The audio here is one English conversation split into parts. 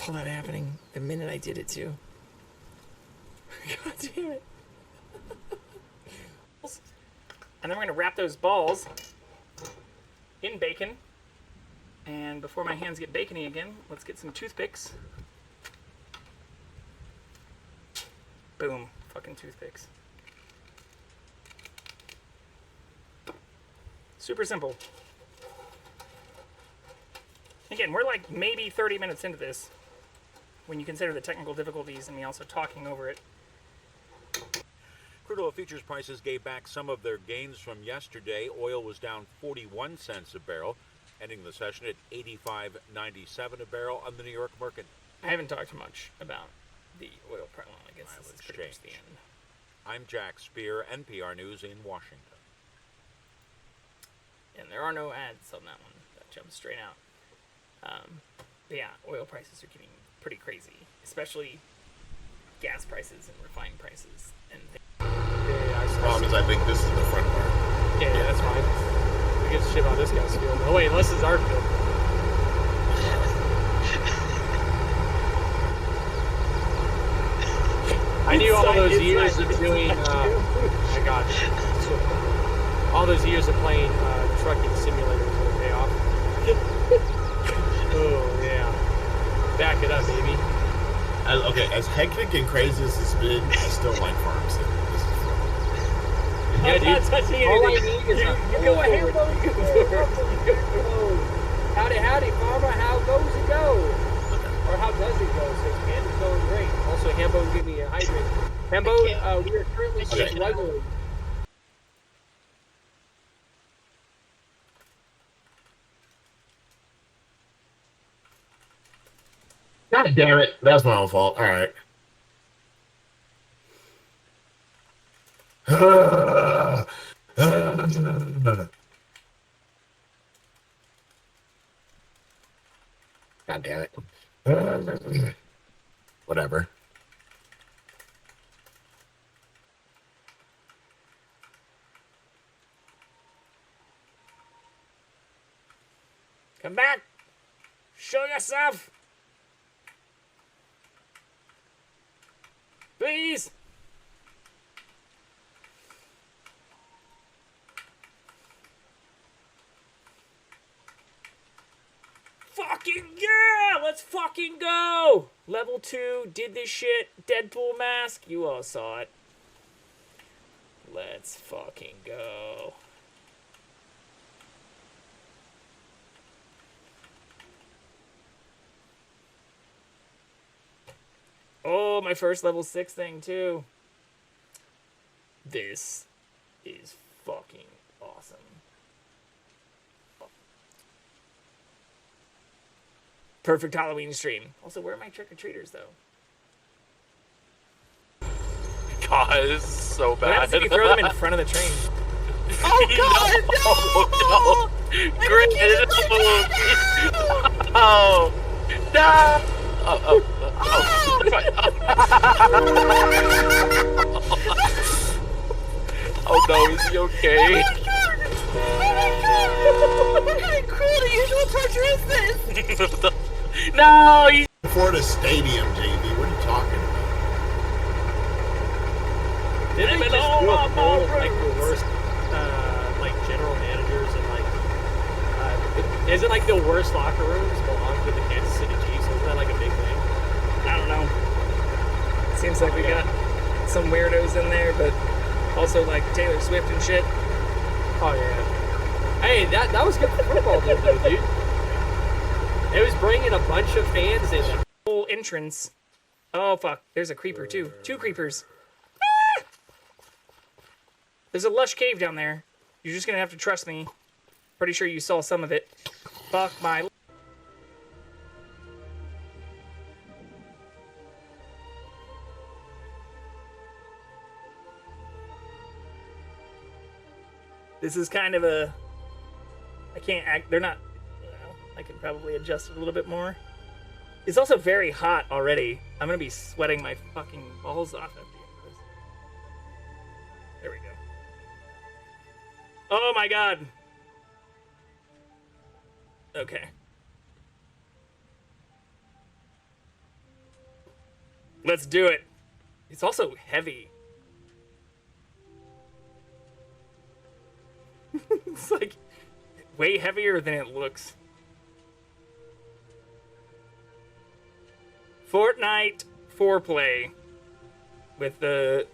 saw that happening the minute I did it too. God damn it. And then we're gonna wrap those balls in bacon. And before my hands get bacony again, let's get some toothpicks. Boom, fucking toothpicks. Super simple. Again, we're like maybe 30 minutes into this when you consider the technical difficulties and me also talking over it. Crude oil futures prices gave back some of their gains from yesterday. Oil was down 41 cents a barrel, ending the session at $85.97 a barrel on the New York market. I haven't talked much about the oil price. Well, I guess this is pretty much the end. I'm Jack Spear, NPR News in Washington. And there are no ads on that one. That jumps straight out. But yeah, oil prices are getting pretty crazy, especially gas prices and refined prices and things. Problem is, I think this is the front part. Yeah, that's fine. We get shit on this guy's field. Oh wait, unless it's our field. I knew all those years of doing. Oh my God, all those years of playing trucking simulators will pay off. Oh yeah, back it up, baby. Okay, as hectic and crazy as it's been, I still like farm sim. This is fun. Yeah, dude. All I need is you go ahead. Howdy, farmer. How goes it go? Or how does it go? So it's going great. Also, Hambo, give me a hydrant. Hambo, we are currently struggling. God damn it. That's my own fault. All right. God damn it. Whatever. Come back. Show yourself. Please. Fucking yeah! Let's fucking go! Level 2, did this shit. Deadpool mask. You all saw it. Let's fucking go. Oh, my first level 6 thing, too. This is fucking awesome. Perfect Halloween stream. Also, where are my trick-or-treaters, though? God, this is so What bad. happens if you throw them in front of the train? Oh God, no! Great! Oh, no! Oh no, is he okay? What kind of cruel, unusual torture is this? No, he's Before the stadium, JV. What are you talking about? Didn't they just do a poll of like the worst, like general managers and like, is it like the worst locker rooms belong to the Kansas City Chiefs? Isn't that like a big thing? I don't know. Seems like we got some weirdos in there, but also like Taylor Swift and shit. Oh yeah. Hey, that was good for football, though, dude. It was bringing a bunch of fans in. Full entrance. Oh fuck! There's a creeper too. 2 creepers. Ah! There's a lush cave down there. You're just gonna have to trust me. Pretty sure you saw some of it. Fuck my. This is kind of a. I can't act. They're not. Well, I could probably adjust it a little bit more. It's also very hot already. I'm gonna be sweating my fucking balls off at the end of this. There we go. Oh my god. Okay. Let's do it. It's also heavy. It's like way heavier than it looks. Fortnite foreplay with the...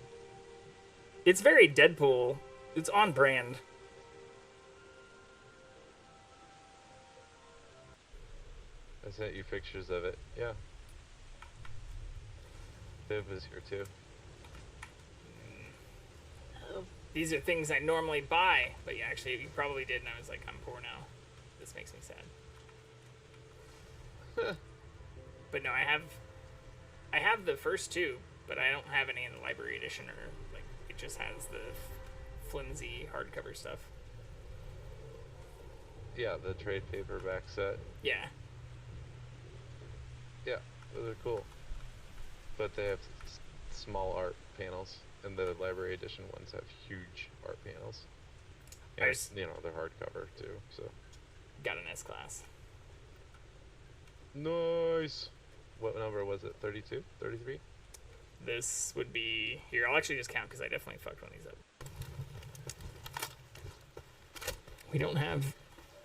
It's very Deadpool. It's on brand. I sent you pictures of it. Yeah. Viv is here too. These are things I normally buy. But yeah, actually, you probably did, and I was like, I'm poor now. This makes me sad. But no, I have the first two, but I don't have any in the library edition, or like it just has the flimsy hardcover stuff. Yeah, the trade paperback set. Yeah. Yeah, those are cool. But they have small art panels, and the library edition ones have huge art panels. And, you know, they're hardcover too, so. Got an S-Class. Nice! What number was it? 32? 33? This would be... Here, I'll actually just count, because I definitely fucked one of these up. We don't have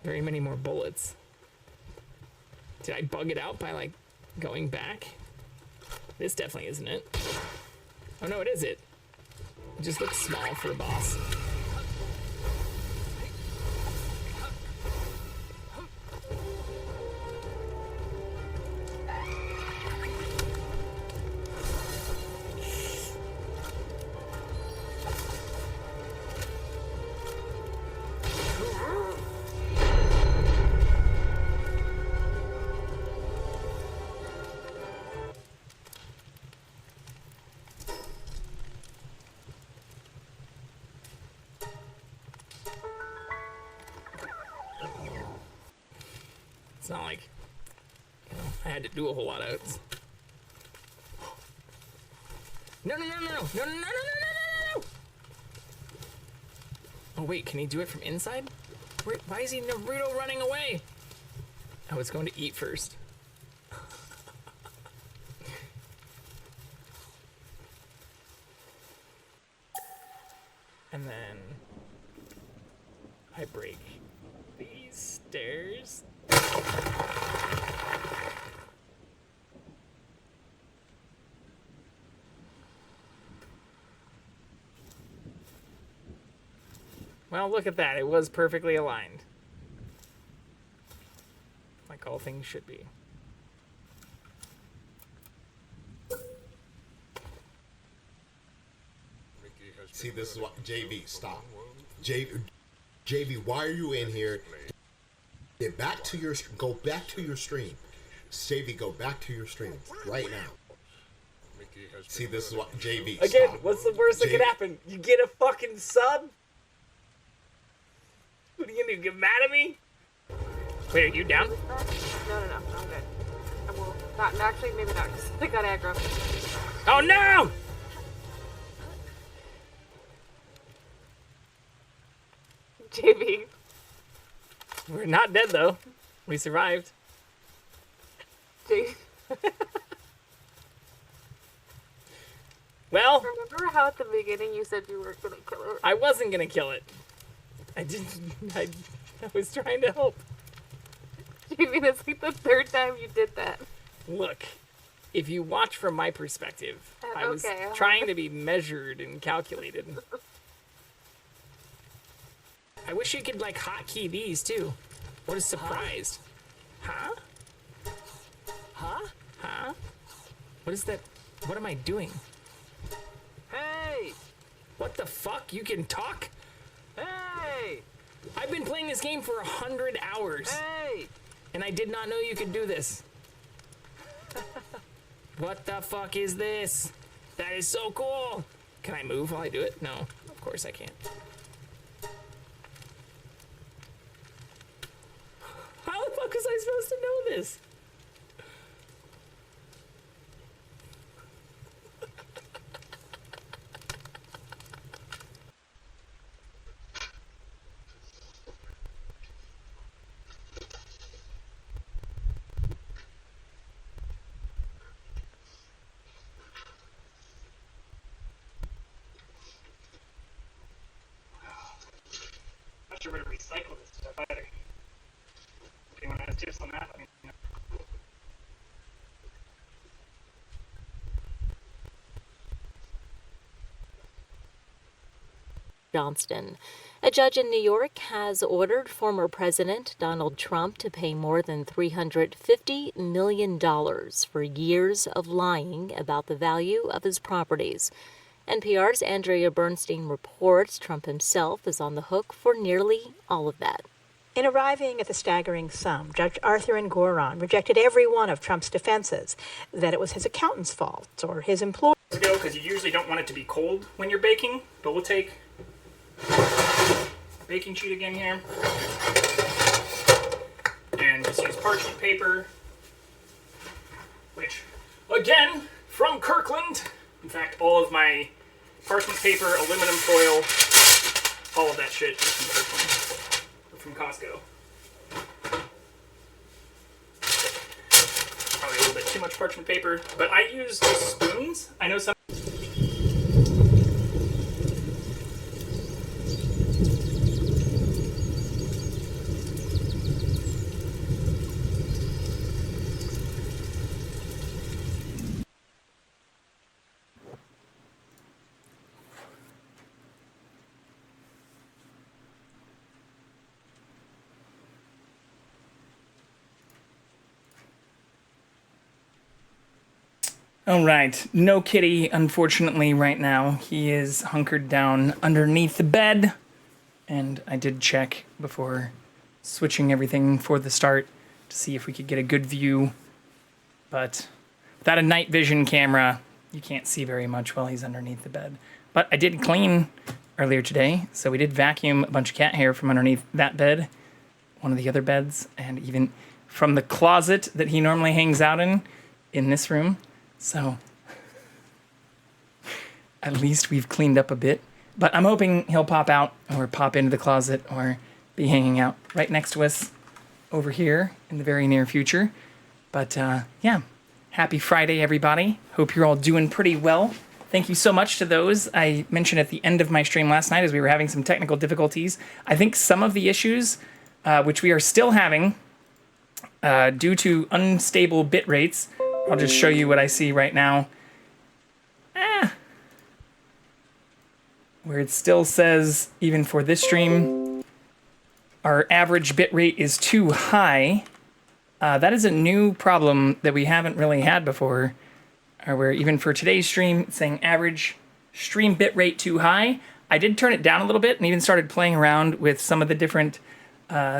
very many more bullets. Did I bug it out by, like, going back? This definitely isn't it. Oh, no, it is it. It just looks small for a boss. It's not like, you know, I had to do a whole lot of it. No, no, no, no, no, no, no, no, no, no, no, no! Oh wait, can he do it from inside? Why is he Naruto running away? Oh, it's going to eat first. And then I break these stairs. Well, look at that. It was perfectly aligned. Like all things should be. See, this is what JV. Stop. JV, why are you in here? Get back to your. Go back to your stream. JV, go back to your stream right now. See, this is what JV. Again, stop. what's the worst that could happen? You get a fucking sub? What are you gonna do? Get mad at me? Wait, are you down? No, I'm good. I will. Not actually, maybe not, because I got aggro. Oh no! JB. We're not dead though. We survived. JB. Well, Remember how at the beginning you said you weren't gonna kill her? I wasn't gonna kill it. I didn't. I was trying to help. JB, that's like the third time you did that. Look, if you watch from my perspective, I was Okay, trying to be measured and calculated. I wish you could like hotkey these too. What a surprise. Huh? Huh? Huh? What is that? What am I doing? Hey! What the fuck? You can talk? Hey! I've been playing this game for 100 hours. Hey! And I did not know you could do this. What the fuck is this? That is so cool. Can I move while I do it? No, of course I can't. How the fuck was I supposed to know this? recycle this stuff either. If anyone has tips on that, let me know. Johnston. A judge in New York has ordered former President Donald Trump to pay more than $350 million for years of lying about the value of his properties. NPR's Andrea Bernstein reports Trump himself is on the hook for nearly all of that. In arriving at the staggering sum, Judge Arthur Engoron rejected every one of Trump's defenses, that it was his accountant's fault or his employer. Because you usually don't want it to be cold when you're baking, but we'll take a baking sheet again here, and just use parchment paper, which, again, from Kirkland. In fact, all of my parchment paper, aluminum foil, all of that shit is from Kirkland, or from Costco. Probably a little bit too much parchment paper, but I use spoons. I know some. All right, no Kitty, unfortunately, right now. He is hunkered down underneath the bed, and I did check before switching everything for the start to see if we could get a good view, but without a night vision camera, you can't see very much while he's underneath the bed. But I did clean earlier today, so we did vacuum a bunch of cat hair from underneath that bed, one of the other beds, and even from the closet that he normally hangs out in this room. So, at least we've cleaned up a bit. But I'm hoping he'll pop out or pop into the closet or be hanging out right next to us over here in the very near future. But, yeah, happy Friday, everybody. Hope you're all doing pretty well. Thank you so much to those I mentioned at the end of my stream last night as we were having some technical difficulties. I think some of the issues, which we are still having due to unstable bit rates, I'll just show you what I see right now. Where it still says, even for this stream, our average bit rate is too high. That is a new problem that we haven't really had before. Where even for today's stream, it's saying average stream bit rate too high. I did turn it down a little bit and even started playing around with some of the different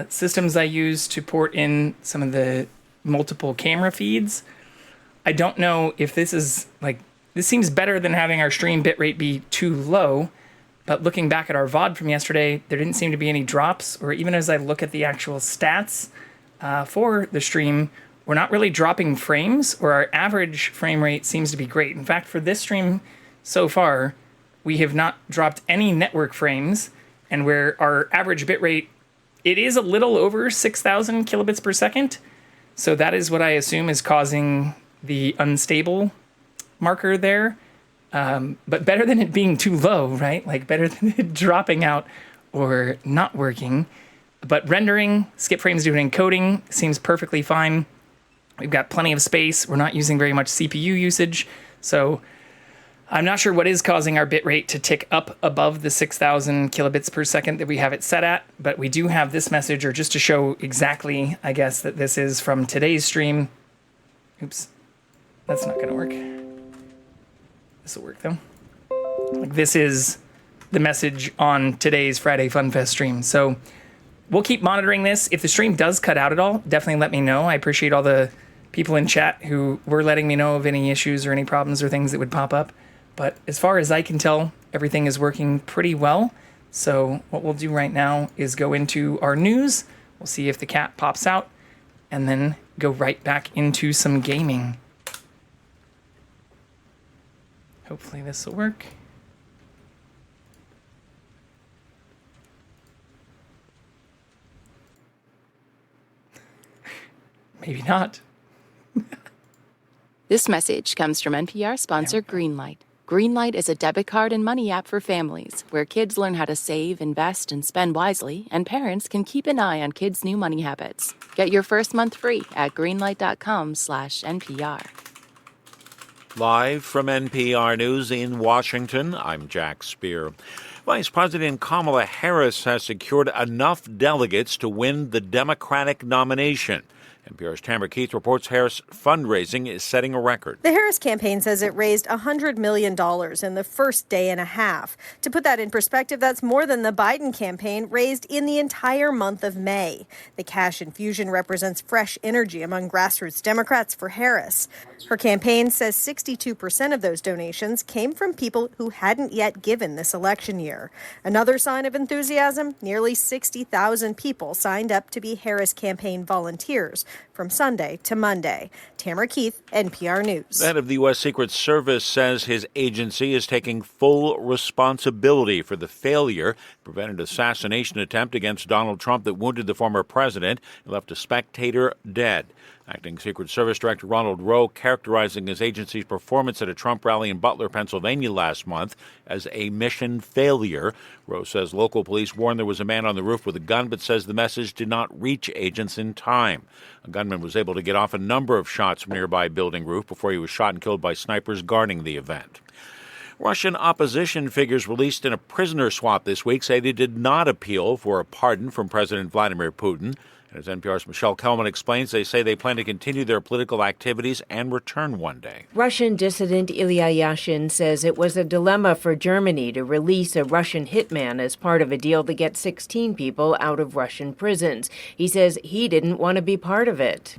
systems I use to port in some of the multiple camera feeds. I don't know if this is, this seems better than having our stream bitrate be too low, but looking back at our VOD from yesterday, there didn't seem to be any drops, or even as I look at the actual stats for the stream, we're not really dropping frames, or our average frame rate seems to be great. In fact, for this stream so far, we have not dropped any network frames, and where our average bitrate, it is a little over 6,000 kilobits per second, so that is what I assume is causing the unstable marker there, but better than it being too low, right? Like better than it dropping out or not working. But rendering, skip frames doing encoding seems perfectly fine. We've got plenty of space. We're not using very much CPU usage. So I'm not sure what is causing our bitrate to tick up above the 6,000 kilobits per second that we have it set at, but we do have this message, or just to show exactly, I guess, that this is from today's stream. Oops. That's not going to work. This will work, though. This is the message on today's Friday Fun Fest stream. So we'll keep monitoring this. If the stream does cut out at all, definitely let me know. I appreciate all the people in chat who were letting me know of any issues or any problems or things that would pop up. But as far as I can tell, everything is working pretty well. So what we'll do right now is go into our news. We'll see if the cat pops out, and then go right back into some gaming. Hopefully this will work. Maybe not. This message comes from NPR sponsor Greenlight. Greenlight is a debit card and money app for families, where kids learn how to save, invest, and spend wisely, and parents can keep an eye on kids' new money habits. Get your first month free at greenlight.com/NPR. Live from NPR News in Washington, I'm Jack Speer. Vice President Kamala Harris has secured enough delegates to win the Democratic nomination. NPR's Tamara Keith reports Harris' fundraising is setting a record. The Harris campaign says it raised $100 million in the first day and a half. To put that in perspective, that's more than the Biden campaign raised in the entire month of May. The cash infusion represents fresh energy among grassroots Democrats for Harris. Her campaign says 62% of those donations came from people who hadn't yet given this election year. Another sign of enthusiasm, nearly 60,000 people signed up to be Harris campaign volunteers from Sunday to Monday. Tamara Keith, NPR News. The head of the U.S. Secret Service says his agency is taking full responsibility for the failure to prevent an assassination attempt against Donald Trump that wounded the former president and left a spectator dead. Acting Secret Service Director Ronald Rowe characterizing his agency's performance at a Trump rally in Butler, Pennsylvania last month as a mission failure. Rowe says local police warned there was a man on the roof with a gun, but says the message did not reach agents in time. A gunman was able to get off a number of shots from a nearby building roof before he was shot and killed by snipers guarding the event. Russian opposition figures released in a prisoner swap this week say they did not appeal for a pardon from President Vladimir Putin. And as NPR's Michelle Kelman explains, they say they plan to continue their political activities and return one day. Russian dissident Ilya Yashin says it was a dilemma for Germany to release a Russian hitman as part of a deal to get 16 people out of Russian prisons. He says he didn't want to be part of it.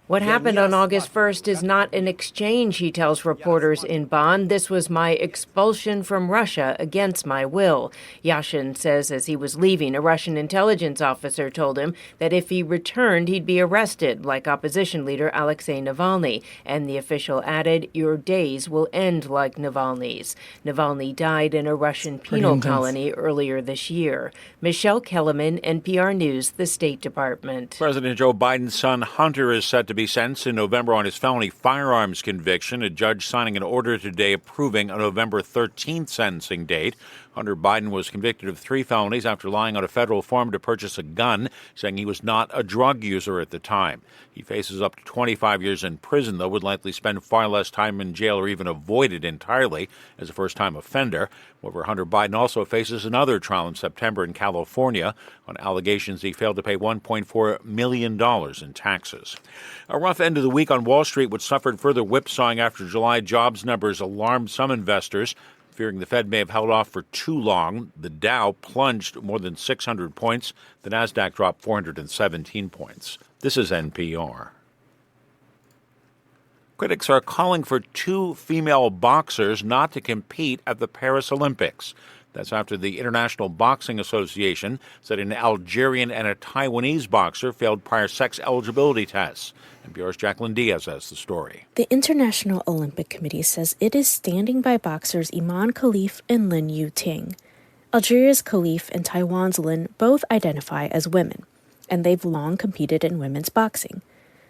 What happened on August 1st is not an exchange, he tells reporters in Bonn. This was my expulsion from Russia against my will. Yashin says as he was leaving, a Russian intelligence officer told him that if he returned, he'd be arrested, like opposition leader Alexei Navalny. And the official added, your days will end like Navalny's. Navalny died in a Russian penal colony earlier this year. Michelle Kellerman, NPR News, the State Department. President Joe Biden's son Hunter is set to be sentenced in November on his felony firearms conviction. A judge signing an order today approving a November 13th sentencing date. Hunter Biden was convicted of 3 felonies after lying on a federal form to purchase a gun, saying he was not a drug user at the time. He faces up to 25 years in prison, though would likely spend far less time in jail or even avoid it entirely as a first-time offender. However, Hunter Biden also faces another trial in September in California on allegations he failed to pay $1.4 million in taxes. A rough end of the week on Wall Street, which suffered further whipsawing after July jobs numbers alarmed some investors. Fearing the Fed may have held off for too long, the Dow plunged more than 600 points. The Nasdaq dropped 417 points. This is NPR. Critics are calling for 2 female boxers not to compete at the Paris Olympics. That's after the International Boxing Association said an Algerian and a Taiwanese boxer failed prior sex eligibility tests. NPR's Jacqueline Diaz has the story. The International Olympic Committee says it is standing by boxers Iman Khalif and Lin Yuting. Algeria's Khalif and Taiwan's Lin both identify as women, and they've long competed in women's boxing.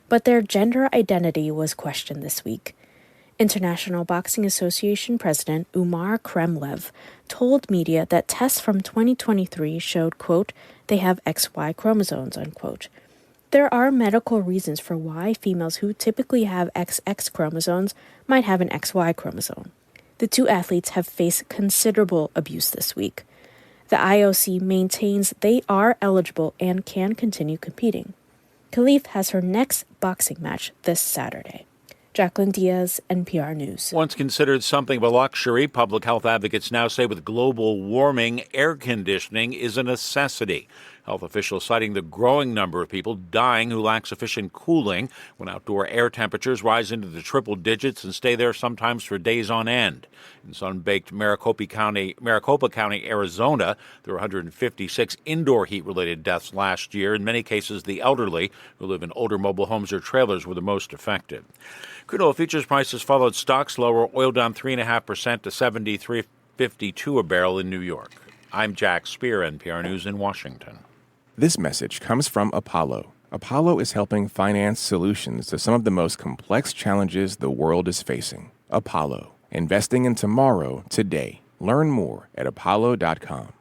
But their gender identity was questioned this week. International Boxing Association President Umar Kremlev told media that tests from 2023 showed, quote, they have XY chromosomes, unquote. There are medical reasons for why females who typically have XX chromosomes might have an XY chromosome. The 2 athletes have faced considerable abuse this week. The IOC maintains they are eligible and can continue competing. Khalif has her next boxing match this Saturday. Jacqueline Diaz, NPR News. Once considered something of a luxury, public health advocates now say with global warming, air conditioning is a necessity. Health officials citing the growing number of people dying who lack sufficient cooling when outdoor air temperatures rise into the triple digits and stay there sometimes for days on end. In sun-baked Maricopa County, Arizona, there were 156 indoor heat-related deaths last year. In many cases, the elderly who live in older mobile homes or trailers were the most affected. Crude oil futures prices followed stocks lower, oil down 3.5% to $73.52 a barrel in New York. I'm Jack Speer, NPR News in Washington. This message comes from Apollo. Apollo is helping finance solutions to some of the most complex challenges the world is facing. Apollo, investing in tomorrow today. Learn more at apollo.com.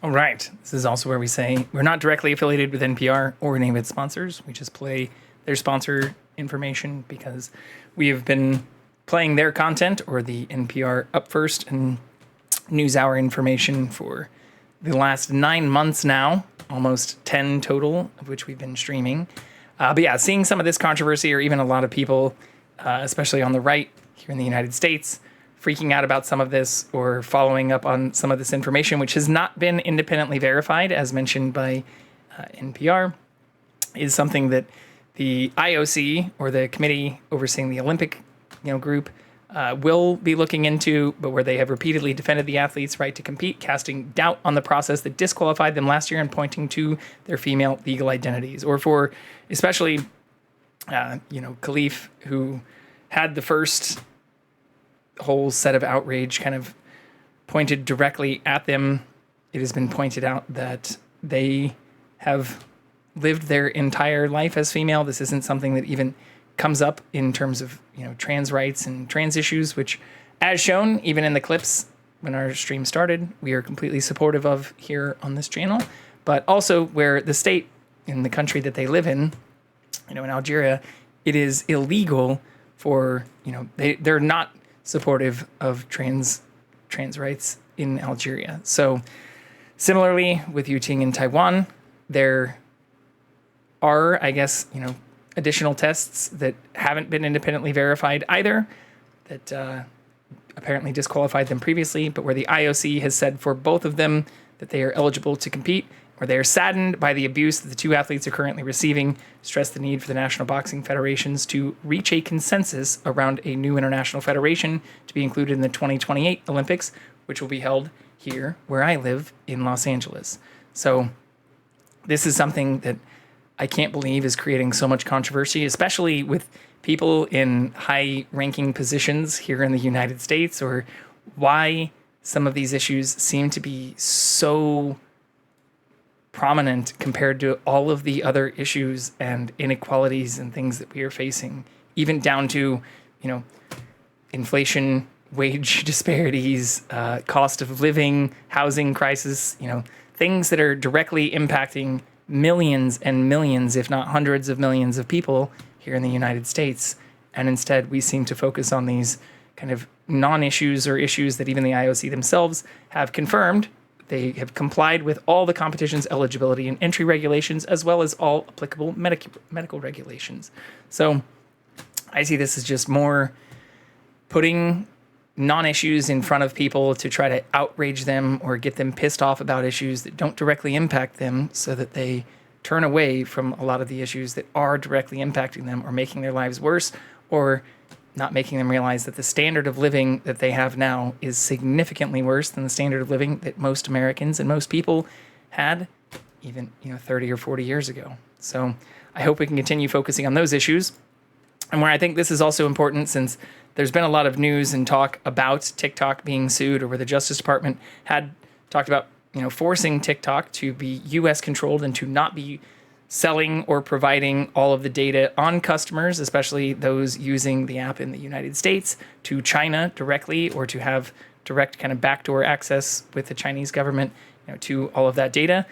All right. This is also where we say we're not directly affiliated with NPR or any of its sponsors. We just play their sponsor information because we have been playing their content or the NPR Up First and NewsHour information for the last 9 months now, almost 10 total, of which we've been streaming. But yeah, seeing some of this controversy, or even a lot of people, especially on the right here in the United States, freaking out about some of this or following up on some of this information, which has not been independently verified, as mentioned by NPR, is something that the IOC, or the committee overseeing the Olympic group, will be looking into, but where they have repeatedly defended the athletes' right to compete, casting doubt on the process that disqualified them last year and pointing to their female legal identities. Or for especially, Khalif, who had the first whole set of outrage kind of pointed directly at them. It has been pointed out that they have lived their entire life as female. This isn't something that even comes up in terms of, trans rights and trans issues, which, as shown even in the clips when our stream started, we are completely supportive of here on this channel. But also where the state in the country that they live in, in Algeria, it is illegal for, they're not supportive of trans rights in Algeria. So similarly with Yuting in Taiwan, there are, I guess, additional tests that haven't been independently verified either, that apparently disqualified them previously, but where the IOC has said for both of them that they are eligible to compete, where they are saddened by the abuse that the two athletes are currently receiving, stress the need for the national boxing federations to reach a consensus around a new international federation to be included in the 2028 Olympics, which will be held here where I live in Los Angeles. So this is something that I can't believe is creating so much controversy, especially with people in high-ranking positions here in the United States, or why some of these issues seem to be so prominent compared to all of the other issues and inequalities and things that we are facing, even down to, inflation, wage disparities, cost of living, housing crisis, things that are directly impacting millions and millions, if not hundreds of millions of people here in the United States. And instead, we seem to focus on these kind of non-issues or issues that even the IOC themselves have confirmed. They have complied with all the competition's eligibility and entry regulations, as well as all applicable medical regulations. So I see this as just more putting non-issues in front of people to try to outrage them or get them pissed off about issues that don't directly impact them, so that they turn away from a lot of the issues that are directly impacting them or making their lives worse, or not making them realize that the standard of living that they have now is significantly worse than the standard of living that most Americans and most people had even 30 or 40 years ago. So I hope we can continue focusing on those issues. And where I think this is also important, since there's been a lot of news and talk about TikTok being sued, or where the Justice Department had talked about, forcing TikTok to be U.S. controlled and to not be selling or providing all of the data on customers, especially those using the app in the United States, to China directly, or to have direct kind of backdoor access with the Chinese government, to all of that data,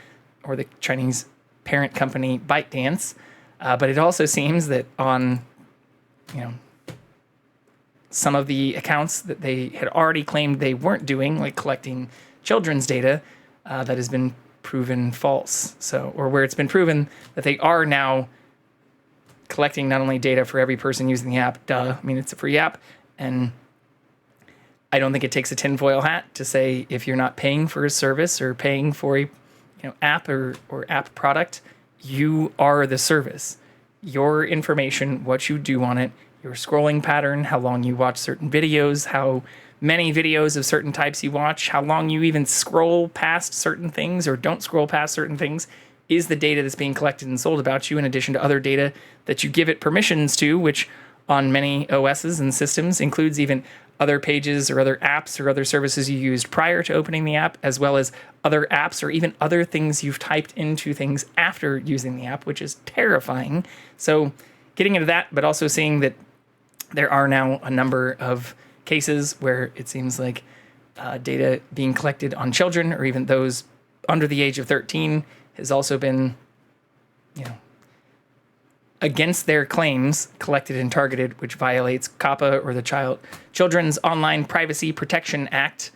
or the Chinese parent company ByteDance. But it also seems that on some of the accounts that they had already claimed they weren't doing, like collecting children's data, that has been proven false. So, or where it's been proven that they are now collecting not only data for every person using the app, it's a free app, and I don't think it takes a tinfoil hat to say if you're not paying for a service or paying for a app or app product, you are the service. Your information, what you do on it, your scrolling pattern, how long you watch certain videos, how many videos of certain types you watch, how long you even scroll past certain things or don't scroll past certain things, is the data that's being collected and sold about you, in addition to other data that you give it permissions to, which on many OSs and systems includes even other pages or other apps or other services you used prior to opening the app, as well as other apps or even other things you've typed into things after using the app, which is terrifying. So getting into that, but also seeing that there are now a number of cases where it seems like data being collected on children or even those under the age of 13 has also been, against their claims, collected and targeted, which violates COPPA or the Children's Online Privacy Protection Act,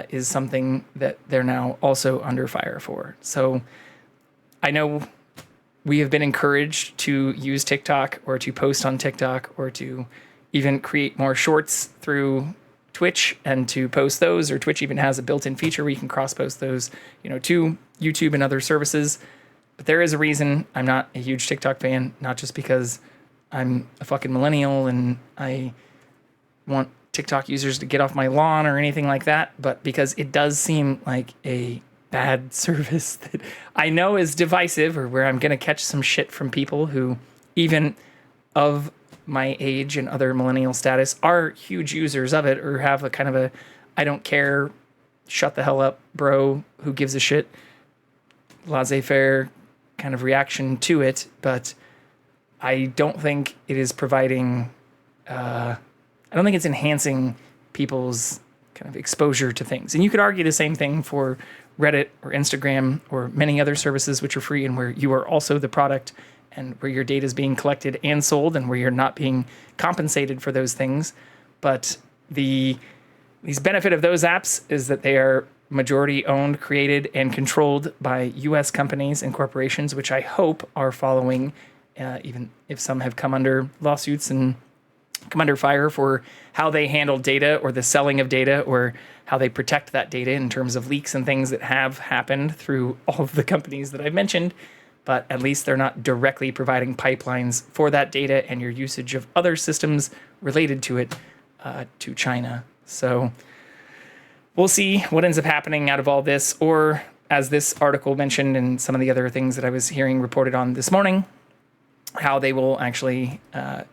is something that they're now also under fire for. So I know we have been encouraged to use TikTok or to post on TikTok or to even create more shorts through Twitch and to post those, or Twitch even has a built-in feature where you can cross-post those, to YouTube and other services. But there is a reason I'm not a huge TikTok fan, not just because I'm a fucking millennial and I want TikTok users to get off my lawn or anything like that, but because it does seem like a bad service that I know is divisive, or where I'm going to catch some shit from people who, even of my age and other millennial status, are huge users of it, or have a kind of a I don't care, shut the hell up, bro, who gives a shit, laissez-faire kind of reaction to it. But I don't think it is providing, I don't think it's enhancing people's kind of exposure to things. And you could argue the same thing for Reddit or Instagram or many other services which are free and where you are also the product, and where your data is being collected and sold, and where you're not being compensated for those things. But the benefit of those apps is that they are majority owned, created, and controlled by U.S. companies and corporations, which I hope are following, even if some have come under lawsuits and come under fire for how they handle data or the selling of data or how they protect that data in terms of leaks and things that have happened through all of the companies that I've mentioned. But at least they're not directly providing pipelines for that data and your usage of other systems related to it to China. So we'll see what ends up happening out of all this, or as this article mentioned and some of the other things that I was hearing reported on this morning, how they will actually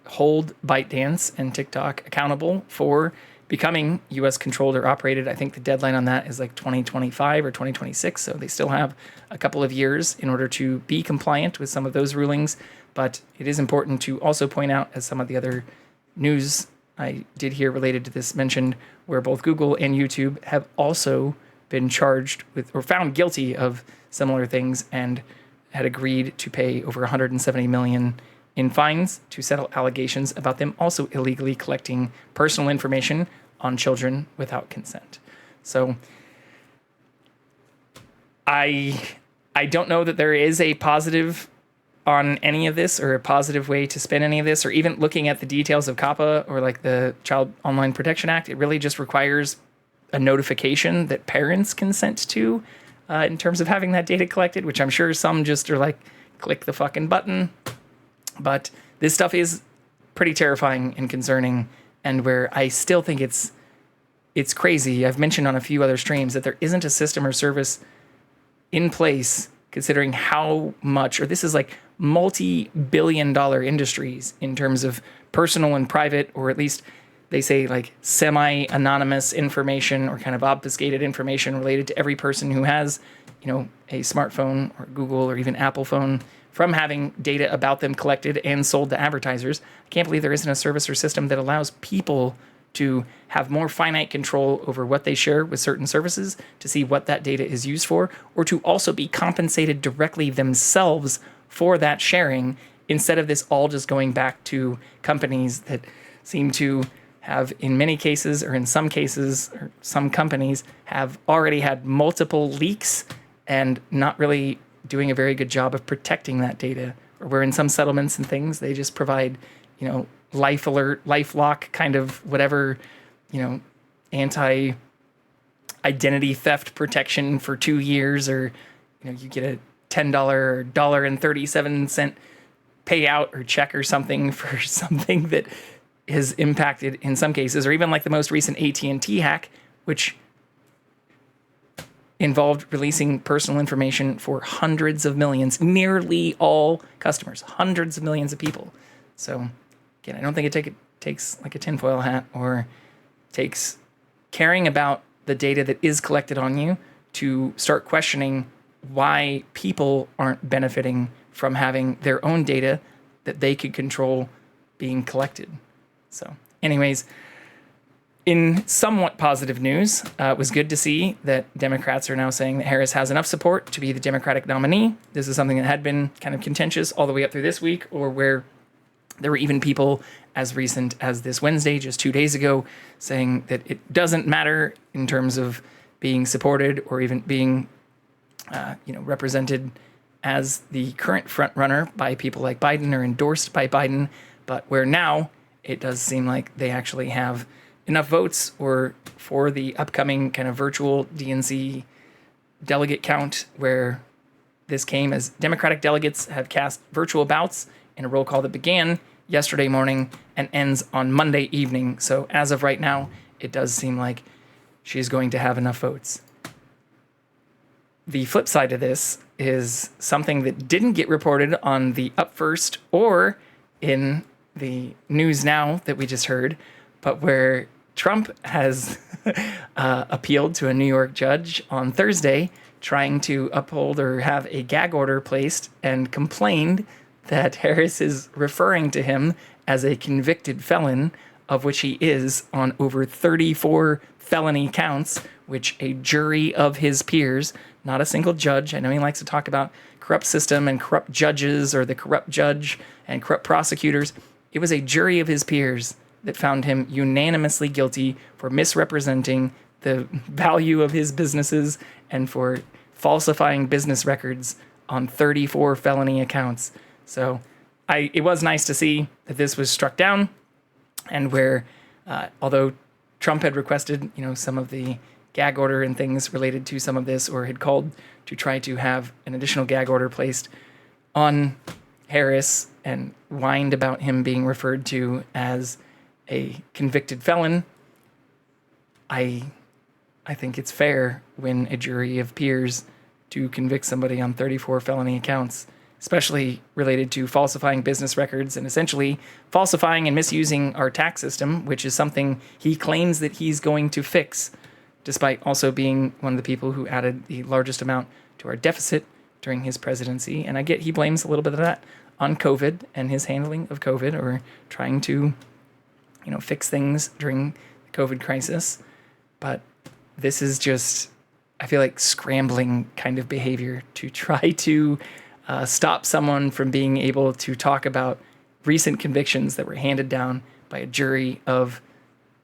hold ByteDance and TikTok accountable for becoming U.S. controlled or operated. I think the deadline on that is like 2025 or 2026, so they still have a couple of years in order to be compliant with some of those rulings. But it is important to also point out, as some of the other news I did hear related to this mentioned, where both Google and YouTube have also been charged with or found guilty of similar things and had agreed to pay over $170 million in fines to settle allegations about them also illegally collecting personal information on children without consent. So I don't know that there is a positive on any of this, or a positive way to spin any of this, or even looking at the details of COPPA or like the Child Online Protection Act. It really just requires a notification that parents consent to in terms of having that data collected, which I'm sure some just are like, click the fucking button. But this stuff is pretty terrifying and concerning, and where I still think it's crazy. I've mentioned on a few other streams that there isn't a system or service in place, considering how much, or this is like multi-billion-dollar industries in terms of personal and private, or at least they say like semi-anonymous information or kind of obfuscated information related to every person who has, a smartphone or Google or even Apple phone, from having data about them collected and sold to advertisers. I can't believe there isn't a service or system that allows people to have more finite control over what they share with certain services, to see what that data is used for, or to also be compensated directly themselves for that sharing, instead of this all just going back to companies that seem to have, in many cases, or in some cases, or some companies have already had multiple leaks and not really doing a very good job of protecting that data. Or where in some settlements and things, they just provide, life alert, life lock kind of whatever, anti-identity theft protection for 2 years, or, you get a $10 or $1.37 payout or check or something for something that has impacted in some cases, or even like the most recent AT&T hack, which involved releasing personal information for hundreds of millions, nearly all customers, hundreds of millions of people. So again, I don't think it takes like a tinfoil hat, or takes caring about the data that is collected on you to start questioning why people aren't benefiting from having their own data that they could control being collected. So, anyways, in somewhat positive news, it was good to see that Democrats are now saying that Harris has enough support to be the Democratic nominee. This is something that had been kind of contentious all the way up through this week, or where there were even people as recent as this Wednesday, just 2 days ago, saying that it doesn't matter in terms of being supported or even being, represented as the current front runner by people like Biden or endorsed by Biden, but where now it does seem like they actually have enough votes or for the upcoming kind of virtual DNC delegate count, where this came as Democratic delegates have cast virtual ballots in a roll call that began yesterday morning and ends on Monday evening. So as of right now, it does seem like she's going to have enough votes. The flip side of this is something that didn't get reported on the Up First or in the news now that we just heard, but where Trump has appealed to a New York judge on Thursday, trying to uphold or have a gag order placed, and complained that Harris is referring to him as a convicted felon, of which he is on over 34 felony counts, which a jury of his peers, not a single judge. I know he likes to talk about corrupt system and corrupt judges or the corrupt judge and corrupt prosecutors. It was a jury of his peers that found him unanimously guilty for misrepresenting the value of his businesses and for falsifying business records on 34 felony accounts. So it was nice to see that this was struck down, and where although Trump had requested, some of the gag order and things related to some of this, or had called to try to have an additional gag order placed on Harris and whined about him being referred to as a convicted felon, I think it's fair when a jury of peers to convict somebody on 34 felony accounts, especially related to falsifying business records and essentially falsifying and misusing our tax system, which is something he claims that he's going to fix, despite also being one of the people who added the largest amount to our deficit during his presidency. And I get he blames a little bit of that on COVID and his handling of COVID, or trying to, fix things during the COVID crisis. But this is just, I feel like, scrambling kind of behavior to try to stop someone from being able to talk about recent convictions that were handed down by a jury of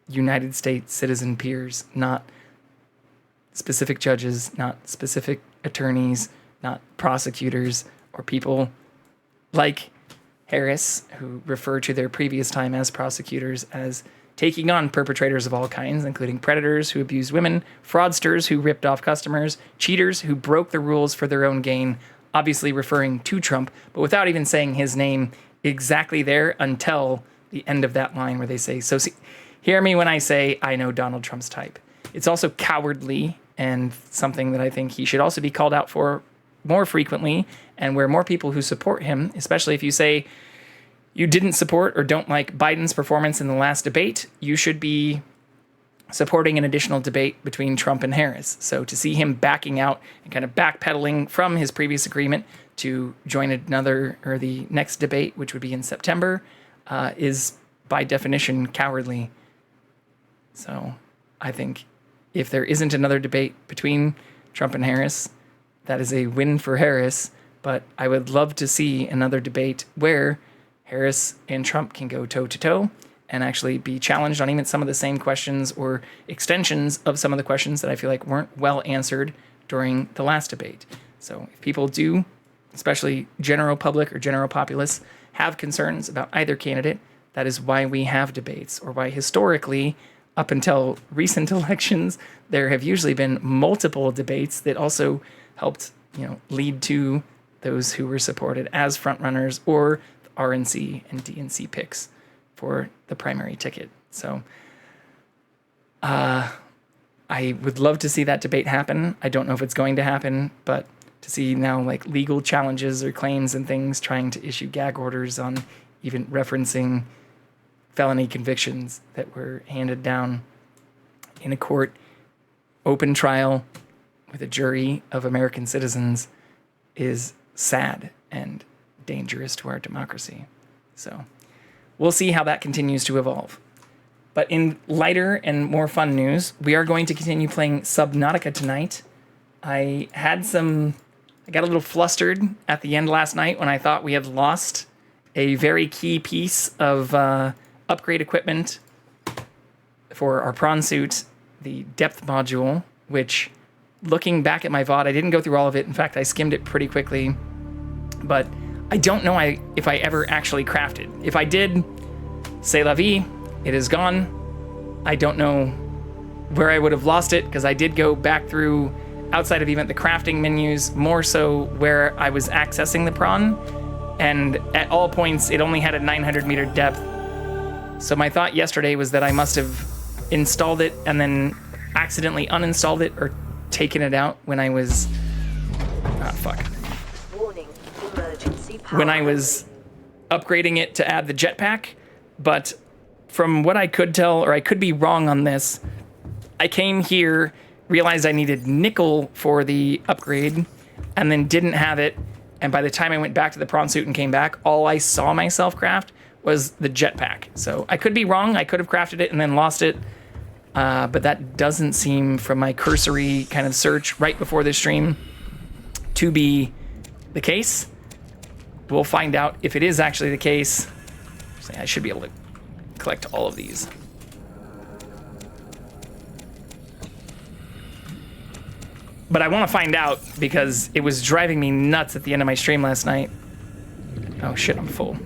United States citizen peers, not specific judges, not specific attorneys, not prosecutors, or people like Harris, who refer to their previous time as prosecutors as taking on perpetrators of all kinds, including predators who abused women, fraudsters who ripped off customers, cheaters who broke the rules for their own gain, obviously referring to Trump, but without even saying his name exactly there until the end of that line where they say, so see, hear me when I say I know Donald Trump's type. It's also cowardly and something that I think he should also be called out for more frequently, and where more people who support him, especially if you say you didn't support or don't like Biden's performance in the last debate, you should be supporting an additional debate between Trump and Harris. So to see him backing out and kind of backpedaling from his previous agreement to join another, or the next debate, which would be in September, is by definition cowardly. So I think if there isn't another debate between Trump and Harris, that is a win for Harris. But I would love to see another debate where Harris and Trump can go toe-to-toe and actually be challenged on even some of the same questions or extensions of some of the questions that I feel like weren't well answered during the last debate. So if people do, especially general public or general populace, have concerns about either candidate, that is why we have debates, or why historically, up until recent elections, there have usually been multiple debates that also helped, lead to those who were supported as frontrunners or RNC and DNC picks for the primary ticket. So I would love to see that debate happen. I don't know if it's going to happen, but to see now like legal challenges or claims and things trying to issue gag orders on even referencing felony convictions that were handed down in a court, open trial with a jury of American citizens, is sad and dangerous to our democracy. So we'll see how that continues to evolve. But in lighter and more fun news, we are going to continue playing Subnautica tonight. I got a little flustered at the end last night when I thought we had lost a very key piece of upgrade equipment for our prawn suit, the depth module, which, looking back at my VOD, I didn't go through all of it. In fact, I skimmed it pretty quickly. But I don't know if I ever actually crafted. If I did, c'est la vie. It is gone. I don't know where I would have lost it, because I did go back through, outside of even the crafting menus, more so where I was accessing the prawn, and at all points it only had a 900 meter depth. So my thought yesterday was that I must have installed it and then accidentally uninstalled it or taken it out when I was when I was upgrading it to add the jetpack. But from what I could tell, or I could be wrong on this, I came here, realized I needed nickel for the upgrade, and then didn't have it. And by the time I went back to the prawn suit and came back, all I saw myself craft was the jetpack. So I could be wrong. I could have crafted it and then lost it. But that doesn't seem, from my cursory kind of search right before this stream, to be the case. We'll find out if it is actually the case. I should be able to collect all of these. But I want to find out, because it was driving me nuts at the end of my stream last night. Oh shit, I'm full.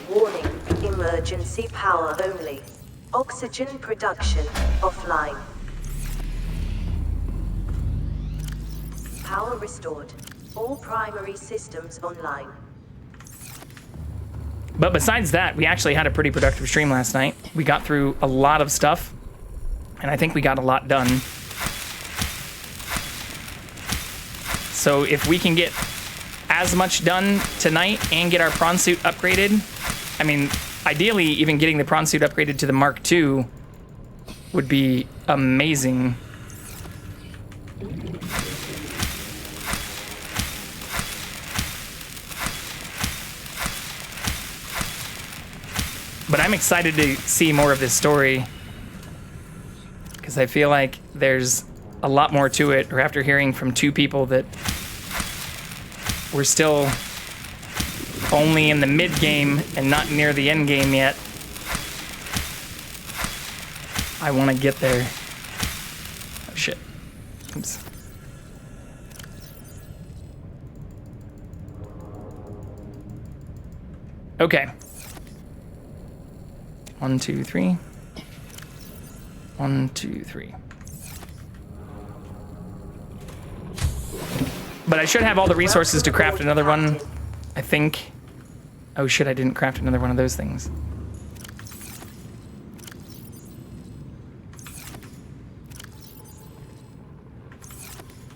Warning, emergency power only. Oxygen production offline. Power restored. All primary systems online. But besides that, we actually had a pretty productive stream last night. We got through a lot of stuff, and I think we got a lot done. So if we can get as much done tonight and get our prawn suit upgraded, I mean, ideally even getting the prawn suit upgraded to the Mark II would be amazing. But I'm excited to see more of this story, because I feel like there's a lot more to it, or after hearing from two people that we're still only in the mid game and not near the end game yet. I want to get there. Oh shit. Oops. Okay. 1, 2, 3. 1, 2, 3. But I should have all the resources to craft another one, I think. Oh shit, I didn't craft another one of those things.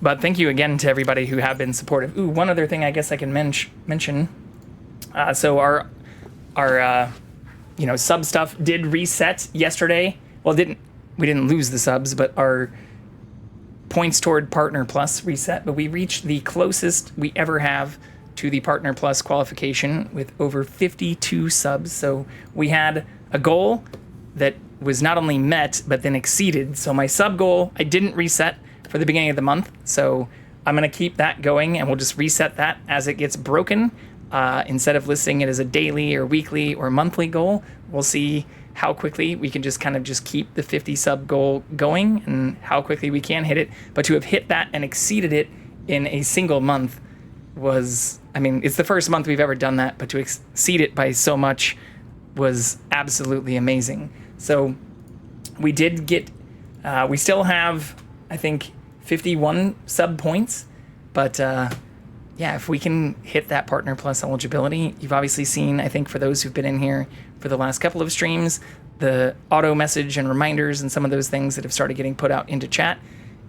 But thank you again to everybody who have been supportive. Ooh, one other thing I guess I can mention. So our sub stuff did reset yesterday. Well, we didn't lose the subs, but our points toward Partner Plus reset. But we reached the closest we ever have to the Partner Plus qualification with over 52 subs. So we had a goal that was not only met, but then exceeded. So my sub goal, I didn't reset for the beginning of the month. So I'm going to keep that going, and we'll just reset that as it gets broken. Instead of listing it as a daily or weekly or monthly goal, we'll see how quickly we can just kind of just keep the 50 sub goal going and how quickly we can hit it. But to have hit that and exceeded it in a single month was, I mean, it's the first month we've ever done that, but to exceed it by so much was absolutely amazing. So we did get, we still have, I think, 51 sub points, but yeah, if we can hit that Partner Plus eligibility, you've obviously seen, I think for those who've been in here for the last couple of streams, the auto message and reminders and some of those things that have started getting put out into chat.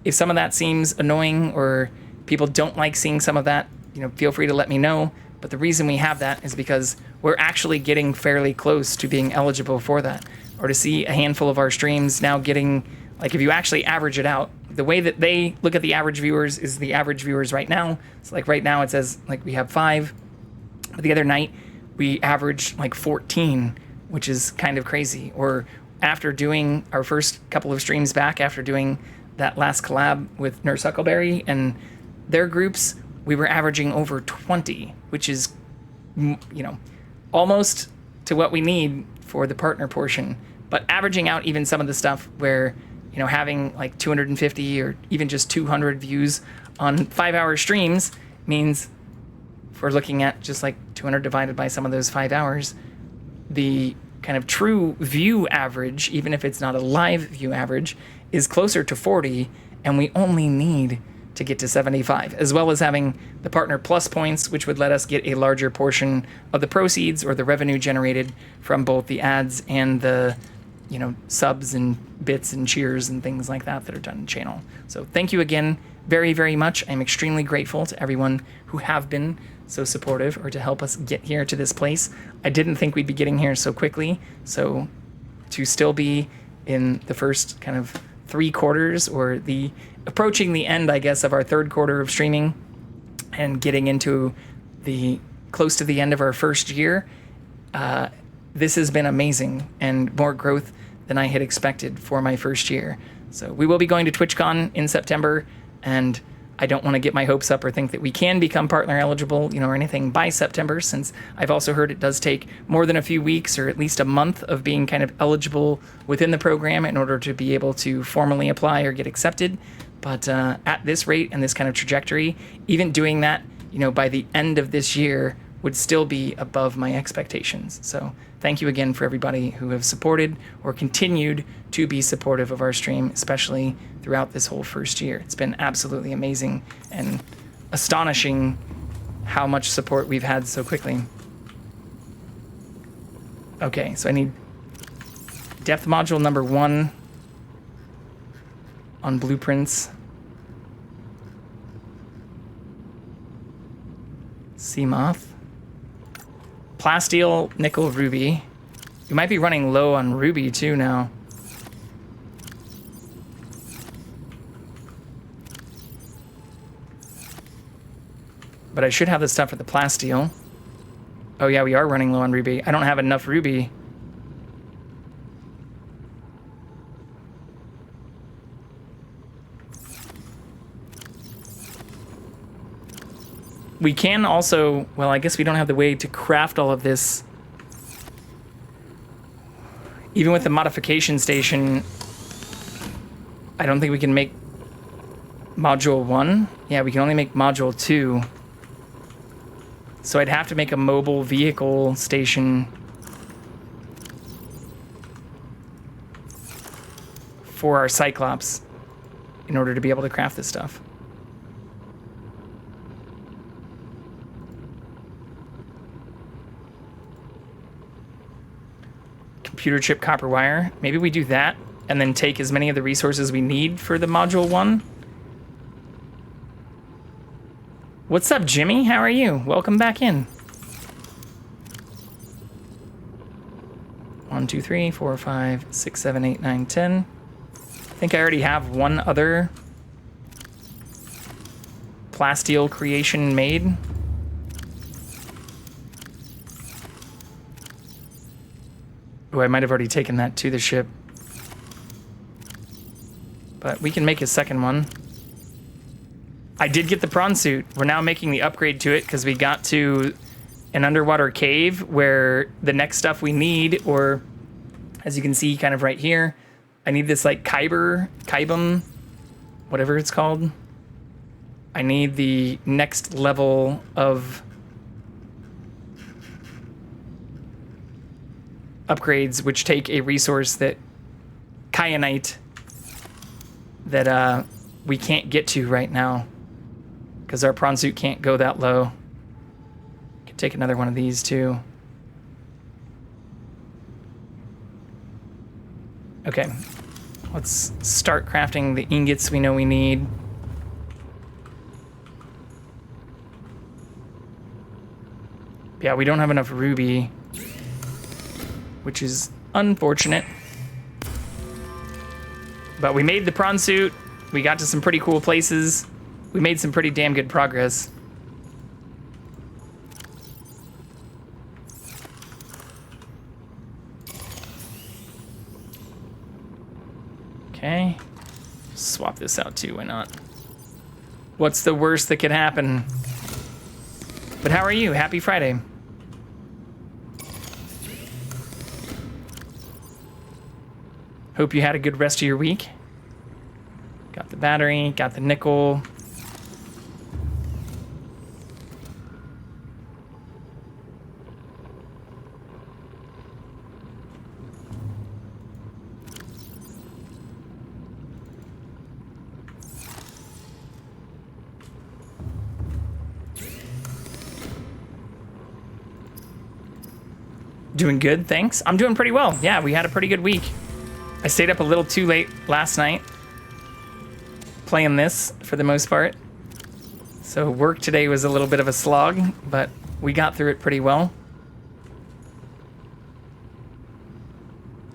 If some of that seems annoying or people don't like seeing some of that, feel free to let me know. But the reason we have that is because we're actually getting fairly close to being eligible for that. Or to see a handful of our streams now getting, like if you actually average it out, the way that they look at the average viewers is the average viewers right now. So like right now it says like we have 5, but the other night we averaged like 14, which is kind of crazy. Or after doing our first couple of streams back, after doing that last collab with Nurse Huckleberry and their groups, we were averaging over 20, which is, almost to what we need for the partner portion. But averaging out even some of the stuff where, having like 250 or even just 200 views on 5-hour streams means, if we're looking at just like 200 divided by some of those 5 hours, the kind of true view average, even if it's not a live view average, is closer to 40, and we only need to get to 75, as well as having the Partner Plus points, which would let us get a larger portion of the proceeds or the revenue generated from both the ads and the, subs and bits and cheers and things like that are done in the channel. So thank you again very, very much. I'm extremely grateful to everyone who have been so supportive or to help us get here to this place. I didn't think we'd be getting here so quickly. So to still be in the first kind of 3 quarters or approaching the end, I guess, of our 3rd quarter of streaming and getting into close to the end of our first year, this has been amazing and more growth than I had expected for my first year. So we will be going to TwitchCon in September, and I don't want to get my hopes up or think that we can become partner eligible, or anything by September, since I've also heard it does take more than a few weeks or at least a month of being kind of eligible within the program in order to be able to formally apply or get accepted. But at this rate and this kind of trajectory, even doing that, by the end of this year would still be above my expectations. So thank you again for everybody who have supported or continued to be supportive of our stream, especially throughout this whole first year. It's been absolutely amazing and astonishing how much support we've had so quickly. Okay, so I need depth module number 1 on blueprints. Seamoth. Plasteel, nickel, ruby. You might be running low on ruby too now. But I should have the stuff for the plasteel. Oh yeah, we are running low on ruby. I don't have enough ruby. We can also, well, I guess we don't have the way to craft all of this. Even with the modification station, I don't think we can make module 1. Yeah, we can only make module 2. So I'd have to make a mobile vehicle station for our Cyclops in order to be able to craft this stuff. Computer chip copper wire. Maybe we do that and then take as many of the resources we need for the module 1. What's up, Jimmy? How are you? Welcome back in. 1, 2, 3, 4, 5, 6, 7, 8, 9, 10. I think I already have one other plasteel creation made. Oh, I might have already taken that to the ship. But we can make a second one. I did get the prawn suit. We're now making the upgrade to it because we got to an underwater cave where the next stuff we need, or as you can see kind of right here, I need this like Kybum, whatever it's called. I need the next level of upgrades, which take a resource that kyanite that we can't get to right now because our prawn suit can't go that low. Can take another one of these too. Okay, let's start crafting the ingots we know we need. Yeah, we don't have enough ruby, which is unfortunate. But we made the prawn suit. We got to some pretty cool places. We made some pretty damn good progress. Okay. Swap this out too, why not? What's the worst that could happen? But how are you? Happy Friday. Hope you had a good rest of your week. Got the battery, got the nickel. Doing good, thanks. I'm doing pretty well. Yeah, we had a pretty good week. I stayed up a little too late last night playing this for the most part. So work today was a little bit of a slog, but we got through it pretty well.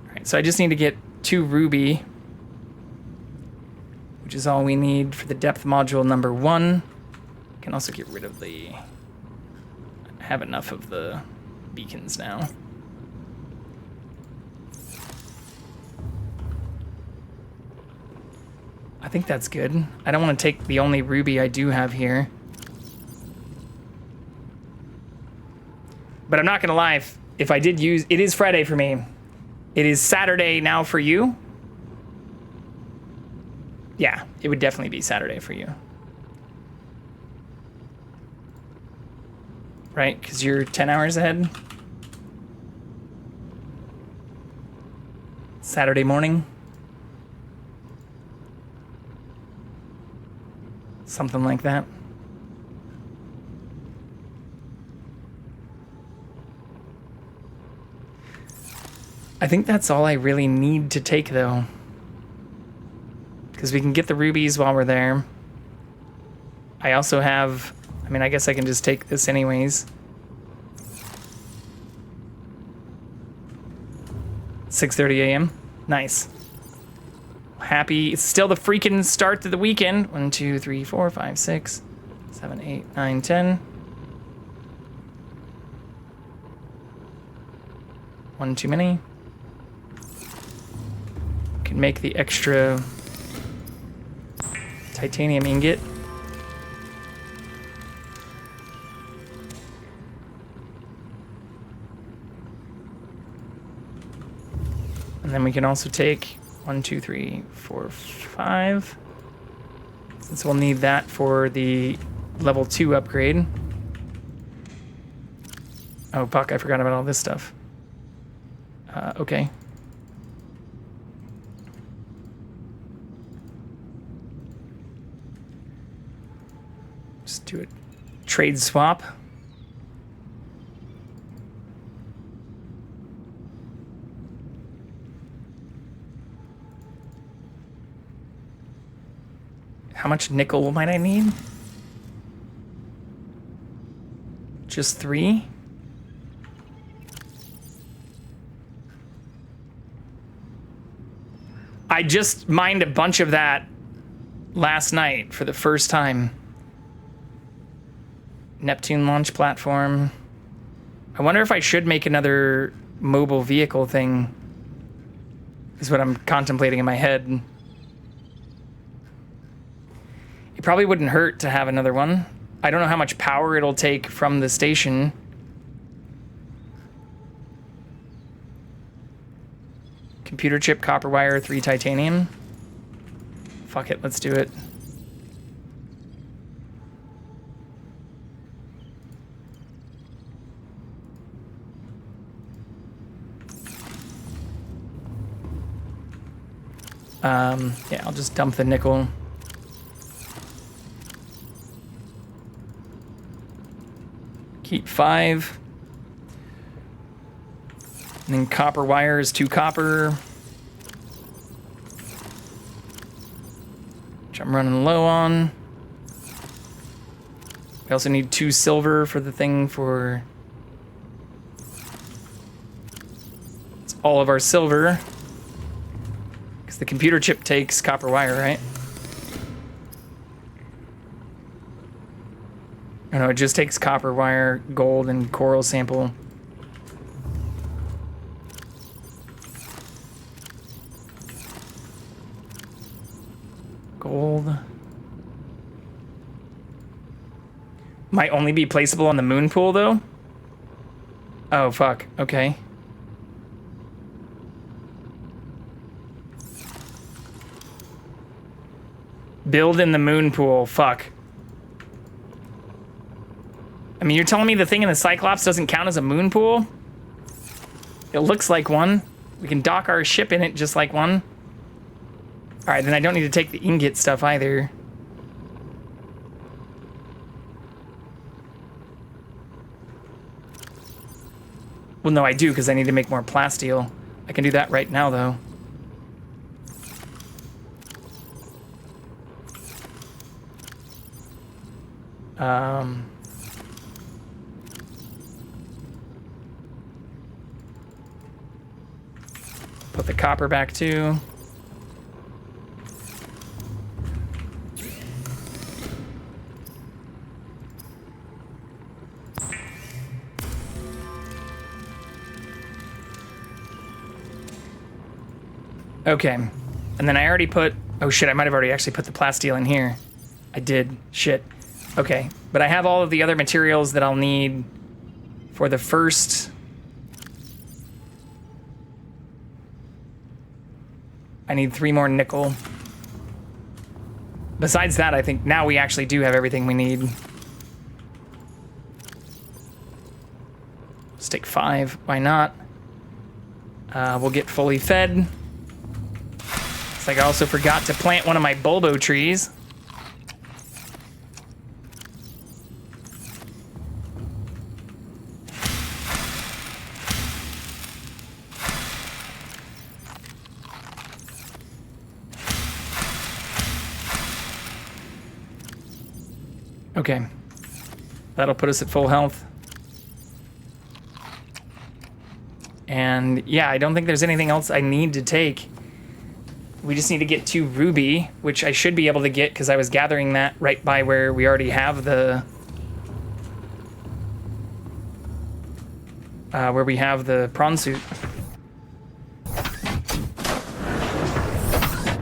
All right, so I just need to get 2 ruby, which is all we need for the depth module number 1. I can also get rid of the... I have enough of the beacons now. I think that's good. I don't want to take the only ruby I do have here. But I'm not going to lie, if I did use... It is Friday for me. It is Saturday now for you. Yeah, it would definitely be Saturday for you. Right, because you're 10 hours ahead. Saturday morning. Something like that. I think that's all I really need to take, though. Because we can get the rubies while we're there. I also have... I mean, I guess I can just take this anyways. 6:30 a.m. Nice. Happy. It's still the freaking start to the weekend. 1, 2, 3, 4, 5, 6, 7, 8, 9, 10. 1 too many. Can make the extra titanium ingot. And then we can also take 1, 2, 3, 4, 5. Since we'll need that for the level 2 upgrade. Oh, fuck, I forgot about all this stuff. Okay. Just do a trade swap. How much nickel might I need? Just 3? I just mined a bunch of that last night for the first time. Neptune launch platform. I wonder if I should make another mobile vehicle thing. Is what I'm contemplating in my head. It probably wouldn't hurt to have another one. I don't know how much power it'll take from the station. Computer chip, copper wire, 3 titanium. Fuck it, let's do it. Yeah, I'll just dump the nickel. Keep 5. And then copper wire is 2 copper. Which I'm running low on. We also need 2 silver for the thing for... It's all of our silver. Because the computer chip takes copper wire, right? Oh no, it just takes copper wire, gold, and coral sample. Gold. Might only be placeable on the moon pool, though? Oh, fuck. Okay. Build in the moon pool. Fuck. I mean, you're telling me the thing in the Cyclops doesn't count as a moon pool? It looks like one. We can dock our ship in it just like one. Alright, then I don't need to take the ingot stuff either. Well, no, I do, because I need to make more plasteel. I can do that right now, though. Put the copper back, too. Okay, and then I already put, oh shit, I might have already actually put the plasteel in here. I did, shit. Okay, but I have all of the other materials that I'll need for the first. I need 3 more nickel. Besides that, I think now we actually do have everything we need. Let's take 5, why not? We'll get fully fed. Like I also forgot to plant one of my bulbo trees. Okay. That'll put us at full health. And yeah, I don't think there's anything else I need to take. We just need to get 2 ruby, which I should be able to get because I was gathering that right by where we already have the prawn suit.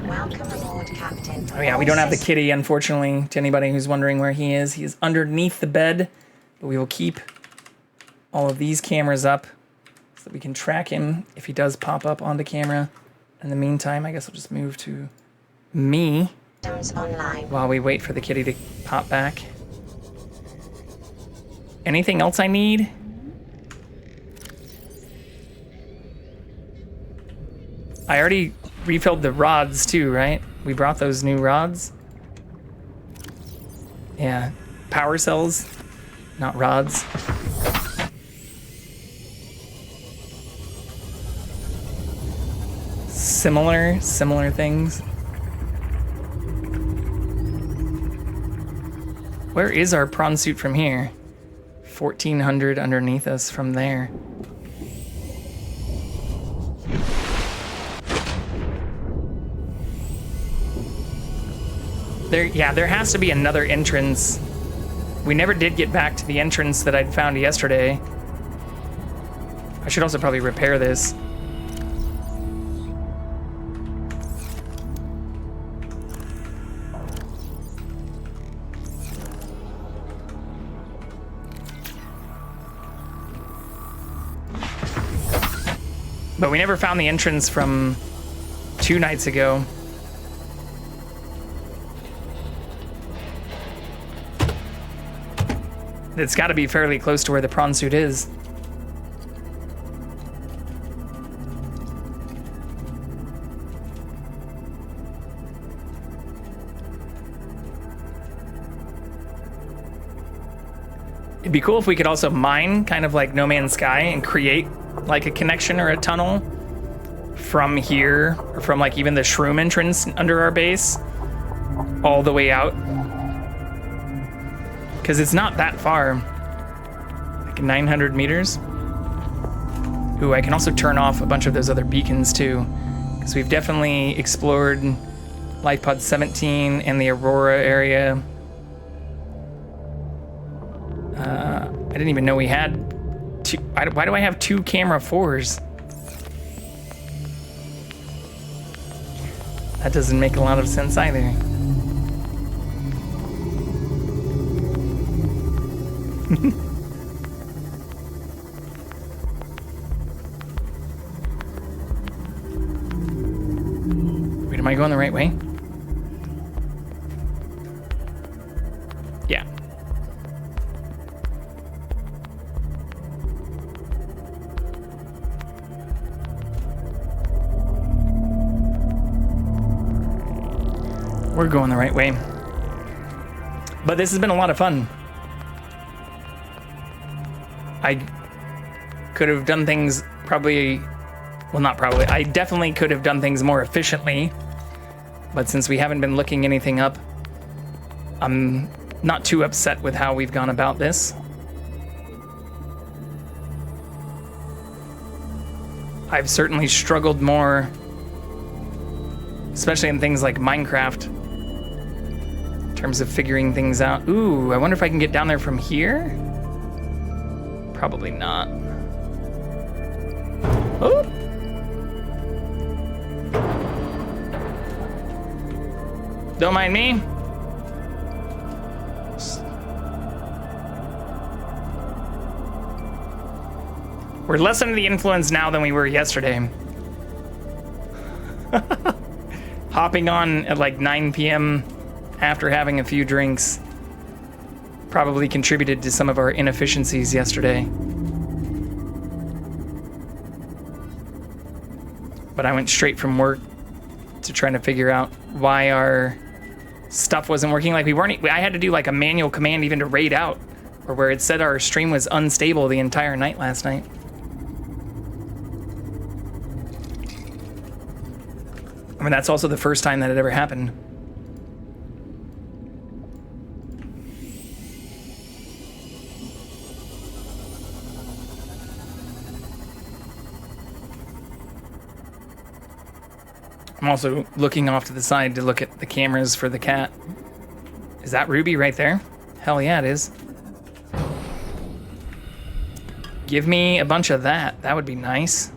Welcome aboard, Captain. Oh yeah, we don't have the kitty, unfortunately, to anybody who's wondering where he is. He is underneath the bed, but we will keep all of these cameras up so that we can track him if he does pop up onto camera. In the meantime, I guess I'll just move to me while we wait for the kitty to pop back. Anything else I need? I already refilled the rods too, right? We brought those new rods. Yeah, power cells, not rods. Similar things. Where is our prawn suit from here? 1400 underneath us from there. There has to be another entrance. We never did get back to the entrance that I'd found yesterday. I should also probably repair this. But we never found the entrance from 2 nights ago. It's got to be fairly close to where the prawn suit is. It'd be cool if we could also mine, kind of like No Man's Sky, and create like a connection or a tunnel from here, or from like even the shroom entrance under our base, all the way out. Because it's not that far. Like 900 meters. Ooh, I can also turn off a bunch of those other beacons too. Because we've definitely explored Life Pod 17 and the Aurora area. I didn't even know we had two. Why do I have 2 camera 4s? That doesn't make a lot of sense either. Wait, am I going the right way? Yeah. We're going the right way. But this has been a lot of fun. I could have done things probably, well, not probably, I definitely could have done things more efficiently. But since we haven't been looking anything up, I'm not too upset with how we've gone about this. I've certainly struggled more, especially in things like Minecraft, in terms of figuring things out. Ooh, I wonder if I can get down there from here? Probably not. Oh! Don't mind me. We're less under the influence now than we were yesterday. Hopping on at like 9 p.m. after having a few drinks probably contributed to some of our inefficiencies yesterday. But I went straight from work to trying to figure out why our stuff wasn't working. Like I had to do like a manual command even to raid out, or where it said our stream was unstable the entire night last night. I mean, that's also the first time that it ever happened. I'm also looking off to the side to look at the cameras for the cat. Is that Ruby right there? Hell yeah, it is. Give me a bunch of that. That would be nice.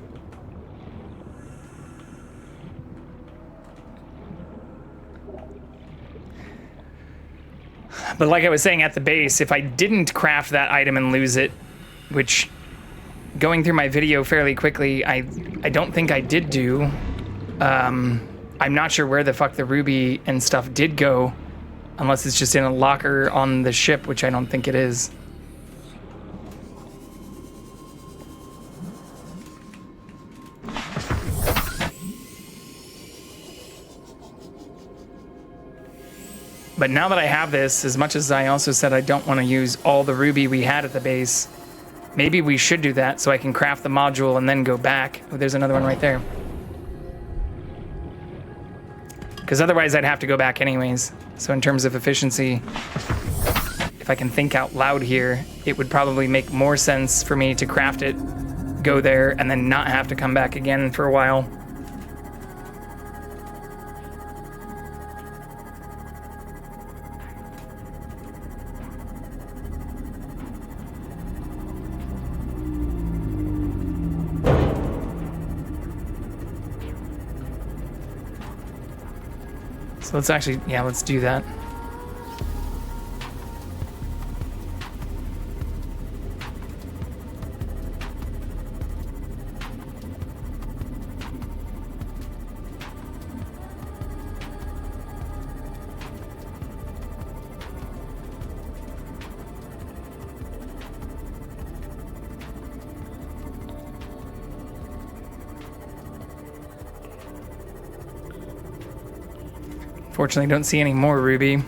But like I was saying at the base, if I didn't craft that item and lose it, which going through my video fairly quickly, I don't think I did do. I'm not sure where the fuck the ruby and stuff did go, unless it's just in a locker on the ship, which I don't think it is. But now that I have this, as much as I also said I don't want to use all the ruby we had at the base, maybe we should do that so I can craft the module and then go back. Oh, there's another one right there. Because otherwise I'd have to go back anyways. So in terms of efficiency, if I can think out loud here, it would probably make more sense for me to craft it, go there, and then not have to come back again for a while. So let's actually, yeah, let's do that. Fortunately, don't see any more ruby.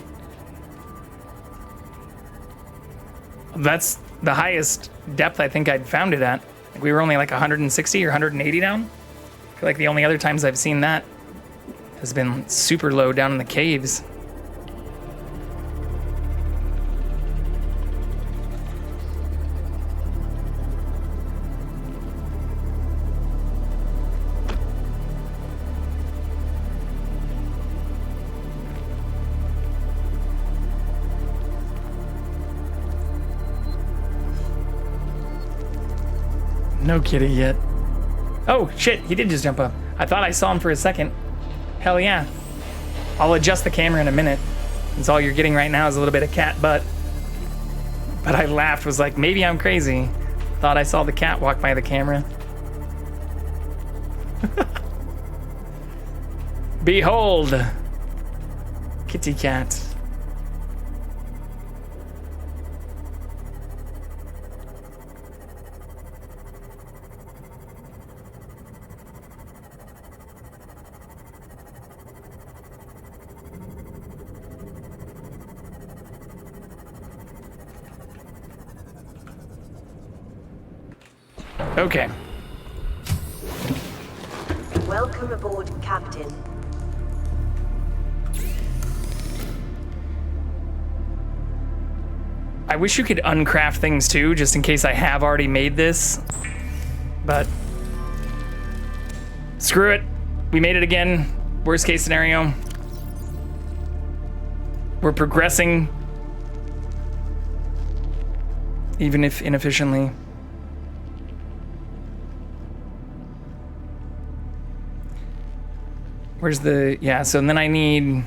That's the highest depth I think I'd found it at. Like we were only like 160 or 180 down. I feel like the only other times I've seen that has been super low down in the caves. No kitty yet. Oh, shit, he did just jump up. I thought I saw him for a second. Hell yeah. I'll adjust the camera in a minute, since all you're getting right now is a little bit of cat butt. But I laughed, was like, maybe I'm crazy. Thought I saw the cat walk by the camera. Behold! Kitty cat. Okay. Welcome aboard, Captain. I wish you could uncraft things too, just in case I have already made this. But screw it. We made it again. Worst case scenario. We're progressing, even if inefficiently. Where's the, yeah, so then I need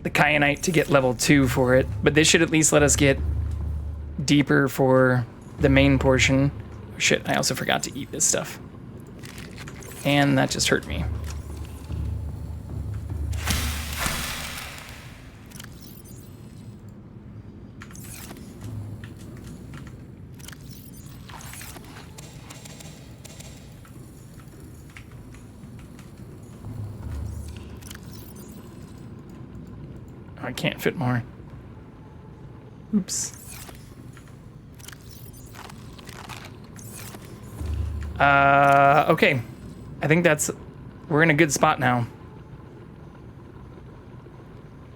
the kyanite to get level 2 for it, but this should at least let us get deeper for the main portion. Oh, shit, I also forgot to eat this stuff. And that just hurt me. I can't fit more. Oops. Okay. I think we're in a good spot now.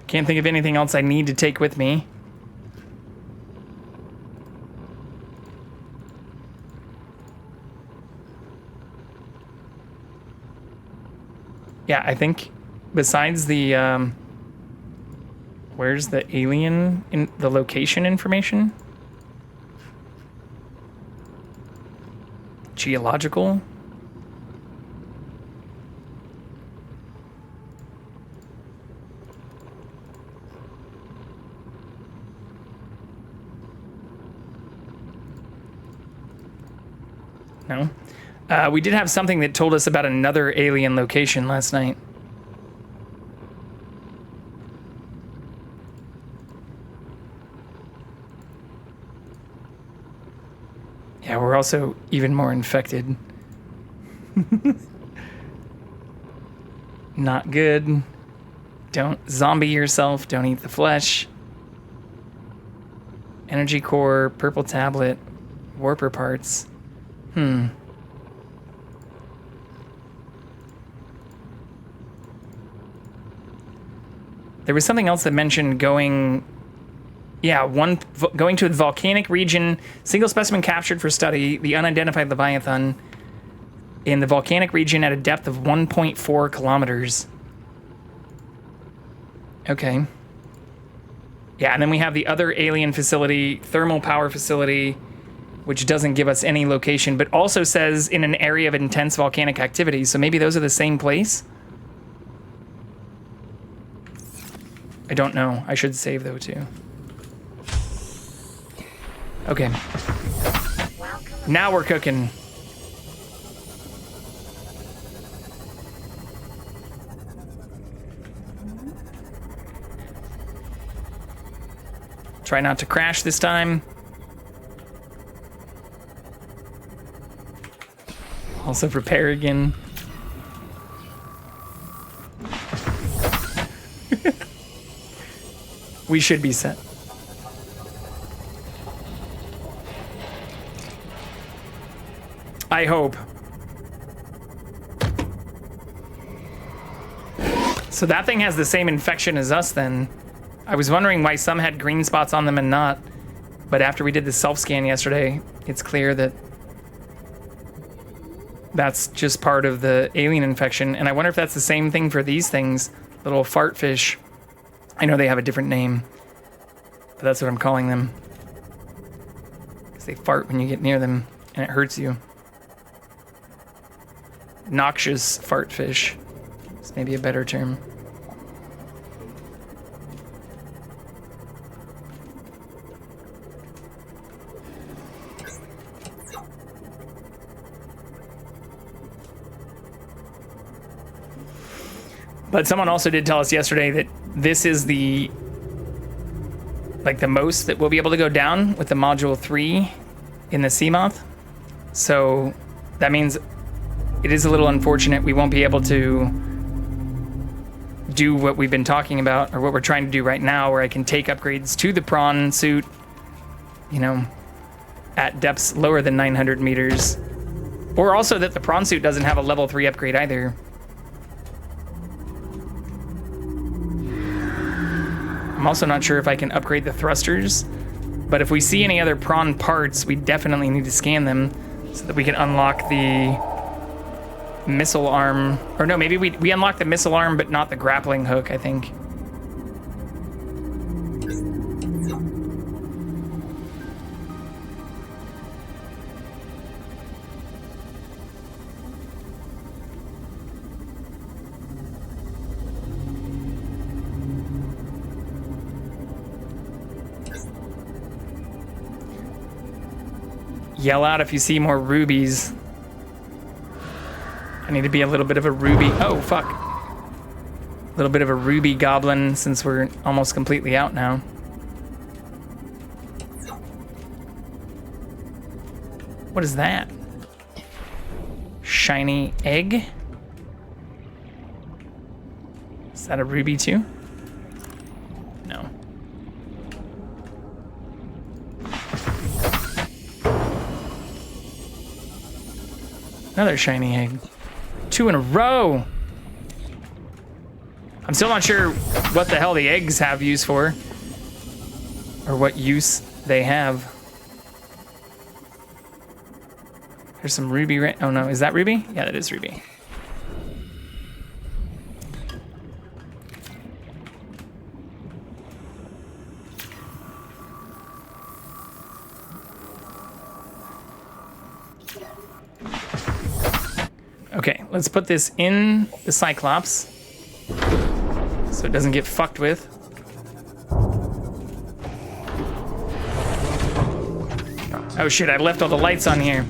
Can't think of anything else I need to take with me. Yeah, I think besides the, where's the alien in the location information? Geological? No. We did have something that told us about another alien location last night. Yeah, we're also even more infected. Not good. Don't zombie yourself. Don't eat the flesh. Energy core, purple tablet, warper parts. There was something else that mentioned going... Yeah, going to a volcanic region, single specimen captured for study, the unidentified Leviathan, in the volcanic region at a depth of 1.4 kilometers. Okay. Yeah, and then we have the other alien facility, thermal power facility, which doesn't give us any location, but also says in an area of intense volcanic activity, so maybe those are the same place? I don't know. I should save, though, too. Okay. Now we're cooking. Try not to crash this time. Also prepare again. We should be set. I hope. So that thing has the same infection as us then. I was wondering why some had green spots on them and not. But after we did the self-scan yesterday, it's clear that that's just part of the alien infection. And I wonder if that's the same thing for these things, little fart fish. I know they have a different name, but that's what I'm calling them. Because they fart when you get near them and it hurts you. Noxious fart fish is maybe a better term. But someone also did tell us yesterday that this is the most that we'll be able to go down with the Module 3 in the Seamoth. So that means it is a little unfortunate we won't be able to do what we've been talking about, or what we're trying to do right now, where I can take upgrades to the prawn suit, at depths lower than 900 meters. Or also that the prawn suit doesn't have a level 3 upgrade either. I'm also not sure if I can upgrade the thrusters, but if we see any other prawn parts, we definitely need to scan them so that we can unlock the missile arm. Or no, maybe we unlock the missile arm, but not the grappling hook, I think. Yell out if you see more rubies. I need to be a little bit of a ruby. Oh, fuck. A little bit of a ruby goblin since we're almost completely out now. What is that? Shiny egg? Is that a ruby too? No. Another shiny egg. 2 in a row! I'm still not sure what the hell the eggs have use for. Or what use they have. There's some ruby oh no, is that ruby? Yeah, that is ruby. Okay, let's put this in the Cyclops so it doesn't get fucked with. Oh shit, I left all the lights on here.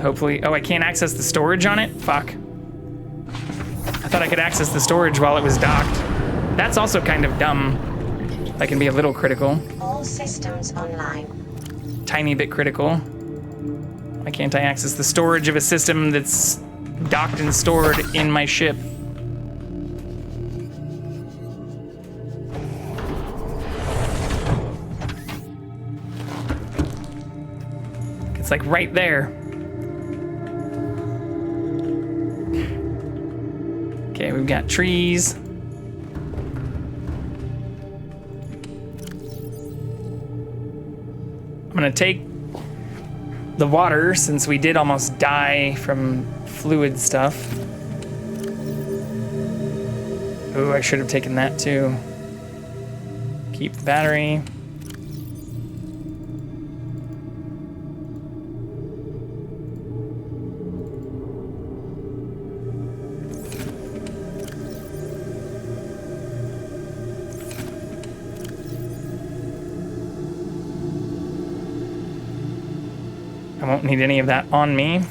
Hopefully, oh, I can't access the storage on it? Fuck. I thought I could access the storage while it was docked. That's also kind of dumb. That can be a little critical. All systems online. Tiny bit critical. Why can't I access the storage of a system that's docked and stored in my ship? It's like right there. Okay, we've got trees. I'm gonna take the water, since we did almost die from fluid stuff. Ooh, I should have taken that too. Keep the battery. I won't need any of that on me.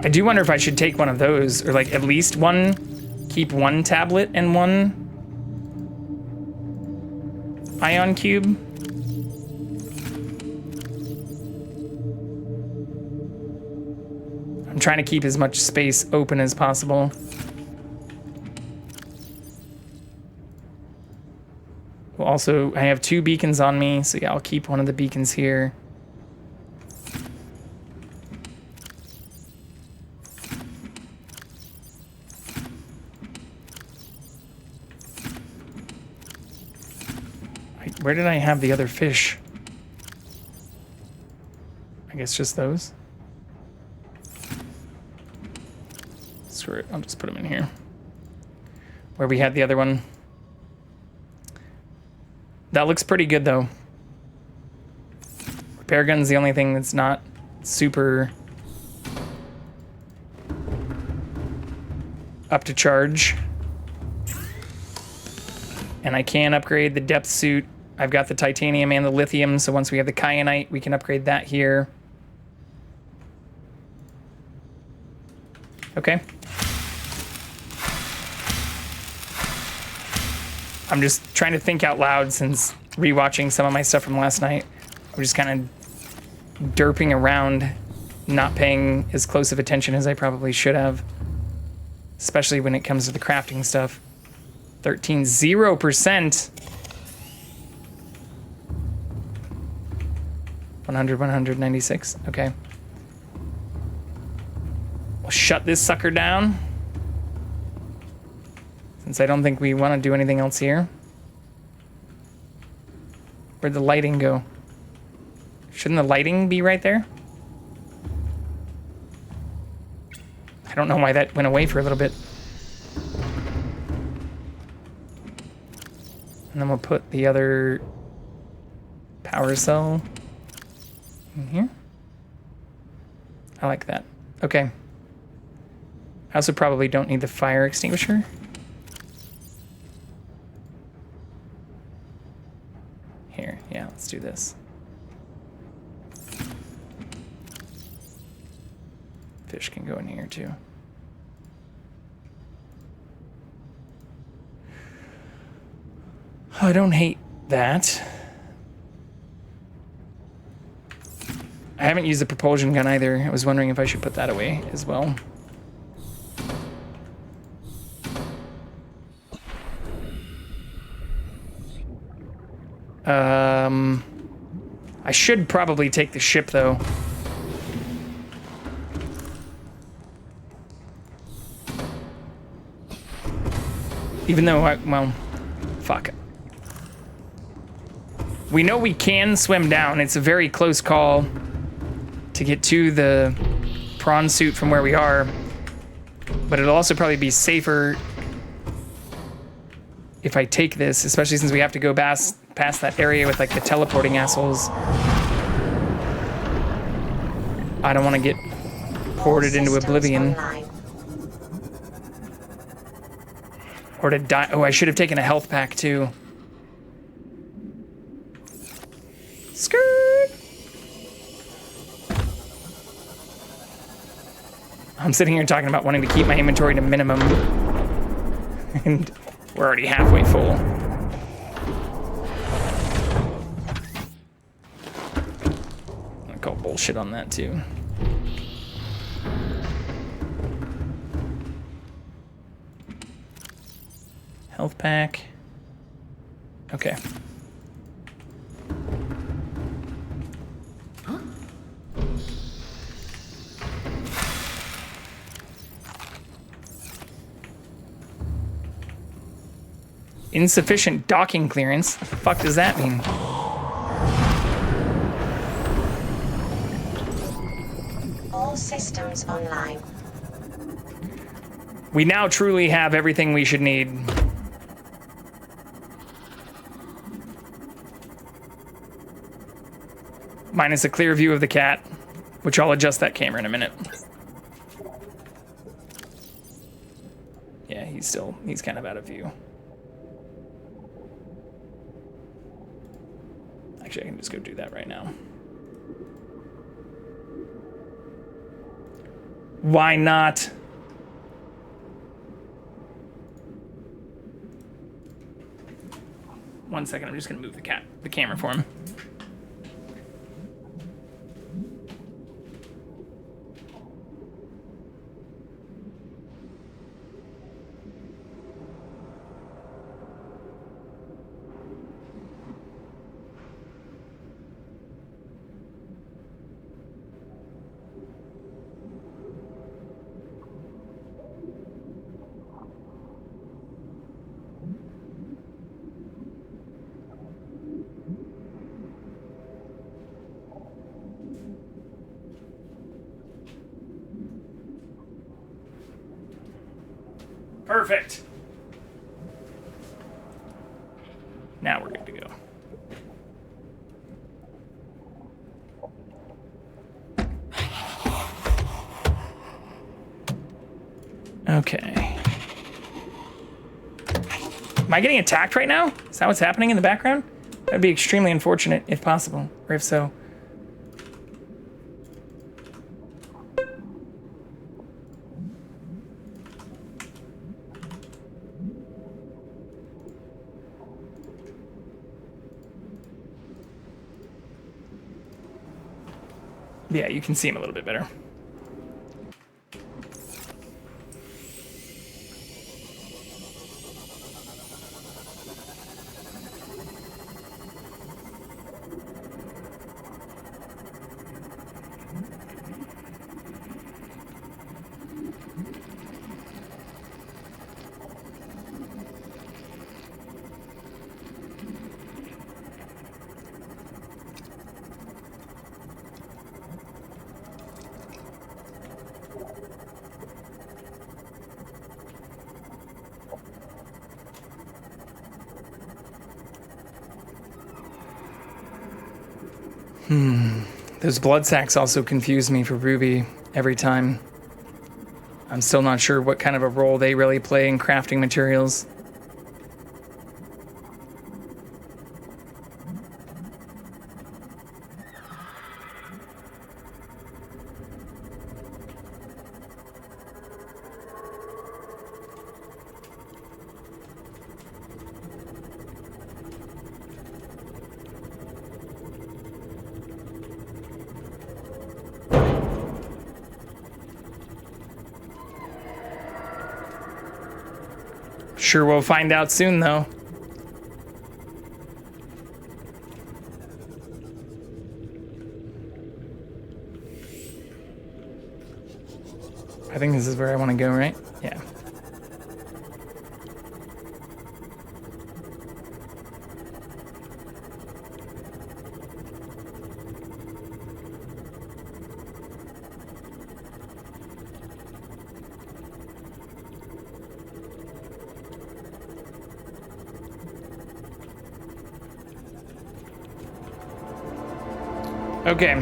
I do wonder if I should take one of those, or like at least one, keep one tablet and one ion cube. I'm trying to keep as much space open as possible. Well, also, I have 2 beacons on me, so yeah, I'll keep one of the beacons here. Where did I have the other fish? I guess just those. Screw it, I'll just put them in here. Where we had the other one. That looks pretty good though. Repair gun's the only thing that's not super up to charge. And I can upgrade the depth suit I've got the titanium and the lithium, so once we have the kyanite, we can upgrade that here. Okay. I'm just trying to think out loud since rewatching some of my stuff from last night. I'm just kind of derping around, not paying as close of attention as I probably should have. Especially when it comes to the crafting stuff. 0%. 100, 196. Okay. We'll shut this sucker down. Since I don't think we want to do anything else here. Where'd the lighting go? Shouldn't the lighting be right there? I don't know why that went away for a little bit. And then we'll put the other power cell in here. I like that. Okay. I also probably don't need the fire extinguisher. Here, yeah, let's do this. Fish can go in here too. Oh, I don't hate that. I haven't used the propulsion gun either. I was wondering if I should put that away as well. I should probably take the ship though. Even though well, fuck. We know we can swim down. It's a very close call to get to the prawn suit from where we are. But it'll also probably be safer if I take this, especially since we have to go past that area with like the teleporting assholes. I don't want to get ported into oblivion. Or to die. Oh, I should have taken a health pack too. Skirt. I'm sitting here talking about wanting to keep my inventory to minimum. And we're already halfway full. I call bullshit on that too. Health pack. Okay. Insufficient docking clearance? What the fuck does that mean? All systems online. We now truly have everything we should need. Minus a clear view of the cat, which I'll adjust that camera in a minute. Yeah, he's kind of out of view. Actually, I can just go do that right now. Why not? One second, I'm just gonna move the camera for him. Perfect. Now we're good to go. Okay. Am I getting attacked right now? Is that what's happening in the background? That'd be extremely unfortunate if possible, or if so. Yeah, you can see him a little bit better. Those blood sacks also confuse me for Ruby every time. I'm still not sure what kind of a role they really play in crafting materials. Sure, we'll find out soon, though. I think this is where I want to go, right? Yeah. Okay.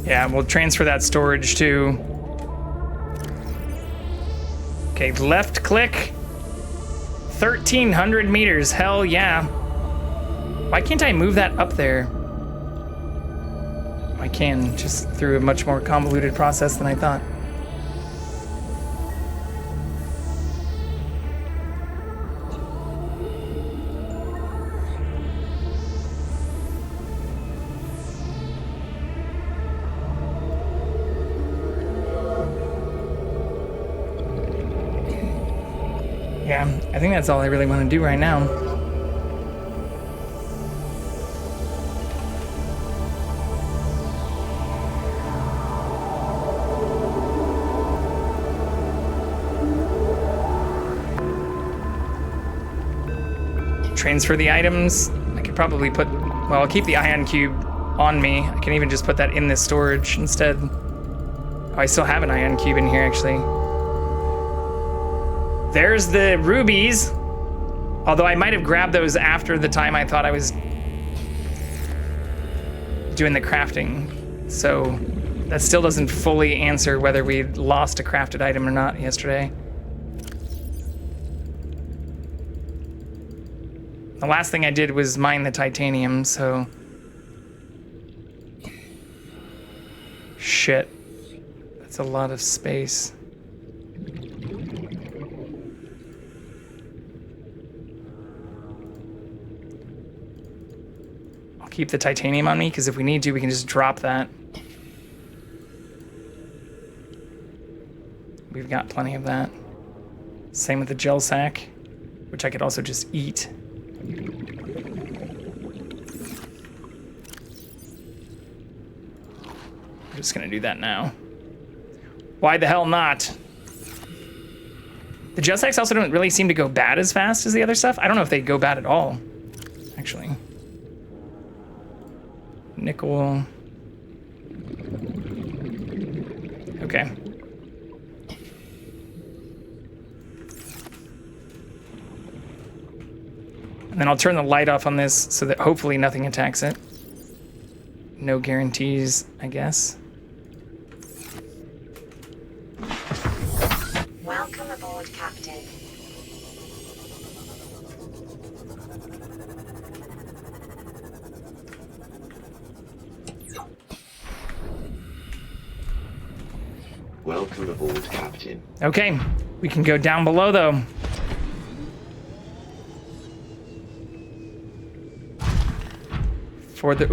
Yeah, we'll transfer that storage to... Okay, left click. 1,300 meters, hell yeah. Why can't I move that up there? I can, just through a much more convoluted process than I thought. Yeah, I think that's all I really want to do right now. Transfer the items. I could probably put, well, I'll keep the ion cube on me. I can even just put that in this storage instead. Oh, I still have an ion cube in here, actually. There's the rubies. Although I might have grabbed those after the time I thought I was doing the crafting. So that still doesn't fully answer whether we lost a crafted item or not yesterday. The last thing I did was mine the titanium, so... Shit. That's a lot of space. I'll keep the titanium on me, because if we need to, we can just drop that. We've got plenty of that. Same with the gel sack, which I could also just eat. I'm just gonna do that now. Why the hell not? The gel sacks also don't really seem to go bad as fast as the other stuff. I don't know if they go bad at all, actually. Nickel. Okay. And then I'll turn the light off on this so that hopefully nothing attacks it. No guarantees, I guess. Welcome aboard, Captain. Welcome aboard, Captain. Okay, we can go down below though.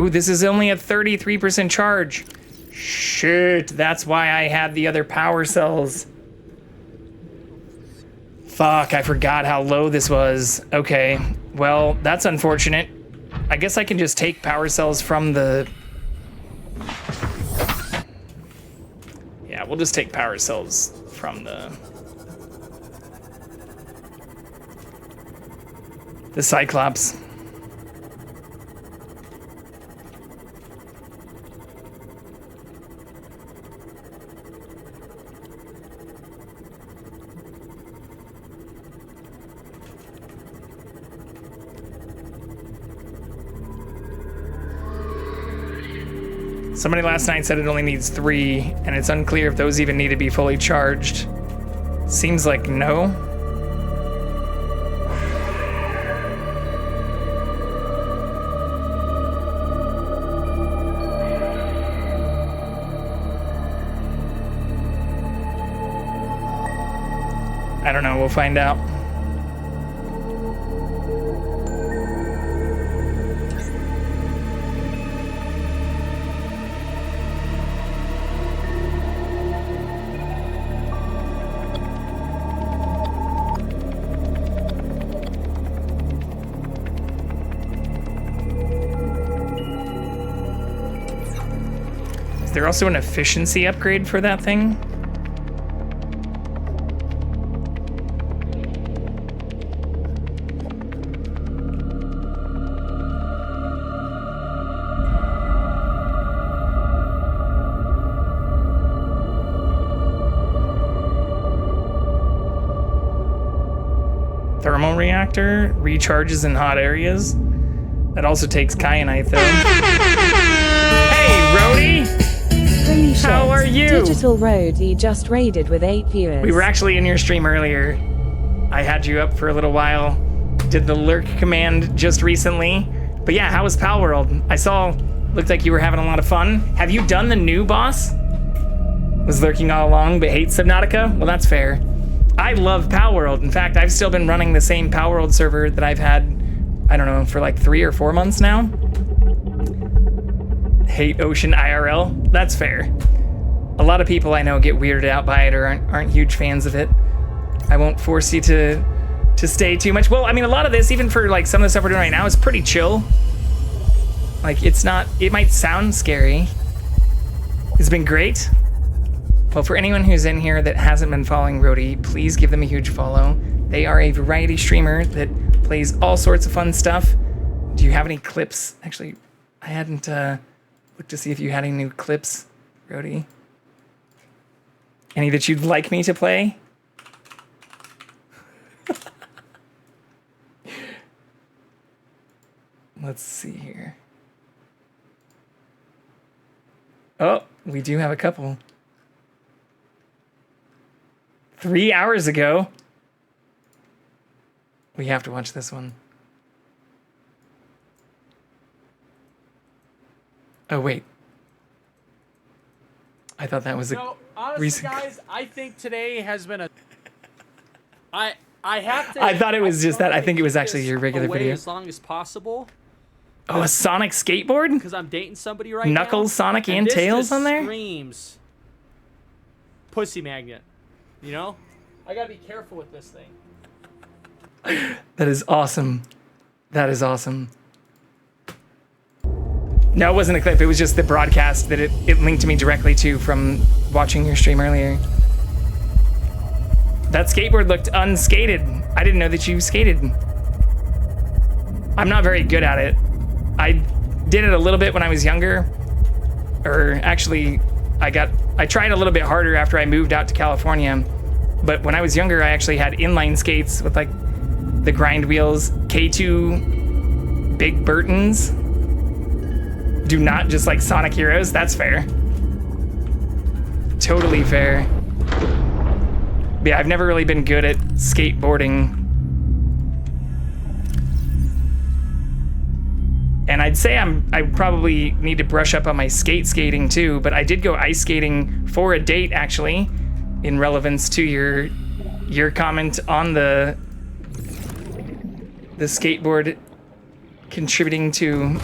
This is only a 33% charge. Shit, that's why I had the other power cells. Fuck, I forgot how low this was. Okay, well, that's unfortunate. I guess I can just take power cells from the... Yeah, we'll just take power cells from the Cyclops. Somebody last night said it only needs 3, and it's unclear if those even need to be fully charged. Seems like no. I don't know, we'll find out. Is there also an efficiency upgrade for that thing? Thermal reactor recharges in hot areas. That also takes kyanite though. Hey, Rhodey! Holy shit. How are you? Digital Roadie just raided with 8 viewers. We were actually in your stream earlier. I had you up for a little while. Did the lurk command just recently. But yeah, how was Pal World? I saw, looked like you were having a lot of fun. Have you done the new boss? Was lurking all along but hates Subnautica? Well, that's fair. I love Pal World. In fact, I've still been running the same Pal World server that I've had, I don't know, for like 3 or 4 months now. Hate Ocean IRL. That's fair. A lot of people I know get weirded out by it or aren't huge fans of it. I won't force you to stay too much. Well, I mean, a lot of this, even for like some of the stuff we're doing right now, is pretty chill. Like, it's not, it might sound scary. It's been great. Well, for anyone who's in here that hasn't been following Rhodey, please give them a huge follow. They are a variety streamer that plays all sorts of fun stuff. Do you have any clips? Actually, I hadn't looked to see if you had any new clips, Rhodey. Any that you'd like me to play? Let's see here. Oh, we do have a couple. 3 hours ago. We have to watch this one. Oh, wait. I thought that was a honestly, recent... guys, I think today has been a... I have to... I thought it was just that. I think it was actually your regular video. As long as possible. Oh, a Sonic skateboard? Because I'm dating somebody right now. Knuckles, Sonic, and Tails on there? Screams pussy magnet. You know? I gotta be careful with this thing. That is awesome. That is awesome. No, it wasn't a clip. It was just the broadcast that it linked me directly to from watching your stream earlier. That skateboard looked unskated. I didn't know that you skated. I'm not very good at it. I did it a little bit when I was younger. Or actually, I tried a little bit harder after I moved out to California. But when I was younger, I actually had inline skates with like the grind wheels, K2 Big Burtons. Do not just like Sonic Heroes. That's fair. Totally fair. But yeah, I've never really been good at skateboarding. And I'd say I probably need to brush up on my skating too, but I did go ice skating for a date actually. in relevance to your comment on the skateboard contributing to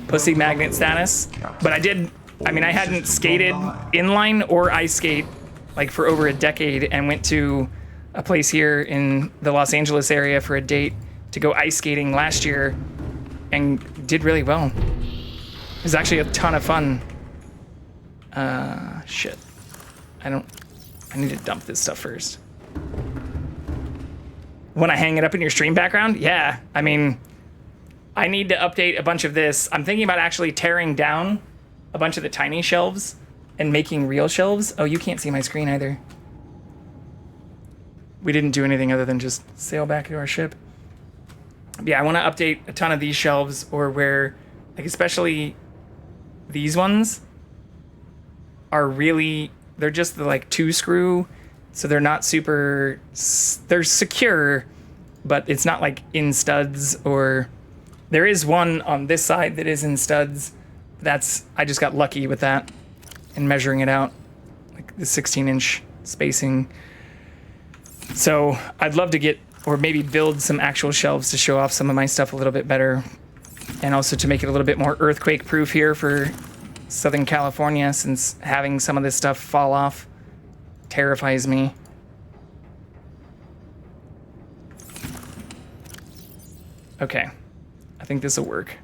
pussy magnet status. But I hadn't skated inline or ice skate like for over a decade, and went to a place here in the Los Angeles area for a date to go ice skating last year and did really well. It was actually a ton of fun. Shit. I need to dump this stuff first. Want to hang it up in your stream background? Yeah, I mean, I need to update a bunch of this. I'm thinking about actually tearing down a bunch of the tiny shelves and making real shelves. Oh, you can't see my screen either. We didn't do anything other than just sail back to our ship. Yeah, I want to update a ton of these shelves, or where, like, especially these ones are really, they're just the like 2-screw, so they're not super, they're secure, but it's not like in studs. Or there is one on this side that is in studs. I just got lucky with that and measuring it out, like the 16-inch spacing. So I'd love to get, or maybe build some actual shelves to show off some of my stuff a little bit better, and also to make it a little bit more earthquake proof here for Southern California, since having some of this stuff fall off terrifies me. Okay, I think this will work.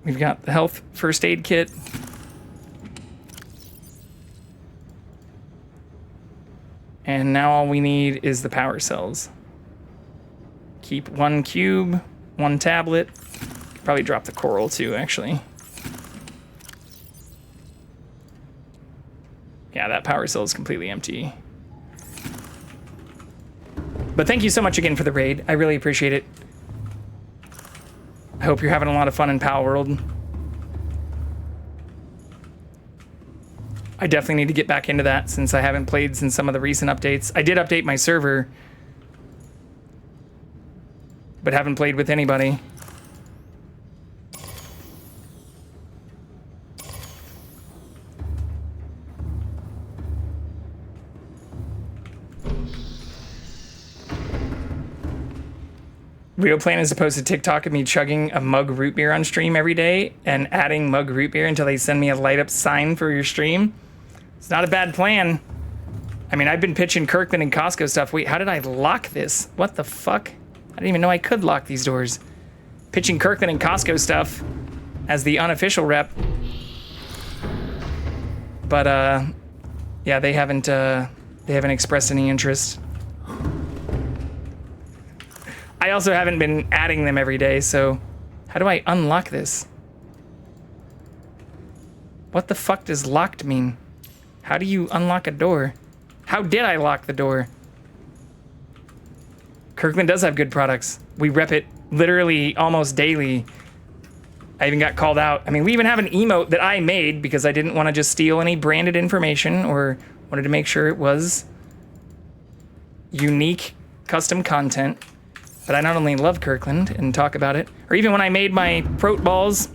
We've got the health first aid kit. And now all we need is the power cells. Keep 1 cube, 1 tablet. Could probably drop the coral too, actually. Yeah, that power cell is completely empty. But thank you so much again for the raid. I really appreciate it. I hope you're having a lot of fun in Pal World. I definitely need to get back into that, since I haven't played since some of the recent updates. I did update my server, but haven't played with anybody. Real plan is to post a TikTok of me chugging a mug root beer on stream every day and adding mug root beer until they send me a light up sign for your stream. It's not a bad plan. I mean, I've been pitching Kirkland and Costco stuff. Wait, how did I lock this? What the fuck? I didn't even know I could lock these doors. Pitching Kirkland and Costco stuff as the unofficial rep. But yeah, they haven't expressed any interest. I also haven't been adding them every day, so how do I unlock this? What the fuck does locked mean? How do you unlock a door? How did I lock the door? Kirkland does have good products. We rep it literally almost daily. I even got called out. I mean, we even have an emote that I made because I didn't want to just steal any branded information, or wanted to make sure it was unique custom content. But I not only love Kirkland and talk about it, or even when I made my Prote balls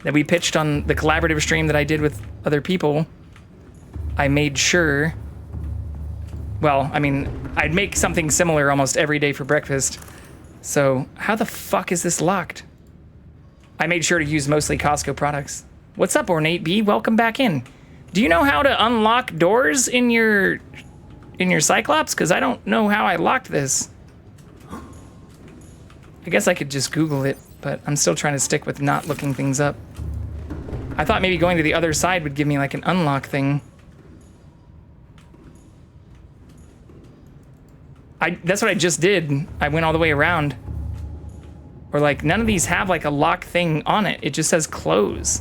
that we pitched on the collaborative stream that I did with other people, I made sure, well, I mean, I'd make something similar almost every day for breakfast. So how the fuck is this locked? I made sure to use mostly Costco products. What's up, Ornate B? Welcome back in. Do you know how to unlock doors in your Cyclops? Because I don't know how I locked this. I guess I could just Google it, but I'm still trying to stick with not looking things up. I thought maybe going to the other side would give me like an unlock thing. That's what I just did. I went all the way around. Or like, none of these have like a lock thing on it. It just says close.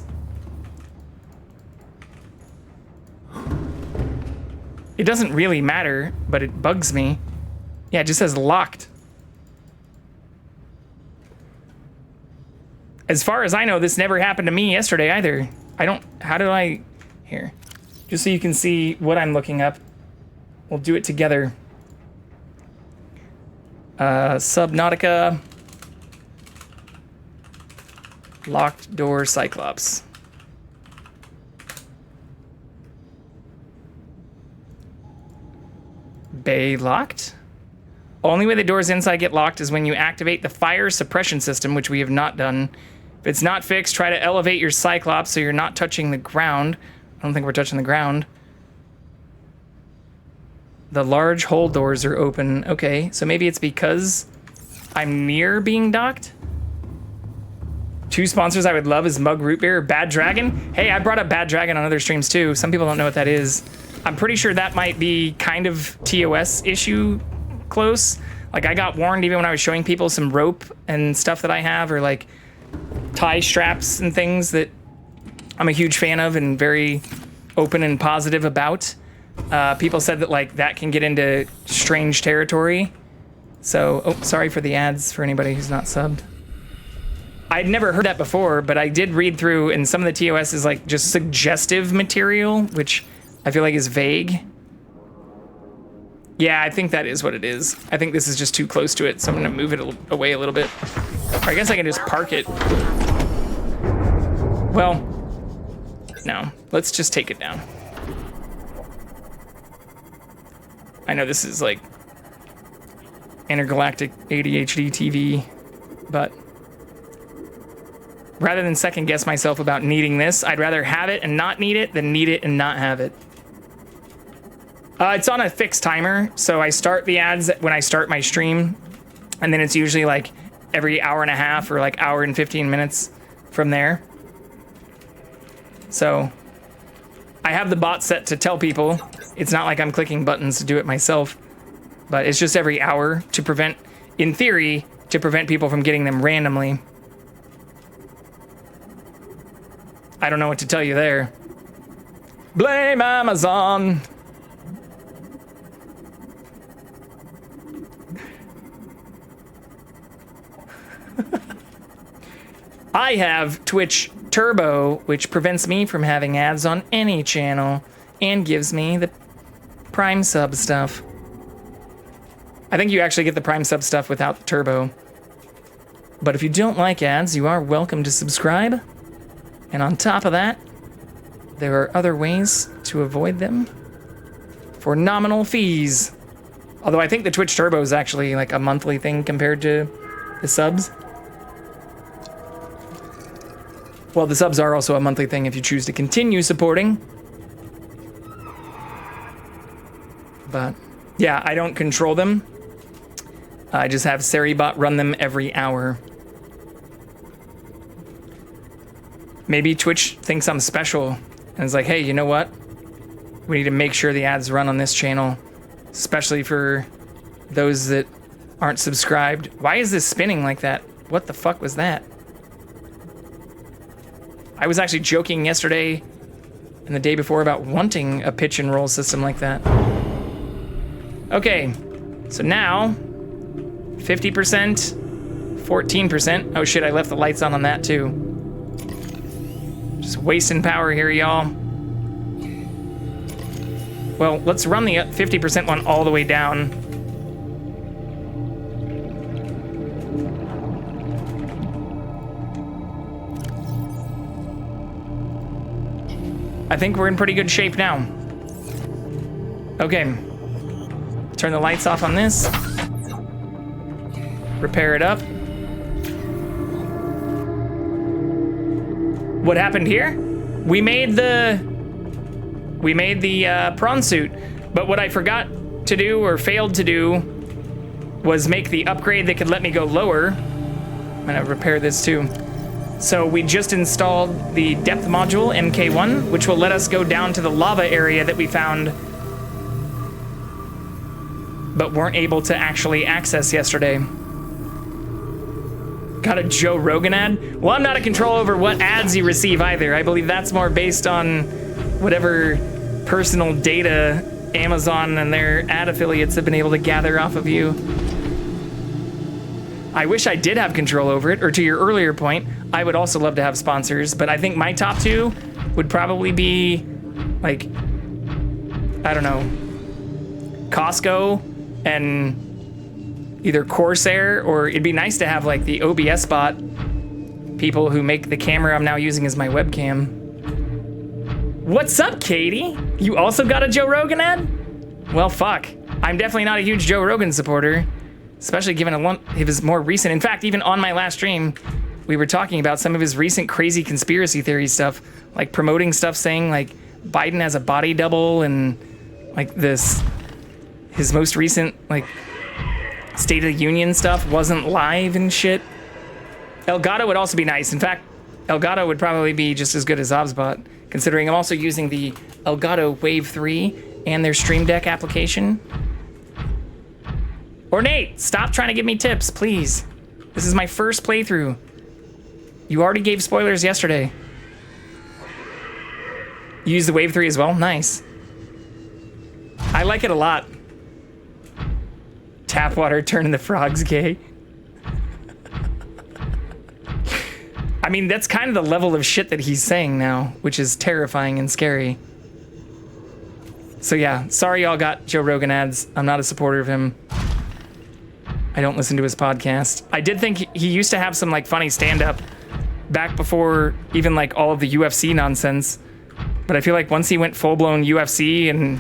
It doesn't really matter, but it bugs me. Yeah, it just says locked. As far as I know, this never happened to me yesterday either. How do I, here. Just so you can see what I'm looking up. We'll do it together. Subnautica. Locked door Cyclops. Bay locked. Only way the doors inside get locked is when you activate the fire suppression system, which we have not done. If it's not fixed, try to elevate your Cyclops so you're not touching the ground. I don't think we're touching the ground. The large hold doors are open. Okay, so maybe it's because I'm near being docked. 2 sponsors I would love is Mug Root Beer or Bad Dragon. Hey, I brought up Bad Dragon on other streams too. Some people don't know what that is. I'm pretty sure that might be kind of TOS issue close. Like, I got warned even when I was showing people some rope and stuff that I have, or like tie straps and things that I'm a huge fan of and very open and positive about. People said that like that can get into strange territory. So, oh, sorry for the ads for anybody who's not subbed. I'd never heard that before, but I did read through, and some of the TOS is like just suggestive material, which I feel like is vague. Yeah, I think that is what it is. I think this is just too close to it, so I'm gonna move it away a little bit. Or I guess I can just park it. Well, no, let's just take it down. I know this is like intergalactic ADHD TV, but rather than second guess myself about needing this, I'd rather have it and not need it than need it and not have it. It's on a fixed timer, so I start the ads when I start my stream, and then it's usually like every hour and a half or like hour and 15 minutes from there. So I have the bot set to tell people. It's not like I'm clicking buttons to do it myself, but it's just every hour to prevent, in theory, to prevent people from getting them randomly. I don't know what to tell you there. Blame Amazon. I have Twitch Turbo, which prevents me from having ads on any channel and gives me the Prime sub stuff. I think you actually get the Prime sub stuff without the Turbo. But if you don't like ads, you are welcome to subscribe. And on top of that, there are other ways to avoid them for nominal fees. Although I think the Twitch Turbo is actually like a monthly thing compared to the subs. Well, the subs are also a monthly thing if you choose to continue supporting. But yeah, I don't control them. I just have Seribot run them every hour. Maybe Twitch thinks I'm special and is like, hey, you know what? We need to make sure the ads run on this channel, especially for those that aren't subscribed. Why is this spinning like that? What the fuck was that? I was actually joking yesterday and the day before about wanting a pitch and roll system like that. Okay, so now 50%, 14%. Oh shit, I left the lights on that too. Just wasting power here, y'all. Well, let's run the 50% one all the way down. I think we're in pretty good shape now. Okay. Turn the lights off on this. Repair it up. What happened here? We made the prawn suit, but what I forgot to do or failed to do was make the upgrade that could let me go lower. I'm gonna repair this too. So we just installed the depth module, MK1, which will let us go down to the lava area that we found, but weren't able to actually access yesterday. Got a Joe Rogan ad? Well, I'm not in control over what ads you receive either. I believe that's more based on whatever personal data Amazon and their ad affiliates have been able to gather off of you. I wish I did have control over it, or to your earlier point, I would also love to have sponsors, but I think my top two would probably be, like, I don't know, Costco and either Corsair, or it'd be nice to have, like, the OBS bot people who make the camera I'm now using as my webcam. What's up, Katie? You also got a Joe Rogan ad? Well, fuck. I'm definitely not a huge Joe Rogan supporter, especially given his more recent. In fact, even on my last stream, we were talking about some of his recent crazy conspiracy theory stuff, like promoting stuff saying like Biden has a body double and like his most recent like State of the Union stuff wasn't live and shit. Elgato would also be nice. In fact, Elgato would probably be just as good as Obsbot, considering I'm also using the Elgato Wave 3 and their Stream Deck application. Ornate, stop trying to give me tips, please. This is my first playthrough. You already gave spoilers yesterday. You use the Wave 3 as well? Nice. I like it a lot. Tap water turning the frogs gay. I mean, that's kind of the level of shit that he's saying now, which is terrifying and scary. So yeah, sorry y'all got Joe Rogan ads. I'm not a supporter of him. I don't listen to his podcast. I did think he used to have some like funny stand-up back before even like all of the UFC nonsense. But I feel like once he went full-blown UFC and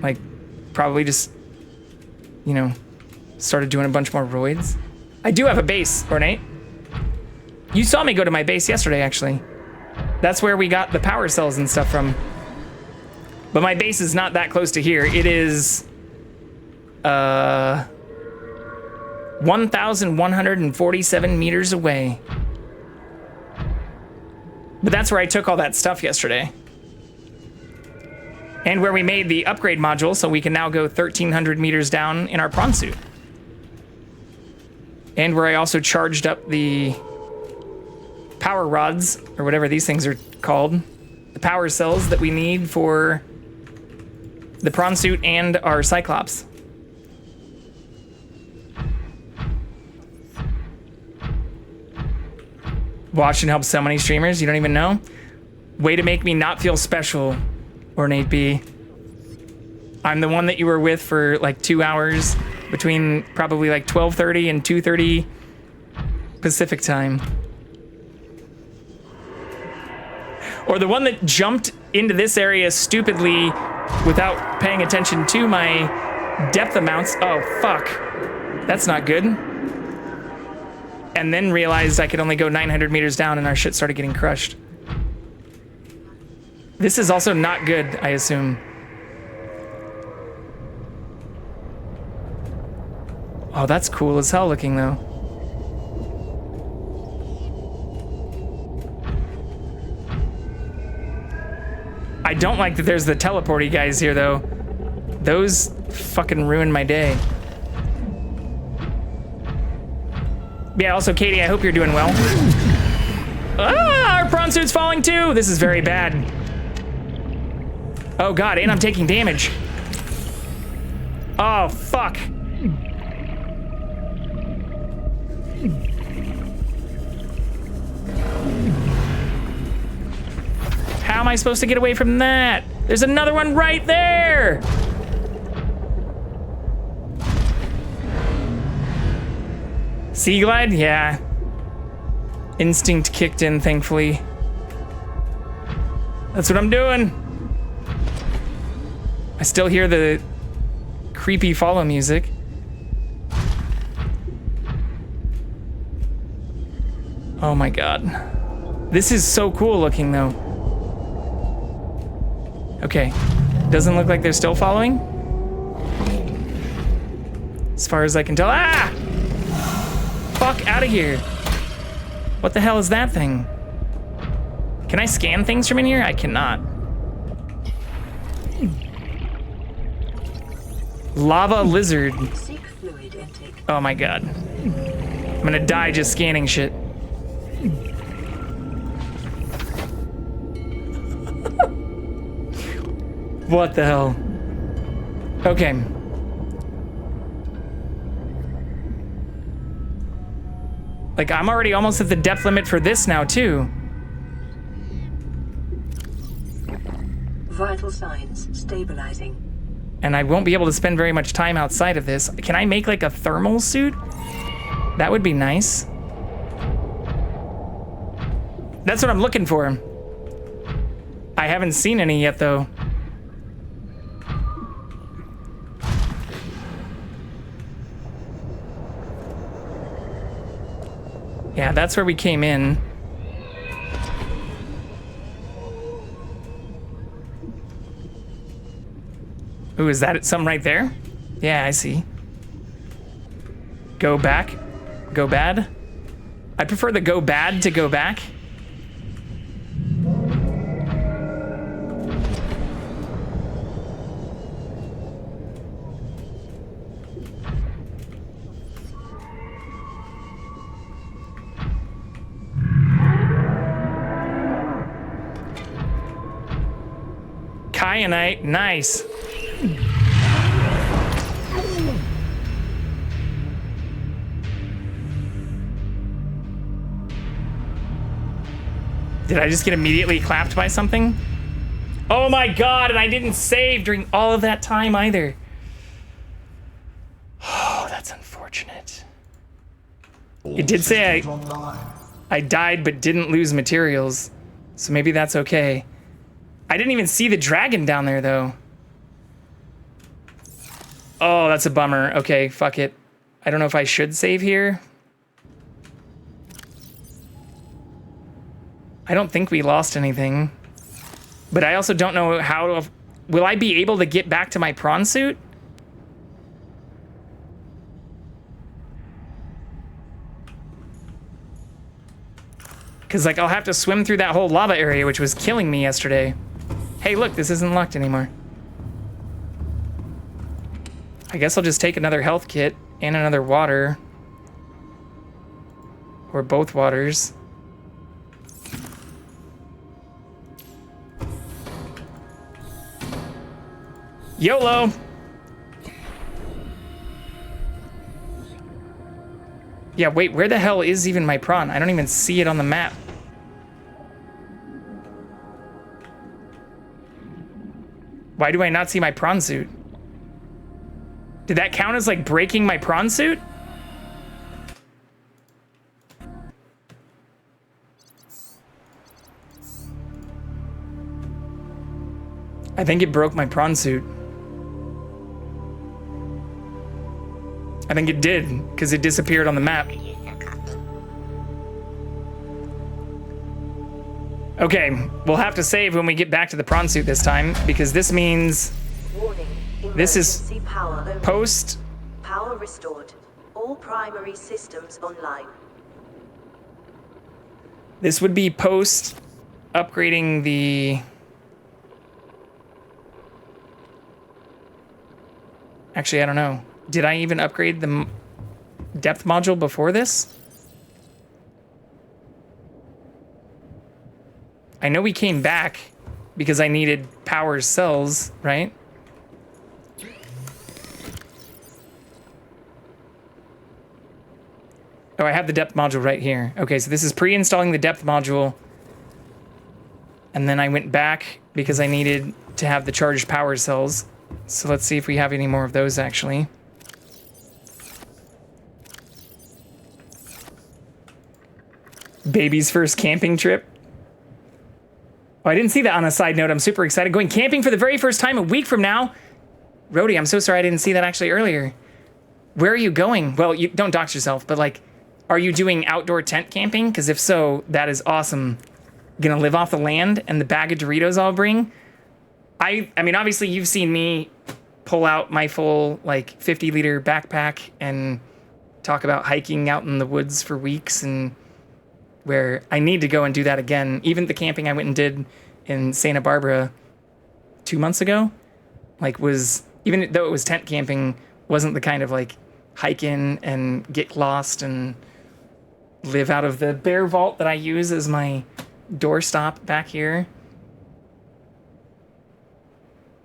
like probably just, you know, started doing a bunch more roids. I do have a base, Ornate. You saw me go to my base yesterday, actually. That's where we got the power cells and stuff from. But my base is not that close to here. It is 1,147 meters away. But that's where I took all that stuff yesterday. And where we made the upgrade module so we can now go 1,300 meters down in our prawn suit. And where I also charged up the power rods, or whatever these things are called. The power cells that we need for the prawn suit and our Cyclops. Watching helps so many streamers, you don't even know? Way to make me not feel special, Ornate B. I'm the one that you were with for like 2 hours between probably like 12:30 and 2:30 Pacific time. Or the one that jumped into this area stupidly without paying attention to my depth amounts. Oh, fuck. That's not good. And then realized I could only go 900 meters down and our shit started getting crushed. This is also not good, I assume. Oh, that's cool as hell looking, though. I don't like that there's the teleporty guys here, though. Those fucking ruined my day. Yeah, also, Katie, I hope you're doing well. Ah, our prawn suit's falling too! This is very bad. Oh god, and I'm taking damage. Oh, fuck. How am I supposed to get away from that? There's another one right there! Sea glide? Yeah. Instinct kicked in, thankfully. That's what I'm doing. I still hear the creepy follow music. Oh my god. This is so cool looking, though. Okay. Doesn't look like they're still following. As far as I can tell. Ah! Fuck out of here. What the hell is that thing? Can I scan things from in here? I cannot. Lava lizard. Oh my god. I'm gonna die just scanning shit. What the hell? Okay. Like, I'm already almost at the depth limit for this now, too. Vital signs stabilizing. And I won't be able to spend very much time outside of this. Can I make, like, a thermal suit? That would be nice. That's what I'm looking for. I haven't seen any yet, though. Yeah, that's where we came in. Ooh, is that something right there? Yeah, I see. Go back. Go bad. I prefer the go bad to go back. Kyanite, nice. Did I just get immediately clapped by something? Oh my god, and I didn't save during all of that time either. Oh, that's unfortunate. It did say I died but didn't lose materials, so maybe that's okay. I didn't even see the dragon down there though. Oh, that's a bummer. Okay, fuck it. I don't know if I should save here. I don't think we lost anything. But I also don't know how to... Will I be able to get back to my prawn suit? Because, like, I'll have to swim through that whole lava area, which was killing me yesterday. Hey, look, this isn't locked anymore. I guess I'll just take another health kit and another water. Or both waters. YOLO! Yeah, wait, where the hell is even my prawn? I don't even see it on the map. Why do I not see my prawn suit? Did that count as, like, breaking my prawn suit? I think it broke my prawn suit. I think it did, because it disappeared on the map. Okay, we'll have to save when we get back to the prawn suit this time, because this means... This is post... Power restored. All primary systems online. This would be post upgrading the... Actually, I don't know. Did I even upgrade the depth module before this? I know we came back because I needed power cells, right? Oh, I have the depth module right here. Okay, so this is pre-installing the depth module. And then I went back because I needed to have the charged power cells. So let's see if we have any more of those, actually. Baby's first camping trip. Oh, I didn't see that on a side note. I'm super excited. Going camping for the very first time a week from now. Rhodey, I'm so sorry I didn't see that actually earlier. Where are you going? Well, you don't dox yourself, but like, are you doing outdoor tent camping? Because if so, that is awesome. Gonna live off the land and the bag of Doritos I'll bring. I mean, obviously you've seen me pull out my full like 50-liter backpack and talk about hiking out in the woods for weeks, and where I need to go and do that again. Even the camping I went and did in Santa Barbara 2 months ago, like was, even though it was tent camping, wasn't the kind of like hike in and get lost and live out of the bear vault that I use as my doorstop back here.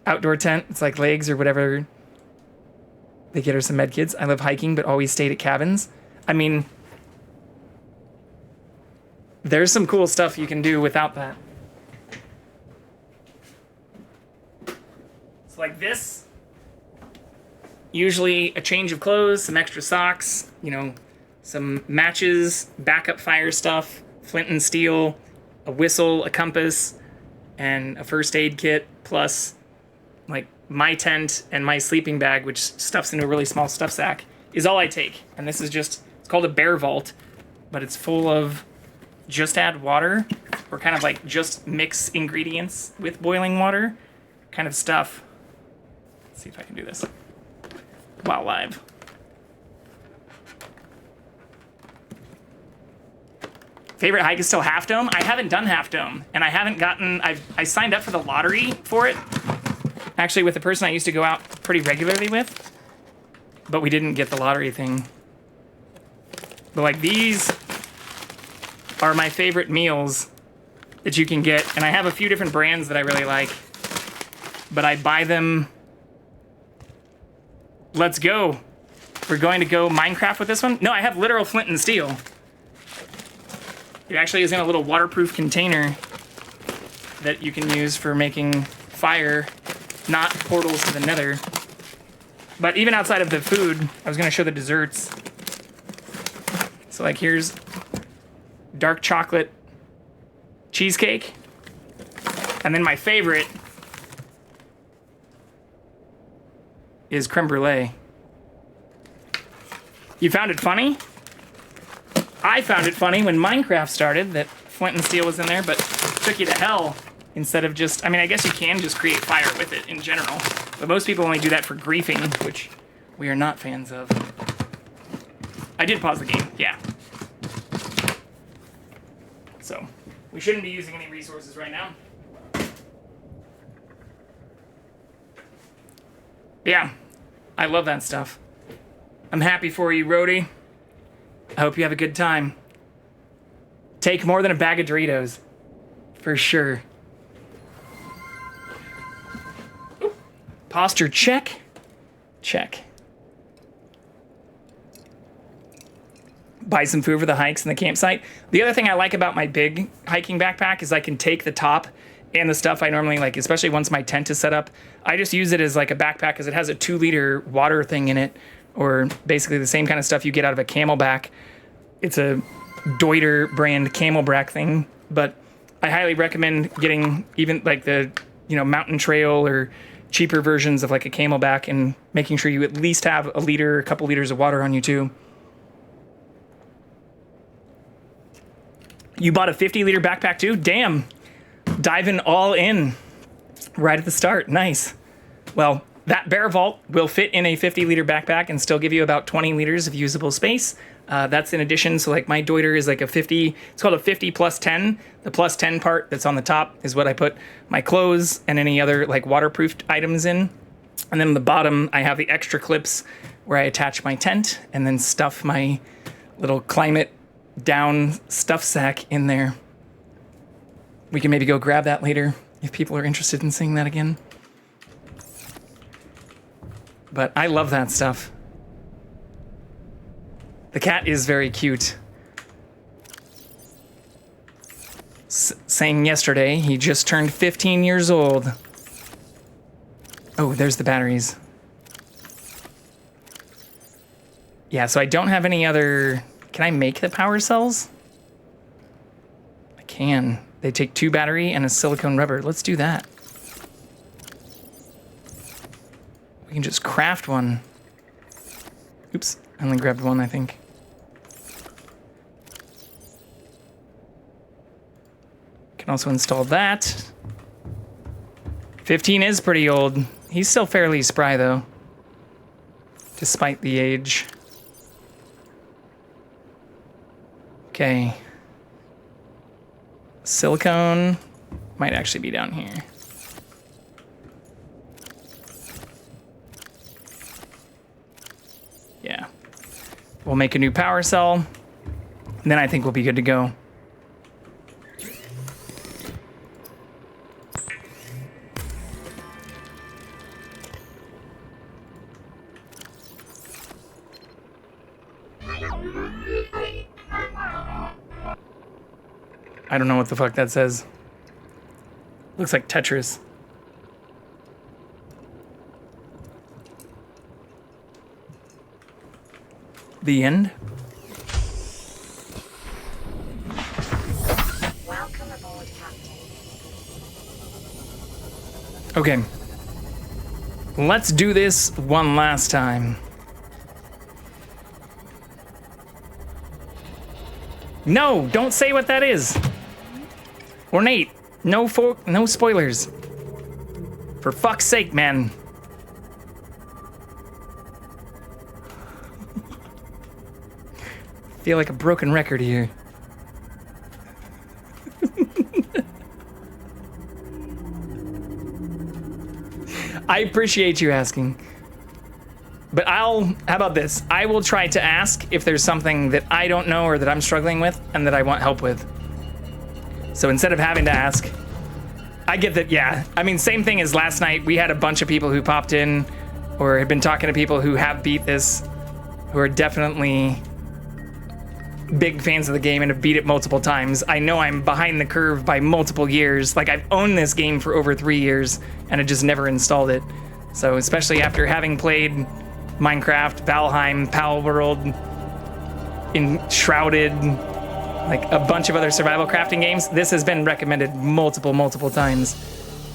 Outdoor tent, it's like legs or whatever. They get her some med kids. I love hiking, but always stayed at cabins. I mean, there's some cool stuff you can do without that. So like this, usually a change of clothes, some extra socks, you know, some matches, backup fire stuff, flint and steel, a whistle, a compass, and a first aid kit, plus like my tent and my sleeping bag, which stuffs into a really small stuff sack, is all I take. And this is just, it's called a bear vault, but it's full of just add water or kind of like just mix ingredients with boiling water kind of stuff. Let's see if I can do this while live. Favorite hike is still Half Dome. I haven't done Half Dome, and I haven't gotten. I signed up for the lottery for it, actually, with the person I used to go out pretty regularly with, but we didn't get the lottery thing. But like these are my favorite meals that you can get, and I have a few different brands that I really like, but I buy them. Let's go. We're going to go Minecraft with this one. No, I have literal flint and steel. It actually is in a little waterproof container that you can use for making fire, not portals to the nether. But even outside of the food, I was going to show the desserts. So like here's dark chocolate cheesecake. And then my favorite is creme brulee. You found it funny? I found it funny when Minecraft started that flint and steel was in there, but took you to hell instead of just, I mean, I guess you can just create fire with it in general, but most people only do that for griefing, which we are not fans of. I did pause the game, yeah. So, we shouldn't be using any resources right now. Yeah, I love that stuff. I'm happy for you, Rhodey. I hope you have a good time. Take more than a bag of Doritos. For sure. Posture check. Check. Buy some food for the hikes and the campsite. The other thing I like about my big hiking backpack is I can take the top and the stuff I normally like, especially once my tent is set up. I just use it as like a backpack because it has a 2-liter water thing in it, or basically the same kind of stuff you get out of a Camelback. It's a Deuter brand Camelback thing, but I highly recommend getting even like the, Mountain Trail or cheaper versions of like a Camelback and making sure you at least have a liter, a couple liters of water on you too. You bought a 50-liter backpack too? Damn. Diving all in right at the start. Nice. Well, that Bear Vault will fit in a 50-liter backpack and still give you about 20 liters of usable space. That's in addition, so like my Deuter is like a 50, it's called a 50 plus 10. The plus 10 part that's on the top is what I put my clothes and any other like waterproofed items in. And then on the bottom, I have the extra clips where I attach my tent and then stuff my little climate down stuff sack in there. We can maybe go grab that later if people are interested in seeing that again. But I love that stuff. The cat is very cute. Saying yesterday, he just turned 15 years old. Oh, there's the batteries. Yeah, so I don't have any other... Can I make the power cells? I can. They take 2 battery and a silicone rubber. Let's do that. We can just craft one. Oops, I only grabbed one, I think. Can also install that. 15 is pretty old. He's still fairly spry though, despite the age. Okay. Silicone might actually be down here. Yeah. We'll make a new power cell, and then I think we'll be good to go. I don't know what the fuck that says. Looks like Tetris. The end? Welcome aboard, Captain. Okay. Let's do this one last time. No, don't say what that is. Ornate, no spoilers. For fuck's sake, man. Feel like a broken record here. I appreciate you asking. But how about this? I will try to ask if there's something that I don't know or that I'm struggling with and that I want help with. So instead of having to ask, I get that, yeah. I mean, same thing as last night. We had a bunch of people who popped in or had been talking to people who have beat this, who are definitely big fans of the game and have beat it multiple times. I know I'm behind the curve by multiple years. Like, I've owned this game for over 3 years and I just never installed it. So especially after having played Minecraft, Valheim, Pal World, Enshrouded, like a bunch of other survival crafting games, this has been recommended multiple times.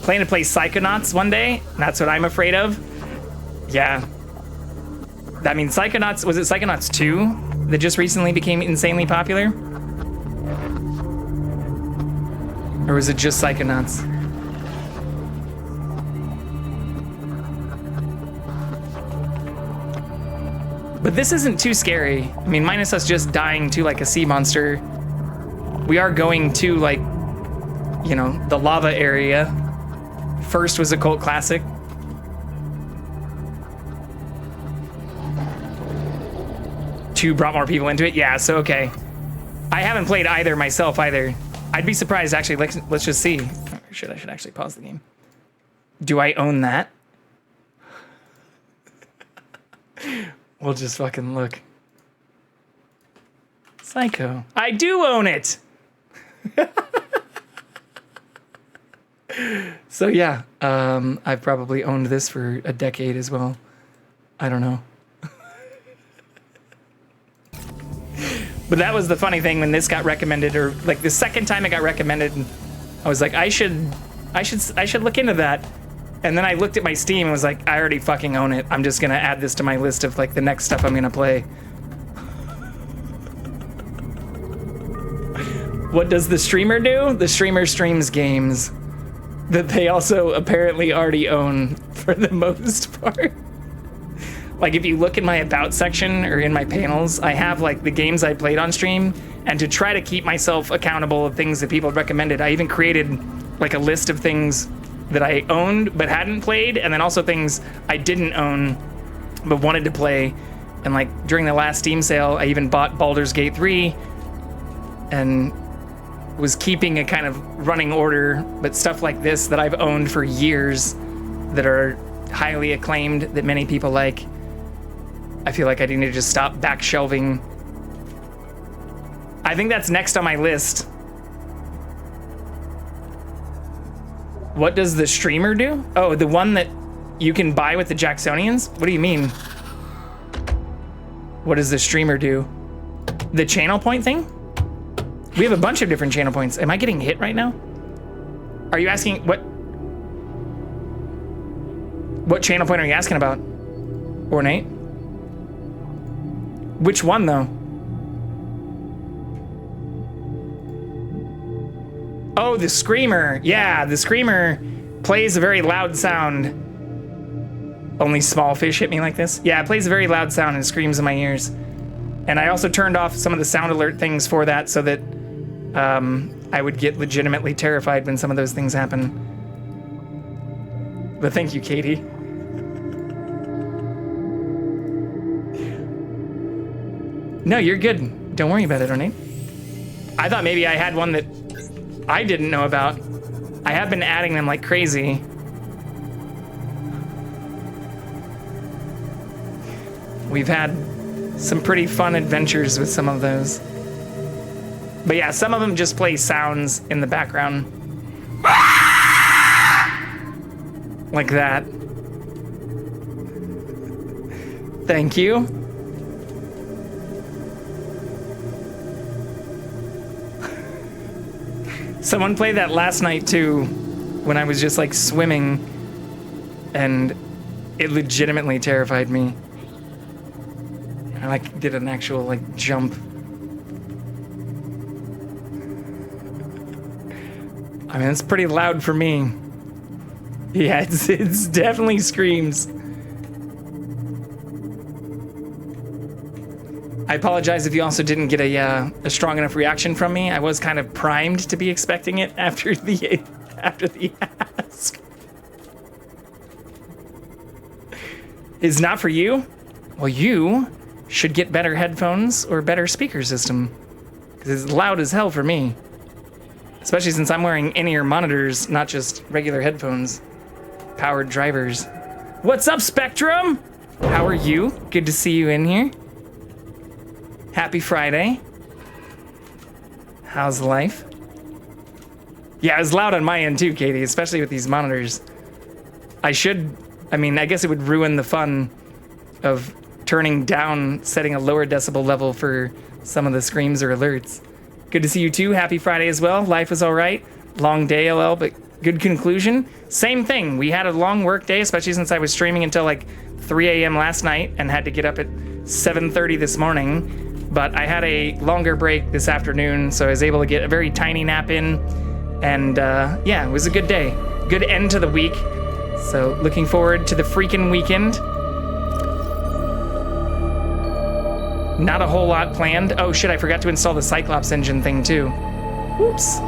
Plan to play Psychonauts one day? That's what I'm afraid of. Yeah. I mean, Psychonauts, was it Psychonauts 2 that just recently became insanely popular? Or was it just Psychonauts? But this isn't too scary. I mean, minus us just dying to like a sea monster. We are going to like, you know, the lava area. First was a cult classic. Two brought more people into it. Yeah, so okay. I haven't played either myself either. I'd be surprised actually. Let's just see. I should actually pause the game. Do I own that? We'll just fucking look. Psycho. I do own it. So yeah, I've probably owned this for a decade as well. I don't know. But that was the funny thing when this got recommended, or like the second time it got recommended, I was like, I should look into that. And then I looked at my Steam and was like, I already fucking own it. I'm just gonna add this to my list of like the next stuff I'm gonna play. What does the streamer do? The streamer streams games that they also apparently already own for the most part. Like if you look in my about section or in my panels, I have like the games I played on stream, and to try to keep myself accountable of things that people have recommended, I even created like a list of things that I owned but hadn't played, and then also things I didn't own but wanted to play. And like during the last Steam sale, I even bought Baldur's Gate 3 and was keeping a kind of running order, but stuff like this that I've owned for years that are highly acclaimed, that many people like, I feel like I need to just stop back shelving. I think that's next on my list. What does the streamer do? Oh, the one that you can buy with the Jacksonians? What do you mean? What does the streamer do? The channel point thing? We have a bunch of different channel points. Am I getting hit right now? Are you asking what channel point are you asking about? Ornate? Which one though? Oh, the screamer. Yeah, the screamer plays a very loud sound. Only small fish hit me like this? Yeah, it plays a very loud sound and screams in my ears. And I also turned off some of the sound alert things for that so that I would get legitimately terrified when some of those things happen. But thank you, Katie. No, you're good. Don't worry about it, Ornate. I thought maybe I had one that I didn't know about. I have been adding them like crazy. We've had some pretty fun adventures with some of those. But yeah, some of them just play sounds in the background. Like that. Thank you. Someone played that last night too, when I was just like swimming, and it legitimately terrified me. I like did an actual like jump. I mean, it's pretty loud for me. Yeah, it's definitely screams. I apologize if you also didn't get a strong enough reaction from me. I was kind of primed to be expecting it after the ask. It's not for you? Well, you should get better headphones or better speaker system. Because it's loud as hell for me. Especially since I'm wearing in-ear monitors, not just regular headphones. Powered drivers. What's up, Spectrum? How are you? Good to see you in here. Happy Friday. How's life? Yeah, it was loud on my end too, Katie, especially with these monitors. I guess it would ruin the fun of turning down, setting a lower decibel level for some of the screams or alerts. Good to see you too. Happy Friday as well. Life is all right. Long day, LL, but good conclusion. Same thing. We had a long work day, especially since I was streaming until like 3 a.m. last night and had to get up at 7:30 this morning. But I had a longer break this afternoon, so I was able to get a very tiny nap in. And yeah, it was a good day. Good end to the week. So looking forward to the freaking weekend. Not a whole lot planned. Oh shit, I forgot to install the Cyclops engine thing too. Whoops.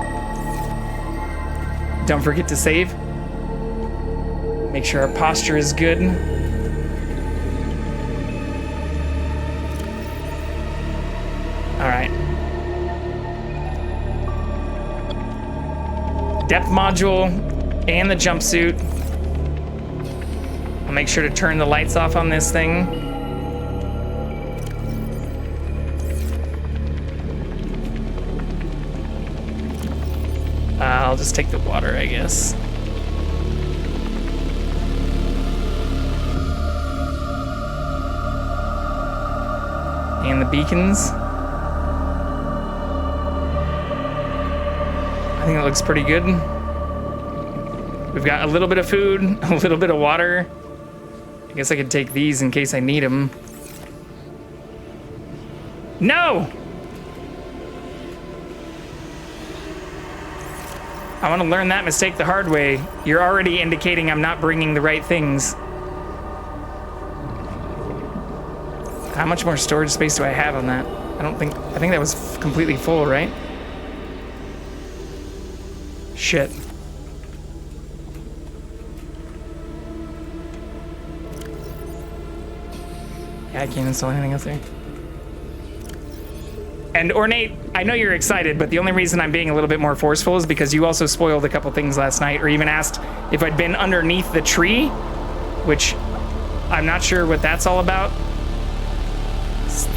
Don't forget to save. Make sure our posture is good. All right. Depth module and the jumpsuit. I'll make sure to turn the lights off on this thing. I'll just take the water, I guess. And the beacons. I think it looks pretty good. We've got a little bit of food, a little bit of water. I guess I could take these in case I need them. No! I want to learn that mistake the hard way. You're already indicating I'm not bringing the right things. How much more storage space do I have on that? I think that was completely full, right? Shit. Yeah, I can't install anything else there. And Ornate, I know you're excited, but the only reason I'm being a little bit more forceful is because you also spoiled a couple things last night, or even asked if I'd been underneath the tree, which I'm not sure what that's all about.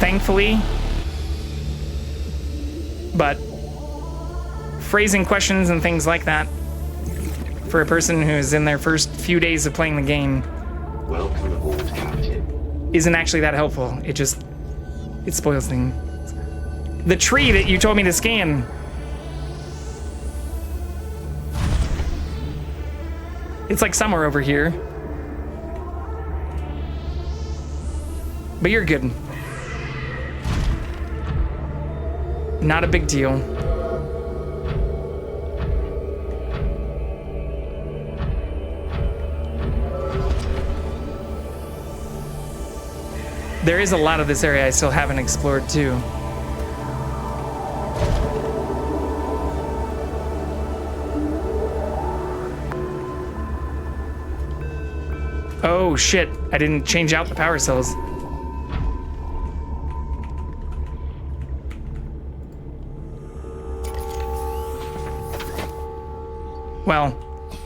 Thankfully. But phrasing questions and things like that for a person who's in their first few days of playing the game Welcome aboard, Captain. Isn't actually that helpful. It spoils things. The tree that you told me to scan. It's like somewhere over here. But you're good. Not a big deal. There is a lot of this area I still haven't explored too. Oh shit, I didn't change out the power cells. Well,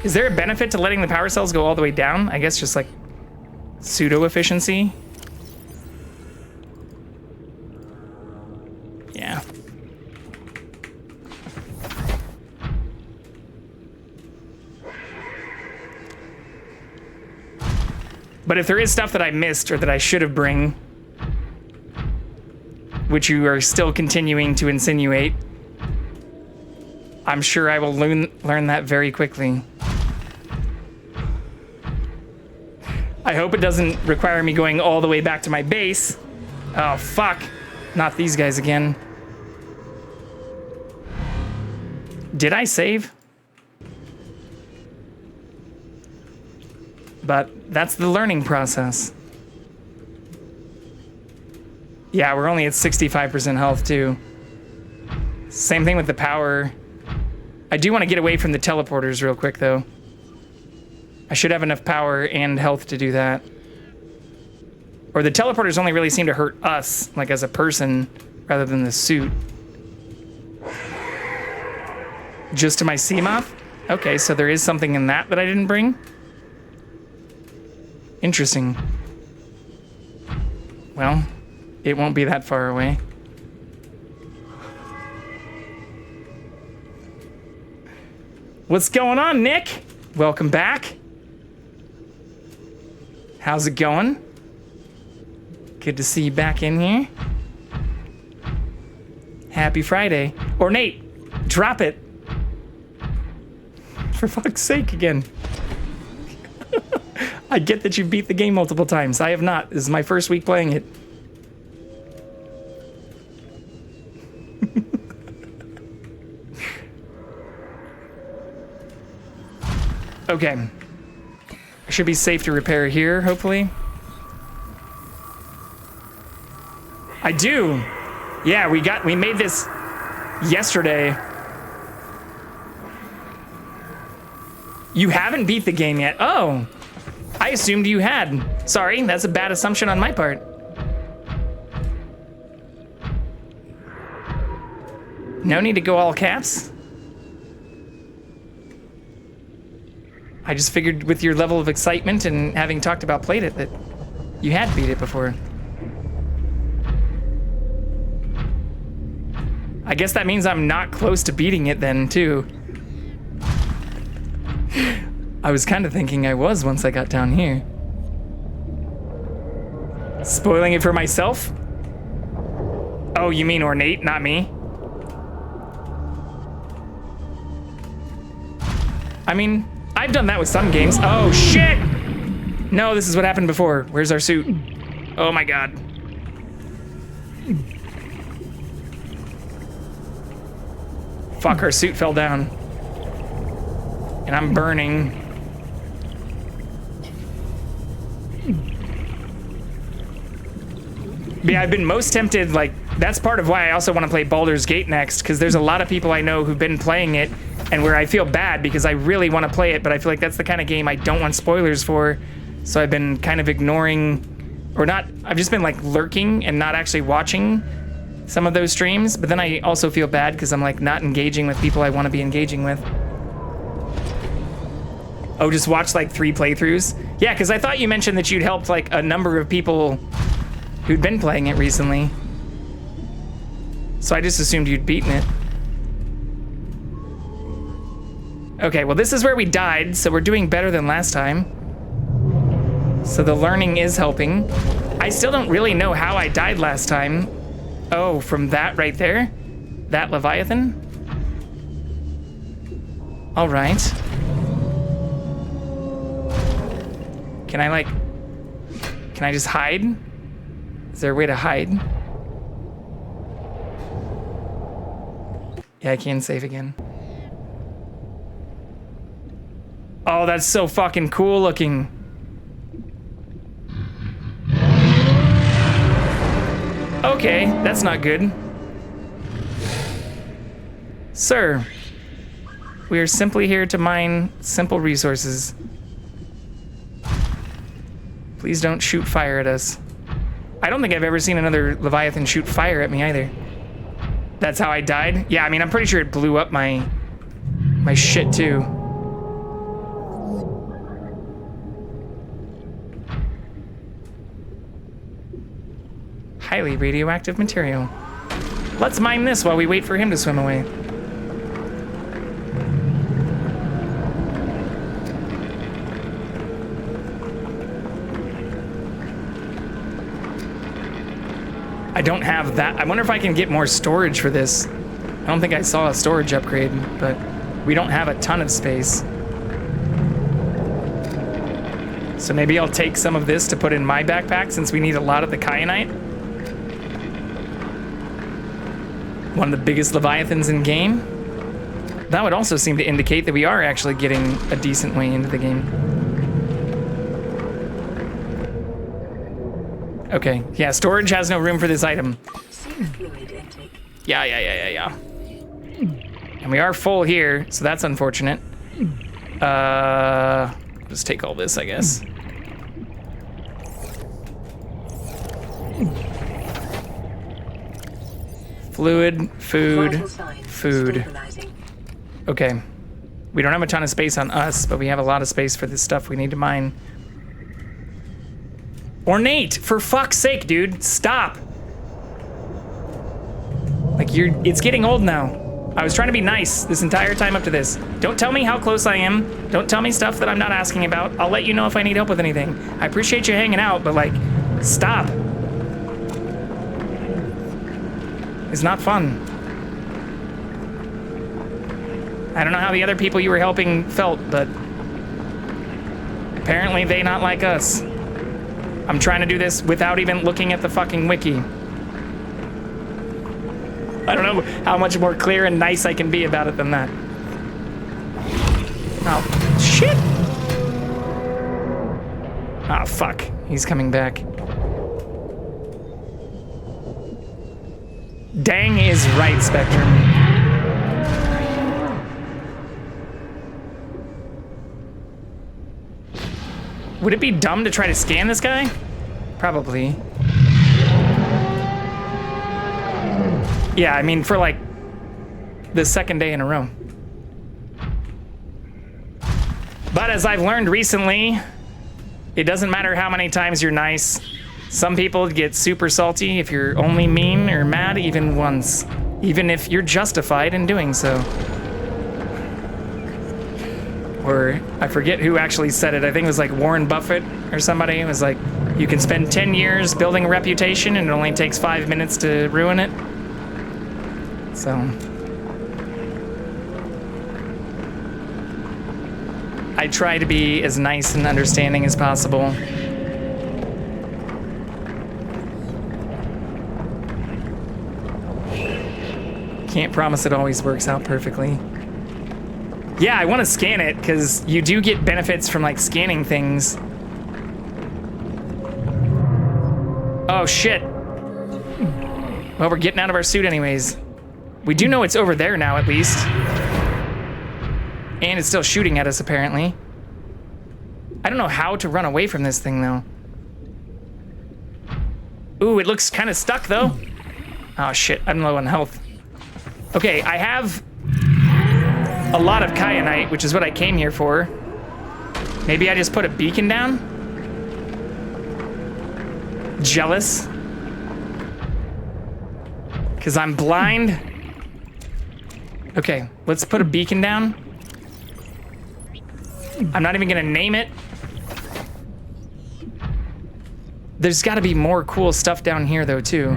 is there a benefit to letting the power cells go all the way down? I guess just like pseudo efficiency. Yeah. But if there is stuff that I missed or that I should have bring, which you are still continuing to insinuate, I'm sure I will learn that very quickly. I hope it doesn't require me going all the way back to my base. Oh, fuck. Not these guys again. Did I save? but that's the learning process. Yeah, we're only at 65% health too. Same thing with the power. I do want to get away from the teleporters real quick though. I should have enough power and health to do that. Or the teleporters only really seem to hurt us, like as a person, rather than the suit. Just to my Seamoth? Okay, so there is something in that I didn't bring? Interesting. Well, it won't be that far away. What's going on, Nick? Welcome back. How's it going? Good to see you back in here. Happy Friday. Ornate, drop it. For fuck's sake again. I get that you've beat the game multiple times. I have not. This is my first week playing it. Okay. I should be safe to repair here, hopefully. I do. Yeah, we made this yesterday. You haven't beat the game yet. Oh, I assumed you had. Sorry, that's a bad assumption on my part. No need to go all caps. I just figured with your level of excitement and having talked about played it that you had beat it before. I guess that means I'm not close to beating it then, too. I was kind of thinking I was once I got down here. Spoiling it for myself? Oh, you mean Ornate, not me? I mean, I've done that with some games. Oh, shit! No, this is what happened before. Where's our suit? Oh my god. Fuck, our suit fell down. And I'm burning. Yeah, I've been most tempted, like, that's part of why I also want to play Baldur's Gate next, because there's a lot of people I know who've been playing it, and where I feel bad because I really want to play it, but I feel like that's the kind of game I don't want spoilers for, so I've been kind of ignoring, or not, I've just been like lurking and not actually watching some of those streams, but then I also feel bad because I'm like not engaging with people I want to be engaging with. Oh, just watch like 3 playthroughs? Yeah, because I thought you mentioned that you'd helped like a number of people who'd been playing it recently. So I just assumed you'd beaten it. Okay, well this is where we died, so we're doing better than last time. So the learning is helping. I still don't really know how I died last time. Oh, from that right there? That Leviathan? All right. Can I just hide? Is there a way to hide? Yeah, I can save again. Oh, that's so fucking cool looking. Okay, that's not good. Sir, we are simply here to mine simple resources. Please don't shoot fire at us. I don't think I've ever seen another Leviathan shoot fire at me either. That's how I died? Yeah, I mean, I'm pretty sure it blew up my shit too. Highly radioactive material. Let's mine this while we wait for him to swim away. I don't have that. I wonder if I can get more storage for this. I don't think I saw a storage upgrade, but we don't have a ton of space. So maybe I'll take some of this to put in my backpack since we need a lot of the kyanite. One of the biggest Leviathans in game. That would also seem to indicate that we are actually getting a decent way into the game. Okay, yeah, storage has no room for this item. Yeah. And we are full here, so that's unfortunate. Just take all this, I guess. Fluid, food. Okay. We don't have a ton of space on us, but we have a lot of space for this stuff we need to mine. Ornate, for fuck's sake, dude, stop. Like, it's getting old now. I was trying to be nice this entire time up to this. Don't tell me how close I am. Don't tell me stuff that I'm not asking about. I'll let you know if I need help with anything. I appreciate you hanging out, but like, stop. It's not fun. I don't know how the other people you were helping felt, but apparently they not like us. I'm trying to do this without even looking at the fucking wiki. I don't know how much more clear and nice I can be about it than that. Oh, shit! Oh, fuck. He's coming back. Dang is right, Spectrum. Would it be dumb to try to scan this guy? Probably. Yeah, I mean, for like the second day in a row. But as I've learned recently, it doesn't matter how many times you're nice. Some people get super salty if you're only mean or mad even once, even if you're justified in doing so. Or I forget who actually said it. I think it was like Warren Buffett or somebody. It was like, you can spend 10 years building a reputation and it only takes 5 minutes to ruin it. So I try to be as nice and understanding as possible. Can't promise it always works out perfectly. Yeah, I want to scan it because you do get benefits from like scanning things. Oh shit. Well, we're getting out of our suit anyways. We do know it's over there now, at least. And it's still shooting at us, apparently. I don't know how to run away from this thing, though. Ooh, it looks kind of stuck, though. Oh, shit, I'm low on health. Okay, I have a lot of kyanite, which is what I came here for. Maybe I just put a beacon down? Jealous. Because I'm blind. Okay, let's put a beacon down. I'm not even gonna name it. There's gotta be more cool stuff down here though, too.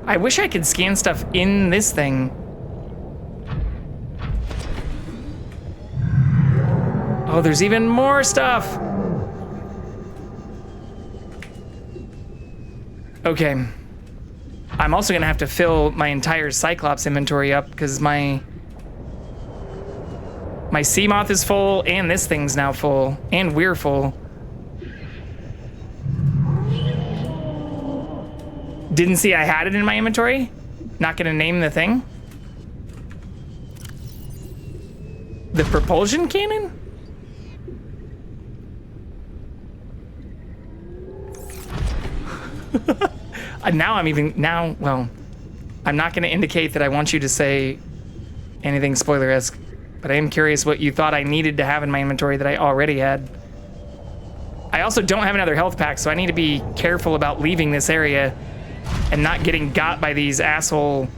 I wish I could scan stuff in this thing. Oh, there's even more stuff. Okay. I'm also gonna have to fill my entire Cyclops inventory up because my Seamoth is full and this thing's now full and we're full. Didn't see I had it in my inventory? Not gonna name the thing? The propulsion cannon? Well, I'm not gonna indicate that I want you to say anything spoiler-esque, but I am curious what you thought I needed to have in my inventory that I already had. I also don't have another health pack, so I need to be careful about leaving this area and not getting got by these asshole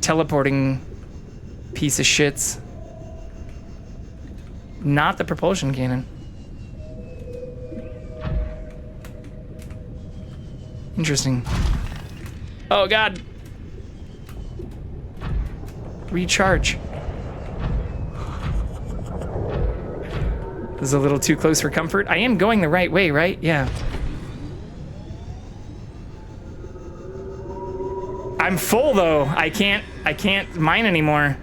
teleporting piece of shits. Not the propulsion cannon. Interesting. Oh god. Recharge. This is a little too close for comfort. I am going the right way, right? Yeah. I'm full though. I can't mine anymore.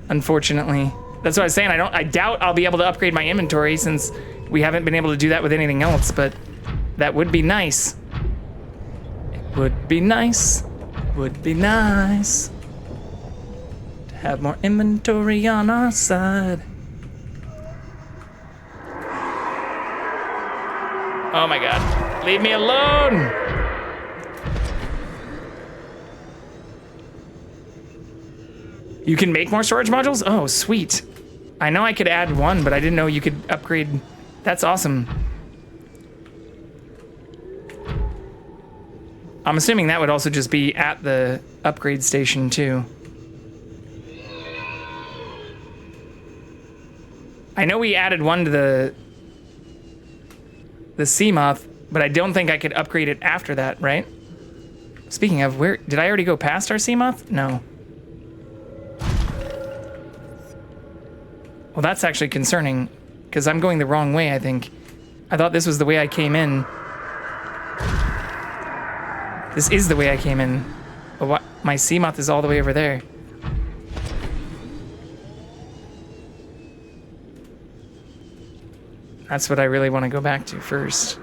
Unfortunately. That's what I was saying. I doubt I'll be able to upgrade my inventory since We haven't been able to do that with anything else, but that would be nice. It would be nice. Would be nice to have more inventory on our side. Oh my god. Leave me alone! You can make more storage modules? Oh, sweet. I know I could add one, but I didn't know you could upgrade. That's awesome. I'm assuming that would also just be at the upgrade station too. I know we added one to the Seamoth, but I don't think I could upgrade it after that, right? Speaking of, where did I already go past our Seamoth? No. Well, that's actually concerning, because I'm going the wrong way, I think. I thought this was the way I came in. This is the way I came in. But what? My Seamoth is all the way over there. That's what I really want to go back to first.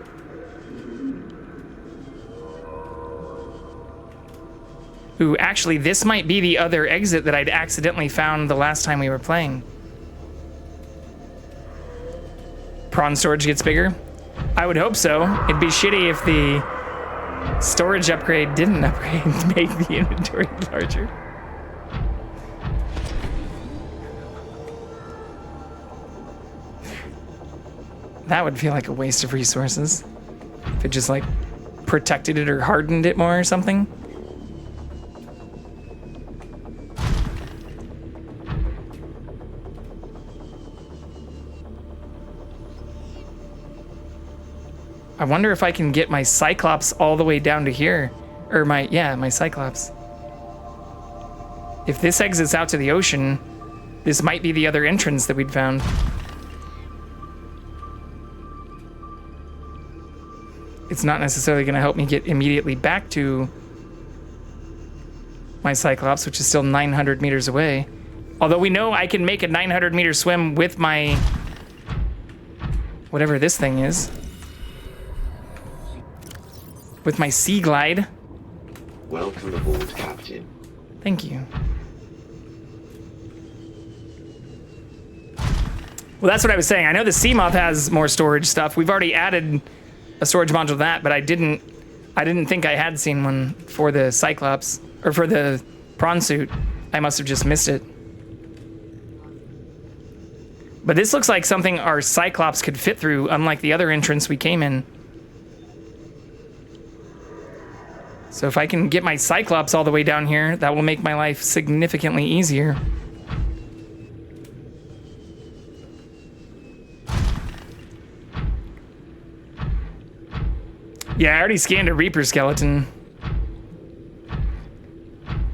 Ooh, actually, this might be the other exit that I'd accidentally found the last time we were playing. Prawn storage gets bigger? I would hope so. It'd be shitty if the storage upgrade didn't upgrade to make the inventory larger. That would feel like a waste of resources. If it just like protected it or hardened it more or something. I wonder if I can get my Cyclops all the way down to here. Or my Cyclops. If this exits out to the ocean, this might be the other entrance that we'd found. It's not necessarily going to help me get immediately back to my Cyclops, which is still 900 meters away. Although we know I can make a 900 meter swim with my... whatever this thing is. With my Sea Glide. Welcome aboard, Captain. Thank you. Well, that's what I was saying. I know the Seamoth has more storage stuff. We've already added a storage module to that, but I didn't think I had seen one for the Cyclops, or for the prawn suit. I must have just missed it. But this looks like something our Cyclops could fit through, unlike the other entrance we came in. So if I can get my Cyclops all the way down here, that will make my life significantly easier. Yeah, I already scanned a Reaper skeleton.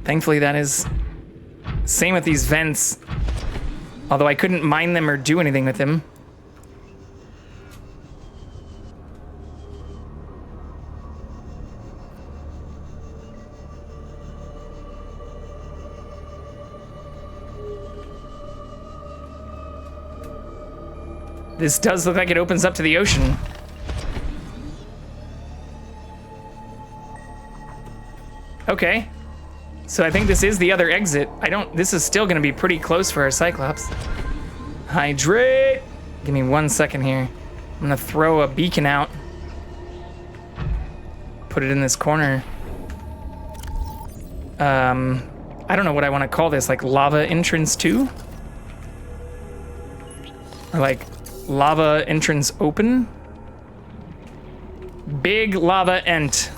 Thankfully that is... same with these vents. Although I couldn't mine them or do anything with them. This does look like it opens up to the ocean. Okay. So I think this is the other exit. This is still gonna be pretty close for our Cyclops. Hydrate! Give me 1 second here. I'm gonna throw a beacon out. Put it in this corner. I don't know what I wanna call this, like lava entrance 2? Or like lava entrance open? Big lava ent.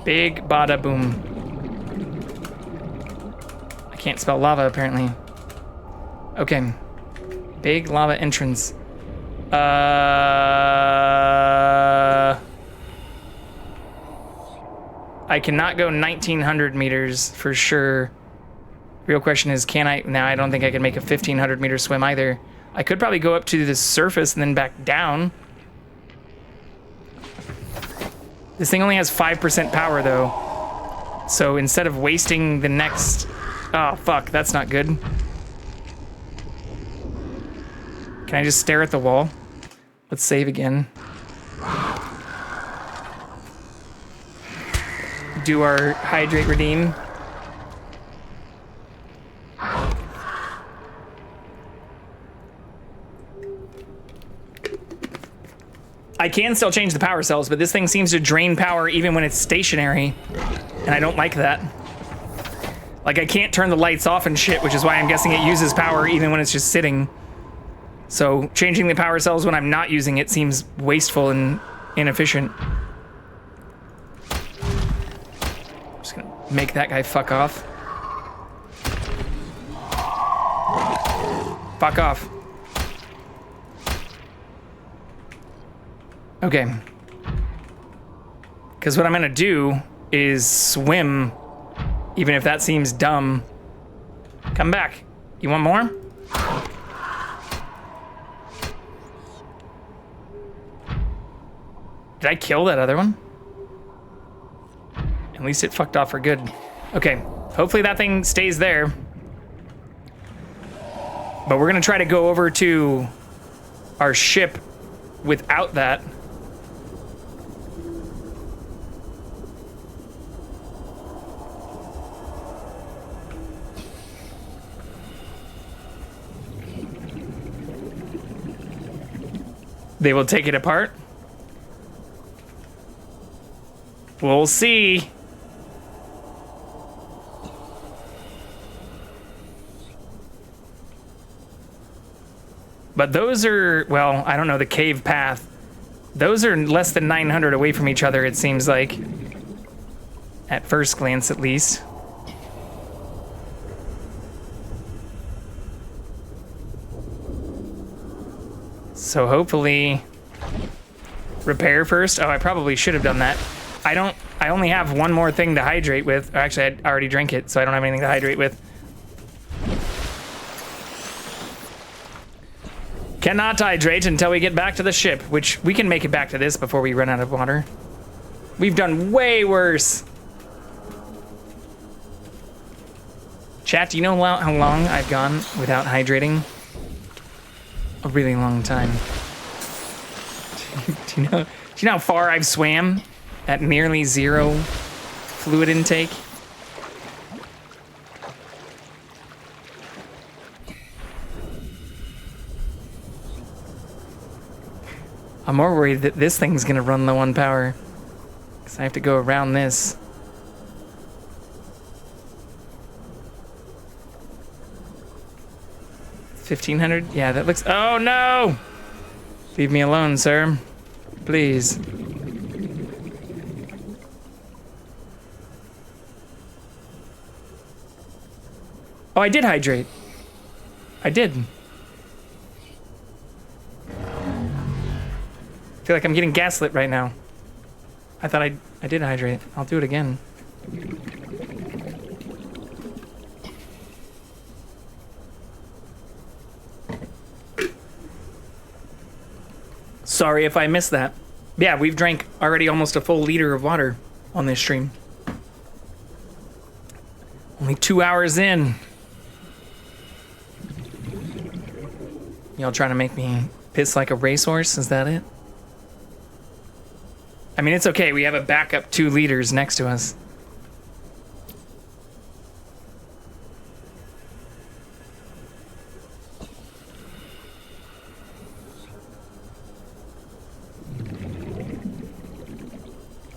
Big bada boom. I can't spell lava apparently. Okay. Big lava entrance. I cannot go 1900 meters for sure. Real question is, can I? Now, I don't think I can make a 1500 meter swim either. I could probably go up to the surface and then back down. This thing only has 5% power though. So instead of wasting the next... Oh, fuck, that's not good. Can I just stare at the wall? Let's save again. Do our hydrate redeem. I can still change the power cells, but this thing seems to drain power even when it's stationary, and I don't like that. Like, I can't turn the lights off and shit, which is why I'm guessing it uses power even when it's just sitting. So changing the power cells when I'm not using it seems wasteful and inefficient. I'm just gonna make that guy fuck off. Fuck off. Okay. Because what I'm gonna do is swim, even if that seems dumb. Come back. You want more? Did I kill that other one? At least it fucked off for good. Okay, hopefully that thing stays there. But we're gonna try to go over to our ship without that. They will take it apart. We'll see. But those are, well, I don't know, the cave path. Those are less than 900 away from each other, it seems like. At first glance, at least. So hopefully, repair first. Oh, I probably should have done that. I only have one more thing to hydrate with. Actually, I already drank it, so I don't have anything to hydrate with. Cannot hydrate until we get back to the ship, which we can make it back to this before we run out of water. We've done way worse. Chat, do you know how long I've gone without hydrating? A really long time. Do you know how far I've swam at nearly zero fluid intake? I'm more worried that this thing's gonna run low on power, because I have to go around this. $1,500? Yeah, that looks... Oh, no! Leave me alone, sir. Please. Oh, I did hydrate. I did. I feel like I'm getting gaslit right now. I thought I did hydrate. I'll do it again. Sorry if I missed that. Yeah, we've drank already almost a full liter of water on this stream. Only 2 hours in. Y'all trying to make me piss like a racehorse? Is that it? I mean, it's okay. We have a backup 2 liters next to us.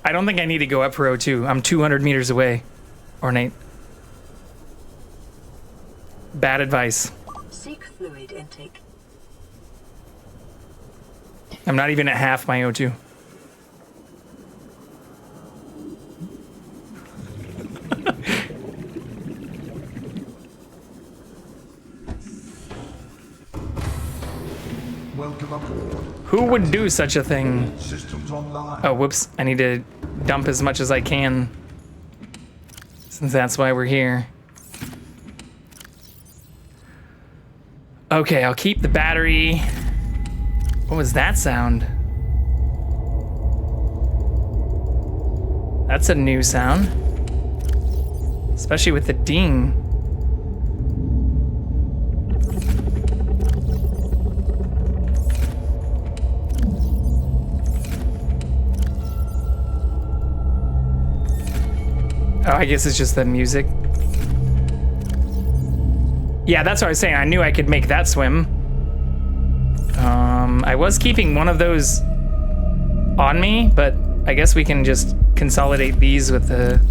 I don't think I need to go up for O2. I'm 200 meters away. Ornate. Bad advice. Seek fluid intake. I'm not even at half my O2. Welcome aboard. Who would do such a thing? Systems online. Oh, whoops. I need to dump as much as I can, since that's why we're here. Okay, I'll keep the battery. What was that sound? That's a new sound. Especially with the ding. I guess it's just the music. Yeah, that's what I was saying. I knew I could make that swim. I was keeping one of those on me, but I guess we can just consolidate these with the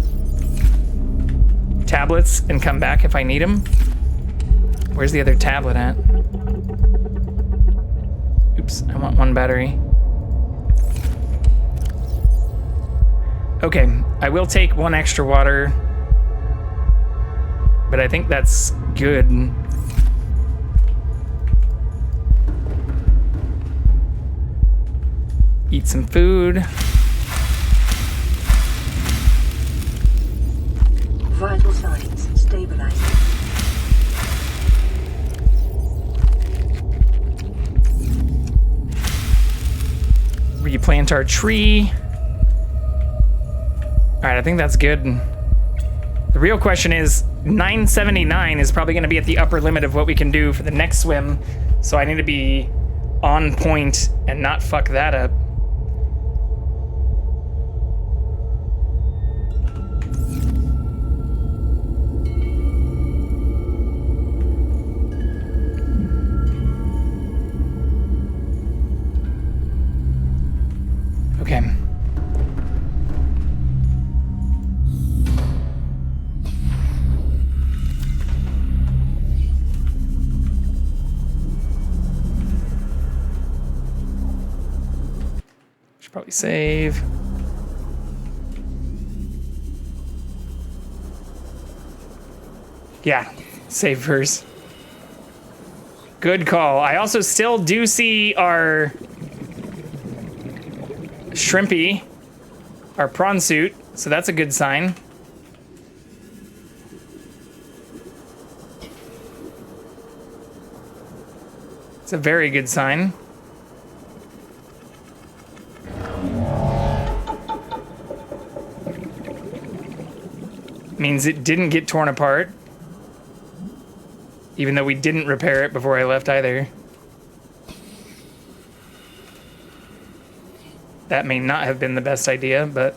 tablets and come back if I need them. Where's the other tablet at? Oops, I want one battery. Okay, I will take one extra water, but I think that's good. Eat some food. Vital signs stabilizing. Replant our tree. All right, I think that's good. The real question is, 979 is probably going to be at the upper limit of what we can do for the next swim, so I need to be on point and not fuck that up. Okay. Should probably save. Yeah, save first. Good call. I also still do see our shrimpy, our prawn suit, so that's a good sign. It's a very good sign. Means it didn't get torn apart, even though we didn't repair it before I left either. That may not have been the best idea, but...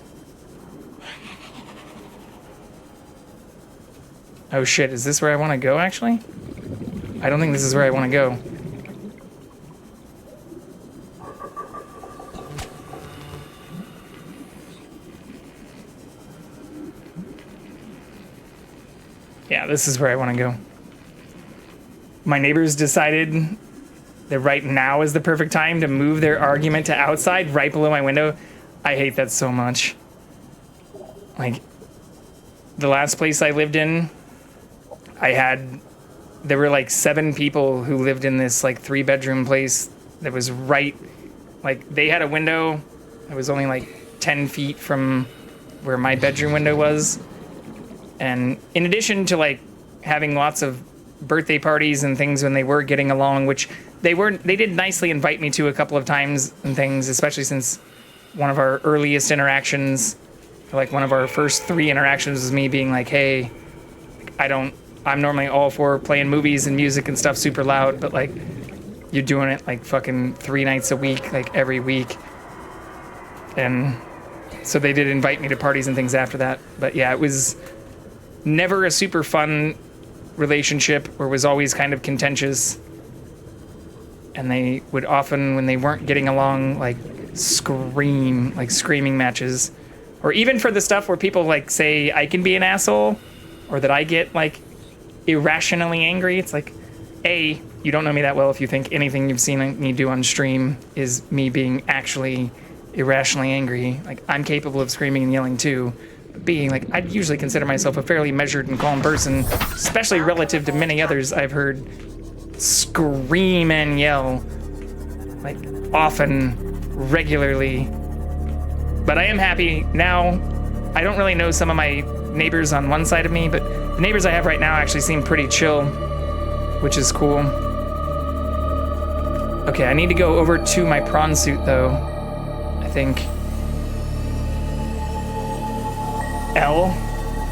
Oh shit, is this where I want to go, actually? I don't think this is where I want to go. Yeah, this is where I want to go. My neighbors decided that right now is the perfect time to move their argument to outside, right below my window. I hate that so much. Like, the last place I lived in, there were like 7 people who lived in this like 3-bedroom place that was right, like they had a window that was only like 10 feet from where my bedroom window was. And in addition to like having lots of birthday parties and things when they were getting along, which they did nicely invite me to a couple of times and things, especially since one of our earliest interactions, like one of our first 3 interactions was me being like, hey, I'm normally all for playing movies and music and stuff super loud, but like you're doing it like fucking 3 nights a week, like every week. And so they did invite me to parties and things after that. But yeah, it was never a super fun relationship, or was always kind of contentious. And they would often, when they weren't getting along, like scream, like screaming matches. Or even for the stuff where people like say I can be an asshole, or that I get like irrationally angry. It's like, A, you don't know me that well if you think anything you've seen me do on stream is me being actually irrationally angry. Like, I'm capable of screaming and yelling too. Being like, I'd usually consider myself a fairly measured and calm person, especially relative to many others I've heard scream and yell, like often, regularly. But I am happy now. I don't really know some of my neighbors on one side of me, but the neighbors I have right now actually seem pretty chill, which is cool. Okay, I need to go over to my prawn suit though, I think. L,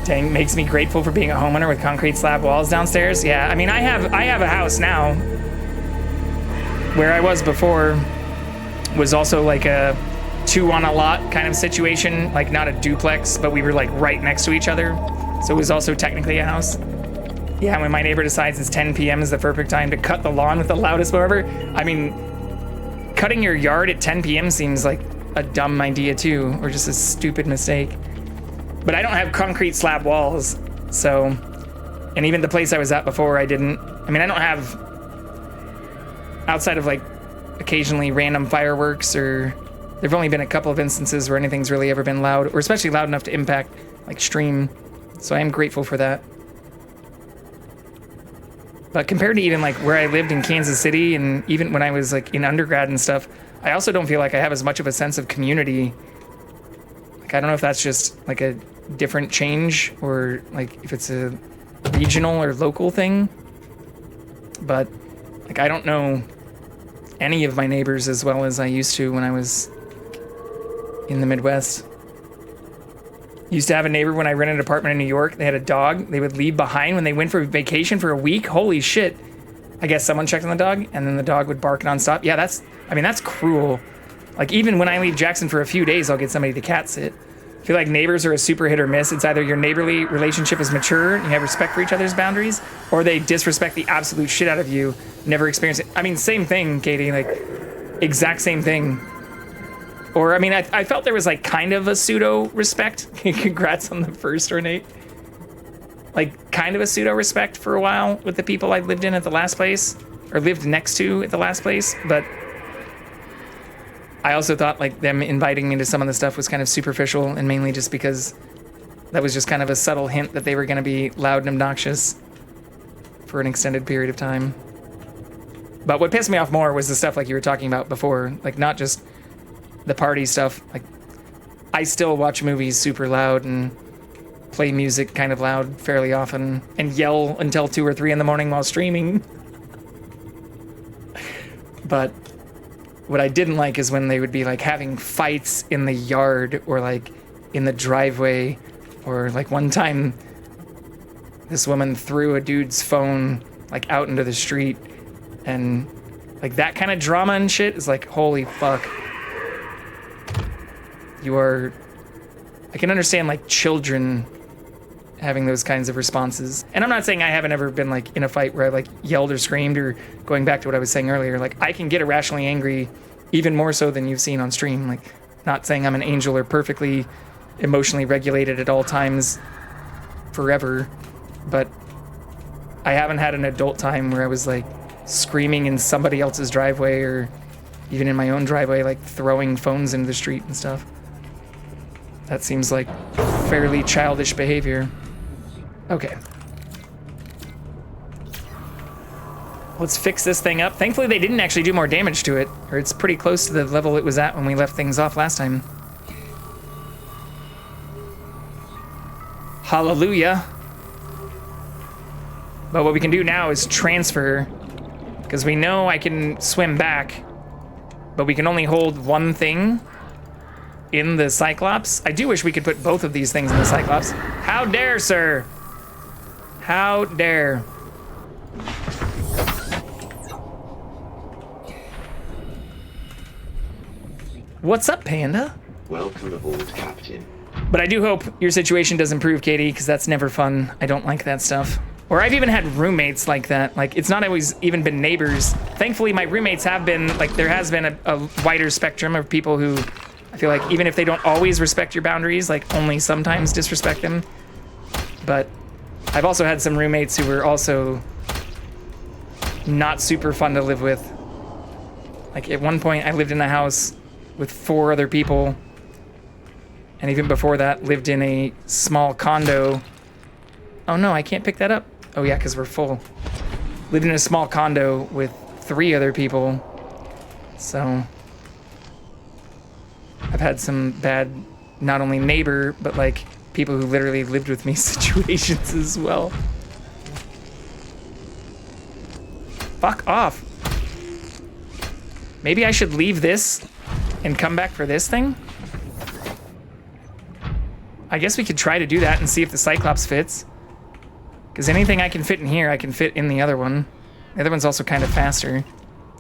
dang, makes me grateful for being a homeowner with concrete slab walls downstairs. Yeah, I mean, I have a house now. Where I was before was also like a two on a lot kind of situation, like not a duplex, but we were like right next to each other. So it was also technically a house. Yeah, when my neighbor decides it's 10 p.m. is the perfect time to cut the lawn with the loudest blower. I mean, cutting your yard at 10 p.m. seems like a dumb idea too, or just a stupid mistake. But I don't have concrete slab walls, so, and even the place I was at before, I didn't. I mean, I don't have, outside of like occasionally random fireworks, or there've only been a couple of instances where anything's really ever been loud, or especially loud enough to impact like stream. So I am grateful for that. But compared to even like where I lived in Kansas City, and even when I was like in undergrad and stuff, I also don't feel like I have as much of a sense of community. Like, I don't know if that's just like a different change, or like if it's a regional or local thing. But like, I don't know any of my neighbors as well as I used to when I was in the Midwest. Used to have a neighbor when I rented an apartment in New York. They had a dog they would leave behind when they went for vacation for a week. Holy shit. I guess someone checked on the dog, and then the dog would bark nonstop. Yeah, that's cruel. Like, even when I leave Jackson for a few days, I'll get somebody to cat sit. I feel like neighbors are a super hit or miss. It's either your neighborly relationship is mature, and you have respect for each other's boundaries, or they disrespect the absolute shit out of you, never experience it. I mean, same thing, Katie, like, exact same thing. Or, I mean, I felt there was, like, kind of a pseudo-respect. Congrats on the first ornate. Like, kind of a pseudo-respect for a while with the people I lived in at the last place, or lived next to at the last place, but I also thought, like, them inviting me to some of the stuff was kind of superficial, and mainly just because that was just kind of a subtle hint that they were going to be loud and obnoxious for an extended period of time. But what pissed me off more was the stuff like you were talking about before, like, not just the party stuff. Like, I still watch movies super loud and play music kind of loud fairly often and yell until 2 or 3 in the morning while streaming. But what I didn't like is when they would be like having fights in the yard or like in the driveway, or like one time this woman threw a dude's phone like out into the street, and like that kind of drama and shit is like, holy fuck. I can understand like children having those kinds of responses. And I'm not saying I haven't ever been like in a fight where I like yelled or screamed, or going back to what I was saying earlier, like I can get irrationally angry even more so than you've seen on stream. Like, not saying I'm an angel or perfectly emotionally regulated at all times forever, but I haven't had an adult time where I was like screaming in somebody else's driveway, or even in my own driveway, like throwing phones into the street and stuff. That seems like fairly childish behavior. Okay. Let's fix this thing up. Thankfully, they didn't actually do more damage to it, or it's pretty close to the level it was at when we left things off last time. Hallelujah. But what we can do now is transfer, because we know I can swim back, but we can only hold one thing in the Cyclops. I do wish we could put both of these things in the Cyclops. How dare, sir? How dare? What's up, Panda? Welcome aboard, Captain. But I do hope your situation does improve, Katie, because that's never fun. I don't like that stuff. Or I've even had roommates like that. Like, it's not always even been neighbors. Thankfully, my roommates have been, like, there has been a wider spectrum of people who, I feel like, even if they don't always respect your boundaries, like, only sometimes disrespect them. But I've also had some roommates who were also not super fun to live with. Like, at one point, I lived in a house with 4 other people, and even before that, lived in a small condo. Oh no, I can't pick that up. Oh yeah, because we're full. Lived in a small condo with 3 other people. So I've had some bad, not only neighbor, but like people who literally lived with me situations as well. Fuck off. Maybe I should leave this and come back for this thing? I guess we could try to do that and see if the Cyclops fits. Because anything I can fit in here, I can fit in the other one. The other one's also kind of faster.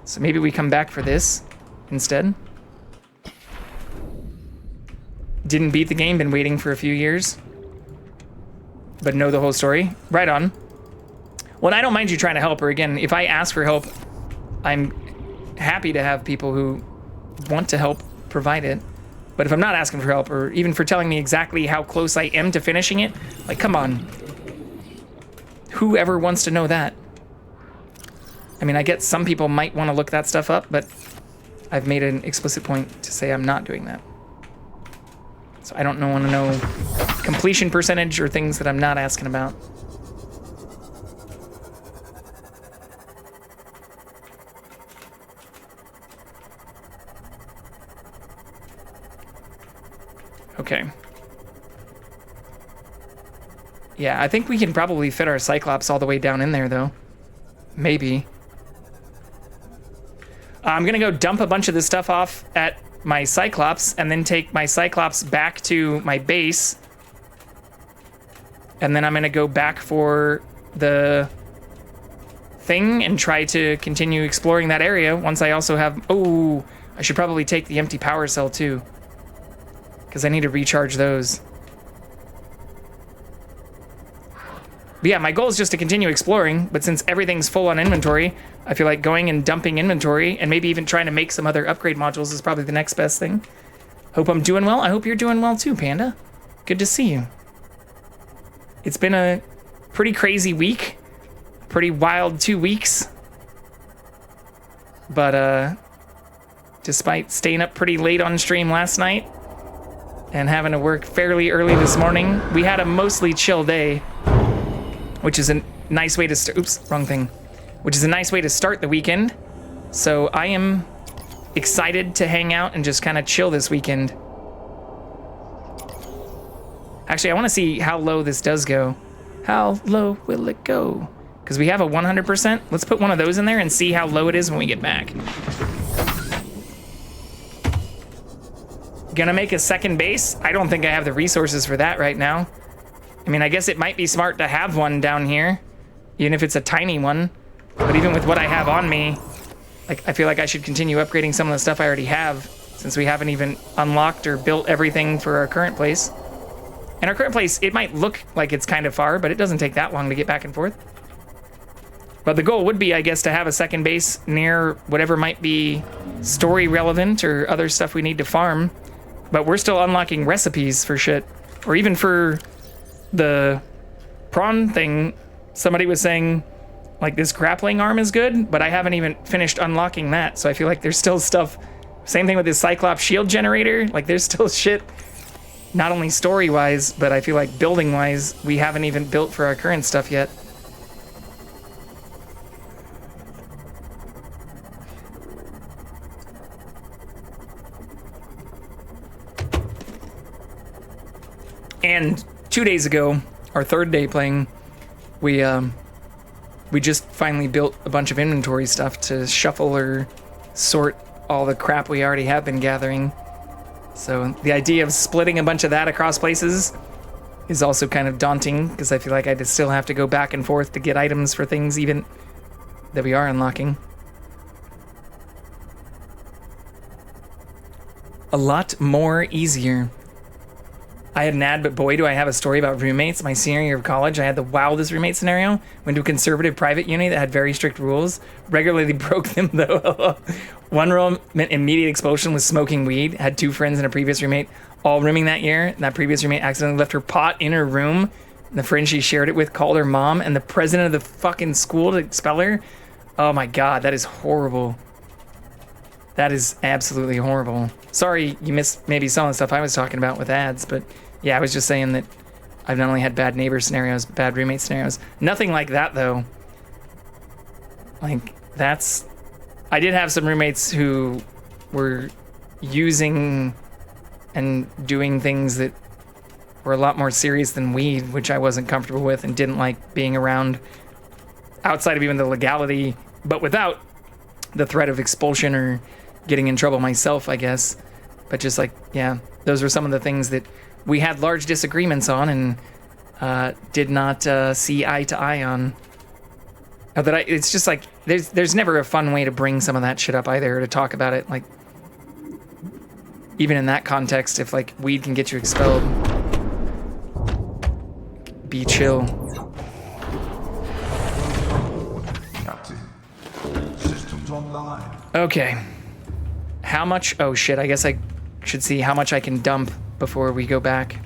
So maybe we come back for this instead. Didn't beat the game, been waiting for a few years, but know the whole story. Right on. Well, I don't mind you trying to help her. Again, if I ask for help, I'm happy to have people who want to help provide it. But if I'm not asking for help, or even for telling me exactly how close I am to finishing it, like, come on. Whoever wants to know that? I mean, I get some people might want to look that stuff up, but I've made an explicit point to say I'm not doing that. So I don't want to know completion percentage or things that I'm not asking about. Okay. Yeah, I think we can probably fit our Cyclops all the way down in there, though. Maybe. I'm gonna go dump a bunch of this stuff off at my Cyclops, and then take my Cyclops back to my base. And then I'm gonna go back for the thing and try to continue exploring that area once I also have... Oh, I should probably take the empty power cell, too. Because I need to recharge those. But yeah, my goal is just to continue exploring, but since everything's full on inventory, I feel like going and dumping inventory and maybe even trying to make some other upgrade modules is probably the next best thing. Hope I'm doing well. I hope you're doing well too, Panda. Good to see you. It's been a pretty crazy week. Pretty wild 2 weeks. But despite staying up pretty late on stream last night and having to work fairly early this morning, we had a mostly chill day. Which is a nice way to start. Oops, wrong thing. Which is a nice way to start the weekend. So I am excited to hang out and just kind of chill this weekend. Actually, I want to see how low this does go. How low will it go? Because we have a 100%. Let's put one of those in there and see how low it is when we get back. Gonna make a second base? I don't think I have the resources for that right now. I mean, I guess it might be smart to have one down here, even if it's a tiny one. But even with what I have on me, like, I feel like I should continue upgrading some of the stuff I already have, since we haven't even unlocked or built everything for our current place. And our current place, it might look like it's kind of far, but it doesn't take that long to get back and forth. But the goal would be, I guess, to have a second base near whatever might be story relevant or other stuff we need to farm. But we're still unlocking recipes for shit, or even for the prawn thing. Somebody was saying, like, this grappling arm is good, but I haven't even finished unlocking that, so I feel like there's still stuff. Same thing with this Cyclops shield generator. Like, there's still shit, not only story-wise, but I feel like building-wise, we haven't even built for our current stuff yet. And 2 days ago, our third day playing, we just finally built a bunch of inventory stuff to shuffle or sort all the crap we already have been gathering. So the idea of splitting a bunch of that across places is also kind of daunting, because I feel like I still have to go back and forth to get items for things even that we are unlocking. A lot more easier. I had an ad, but boy, do I have a story about roommates. My senior year of college, I had the wildest roommate scenario. Went to a conservative private uni that had very strict rules. Regularly broke them, though. One room meant immediate expulsion with smoking weed. Had 2 friends and a previous roommate all rooming that year. And that previous roommate accidentally left her pot in her room. And the friend she shared it with called her mom and the president of the fucking school to expel her. Oh my God, that is horrible. That is absolutely horrible. Sorry you missed maybe some of the stuff I was talking about with ads, but yeah, I was just saying that I've not only had bad neighbor scenarios, but bad roommate scenarios. Nothing like that, though. Like, that's... I did have some roommates who were using and doing things that were a lot more serious than weed, which I wasn't comfortable with and didn't like being around outside of even the legality, but without the threat of expulsion or getting in trouble myself, I guess. But just like, yeah, those were some of the things that we had large disagreements on and did not see eye to eye on. It's just like, there's never a fun way to bring some of that shit up either, or to talk about it. Like, even in that context, if like weed can get you expelled, be chill. Captain, all systems online. Okay. How much? Oh shit, I guess I should see how much I can dump before we go back.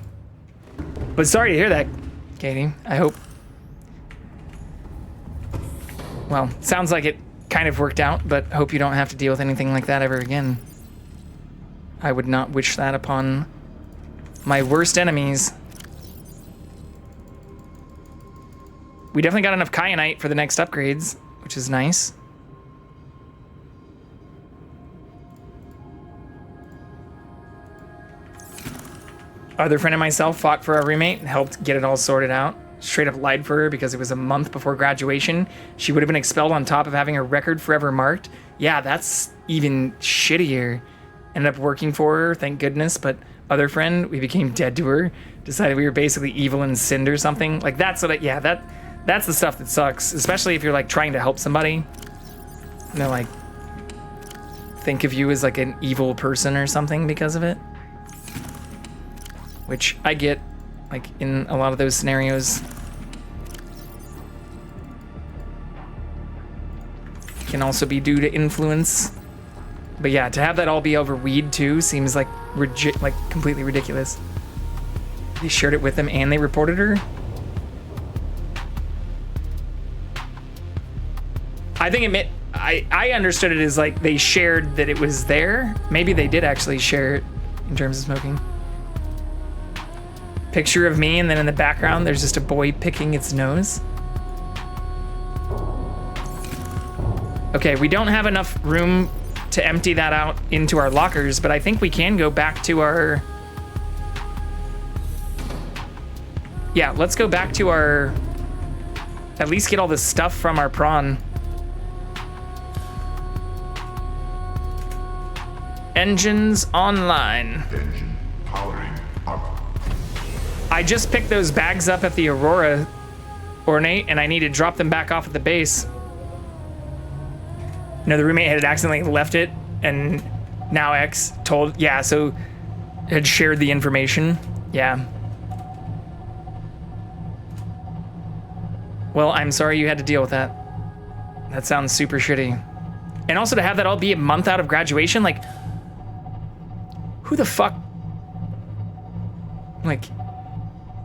But sorry to hear that, Katie. I hope. Well, sounds like it kind of worked out, but hope you don't have to deal with anything like that ever again. I would not wish that upon my worst enemies. We definitely got enough kyanite for the next upgrades, which is nice. Other friend and myself fought for our roommate and helped get it all sorted out. Straight up lied for her because it was a month before graduation. She would have been expelled on top of having her record forever marked. Yeah, that's even shittier. Ended up working for her, thank goodness, but other friend, we became dead to her. Decided we were basically evil and sinned or something. Like that's what that's the stuff that sucks, especially if you're like trying to help somebody. You know, like think of you as like an evil person or something because of it. Which I get, like in a lot of those scenarios. Can also be due to influence. But yeah, to have that all be over weed too seems like completely ridiculous. They shared it with them and they reported her. I think I understood it as like they shared that it was there. Maybe they did actually share it in terms of smoking. Picture of me, and then in the background there's just a boy picking its nose. Okay, we don't have enough room to empty that out into our lockers, but I think we can go back to our... Yeah, let's go back to our... At least get all the stuff from our prawn. Engines online. Engine powering up. I just picked those bags up at the Aurora, Ornate, and I need to drop them back off at the base. No, the roommate had accidentally left it, and now X told, yeah, so had shared the information. Yeah. Well, I'm sorry you had to deal with that. That sounds super shitty. And also to have that all be a month out of graduation, like, who the fuck, like,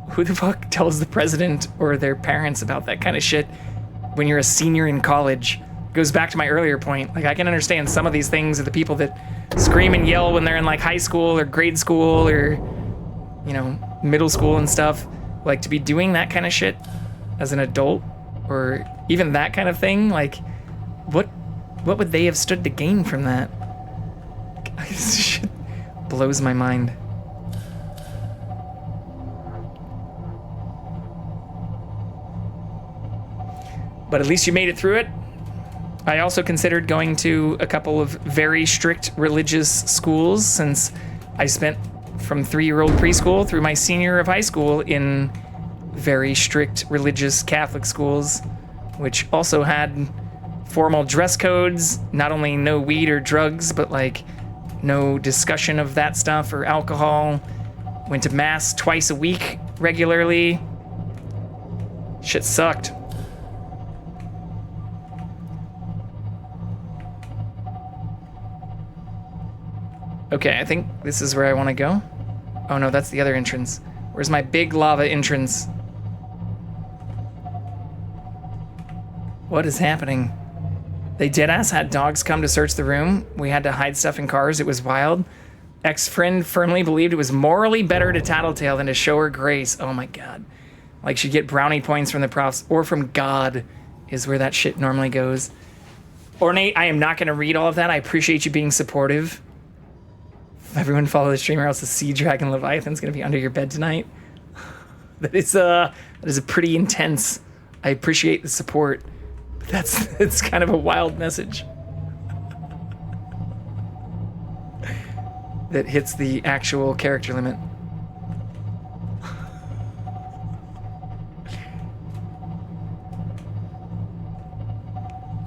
who the fuck tells the president or their parents about that kind of shit when you're a senior in college? Goes back to my earlier point. Like, I can understand some of these things are the people that scream and yell when they're in like high school or grade school or, you know, middle school and stuff. Like, to be doing that kind of shit as an adult or even that kind of thing, like, what would they have stood to gain from that? This shit blows my mind. But at least you made it through it. I also considered going to a couple of very strict religious schools since I spent from 3-year-old preschool through my senior of high school in very strict religious Catholic schools, which also had formal dress codes, not only no weed or drugs, but like no discussion of that stuff or alcohol. Went to mass twice a week regularly. Shit sucked. Okay, I think this is where I want to go. Oh no, that's the other entrance. Where's my big lava entrance? What is happening? They deadass had dogs come to search the room. We had to hide stuff in cars. It was wild. Ex-friend firmly believed it was morally better to tattletale than to show her grace. Oh my god. Like she'd get brownie points from the profs or from God is where that shit normally goes. Ornate, I am not going to read all of that. I appreciate you being supportive. Everyone follow the stream or else the Sea Dragon Leviathan's gonna be under your bed tonight. That is a pretty intense. I appreciate the support. But it's kind of a wild message. That hits the actual character limit.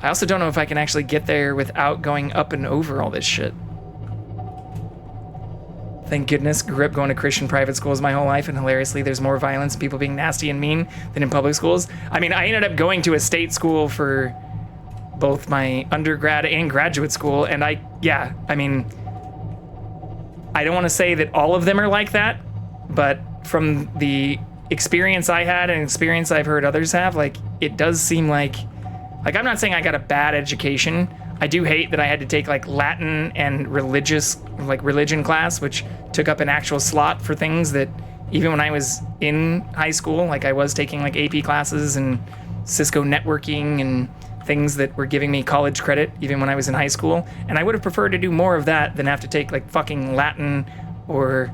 I also don't know if I can actually get there without going up and over all this shit. Thank goodness. Grew up going to Christian private schools my whole life, and hilariously, there's more violence and people being nasty and mean than in public schools. I mean, I ended up going to a state school for both my undergrad and graduate school, and I mean, I don't want to say that all of them are like that, but from the experience I had and experience I've heard others have, like, it does seem like I'm not saying I got a bad education. I do hate that I had to take like Latin and religion class, which took up an actual slot for things that even when I was in high school, like I was taking like AP classes and Cisco networking and things that were giving me college credit even when I was in high school. And I would have preferred to do more of that than have to take like fucking Latin or,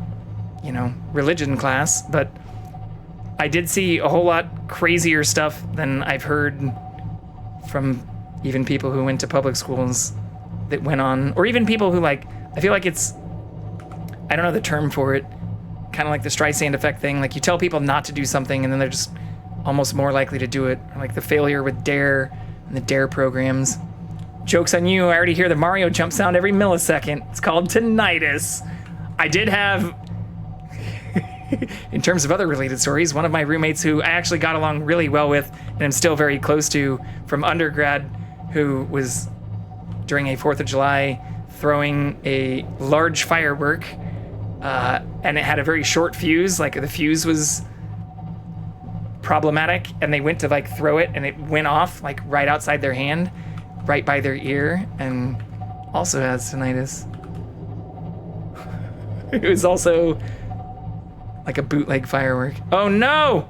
you know, religion class. But I did see a whole lot crazier stuff than I've heard from even people who went to public schools that went on, or even people who like, I feel like it's, I don't know the term for it, kind of like the Streisand effect thing. Like you tell people not to do something and then they're just almost more likely to do it. Like the failure with DARE and the DARE programs. Joke's on you, I already hear the Mario jump sound every millisecond. It's called tinnitus. I did have, in terms of other related stories, one of my roommates who I actually got along really well with and I'm still very close to from undergrad, who was during a 4th of July throwing a large firework and it had a very short fuse. Like the fuse was problematic and they went to like throw it and it went off like right outside their hand, right by their ear, and also has tinnitus. It was also like a bootleg firework. Oh no!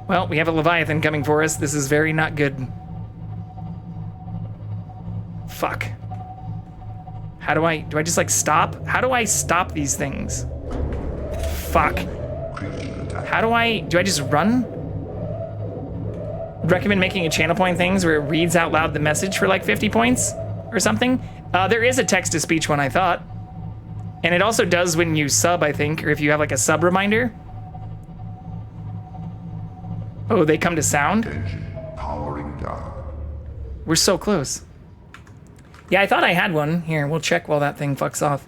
Well, we have a Leviathan coming for us. This is very not good. Fuck. How do I just like stop? How do I stop these things? Fuck. How do I just run? Recommend making a channel point things where it reads out loud the message for like 50 points or something. There is a text to speech one, I thought. And it also does when you sub, I think, or if you have like a sub reminder. Oh, they come to sound? Powering down. We're so close. Yeah, I thought I had one. Here, we'll check while that thing fucks off.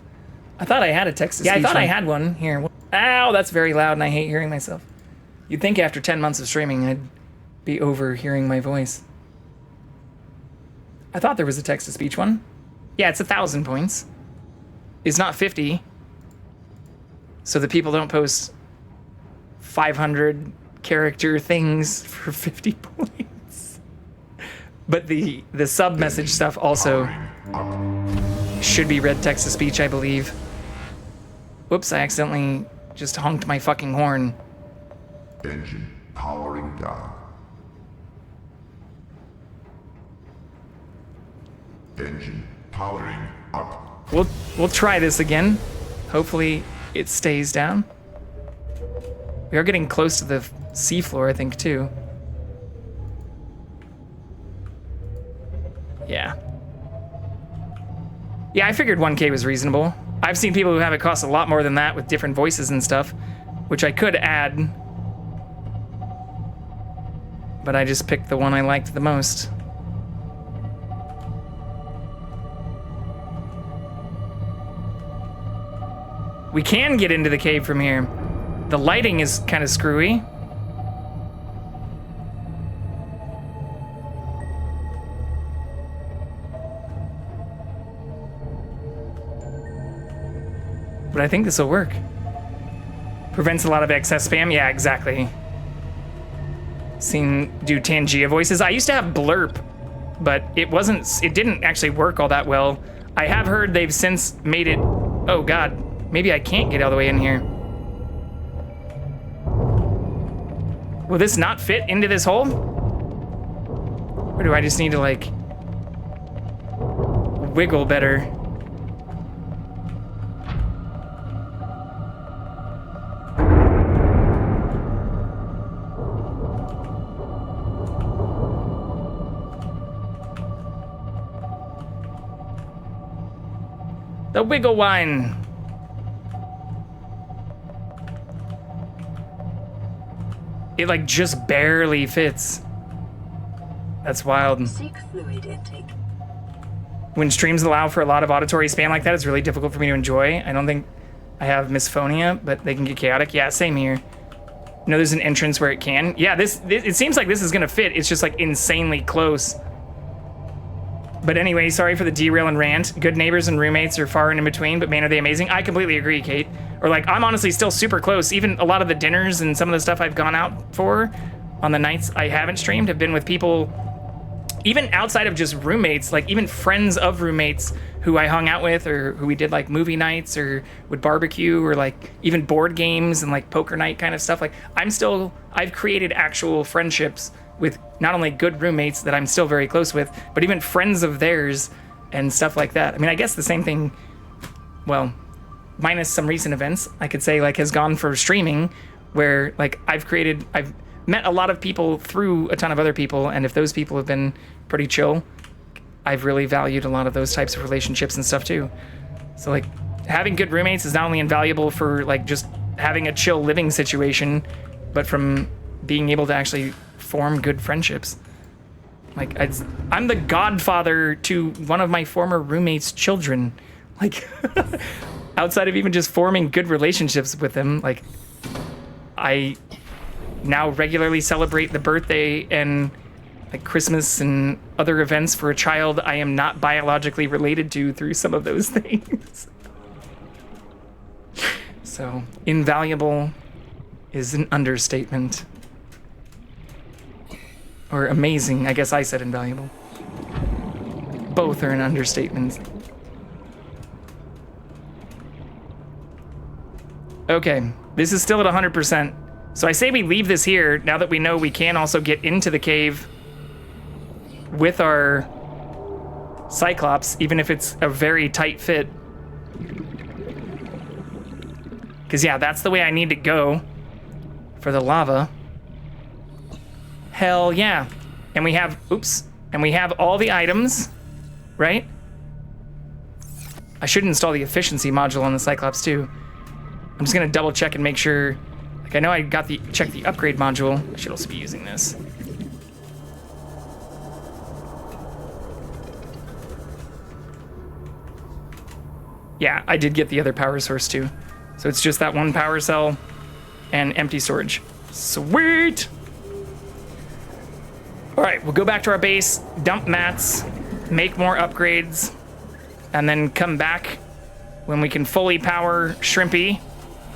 I thought I had a text to speech. Yeah, I thought I had one. Here. Ow, that's very loud and I hate hearing myself. You'd think after 10 months of streaming, I'd be over hearing my voice. I thought there was a text to speech one. Yeah, it's 1,000 points. It's not 50. So that people don't post 500 character things for 50 points. But the sub message stuff also should be read text to speech, I believe. Whoops, I accidentally just honked my fucking horn. Engine powering down. Engine powering up. We'll try this again. Hopefully it stays down. We are getting close to the seafloor, I think, too. Yeah. Yeah, I figured 1K was reasonable. I've seen people who have it cost a lot more than that with different voices and stuff, which I could add. But I just picked the one I liked the most. We can get into the cave from here. The lighting is kind of screwy. But I think this will work. Prevents a lot of excess spam. Yeah, exactly. Seen do Tangia voices. I used to have Blurp, but it didn't actually work all that well. I have heard they've since made it, oh God, maybe I can't get all the way in here. Will this not fit into this hole? Or do I just need to like wiggle better? The wiggle wine. It like just barely fits. That's wild. Seek fluid intake. When streams allow for a lot of auditory spam like that, it's really difficult for me to enjoy. I don't think I have Misphonia, but they can get chaotic. Yeah, same here. You know, there's an entrance where it can. Yeah, it seems like this is gonna fit. It's just like insanely close. But anyway, sorry for the derail and rant. Good neighbors and roommates are far and in between, but man, are they amazing. I completely agree, Kate. Or like, I'm honestly still super close. Even a lot of the dinners and some of the stuff I've gone out for on the nights I haven't streamed have been with people, even outside of just roommates, like even friends of roommates who I hung out with or who we did like movie nights or would barbecue or like even board games and like poker night kind of stuff. Like I've created actual friendships with not only good roommates that I'm still very close with, but even friends of theirs and stuff like that. I mean, I guess the same thing, well, minus some recent events, I could say like has gone for streaming where like I've met a lot of people through a ton of other people. And if those people have been pretty chill, I've really valued a lot of those types of relationships and stuff too. So like having good roommates is not only invaluable for like just having a chill living situation, but from being able to actually form good friendships. Like I'm the godfather to one of my former roommate's children. Like outside of even just forming good relationships with them, like I now regularly celebrate the birthday and like Christmas and other events for a child I am not biologically related to through some of those things. So invaluable is an understatement. Or amazing, I guess I said invaluable. Both are an understatement. Okay, this is still at 100%. So I say we leave this here, now that we know we can also get into the cave with our Cyclops, even if it's a very tight fit. Because yeah, that's the way I need to go for the lava. Hell yeah. And we have, and we have all the items, right? I should install the efficiency module on the Cyclops too. I'm just gonna double check and make sure, like I know I got check the upgrade module. I should also be using this. Yeah, I did get the other power source too. So it's just that one power cell and empty storage. Sweet! All right, we'll go back to our base, dump mats, make more upgrades, and then come back when we can fully power Shrimpy,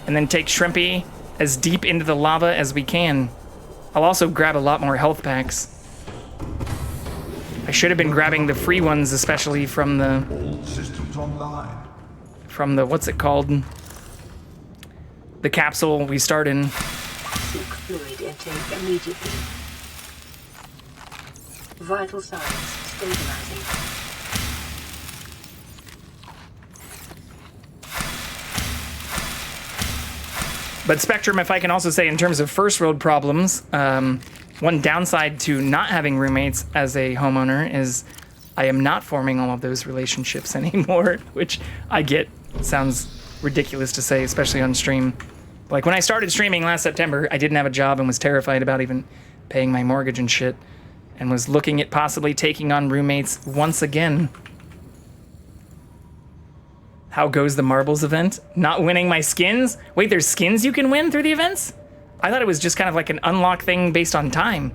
and then take Shrimpy as deep into the lava as we can. I'll also grab a lot more health packs. I should have been grabbing the free ones, especially from the... All systems online. From the, what's it called? The capsule we start in. Seek fluid intake immediately. Vital signs stabilizing. But Spectrum, if I can also say in terms of first world problems, one downside to not having roommates as a homeowner is I am not forming all of those relationships anymore, which I get. Sounds ridiculous to say, especially on stream. Like when I started streaming last September, I didn't have a job and was terrified about even paying my mortgage and shit, and was looking at possibly taking on roommates once again. How goes the marbles event? Not winning my skins? Wait, there's skins you can win through the events? I thought it was just kind of like an unlock thing based on time.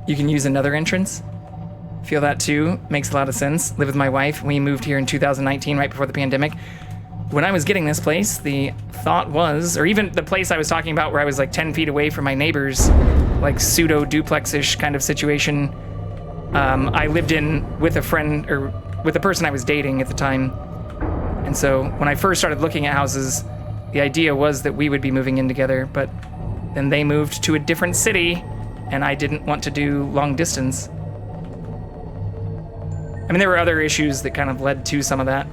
You can use another entrance? Feel that too, makes a lot of sense. Live with my wife, we moved here in 2019, right before the pandemic. When I was getting this place, the thought was, or even the place I was talking about where I was like 10 feet away from my neighbors, like pseudo duplex-ish kind of situation, I lived in with a friend, or with the person I was dating at the time. And so when I first started looking at houses, the idea was that we would be moving in together, but then they moved to a different city and I didn't want to do long distance. I mean, there were other issues that kind of led to some of that,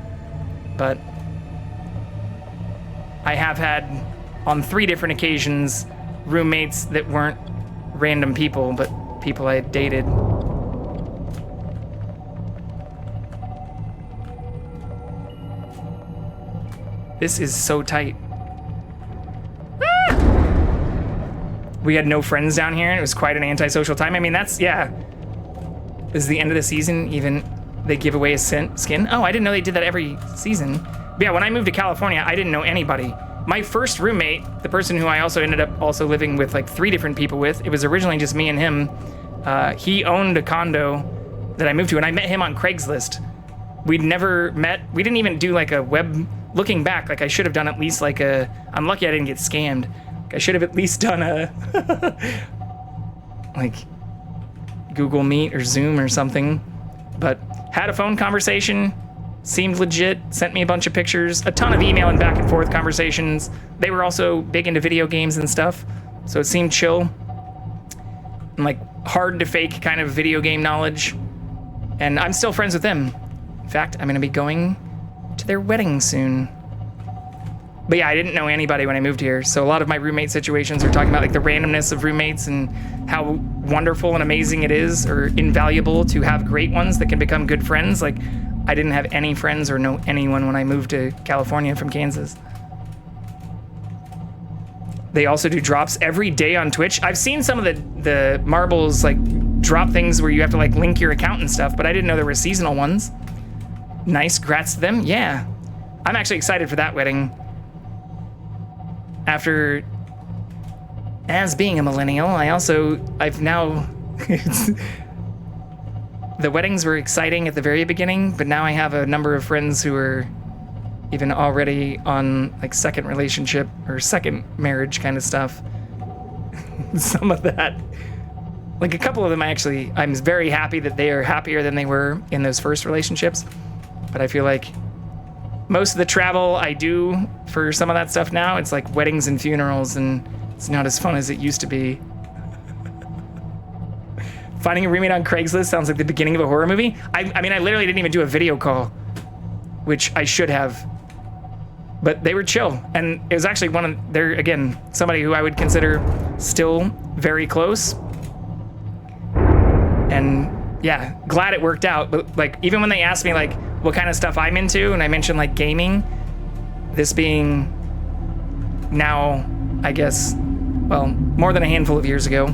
but I have had, on 3 different occasions, roommates that weren't random people, but people I had dated. This is so tight. We had no friends down here, and it was quite an antisocial time. I mean, that's, yeah. This is the end of the season, even they give away a skin. Oh, I didn't know they did that every season. But yeah, when I moved to California, I didn't know anybody. My first roommate, the person who I also ended up also living with like 3 different people with, it was originally just me and him. He owned a condo that I moved to, and I met him on Craigslist. We'd never met. We didn't even do like a web. Looking back, like I should have done at least like a. I'm lucky I didn't get scammed. I should have at least done a like Google Meet or Zoom or something. But had a phone conversation. Seemed legit, sent me a bunch of pictures, a ton of email and back and forth conversations. They were also big into video games and stuff, so it seemed chill. And like hard to fake kind of video game knowledge. And I'm still friends with them. In fact, I'm gonna be going to their wedding soon. But yeah, I didn't know anybody when I moved here, so a lot of my roommate situations are talking about like the randomness of roommates and how wonderful and amazing it is, or invaluable to have great ones that can become good friends. Like, I didn't have any friends or know anyone when I moved to California from Kansas. They also do drops every day on Twitch. I've seen some of the marbles like drop things where you have to like link your account and stuff, but I didn't know there were seasonal ones. Nice, grats to them. Yeah. I'm actually excited for that wedding. After, as being a millennial, I've now, the weddings were exciting at the very beginning, but now I have a number of friends who are even already on like second relationship or second marriage kind of stuff. Some of that, like a couple of them I'm very happy that they are happier than they were in those first relationships. But I feel like most of the travel I do for some of that stuff now, it's like weddings and funerals, and it's not as fun as it used to be. Finding a roommate on Craigslist sounds like the beginning of a horror movie. I mean, I literally didn't even do a video call, which I should have. But they were chill, and it was actually somebody who I would consider still very close. And yeah, glad it worked out. But like, even when they asked me like what kind of stuff I'm into, and I mentioned like gaming, this being now, I guess, well, more than a handful of years ago,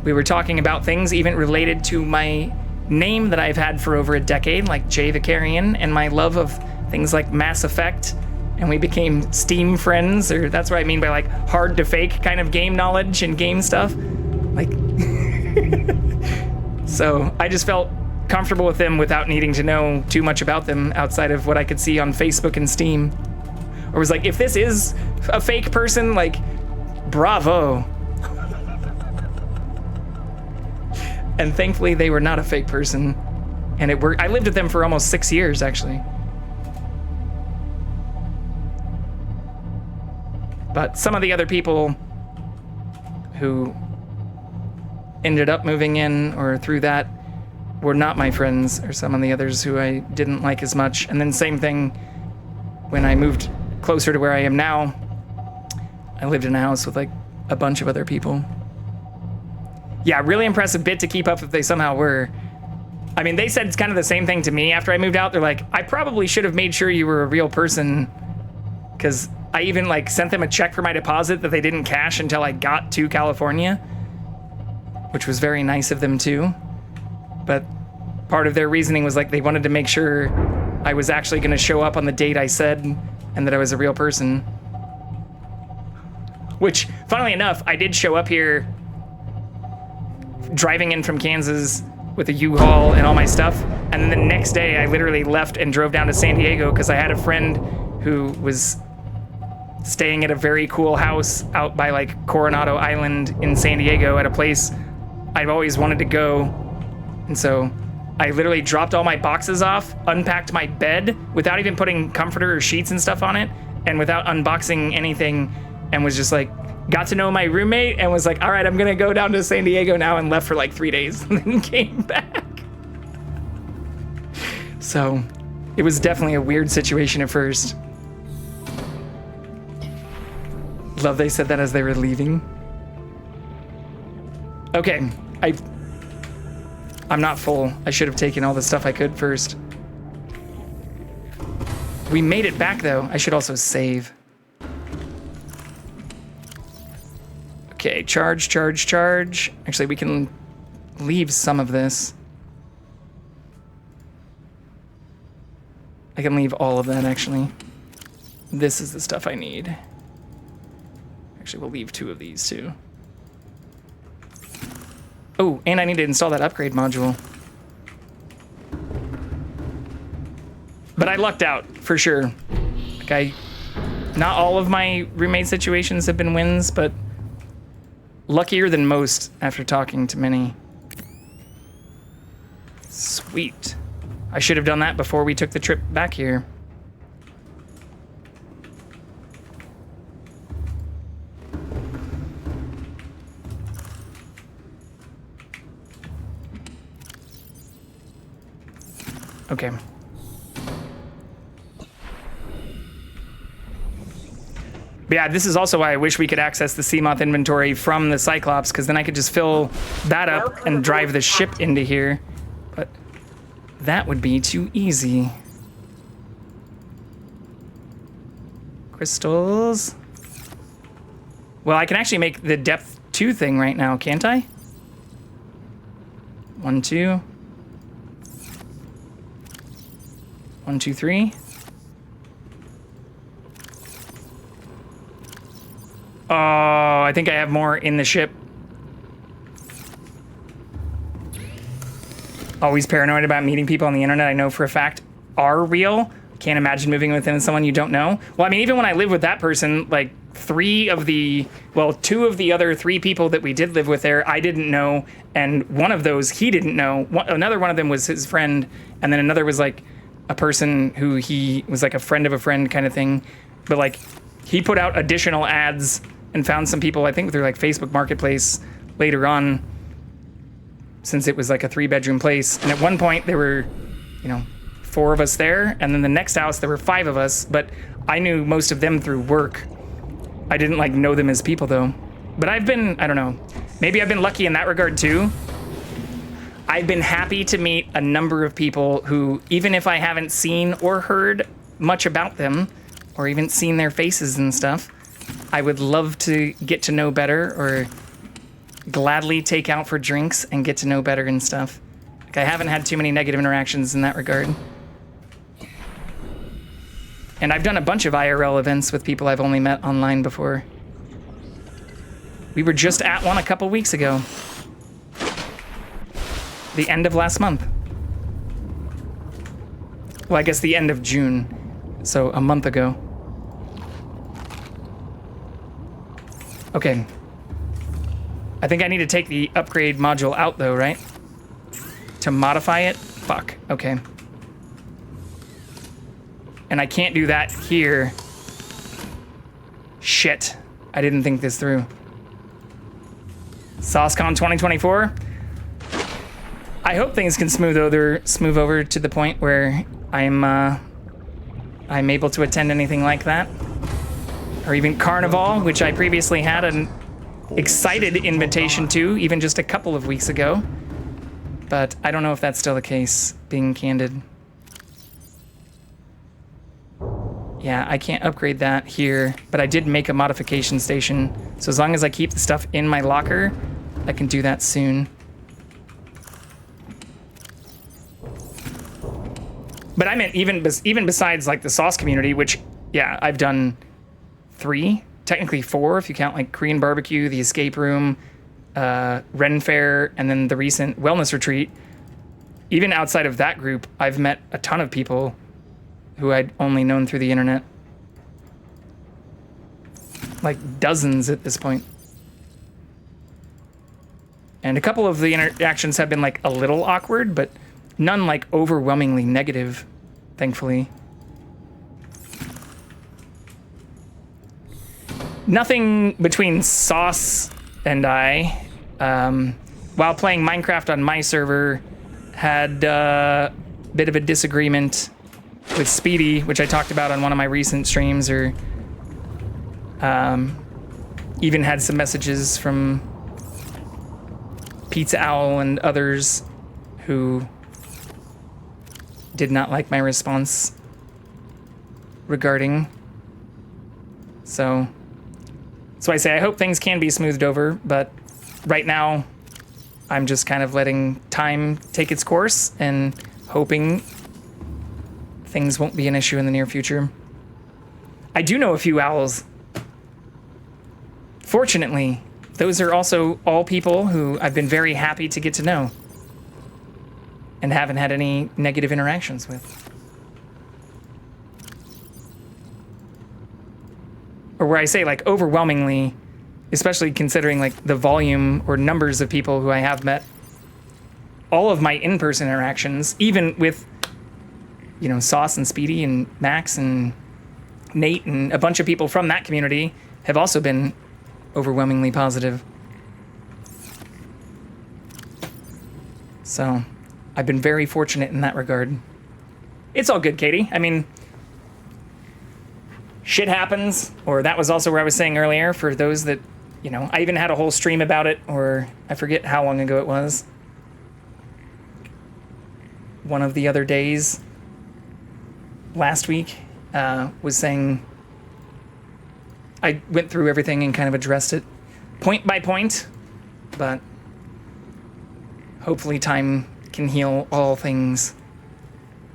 we were talking about things even related to my name that I've had for over a decade, like Jay Vicarian, and my love of things like Mass Effect, and we became Steam friends, or that's what I mean by like hard to fake kind of game knowledge and game stuff. Like, so I just felt comfortable with them without needing to know too much about them outside of what I could see on Facebook and Steam. Or was like, if this is a fake person, like, bravo. And thankfully they were not a fake person, and it worked. I lived with them for almost 6 years, actually. But some of the other people who ended up moving in or through that were not my friends, or some of the others who I didn't like as much. And then same thing when I moved closer to where I am now, I lived in a house with like a bunch of other people. Yeah, really impressive bit to keep up if they somehow were. I mean, they said it's kind of the same thing to me after I moved out. They're like, I probably should have made sure you were a real person, because I even like sent them a check for my deposit that they didn't cash until I got to California, which was very nice of them too. But part of their reasoning was like they wanted to make sure I was actually going to show up on the date I said, and that I was a real person. Which, funnily enough, I did show up here driving in from Kansas with a U-Haul and all my stuff. And then the next day I literally left and drove down to San Diego because I had a friend who was staying at a very cool house out by like Coronado Island in San Diego at a place I've always wanted to go. And so I literally dropped all my boxes off, unpacked my bed without even putting comforter or sheets and stuff on it, and without unboxing anything, and was just like, got to know my roommate and was like, all right, I'm gonna go down to San Diego now, and left for like 3 days and then came back. So it was definitely a weird situation at first. Love they said that as they were leaving. Okay, I'm not full. I should have taken all the stuff I could first. We made it back though. I should also save. Okay, charge. Actually, we can leave some of this. I can leave all of that, actually. This is the stuff I need. Actually, we'll leave 2 of these, too. Oh, and I need to install that upgrade module. But I lucked out, for sure. Like, not all of my roommate situations have been wins, but luckier than most after talking to many. Sweet. I should have done that before we took the trip back here. Okay. But yeah, this is also why I wish we could access the Seamoth inventory from the Cyclops, because then I could just fill that up and drive the ship into here. But that would be too easy. Crystals. Well, I can actually make the depth 2 thing right now, can't I? 1, 2. 1, 2, 3. Oh, I think I have more in the ship. Always paranoid about meeting people on the internet I know for a fact are real. Can't imagine moving within someone you don't know. Well, I mean, even when I lived with that person, like 2 of the other 3 people that we did live with there, I didn't know. And one of those he didn't know. Another one of them was his friend. And then another was like a person who he was like a friend of a friend kind of thing. But like he put out additional ads and found some people, I think through like Facebook Marketplace later on, since it was like a 3-bedroom place. And at one point there were, 4 of us there. And then the next house, there were 5 of us, but I knew most of them through work. I didn't like know them as people though. But I've been, I don't know, maybe I've been lucky in that regard too. I've been happy to meet a number of people who, even if I haven't seen or heard much about them, or even seen their faces and stuff, I would love to get to know better, or gladly take out for drinks and get to know better and stuff. Like, I haven't had too many negative interactions in that regard. And I've done a bunch of IRL events with people I've only met online before. We were just at one a couple weeks ago. The end of last month. Well, I guess the end of June. So a month ago. Okay. I think I need to take the upgrade module out though, right? To modify it? Fuck. Okay. And I can't do that here. Shit. I didn't think this through. SauceCon 2024? I hope things can smooth over to the point where I'm able to attend anything like that. Or even Carnival, which I previously had an excited invitation to, even just a couple of weeks ago. But I don't know if that's still the case, being candid. Yeah, I can't upgrade that here, but I did make a modification station. So as long as I keep the stuff in my locker, I can do that soon. But I meant even besides like the sauce community, which, yeah, I've done 3, technically 4 if you count like Korean barbecue, the escape room, Ren Fair, and then the recent wellness retreat. Even outside of that group, I've met a ton of people who I'd only known through the internet. Like dozens at this point. And a couple of the interactions have been like a little awkward, but none like overwhelmingly negative, thankfully. Nothing between Sauce and I, while playing Minecraft on my server, had a bit of a disagreement with Speedy, which I talked about on one of my recent streams, or even had some messages from Pizza Owl and others who did not like my response regarding. So I say I hope things can be smoothed over, but right now I'm just kind of letting time take its course and hoping things won't be an issue in the near future. I do know a few owls. Fortunately, those are also all people who I've been very happy to get to know and haven't had any negative interactions with. Or where I say, like, overwhelmingly, especially considering, like, the volume or numbers of people who I have met, all of my in-person interactions, even with, you know, Sauce and Speedy and Max and Nate and a bunch of people from that community have also been overwhelmingly positive. So, I've been very fortunate in that regard. It's all good, Katie. I mean, shit happens, or that was also where I was saying earlier, for those that, you know, I even had a whole stream about it, or I forget how long ago it was. One of the other days last week was saying I went through everything and kind of addressed it point by point, but hopefully time can heal all things.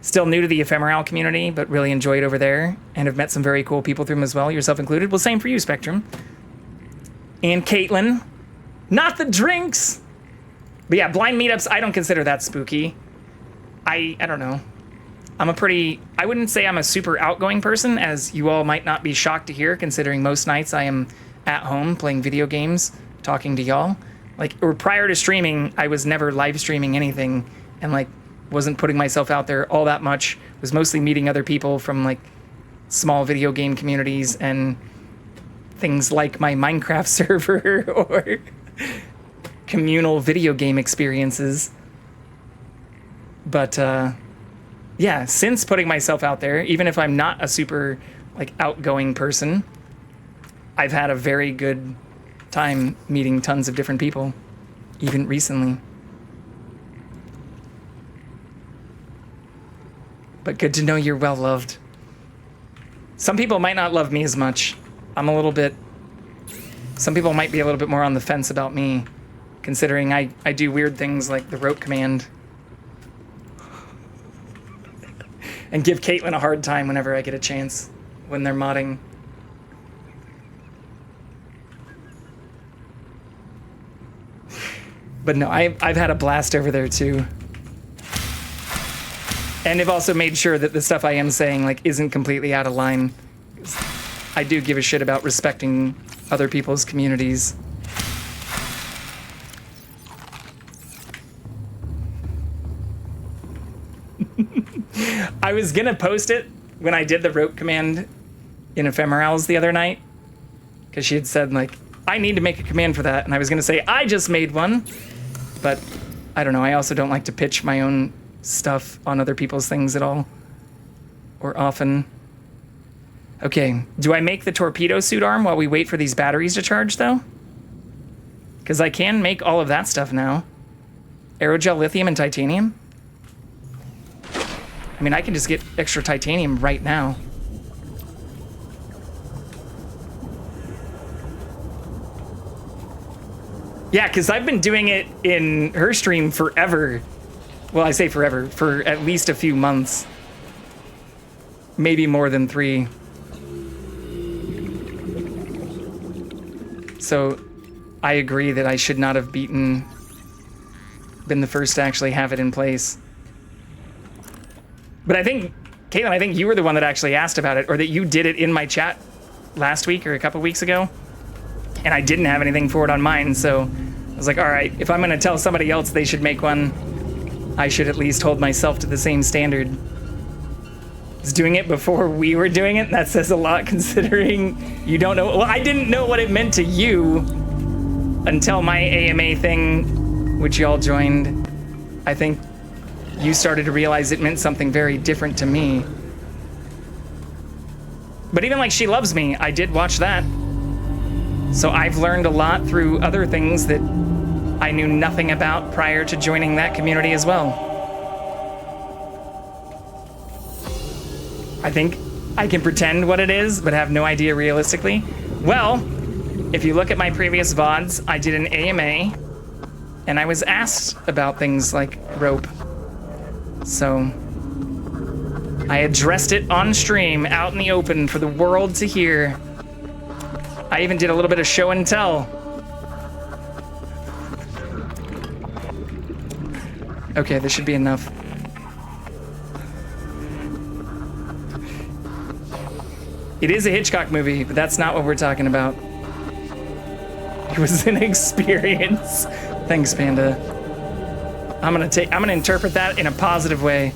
Still new to the ephemeral community, but really enjoy it over there, and have met some very cool people through them as well, yourself included. Well, same for you, Spectrum. And Caitlin. Not the drinks! But yeah, blind meetups, I don't consider that spooky. I don't know. I wouldn't say I'm a super outgoing person, as you all might not be shocked to hear, considering most nights I am at home playing video games, talking to y'all. Like, or prior to streaming, I was never live streaming anything, and like, wasn't putting myself out there all that much. Was mostly meeting other people from like small video game communities and things like my Minecraft server or communal video game experiences. But yeah, since putting myself out there, even if I'm not a super like outgoing person, I've had a very good time meeting tons of different people, even recently. But good to know you're well loved. Some people might not love me as much. Some people might be a little bit more on the fence about me, considering I do weird things like the rope command. And give Caitlin a hard time whenever I get a chance when they're modding. But no, I've had a blast over there too. And I've also made sure that the stuff I am saying like isn't completely out of line. I do give a shit about respecting other people's communities. I was gonna post it when I did the rope command in Ephemerals the other night, because she had said like, I need to make a command for that, and I was gonna say I just made one, but I don't know, I also don't like to pitch my own stuff on other people's things at all, or often. Okay, do I make the torpedo suit arm while we wait for these batteries to charge though? Because I can make all of that stuff now. Aerogel, lithium, and titanium? I mean, I can just get extra titanium right now. Yeah, because I've been doing it in her stream forever. Well, I say forever, for at least a few months. Maybe more than 3. So, I agree that I should not have been the first to actually have it in place. But I think, Caitlin, I think you were the one that actually asked about it, or that you did it in my chat last week or a couple weeks ago. And I didn't have anything for it on mine, so I was like, all right, if I'm gonna tell somebody else they should make one, I should at least hold myself to the same standard. I was doing it before we were doing it, and that says a lot considering you don't know. Well, I didn't know what it meant to you until my AMA thing, which y'all joined. I think you started to realize it meant something very different to me. But even like She Loves Me, I did watch that. So I've learned a lot through other things that I knew nothing about prior to joining that community as well. I think I can pretend what it is, but have no idea realistically. Well, if you look at my previous VODs, I did an AMA, and I was asked about things like rope. So, I addressed it on stream, out in the open for the world to hear. I even did a little bit of show and tell. Okay, this should be enough. It is a Hitchcock movie, but that's not what we're talking about. It was an experience. Thanks, Panda. I'm gonna interpret that in a positive way.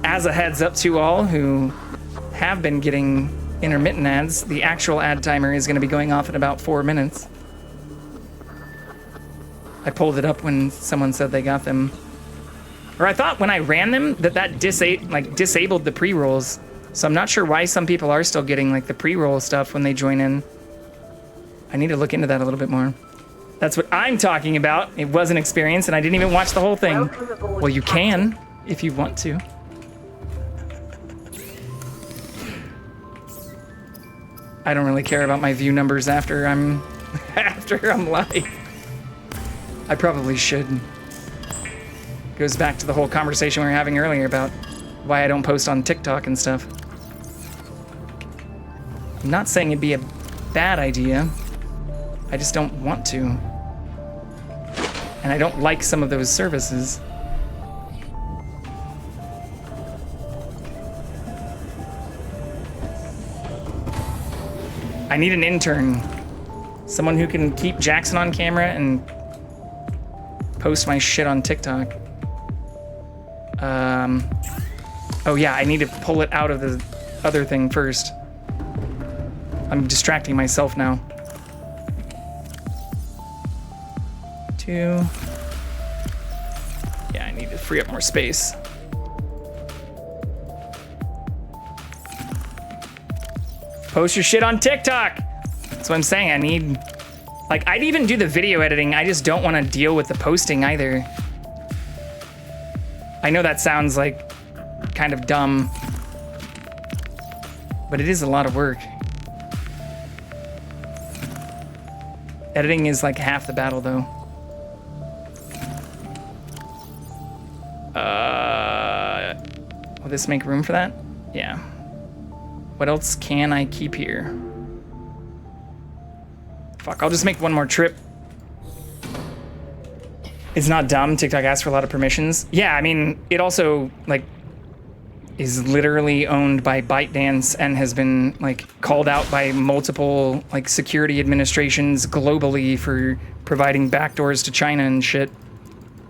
As a heads up to all who have been getting intermittent ads, the actual ad timer is gonna be going off in about 4 minutes. I pulled it up when someone said they got them. Or I thought when I ran them that disabled the pre-rolls. So I'm not sure why some people are still getting like the pre-roll stuff when they join in. I need to look into that a little bit more. That's what I'm talking about. It was an experience and I didn't even watch the whole thing. Well, you can if you want to. I don't really care about my view numbers after I'm live. I probably should. Goes back to the whole conversation we were having earlier about why I don't post on TikTok and stuff. I'm not saying it'd be a bad idea. I just don't want to. And I don't like some of those services. I need an intern. Someone who can keep Jackson on camera and post my shit on TikTok. Oh yeah, I need to pull it out of the other thing first. I'm distracting myself now. 2. Yeah, I need to free up more space. Post your shit on TikTok. That's what I'm saying. I need, like, I'd even do the video editing. I just don't want to deal with the posting either. I know that sounds like kind of dumb, but it is a lot of work. Editing is like half the battle though. Will this make room for that? Yeah. What else can I keep here? Fuck, I'll just make one more trip. It's not dumb. TikTok asks for a lot of permissions. Yeah, I mean, it also, like, is literally owned by ByteDance and has been, like, called out by multiple, like, security administrations globally for providing backdoors to China and shit.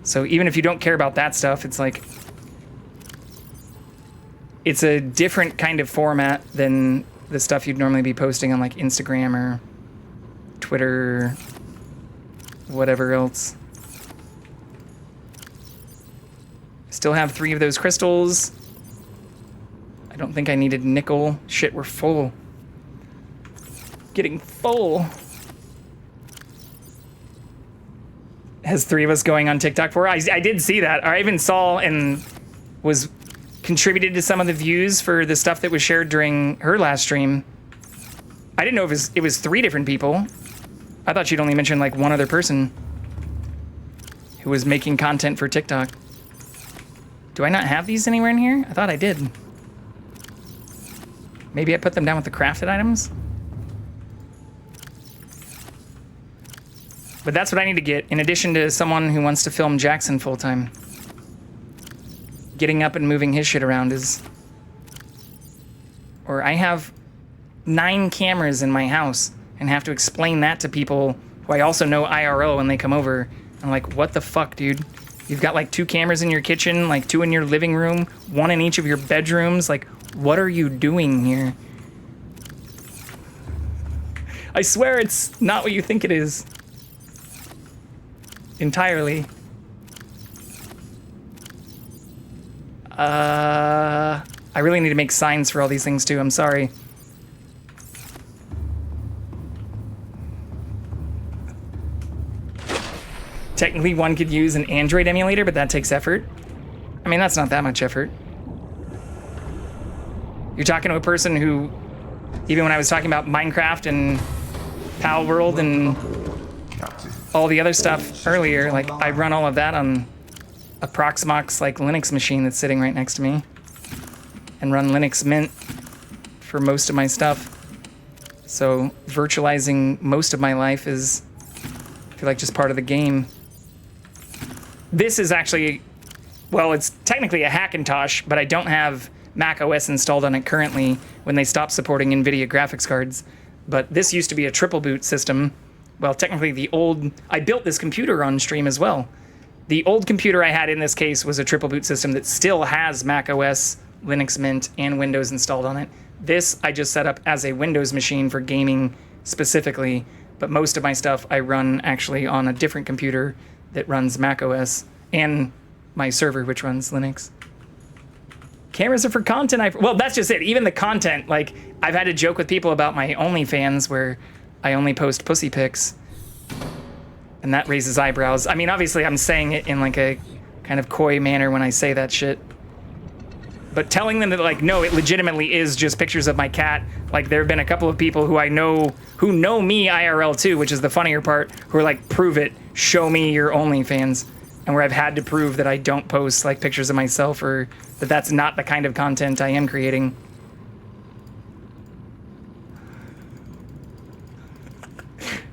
So even if you don't care about that stuff, it's like, it's a different kind of format than the stuff you'd normally be posting on, like, Instagram or Twitter, whatever else. Still have 3 of those crystals. I don't think I needed nickel. Shit, we're full. Getting full. Has 3 of us going on TikTok for? I did see that. I even saw and was contributed to some of the views for the stuff that was shared during her last stream. I didn't know if it was 3 different people. I thought she'd only mentioned like one other person who was making content for TikTok. Do I not have these anywhere in here? I thought I did. Maybe I put them down with the crafted items? But that's what I need to get, in addition to someone who wants to film Jackson full-time. Getting up and moving his shit around is... Or I have 9 cameras in my house and have to explain that to people who I also know IRL when they come over. I'm like, what the fuck, dude? You've got like 2 cameras in your kitchen, like 2 in your living room, 1 in each of your bedrooms. Like, what are you doing here? I swear it's not what you think it is. Entirely. I really need to make signs for all these things too, I'm sorry. Technically, one could use an Android emulator, but that takes effort. I mean, that's not that much effort. You're talking to a person who, even when I was talking about Minecraft and Pal World and all the other stuff earlier. Like, I run all of that on a Proxmox, like, Linux machine that's sitting right next to me. And run Linux Mint for most of my stuff. So virtualizing most of my life is, I feel like, just part of the game. This is actually, well, it's technically a Hackintosh, but I don't have Mac OS installed on it currently when they stopped supporting NVIDIA graphics cards. But this used to be a triple boot system. Well, technically I built this computer on stream as well. The old computer I had in this case was a triple boot system that still has Mac OS, Linux Mint, and Windows installed on it. This I just set up as a Windows machine for gaming specifically, but most of my stuff I run actually on a different computer that runs Mac OS and my server, which runs Linux. Cameras are for content. Well, that's just it. Even the content, like, I've had to joke with people about my OnlyFans where I only post pussy pics, and that raises eyebrows. I mean, obviously I'm saying it in like a kind of coy manner when I say that shit. But telling them that, like, no, it legitimately is just pictures of my cat. Like, there have been a couple of people who I know, who know me IRL too, which is the funnier part, who are like, prove it, show me your OnlyFans. And where I've had to prove that I don't post, like, pictures of myself, or that that's not the kind of content I am creating.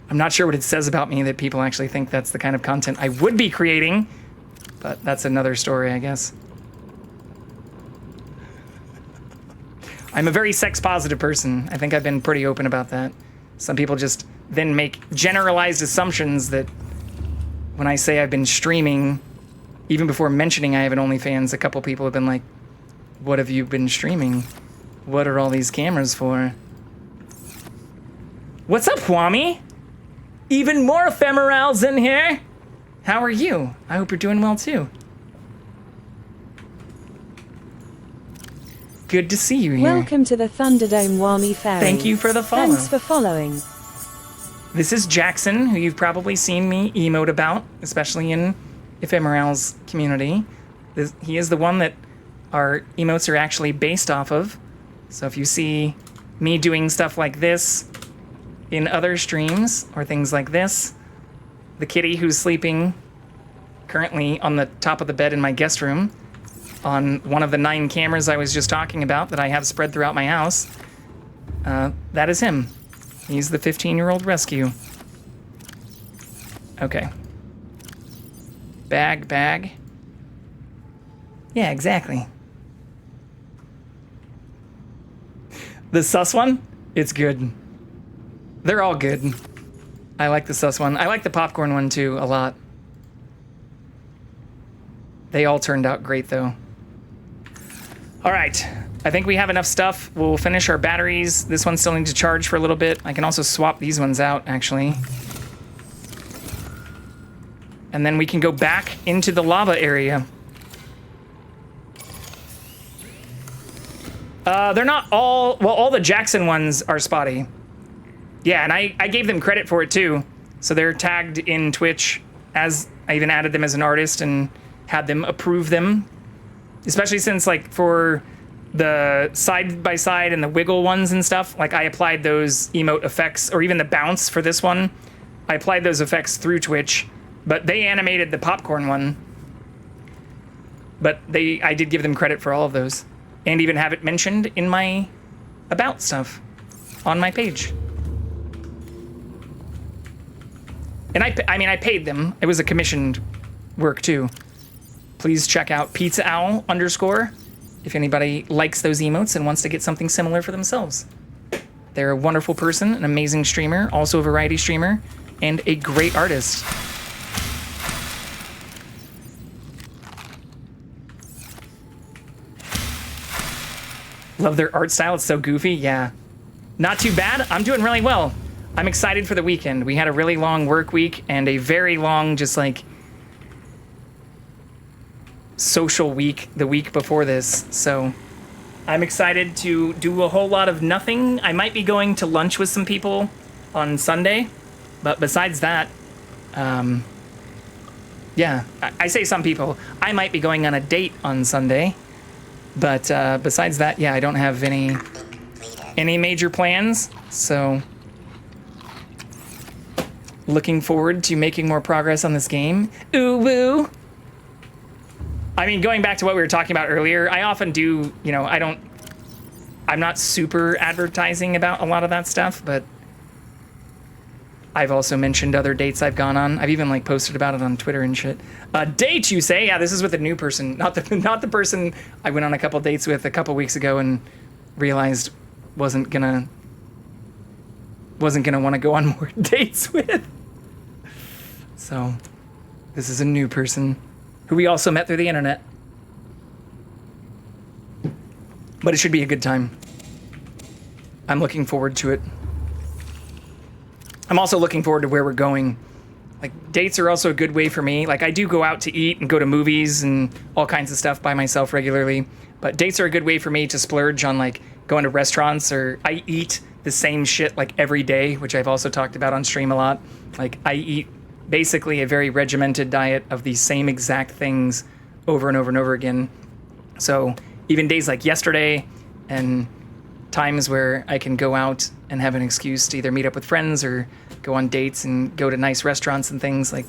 I'm not sure what it says about me that people actually think that's the kind of content I would be creating, but that's another story, I guess. I'm a very sex-positive person. I think I've been pretty open about that. Some people just then make generalized assumptions that when I say I've been streaming, even before mentioning I have an OnlyFans, a couple people have been like, what have you been streaming? What are all these cameras for? What's up, Wami? Even more ephemerals in here. How are you? I hope you're doing well too. Good to see you here. Welcome to the Thunderdome, Wami Fairy. Thank you for the follow. Thanks for following. This is Jackson, who you've probably seen me emote about, especially in Ephemeral's community. He is the one that our emotes are actually based off of. So if you see me doing stuff like this in other streams, or things like this, the kitty who's sleeping currently on the top of the bed in my guest room, on one of the 9 cameras I was just talking about that I have spread throughout my house, that is him. He's the 15-year-old rescue. Okay. Bag. Yeah, exactly. The sus one? It's good. They're all good. I like the sus one. I like the popcorn one too, a lot. They all turned out great though. All right, I think we have enough stuff. We'll finish our batteries. This one still needs to charge for a little bit. I can also swap these ones out, actually. And then we can go back into the lava area. They're not all, well, all the Jackson ones are spotty. Yeah, and I gave them credit for it too. So they're tagged in Twitch, as I even added them as an artist and had them approve them. Especially since, like, for the side-by-side and the wiggle ones and stuff, like, I applied those emote effects, or even the bounce for this one, I applied those effects through Twitch, but they animated the popcorn one. But I did give them credit for all of those, and even have it mentioned in my about stuff on my page. And I mean, I paid them. It was a commissioned work, too. Please check out PizzaOwl _ if anybody likes those emotes and wants to get something similar for themselves. They're a wonderful person, an amazing streamer, also a variety streamer, and a great artist. Love their art style, it's so goofy, yeah. Not too bad, I'm doing really well. I'm excited for the weekend. We had a really long work week and a very long, just like, social week the week before this, so I'm excited to do a whole lot of nothing. I might be going to lunch with some people on Sunday, but besides that, yeah, I say some people. I might be going on a date on Sunday, but besides that, yeah, I don't have any major plans, so looking forward to making more progress on this game. Ooh woo. I mean, going back to what we were talking about earlier, I often do, you know, I'm not super advertising about a lot of that stuff, but I've also mentioned other dates I've gone on. I've even like posted about it on Twitter and shit. Date, you say? Yeah, this is with a new person, not the person I went on a couple dates with a couple weeks ago and realized wasn't gonna want to go on more dates with. So, this is a new person who we also met through the internet. But it should be a good time. I'm looking forward to it. I'm also looking forward to where we're going. Like, dates are also a good way for me. Like, I do go out to eat and go to movies and all kinds of stuff by myself regularly. But dates are a good way for me to splurge on, like, going to restaurants, or I eat the same shit, like, every day, which I've also talked about on stream a lot. Like, I eat basically a very regimented diet of these same exact things over and over and over again. So even days like yesterday and times where I can go out and have an excuse to either meet up with friends or go on dates and go to nice restaurants and things, like,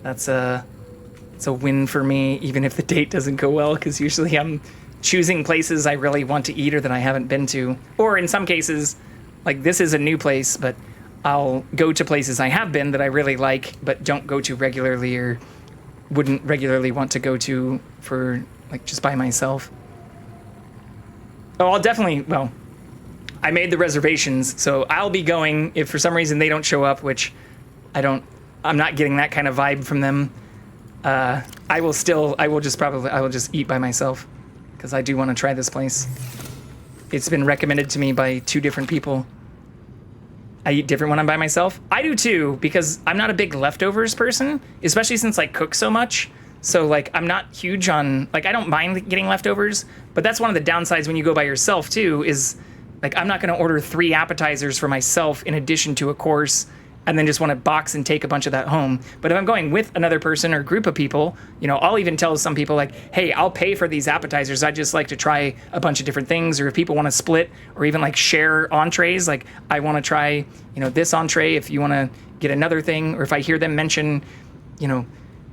it's a win for me, even if the date doesn't go well, because usually I'm choosing places I really want to eat or that I haven't been to. Or in some cases, like, this is a new place, but I'll go to places I have been that I really like, but don't go to regularly or wouldn't regularly want to go to for, like, just by myself. Oh, I'll definitely, well, I made the reservations, so I'll be going if for some reason they don't show up, which I'm not getting that kind of vibe from them. I will just eat by myself, because I do want to try this place. It's been recommended to me by 2 different people. I eat different when I'm by myself. I do too, because I'm not a big leftovers person, especially since I cook so much. So, like, I'm not huge on, like, I don't mind getting leftovers, but that's one of the downsides when you go by yourself too, is, like, I'm not going to order 3 appetizers for myself in addition to a course and then just want to box and take a bunch of that home. But if I'm going with another person or group of people, you know, I'll even tell some people, like, hey, I'll pay for these appetizers. I just like to try a bunch of different things. Or if people want to split or even, like, share entrees, like, I want to try, you know, this entree if you want to get another thing. Or if I hear them mention, you know,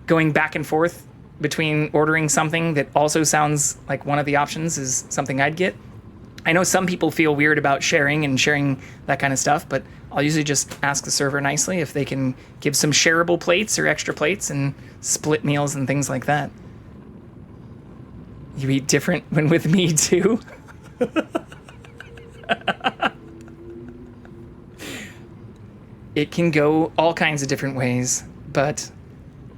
going back and forth between ordering something that also sounds like one of the options is something I'd get. I know some people feel weird about sharing that kind of stuff, but I'll usually just ask the server nicely if they can give some shareable plates or extra plates and split meals and things like that. You eat different when with me too? It can go all kinds of different ways, but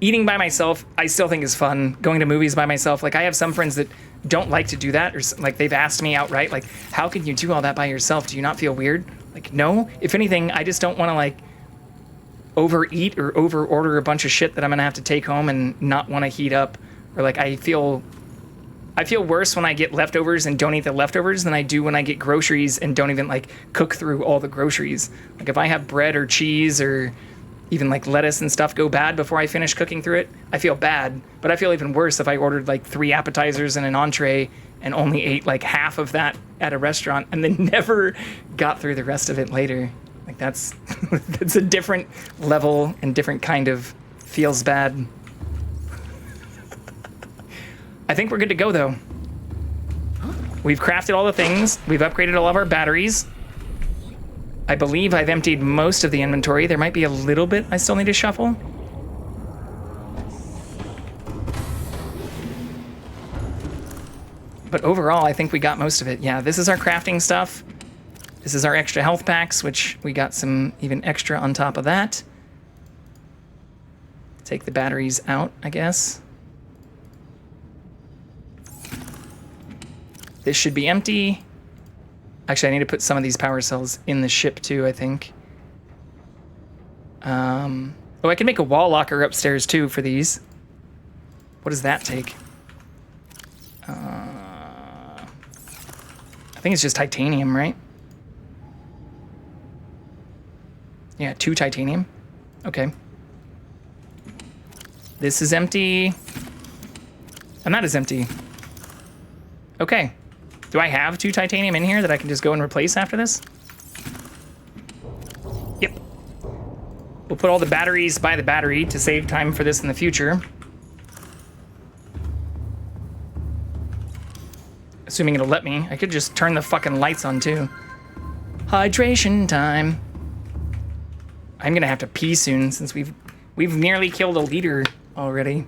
eating by myself, I still think is fun. Going to movies by myself, like, I have some friends that don't like to do that, or like they've asked me outright, like, how can you do all that by yourself? Do you not feel weird? Like, no. If anything, I just don't want to, like, overeat or over order a bunch of shit that I'm gonna have to take home and not want to heat up. Or, like, I feel worse when I get leftovers and don't eat the leftovers than I do when I get groceries and don't even, like, cook through all the groceries. Like, if I have bread or cheese or even, like, lettuce and stuff go bad before I finish cooking through it, I feel bad. But I feel even worse if I ordered, like, 3 appetizers and an entree and only ate, like, half of that at a restaurant and then never got through the rest of it later. Like, that's a different level and different kind of feels bad. I think we're good to go, though. We've crafted all the things. We've upgraded all of our batteries. I believe I've emptied most of the inventory. There might be a little bit I still need to shuffle. But overall, I think we got most of it. Yeah, this is our crafting stuff. This is our extra health packs, which we got some even extra on top of that. Take the batteries out, I guess. This should be empty. Actually, I need to put some of these power cells in the ship too, I think. Oh, I can make a wall locker upstairs too for these. What does that take? I think it's just titanium, right? Yeah, 2 titanium. Okay. This is empty. And that is empty. Okay. Do I have 2 titanium in here that I can just go and replace after this? Yep. We'll put all the batteries by the battery to save time for this in the future. Assuming it'll let me. I could just turn the fucking lights on too. Hydration time. I'm gonna have to pee soon since we've nearly killed a liter already.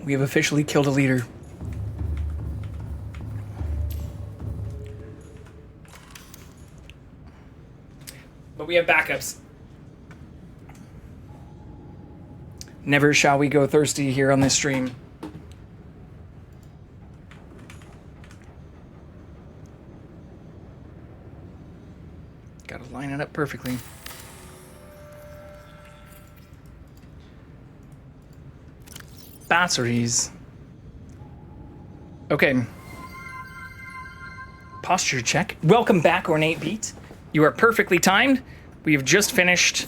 We have officially killed a liter. But we have backups. Never shall we go thirsty here on this stream. Gotta line it up perfectly. Batteries. Okay. Posture check. Welcome back, Ornate Beat. You are perfectly timed. We have just finished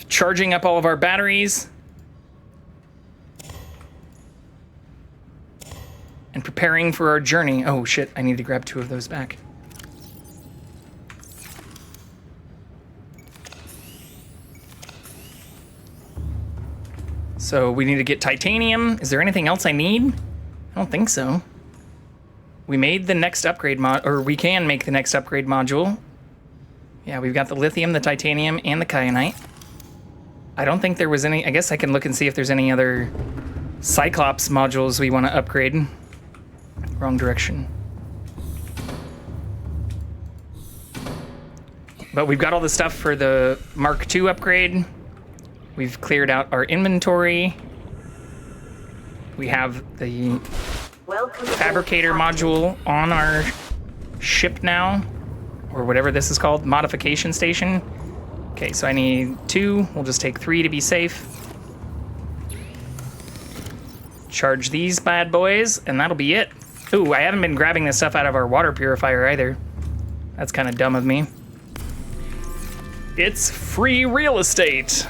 charging up all of our batteries and preparing for our journey. Oh shit, I need to grab 2 of those back. So we need to get titanium. Is there anything else I need? I don't think so. We made the next upgrade or we can make the next upgrade module. Yeah, we've got the lithium, the titanium, and the kyanite. I don't think there was any. I guess I can look and see if there's any other Cyclops modules we want to upgrade. Wrong direction. But we've got all the stuff for the Mark II upgrade. We've cleared out our inventory. We have the fabricator module on our ship now, or whatever this is called, modification station. Okay, so I need 2. We'll just take 3 to be safe. Charge these bad boys, and that'll be it. Ooh, I haven't been grabbing this stuff out of our water purifier either. That's kind of dumb of me. It's free real estate.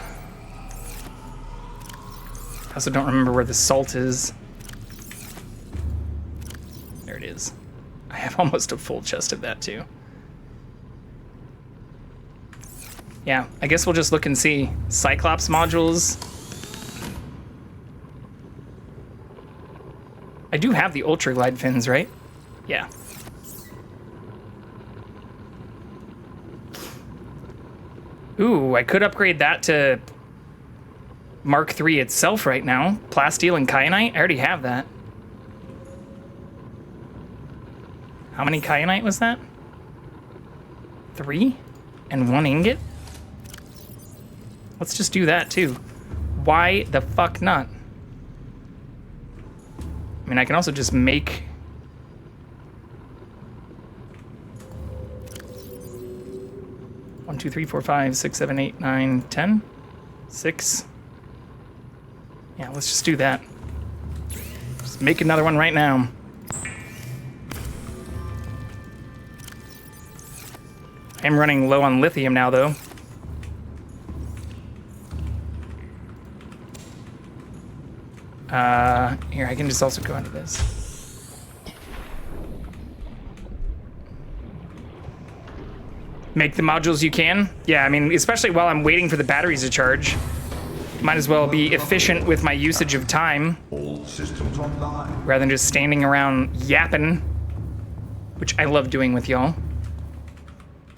I also don't remember where the salt is. There it is. I have almost a full chest of that too. Yeah, I guess we'll just look and see. Cyclops modules. I do have the Ultra Glide fins, right? Yeah. Ooh, I could upgrade that to Mark III itself right now. Plasteel and kyanite, I already have that. How many kyanite was that? 3? And 1 ingot? Let's just do that too. Why the fuck not? I mean, I can also just make... One, 2, 3, 4, 5, 6, 7, 8, 9, 10, 6. Yeah, let's just do that. Just make another one right now. I'm running low on lithium now, though. Here, I can just also go into this. Make the modules you can. Yeah, I mean, especially while I'm waiting for the batteries to charge. Might as well be efficient with my usage of time. All systems online. Rather than just standing around yapping, which I love doing with y'all.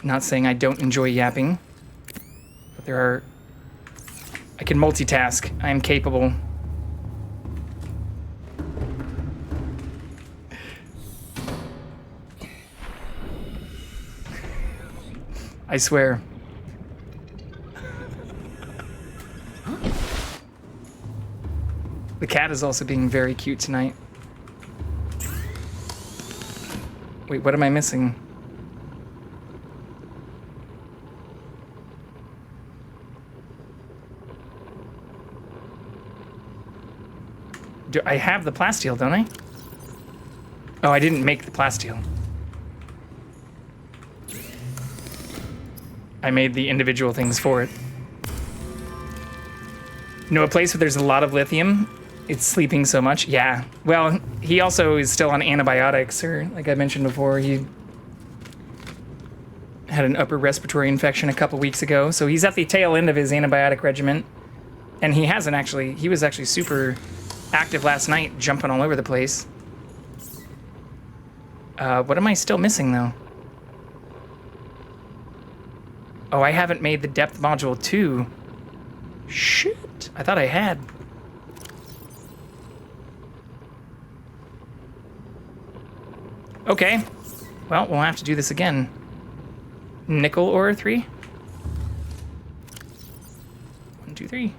Not saying I don't enjoy yapping, but there are... I can multitask. I am capable. I swear. The cat is also being very cute tonight. Wait, what am I missing? I have the plasteel, don't I? Oh, I didn't make the plasteel. I made the individual things for it. You know, a place where there's a lot of lithium It's sleeping so much. Yeah. Well, he also is still on antibiotics, or like I mentioned before, he had an upper respiratory infection a couple weeks ago, so he's at the tail end of his antibiotic regimen. And he was actually super active last night, jumping all over the place. What am I still missing, though? Oh, I haven't made the depth module 2. Shit, I thought I had. Okay, well, we'll have to do this again. Nickel ore 3. 1, 2, 3.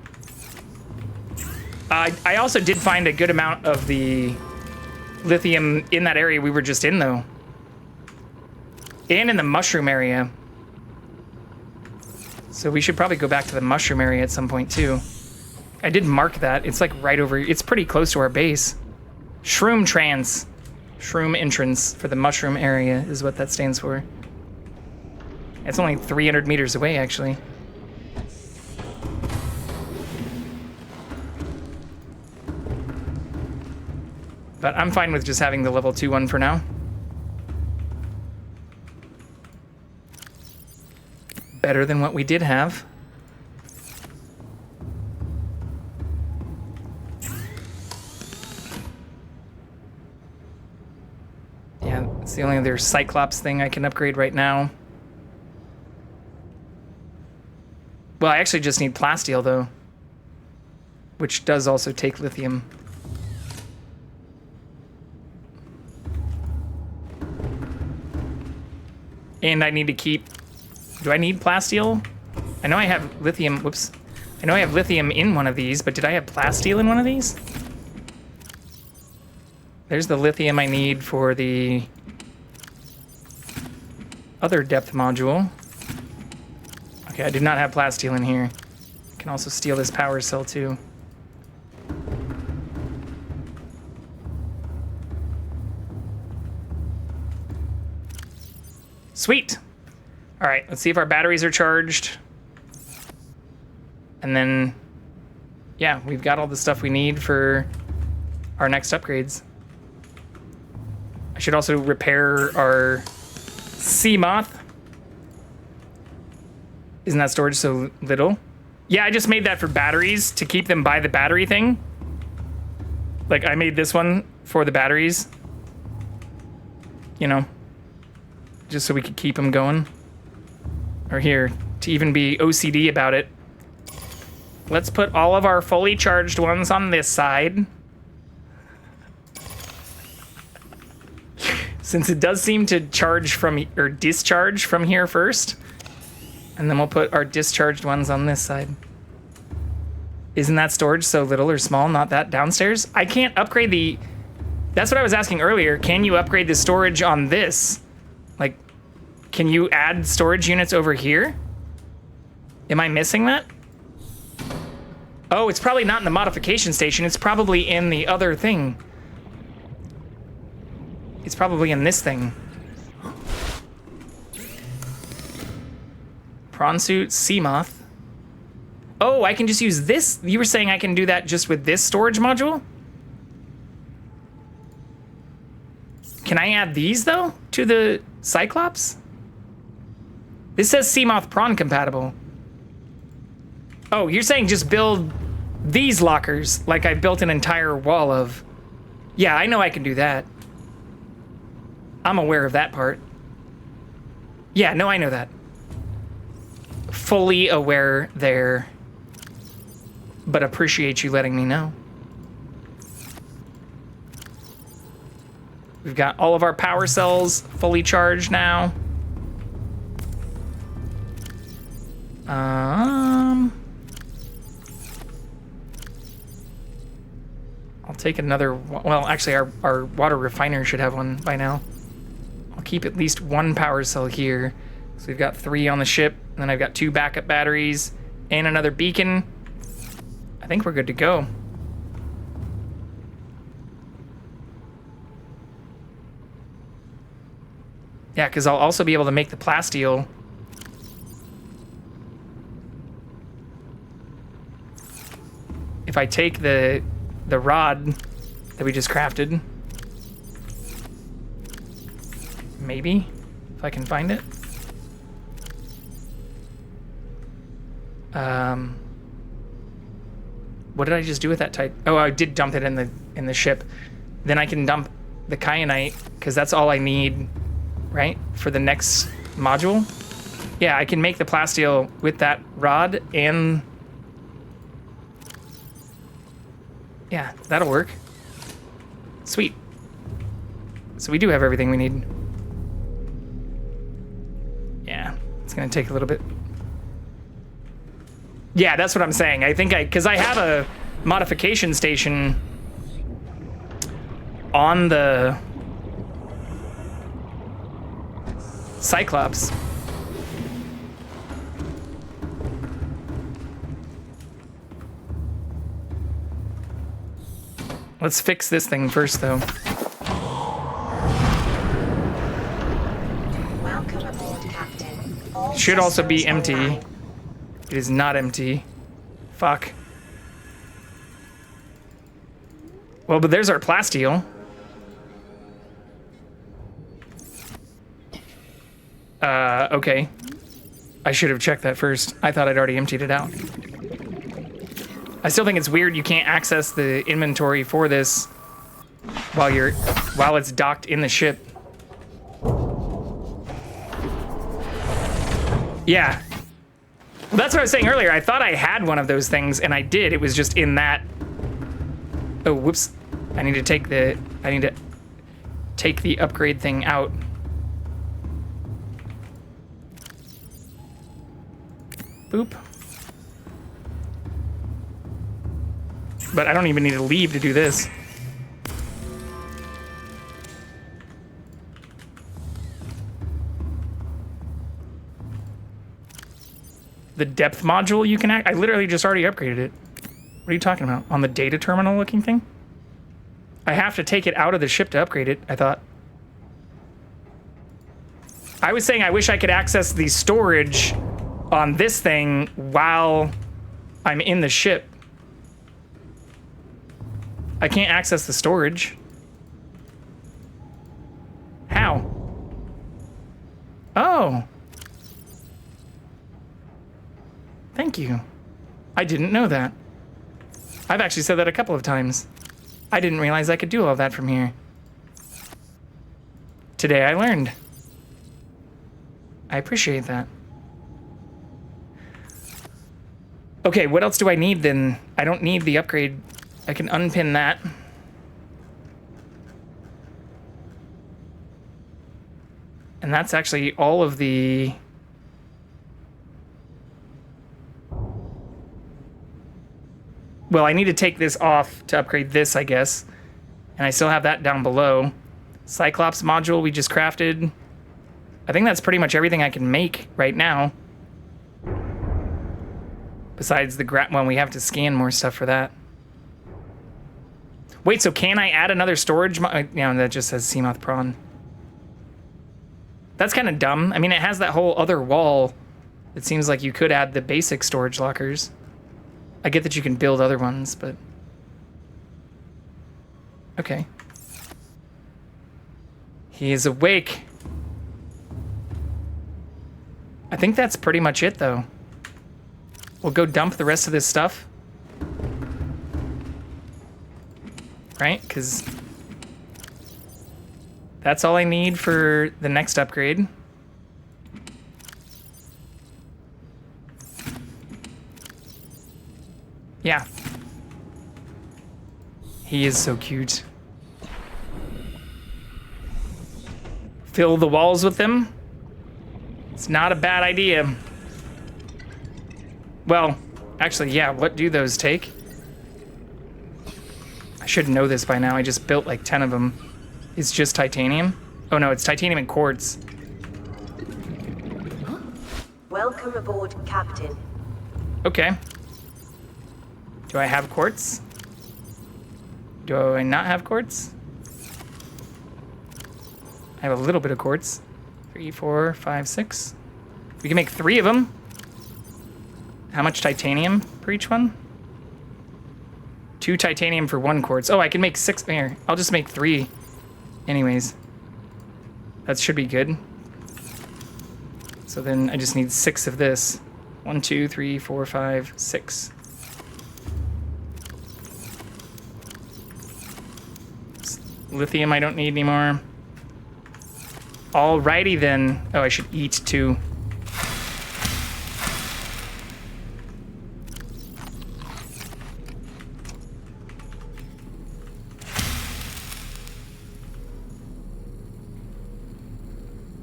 I also did find a good amount of the lithium in that area we were just in, though. And in the mushroom area. So we should probably go back to the mushroom area at some point, too. I did mark that. It's like right over... It's pretty close to our base. Shroom trans. Shroom entrance for the mushroom area is what that stands for. It's only 300 meters away, actually. But I'm fine with just having the level 2 one for now. Better than what we did have. Yeah, it's the only other Cyclops thing I can upgrade right now. Well, I actually just need plasteel, though. Which does also take lithium. And I need to keep... Do I need plasteel? I know I have lithium... Whoops. I know I have lithium in one of these, but did I have plasteel in one of these? There's the lithium I need for the other depth module. Okay, I did not have plasteel in here. I can also steal this power cell, too. Sweet. All right, let's see if our batteries are charged. And then, yeah, we've got all the stuff we need for our next upgrades. I should also repair our sea moth. Isn't that storage so little? Yeah, I just made that for batteries to keep them by the battery thing. Like, I made this one for the batteries. You know, just so we could keep them going. Or here, to even be OCD about it. Let's put all of our fully charged ones on this side. Since it does seem to charge from, or discharge from here first. And then we'll put our discharged ones on this side. Isn't that storage so little or small? Not that downstairs? I can't upgrade the... That's what I was asking earlier. Can you upgrade the storage on this? Like, can you add storage units over here? Am I missing that? Oh, it's probably not in the modification station. It's probably in the other thing. It's probably in this thing. Prawn suit, sea moth. Oh, I can just use this. You were saying I can do that just with this storage module? Can I add these, though, to the Cyclops? This says sea moth prawn compatible. Oh, you're saying just build these lockers like I built an entire wall of. Yeah, I know I can do that. I'm aware of that part. Yeah, no, I know that. Fully aware there, but appreciate you letting me know. We've got all of our power cells fully charged now. I'll take another, well, actually our water refiner should have one by now. I'll keep at least one power cell here. So we've got 3 on the ship, and then I've got 2 backup batteries and another beacon. I think we're good to go. Yeah, because I'll also be able to make the plasteel. If I take the the rod that we just crafted. Maybe, if I can find it. What did I just do with that type? Oh, I did dump it in the ship. Then I can dump the kyanite, because that's all I need, right? For the next module. Yeah, I can make the plasteel with that rod and... Yeah, that'll work. Sweet. So we do have everything we need. Yeah, it's gonna take a little bit. Yeah, that's what I'm saying. I think because I have a modification station on the Cyclops. Let's fix this thing first, though. Welcome aboard, Captain. All Should also be systems empty. online. It is not empty. Fuck. Well, but there's our plasteel. Okay. I should have checked that first. I thought I'd already emptied it out. I still think it's weird you can't access the inventory for this while it's docked in the ship. Yeah. Well, that's what I was saying earlier. I thought I had one of those things, and I did. It was just in that... Oh, whoops. I need to take the upgrade thing out. Boop. But I don't even need to leave to do this. The depth module you can I literally just already upgraded it. What are you talking about? On the data terminal looking thing? I have to take it out of the ship to upgrade it, I thought. I was saying I wish I could access the storage on this thing while I'm in the ship. I can't access the storage. How? Oh. Thank you. I didn't know that. I've actually said that a couple of times. I didn't realize I could do all that from here. Today I learned. I appreciate that. Okay, what else do I need then? I don't need the upgrade. I can unpin that. And that's actually all of the... Well, I need to take this off to upgrade this, I guess. And I still have that down below. Cyclops module we just crafted. I think that's pretty much everything I can make right now. Besides the well, we have to scan more stuff for that. Wait, so can I add another storage? Yeah, that just says Seamoth Prawn. That's kind of dumb. I mean, it has that whole other wall. It seems like you could add the basic storage lockers. I get that you can build other ones, but... Okay. He is awake. I think that's pretty much it, though. We'll go dump the rest of this stuff. Right? Because that's all I need for the next upgrade. Yeah. He is so cute. Fill the walls with them. It's not a bad idea. Well, actually, yeah, what do those take? I should know this by now. I just built like 10 of them. It's just titanium? Oh no, it's titanium and quartz. Welcome aboard, Captain. Okay. Do I have quartz? Do I not have quartz? I have a little bit of quartz. 3, 4, 5, 6. We can make 3 of them. How much titanium for each one? 2 titanium for 1 quartz. Oh, I can make 6 here. I'll just make 3. Anyways. That should be good. So then I just need 6 of this. 1, 2, 3, 4, 5, 6. Lithium I don't need anymore. Alrighty then. Oh, I should eat too.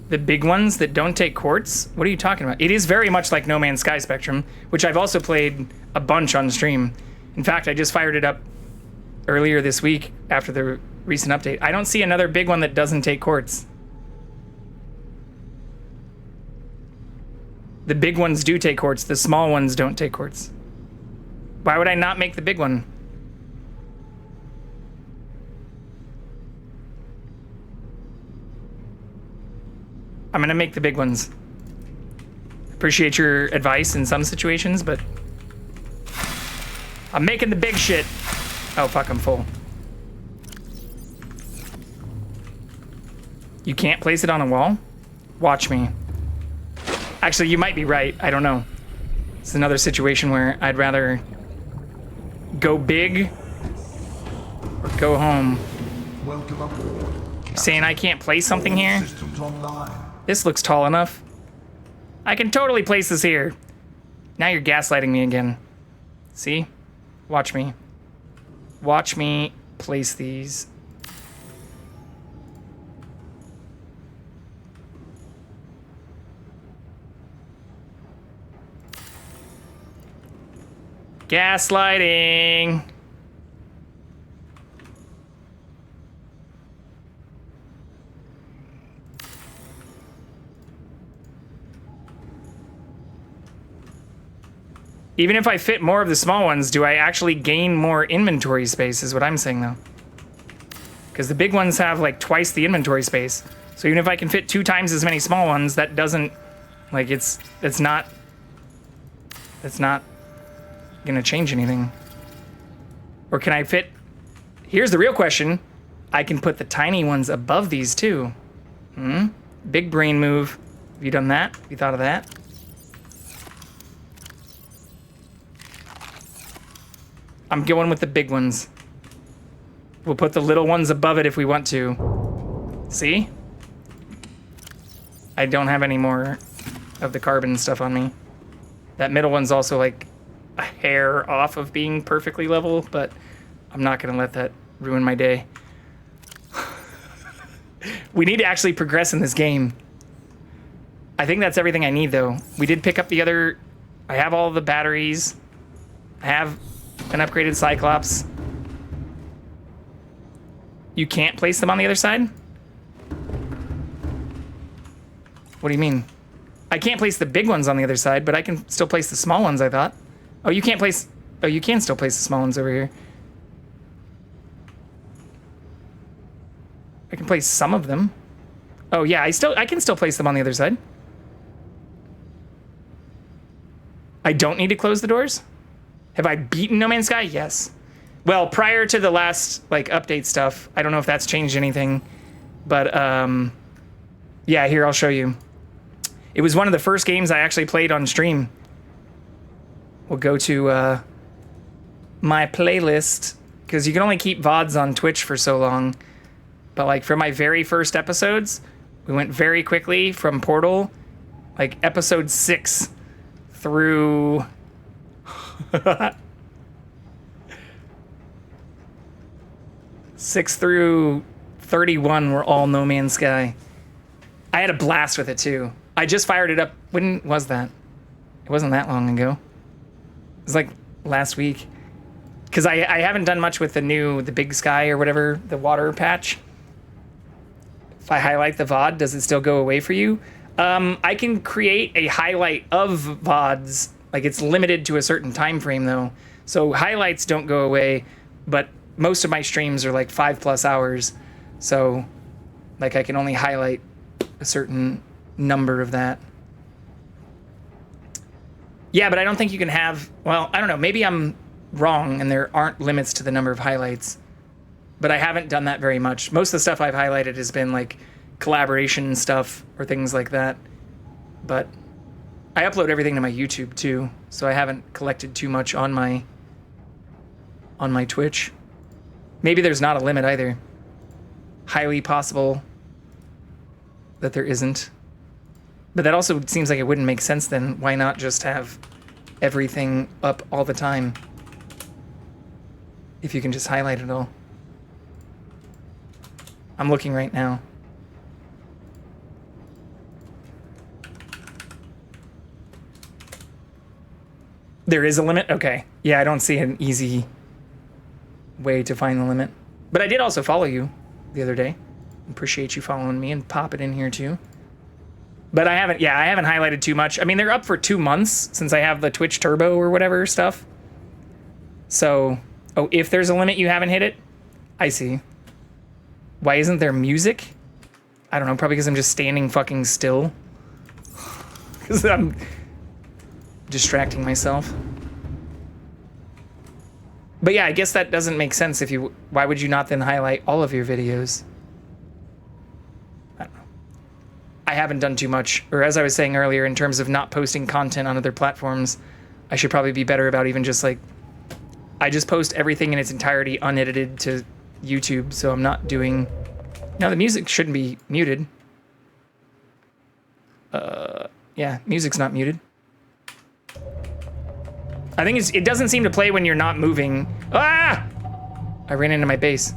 The big ones that don't take quartz? What are you talking about? It is very much like No Man's Sky Spectrum, which I've also played a bunch on stream. In fact, I just fired it up earlier this week after the recent update. I don't see another big one that doesn't take quartz. The big ones do take quartz, the small ones don't take quartz. Why would I not make the big one? I'm gonna make the big ones. Appreciate your advice in some situations, but I'm making the big shit. Oh fuck, I'm full. You can't place it on a wall? Watch me. Actually, you might be right. I don't know. It's another situation where I'd rather go big or go home. Welcome aboard. Saying I can't place something here? Systems online. This looks tall enough. I can totally place this here. Now you're gaslighting me again. See? Watch me. Watch me place these. Gaslighting. Even if I fit more of the small ones, do I actually gain more inventory space is what I'm saying though. Because the big ones have like twice the inventory space. So even if I can fit 2 times as many small ones, that doesn't, like it's not gonna change anything. Or can I fit, here's the real question. I can put the tiny ones above these too. Big brain move. Have you done that? Have you thought of that? I'm going with the big ones. We'll put the little ones above it if we want to. See? I don't have any more of the carbon stuff on me. That middle one's also like a hair off of being perfectly level, but I'm not gonna let that ruin my day. We need to actually progress in this game. I think that's everything I need though. We did pick up the other, I have all the batteries. I have an upgraded Cyclops. You can't place them on the other side? What do you mean? I can't place the big ones on the other side, but I can still place the small ones, I thought. Oh, you can't place... Oh, you can still place the small ones over here. I can place some of them. Oh, yeah, I can still place them on the other side. I don't need to close the doors? Have I beaten No Man's Sky? Yes. Well, prior to the last like update stuff, I don't know if that's changed anything, but yeah, here I'll show you. It was one of the first games I actually played on stream. We'll go to my playlist because you can only keep VODs on Twitch for so long. But like for my very first episodes, we went very quickly from Portal, like episode 6 through 6 through 31 were all No Man's Sky. I had a blast with it too. I just fired it up. When was that? It wasn't that long ago. It was like last week. Because I haven't done much with the Big Sky or whatever, the water patch. If I highlight the VOD, does it still go away for you? I can create a highlight of VODs. Like it's limited to a certain time frame though. So highlights don't go away, but most of my streams are like 5+ hours. So like I can only highlight a certain number of that. Yeah, but I don't think you can have, well, I don't know, maybe I'm wrong, and there aren't limits to the number of highlights. But I haven't done that very much. Most of the stuff I've highlighted has been like collaboration stuff or things like that. But I upload everything to my YouTube too, so I haven't collected too much on my Twitch. Maybe there's not a limit either. Highly possible that there isn't. But that also seems like it wouldn't make sense then. Why not just have everything up all the time if you can just highlight it all? I'm looking right now. There is a limit? Okay. Yeah, I don't see an easy way to find the limit. But I did also follow you the other day. Appreciate you following me and pop it in here too. But I haven't highlighted too much. I mean, they're up for 2 months since I have the Twitch Turbo or whatever stuff. So, oh, if there's a limit you haven't hit it? I see. Why isn't there music? I don't know, probably because I'm just standing fucking still. Because I'm distracting myself. But yeah, I guess that doesn't make sense if you... Why would you not then highlight all of your videos? I don't know. I haven't done too much. Or as I was saying earlier, in terms of not posting content on other platforms, I should probably be better about even just like... I just post everything in its entirety unedited to YouTube, so I'm not doing... Now the music shouldn't be muted. Yeah, music's not muted. I think it doesn't seem to play when you're not moving. Ah! I ran into my base.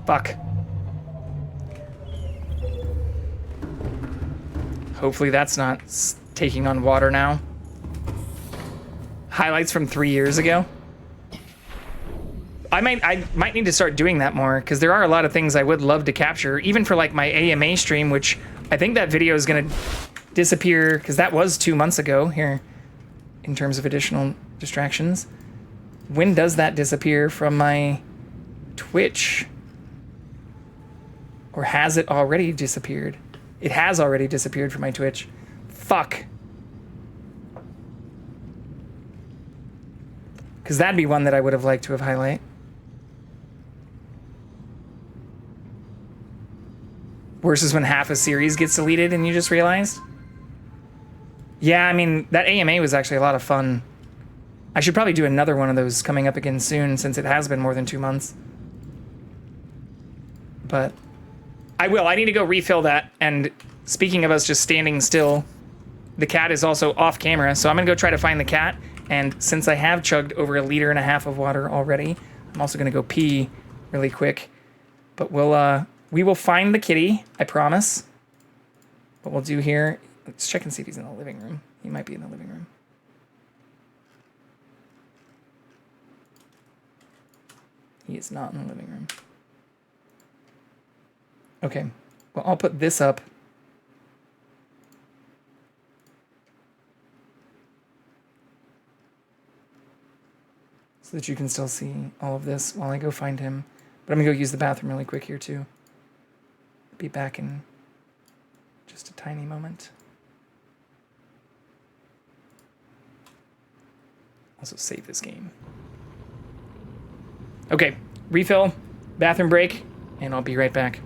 Fuck. Hopefully that's not taking on water now. Highlights from 3 years ago. I might need to start doing that more, because there are a lot of things I would love to capture, even for like my AMA stream, which I think that video is gonna disappear, because that was 2 months ago here, in terms of additional distractions. When does that disappear from my Twitch? Or has it already disappeared? It has already disappeared from my Twitch. Fuck. Because that'd be one that I would have liked to have highlighted. Worse is when half a series gets deleted and you just realized. Yeah, I mean, that AMA was actually a lot of fun. I should probably do another one of those coming up again soon, since it has been more than 2 months. But I will. I need to go refill that. And speaking of us just standing still, the cat is also off camera, so I'm gonna go try to find the cat. And since I have chugged over 1.5 liters of water already, I'm also gonna go pee really quick. But we will find the kitty, I promise. What we'll do here, let's check and see if he's in the living room. He might be in the living room. He is not in the living room. Okay, well, I'll put this up. So that you can still see all of this while I go find him. But I'm gonna go use the bathroom really quick here too. Be back in just a tiny moment. Also save this game. Okay, refill, bathroom break, and I'll be right back.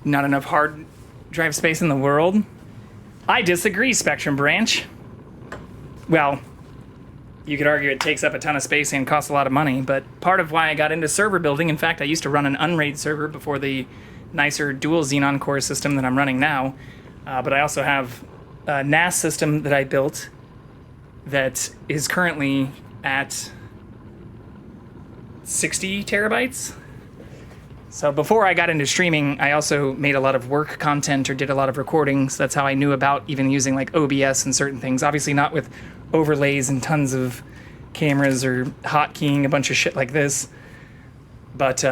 not enough hard drive space in the world. I disagree, Spectrum Branch. Well, you could argue it takes up a ton of space and costs a lot of money, but part of why I got into server building, in fact, I used to run an Unraid server before the nicer dual Xenon core system that I'm running now, but I also have a NAS system that I built that is currently at 60 terabytes. So before I got into streaming, I also made a lot of work content or did a lot of recordings. That's how I knew about even using like OBS and certain things. Obviously not with overlays and tons of cameras or hotkeying a bunch of shit like this. But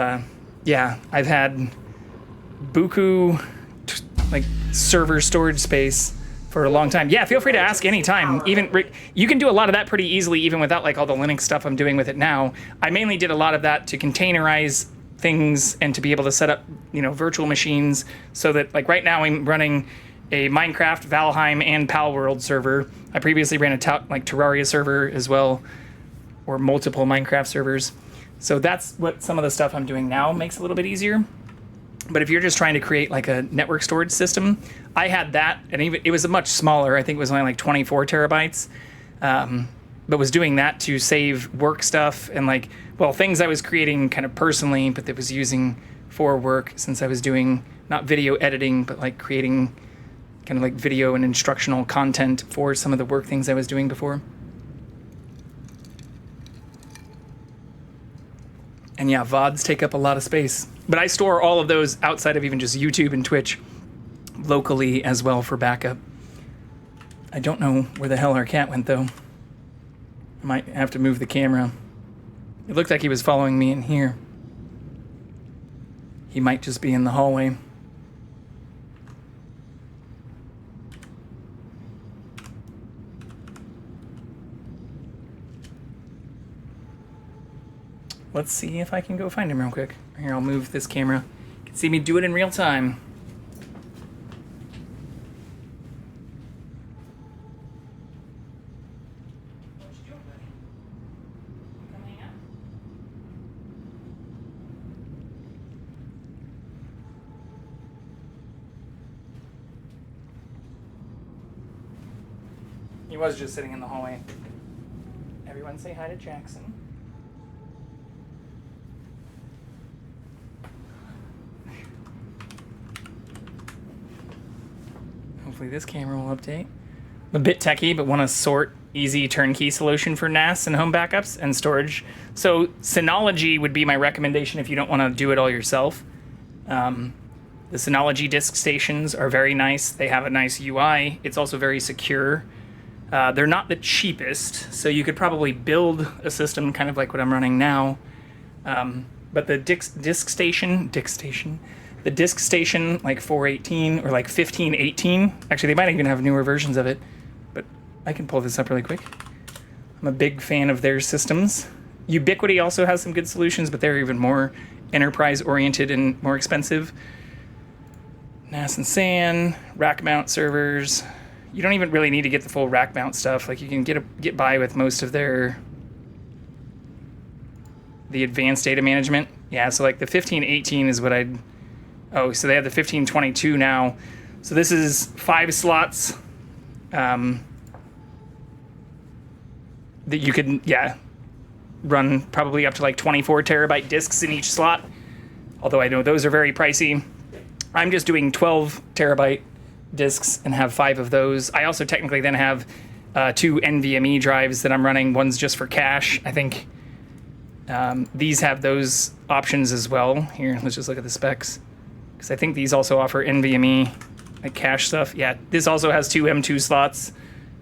yeah, I've had buku like server storage space for a long time. Yeah, feel free to ask anytime. Even you can do a lot of that pretty easily even without like all the Linux stuff I'm doing with it now. I mainly did a lot of that to containerize things and to be able to set up, you know, virtual machines so that like right now I'm running a Minecraft, Valheim, and Palworld server. I previously ran a Terraria server as well, or multiple Minecraft servers. So that's what some of the stuff I'm doing now makes a little bit easier. But if you're just trying to create like a network storage system, I had that, and even it was a much smaller. I think it was only like 24 terabytes. But was doing that to save work stuff and like, well, things I was creating kind of personally, but that was using for work since I was doing not video editing, but like creating kind of like video and instructional content for some of the work things I was doing before. And yeah, VODs take up a lot of space. But I store all of those outside of even just YouTube and Twitch locally as well for backup. I don't know where the hell our cat went though. I might have to move the camera. It looked like he was following me in here. He might just be in the hallway. Let's see if I can go find him real quick. Here, I'll move this camera. You can see me do it in real time. He was just sitting in the hallway. Everyone say hi to Jackson. Hopefully this camera will update. I'm a bit techie, but want a easy turnkey solution for NAS and home backups and storage. So Synology would be my recommendation if you don't want to do it all yourself. The Synology disk stations are very nice. They have a nice UI. It's also very secure. They're not the cheapest, so you could probably build a system kind of like what I'm running now. But the disk station like 418 or like 1518, actually they might even have newer versions of it, but I can pull this up really quick. I'm a big fan of their systems. Ubiquiti also has some good solutions, but they're even more enterprise oriented and more expensive. NAS and SAN, rack mount servers. You don't even really need to get the full rack mount stuff. Like you can get by with most of the advanced data management. Yeah, so like the 1518 is what oh, so they have the 1522 now. So this is 5 slots that you could, run probably up to like 24 terabyte disks in each slot. Although I know those are very pricey. I'm just doing 12 terabyte disks and have 5 of those. I also technically then have 2 NVMe drives that I'm running. One's just for cache. I think these have those options as well. Here, let's just look at the specs. Because I think these also offer NVMe like cache stuff. Yeah, this also has 2 M2 slots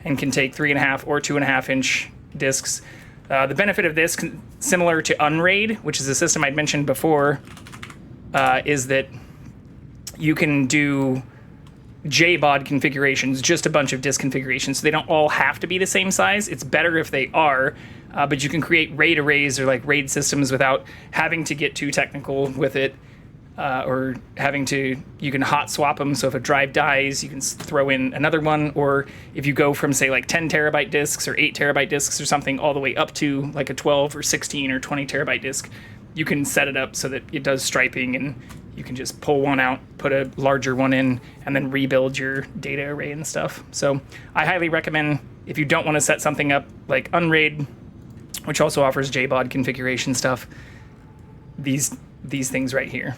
and can take 3.5 or 2.5 inch disks. The benefit of this, similar to Unraid, which is a system I'd mentioned before, is that you can do JBOD configurations, just a bunch of disk configurations. So they don't all have to be the same size. It's better if they are, but you can create RAID arrays or like RAID systems without having to get too technical with it. Or you can hot swap them. So if a drive dies, you can throw in another one. Or if you go from say like 10 terabyte disks or 8 terabyte disks or something all the way up to like a 12 or 16 or 20 terabyte disk, you can set it up so that it does striping and you can just pull one out, put a larger one in, and then rebuild your data array and stuff. So I highly recommend, if you don't want to set something up like Unraid, which also offers JBOD configuration stuff, these things right here.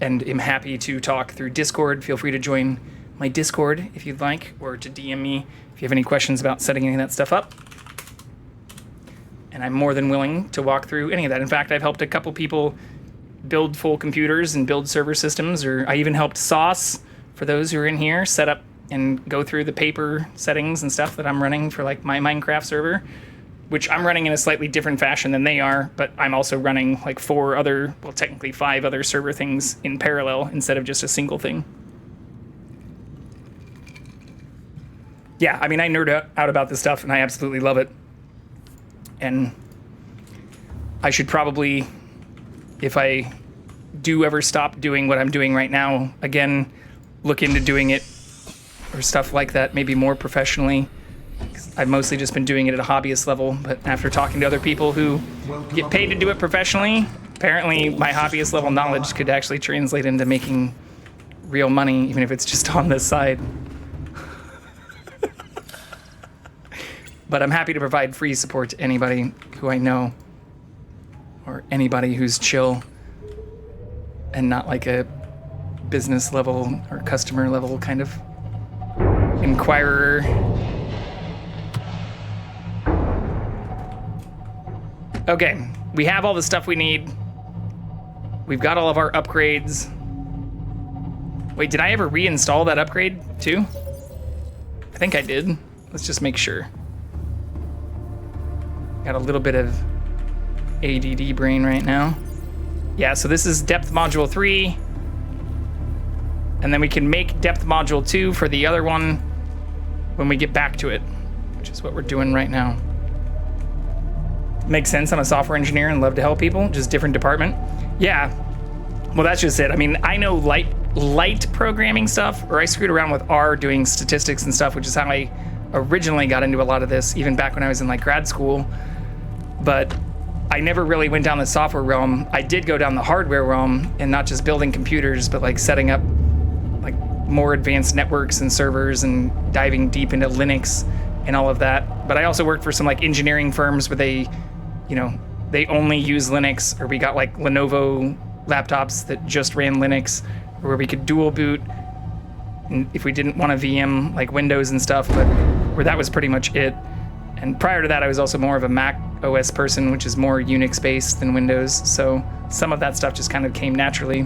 And I'm happy to talk through Discord. Feel free to join my Discord if you'd like, or to DM me if you have any questions about setting any of that stuff up. And I'm more than willing to walk through any of that. In fact, I've helped a couple people build full computers and build server systems, or I even helped Sauce, for those who are in here, set up and go through the paper settings and stuff that I'm running for like my Minecraft server, which I'm running in a slightly different fashion than they are, but I'm also running like 5 other server things in parallel instead of just a single thing. Yeah, I mean, I nerd out about this stuff and I absolutely love it. And I should probably, if I do ever stop doing what I'm doing right now, again, look into doing it or stuff like that, maybe more professionally. I've mostly just been doing it at a hobbyist level, but after talking to other people who get paid to do it professionally, apparently my hobbyist level knowledge could actually translate into making real money, even if it's just on this side. But I'm happy to provide free support to anybody who I know, or anybody who's chill and not like a business level or customer level kind of inquirer. Okay, we have all the stuff we need. We've got all of our upgrades. Wait, did I ever reinstall that upgrade too? I think I did. Let's just make sure. Got a little bit of ADD brain right now. Yeah, so this is depth module 3. And then we can make depth module 2 for the other one when we get back to it, which is what we're doing right now. Makes sense. I'm a software engineer and love to help people, just different department. Yeah, well, that's just it. I mean, I know light programming stuff, or I screwed around with R doing statistics and stuff, which is how I originally got into a lot of this, even back when I was in like grad school. But I never really went down the software realm. I did go down the hardware realm, and not just building computers, but like setting up like more advanced networks and servers and diving deep into Linux and all of that. But I also worked for some like engineering firms where they, you know, they only use Linux, or we got like Lenovo laptops that just ran Linux, or where we could dual boot, and if we didn't want a VM like Windows and stuff, but where that was pretty much it. And prior to that, I was also more of a Mac OS person, which is more Unix based than Windows. So some of that stuff just kind of came naturally.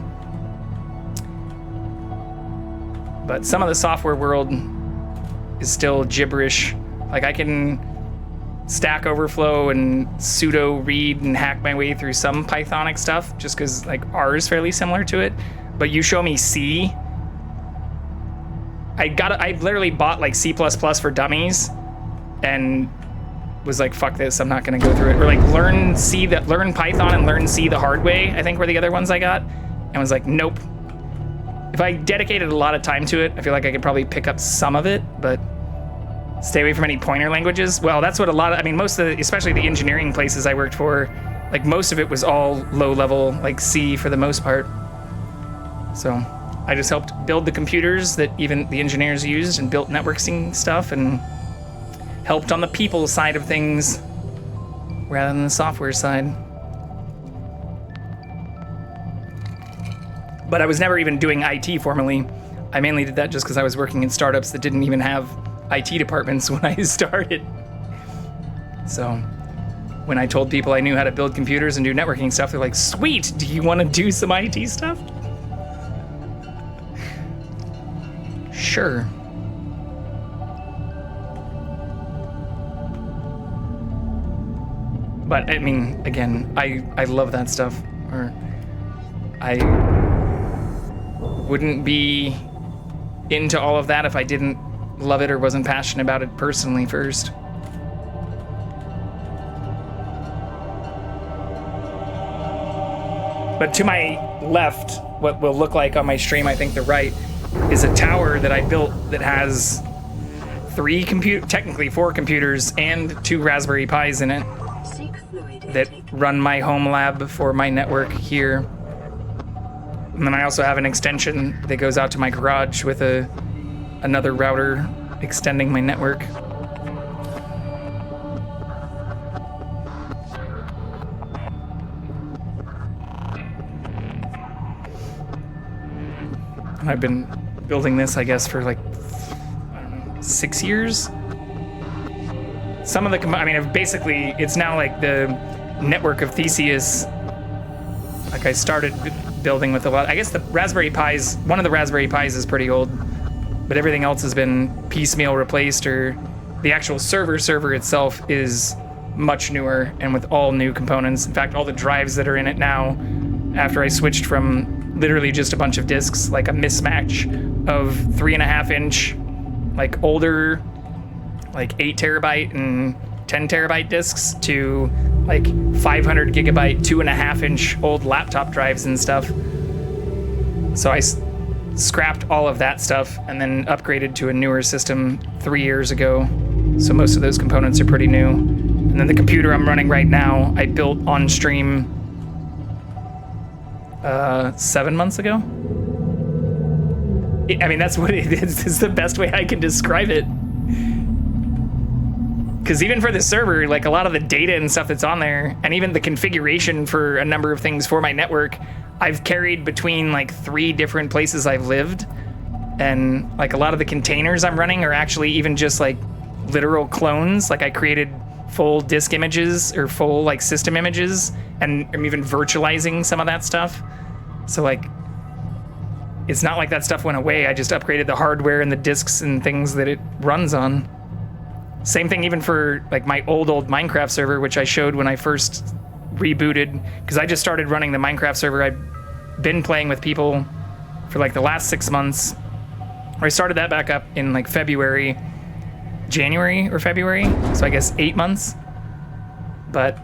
But some of the software world is still gibberish. Like I can Stack Overflow and sudo read and hack my way through some Pythonic stuff, just because like R is fairly similar to it. But you show me C, I literally bought like C++ for Dummies, and was like, fuck this, I'm not gonna go through it. Or like learn Python and learn C the hard way, I think were the other ones I got, and was like, nope. If I dedicated a lot of time to it, I feel like I could probably pick up some of it, but stay away from any pointer languages. Well, that's what most of the, especially the engineering places I worked for, like most of it was all low level, like C for the most part. So I just helped build the computers that even the engineers used, and built networking stuff, and helped on the people side of things rather than the software side. But I was never even doing IT formally. I mainly did that just because I was working in startups that didn't even have IT departments when I started. So when I told people I knew how to build computers and do networking stuff, they're like, sweet, do you want to do some IT stuff? Sure. But I mean, again, I love that stuff. Or I wouldn't be into all of that if I didn't love it or wasn't passionate about it personally first. But to my left, what will look like on my stream, I think the right, is a tower that I built that has technically 4 computers and 2 Raspberry Pis in it that run my home lab for my network here. And then I also have an extension that goes out to my garage with another router extending my network. And I've been building this, I guess, for like, I don't know, 6 years? Some of the, I mean, basically, it's now like the network of Theseus. Like I started building with a lot, I guess the Raspberry Pis, one of the Raspberry Pis is pretty old, but everything else has been piecemeal replaced, or the actual server itself is much newer and with all new components. In fact, all the drives that are in it now, after I switched from literally just a bunch of disks, like a mismatch of 3.5 inch, like older, like 8 terabyte and 10 terabyte disks to like 500 gigabyte, 2.5 inch old laptop drives and stuff. So I scrapped all of that stuff and then upgraded to a newer system 3 years ago. So most of those components are pretty new. And then the computer I'm running right now, I built on stream 7 months ago. I mean, that's what it is. It's the best way I can describe it. Because even for the server, like a lot of the data and stuff that's on there, and even the configuration for a number of things for my network, I've carried between like 3 different places I've lived. And like a lot of the containers I'm running are actually even just like literal clones. Like I created full disk images or full like system images, and I'm even virtualizing some of that stuff. So like, it's not like that stuff went away. I just upgraded the hardware and the disks and things that it runs on. Same thing even for like my old Minecraft server, which I showed when I first rebooted, because I just started running the Minecraft server. I've been playing with people for like the last 6 months. I started that back up in like January or February, so I guess 8 months. But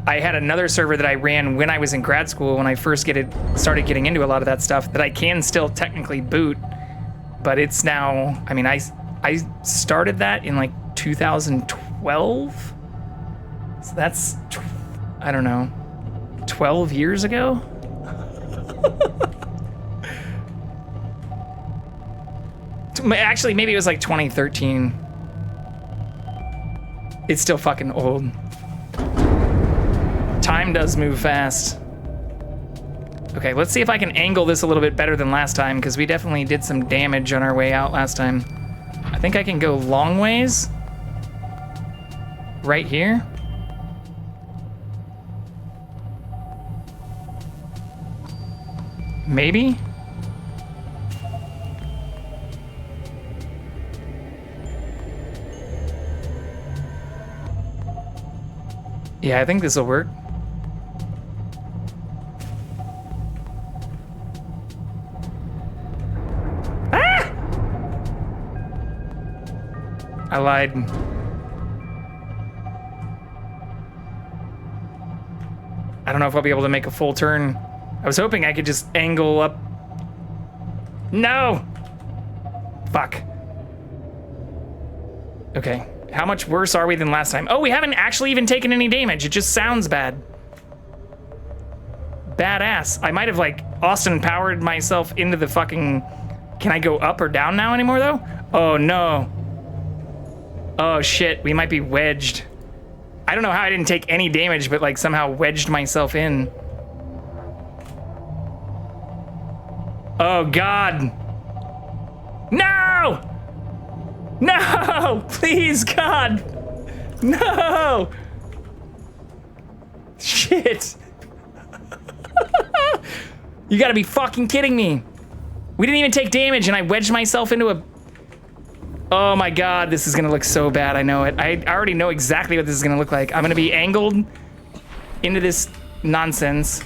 I had another server that I ran when I was in grad school, when I first started getting into a lot of that stuff, that I can still technically boot, but it's now, I mean, I started that in like 2012, so that's, I don't know, 12 years ago? Actually, maybe it was like 2013. It's still fucking old. Time does move fast. Okay, let's see if I can angle this a little bit better than last time, because we definitely did some damage on our way out last time. I think I can go long ways. Right here. Maybe? Yeah, I think this will work. Ah! I lied. I don't know if I'll be able to make a full turn. I was hoping I could just angle up. No! Fuck. Okay. How much worse are we than last time? Oh, we haven't actually even taken any damage. It just sounds bad. Badass. I might have like Austin powered myself into the fucking... Can I go up or down now anymore though? Oh no. Oh shit, we might be wedged. I don't know how I didn't take any damage, but like somehow wedged myself in. Oh God. No! No! Please, God! No! Shit. You gotta be fucking kidding me. We didn't even take damage and I wedged myself into a... Oh my God, this is gonna look so bad, I know it. I already know exactly what this is gonna look like. I'm gonna be angled into this nonsense.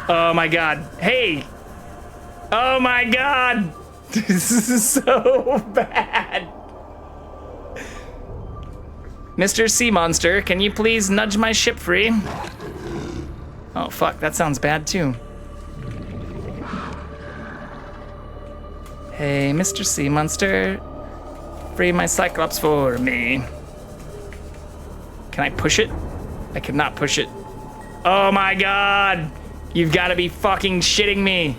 Oh my God, hey! Oh my God! This is so bad. Mr. Sea Monster, can you please nudge my ship free? Oh fuck, that sounds bad too. Hey, Mr. Sea Monster, free my Cyclops for me. Can I push it? I could not push it. Oh my god! You've got to be fucking shitting me.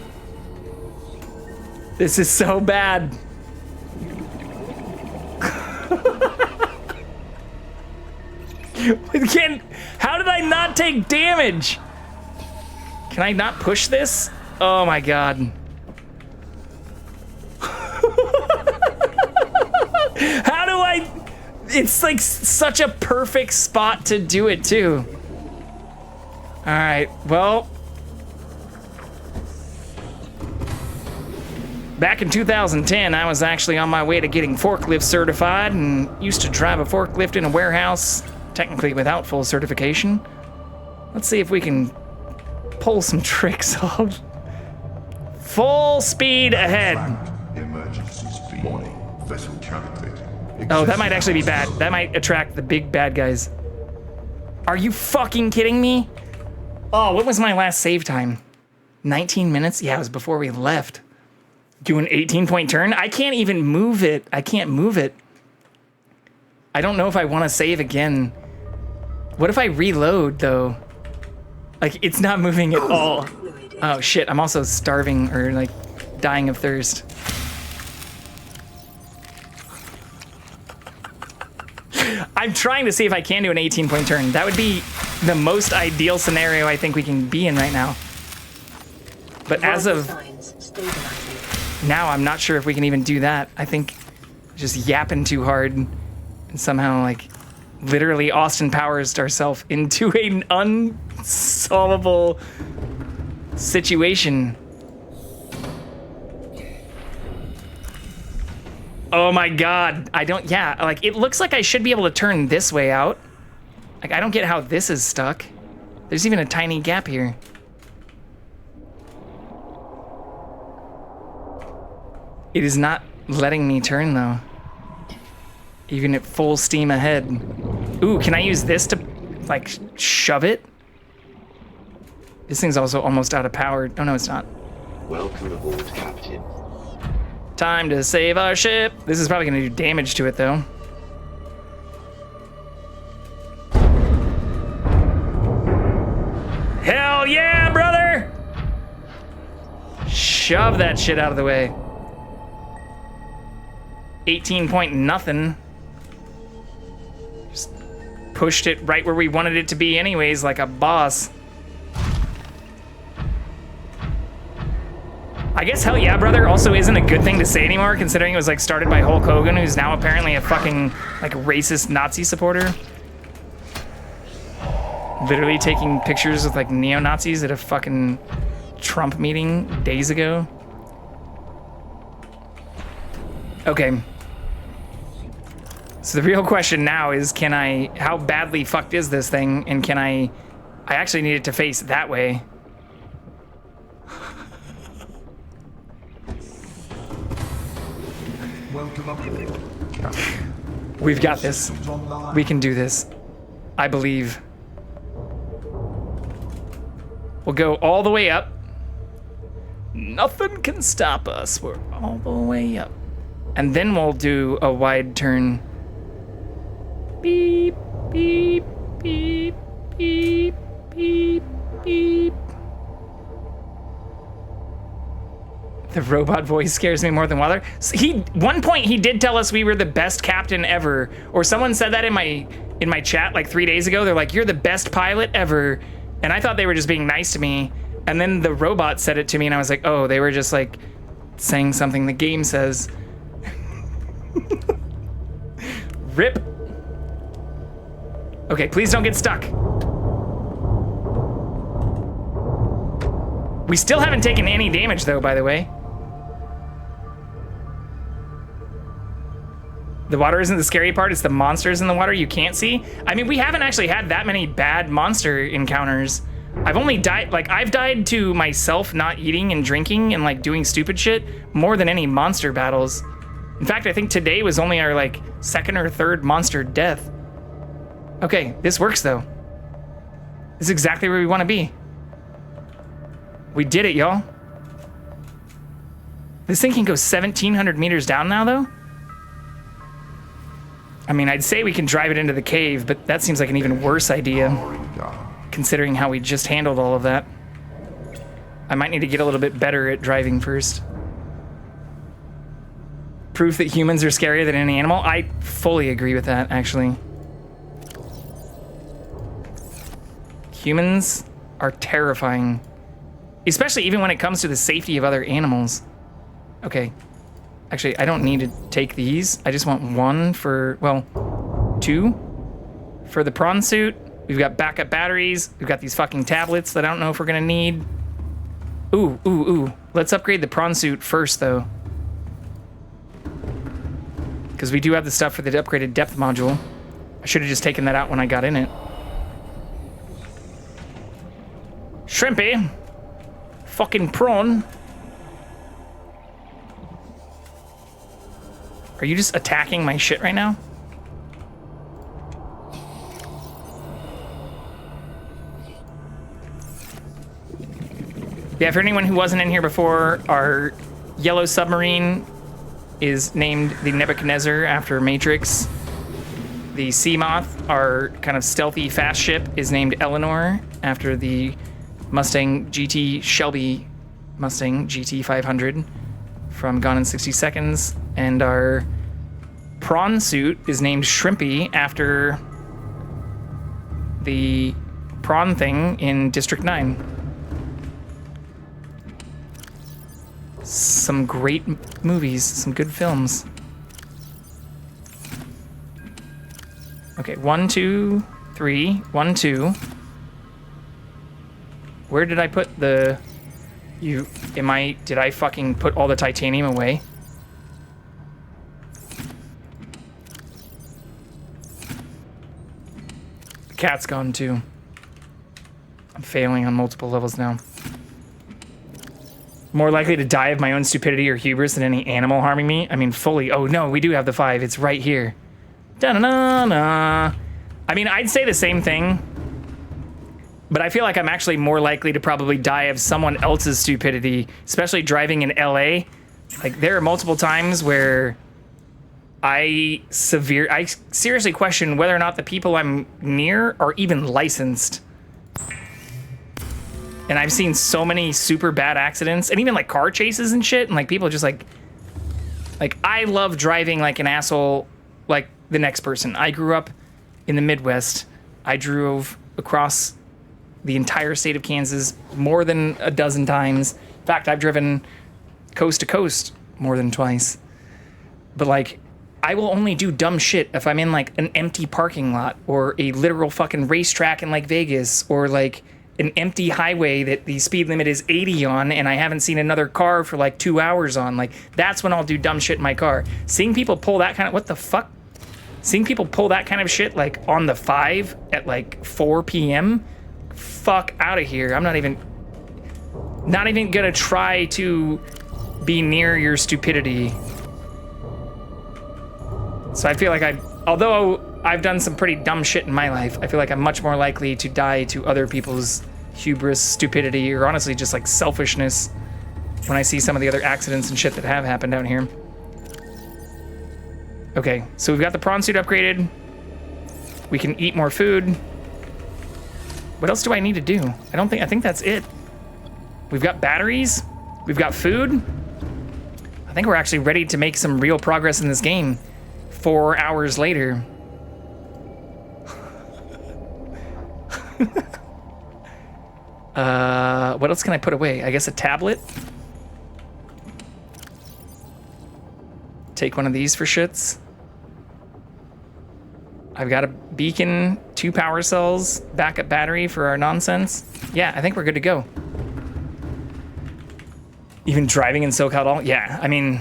This is so bad. How did I not take damage? Can I not push this? Oh my god. How do I... It's like such a perfect spot to do it too. Alright, well... Back in 2010, I was actually on my way to getting forklift certified and used to drive a forklift in a warehouse, technically without full certification. Let's see if we can pull some tricks off. Full speed ahead. Emergency speed. Warning. Vessel calculated. Oh, that might actually be bad. That might attract the big bad guys. Are you fucking kidding me? Oh, what was my last save time? 19 minutes? Yeah, it was before we left. Do an 18-point turn? I can't even move it. I can't move it. I don't know if I want to save again. What if I reload, though? Like, it's not moving at all. Oh, shit. I'm also starving or, like, dying of thirst. I'm trying to see if I can do an 18-point turn. That would be the most ideal scenario I think we can be in right now. But as of now, I'm not sure if we can even do that. I think just yapping too hard and somehow, like, literally Austin Powers ourselves into an unsolvable situation. Oh my god. Like, it looks like I should be able to turn this way out. Like, I don't get how this is stuck. There's even a tiny gap here. It is not letting me turn, though. Even at full steam ahead. Ooh, can I use this to, like, shove it? This thing's also almost out of power. Oh, no, it's not. Welcome aboard, Captain. Time to save our ship. This is probably gonna do damage to it, though. Hell yeah, brother! Shove that shit out of the way. 18 point nothing. Just pushed it right where we wanted it to be anyways, like a boss. I guess hell yeah, brother also isn't a good thing to say anymore, considering it was like started by Hulk Hogan, who's now apparently a fucking like racist Nazi supporter. Literally taking pictures with like neo-Nazis at a fucking Trump meeting days ago. Okay. So the real question now is, how badly fucked is this thing, and I actually need it to face that way. Welcome aboard. We've got this. We can do this. I believe. We'll go all the way up. Nothing can stop us. We're all the way up. And then we'll do a wide turn. Beep, beep, beep, beep, beep, beep. The robot voice scares me more than water. One point he did tell us we were the best captain ever, or someone said that in my chat like 3 days ago. They're like, "You're the best pilot ever," and I thought they were just being nice to me. And then the robot said it to me, and I was like, "Oh, they were just like saying something the game says." Rip. Okay, please don't get stuck. We still haven't taken any damage though, by the way. The water isn't the scary part, it's the monsters in the water you can't see. I mean, we haven't actually had that many bad monster encounters. I've only died, like, I've died to myself not eating and drinking and, like, doing stupid shit more than any monster battles. In fact, I think today was only our, like, second or third monster death. Okay, this works, though. This is exactly where we want to be. We did it, y'all. This thing can go 1,700 meters down now, though? I mean, I'd say we can drive it into the cave, but that seems like an even worse idea. considering how we just handled all of that. I might need to get a little bit better at driving first. Proof that humans are scarier than any animal? I fully agree with that, actually. Humans are terrifying. Especially even when it comes to the safety of other animals. Okay. Actually, I don't need to take these. I just want one for, well, 2 for the prawn suit. We've got backup batteries. We've got these fucking tablets that I don't know if we're gonna need. Ooh. Let's upgrade the prawn suit first, though. Because we do have the stuff for the upgraded depth module. I should have just taken that out when I got in it. Shrimpy. Fucking prawn. Are you just attacking my shit right now? Yeah, for anyone who wasn't in here before, our yellow submarine is named the Nebuchadnezzar after Matrix. The Seamoth, our kind of stealthy fast ship, is named Eleanor after the Mustang GT Shelby Mustang GT 500 from Gone in 60 Seconds. And our prawn suit is named Shrimpy after the prawn thing in District 9. Some great movies, some good films. Okay, 1, 2, 3, 1, 2. Where did I put the... Did I fucking put all the titanium away? The cat's gone too. I'm failing on multiple levels now. More likely to die of my own stupidity or hubris than any animal harming me? I mean, fully. Oh no, we do have the 5. It's right here. Da-na-na-na. I mean, I'd say the same thing. But I feel like I'm actually more likely to probably die of someone else's stupidity, especially driving in LA. Like, there are multiple times where I seriously question whether or not the people I'm near are even licensed. And I've seen so many super bad accidents and even like car chases and shit. And like people just like I love driving like an asshole, like the next person. I grew up in the Midwest. I drove across the entire state of Kansas more than a dozen times. In fact, I've driven coast to coast more than twice. But like, I will only do dumb shit if I'm in like an empty parking lot or a literal fucking racetrack in like Vegas or like an empty highway that the speed limit is 80 on and I haven't seen another car for like 2 hours on. Like, that's when I'll do dumb shit in my car. Seeing people pull that kind of, what the fuck? Seeing people pull that kind of shit like on the 5 at like 4 p.m. Fuck out of here. I'm not even gonna try to be near your stupidity. So I feel like although I've done some pretty dumb shit in my life, I feel like I'm much more likely to die to other people's hubris, stupidity, or honestly just like selfishness when I see some of the other accidents and shit that have happened down here. Okay, so we've got the prawn suit upgraded. We can eat more food. What else do I need to do? I think that's it. We've got batteries. We've got food. I think we're actually ready to make some real progress in this game 4 hours later. What else can I put away? I guess a tablet. Take one of these for shits. I've got a beacon, 2 power cells, backup battery for our nonsense. Yeah, I think we're good to go. Even driving in SoCal at all? Yeah, I mean,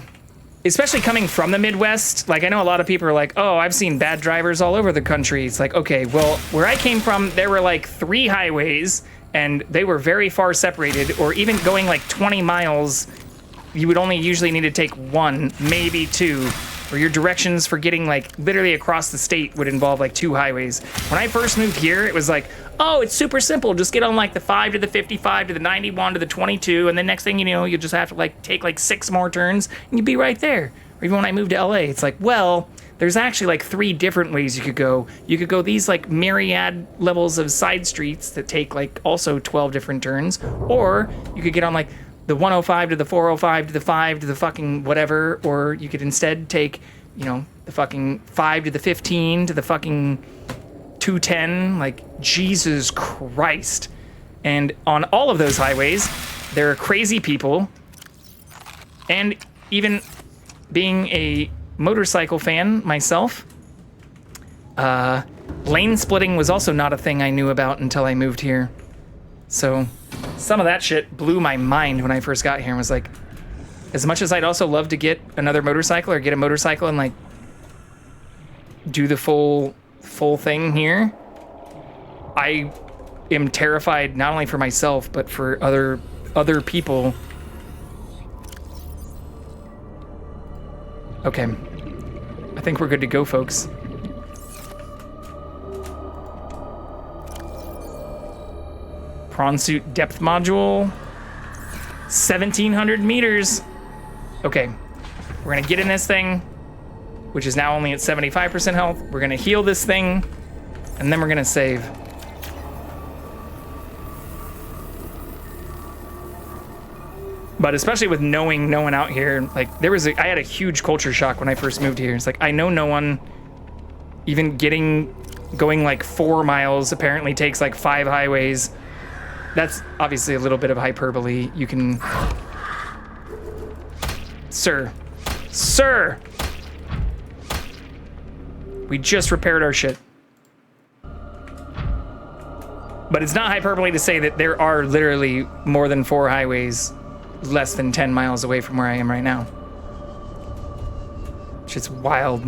especially coming from the Midwest, like I know a lot of people are like, oh, I've seen bad drivers all over the country. It's like, okay, well, where I came from, there were like 3 highways and they were very far separated, or even going like 20 miles, you would only usually need to take 1, maybe 2, or your directions for getting like literally across the state would involve like 2 highways. When I first moved here, it was like, oh, it's super simple. Just get on like the 5 to the 55 to the 91 to the 22, and then next thing you know, you'll just have to like take like 6 more turns and you'd be right there. Or even when I moved to LA, it's like, well, there's actually like 3 different ways you could go. You could go these like myriad levels of side streets that take like also 12 different turns, or you could get on like the 105 to the 405 to the 5 to the fucking whatever, or you could instead take, you know, the fucking 5 to the 15 to the fucking 210, like Jesus Christ. And on all of those highways, there are crazy people, and even being a motorcycle fan myself, lane splitting was also not a thing I knew about until I moved here. So some of that shit blew my mind when I first got here and was like, as much as I'd also love to get another motorcycle or get a motorcycle and like do the full thing here, I am terrified not only for myself but for other people. Okay, I think we're good to go, folks. Prawn suit depth module, 1,700 meters. Okay, we're gonna get in this thing, which is now only at 75% health. We're gonna heal this thing, and then we're gonna save. But especially with knowing no one out here, like I had a huge culture shock when I first moved here. It's like, I know no one. Even going like 4 miles apparently takes like 5 highways. That's obviously a little bit of hyperbole. You can, sir, we just repaired our shit. But it's not hyperbole to say that there are literally more than 4 highways less than 10 miles away from where I am right now. Shit's wild.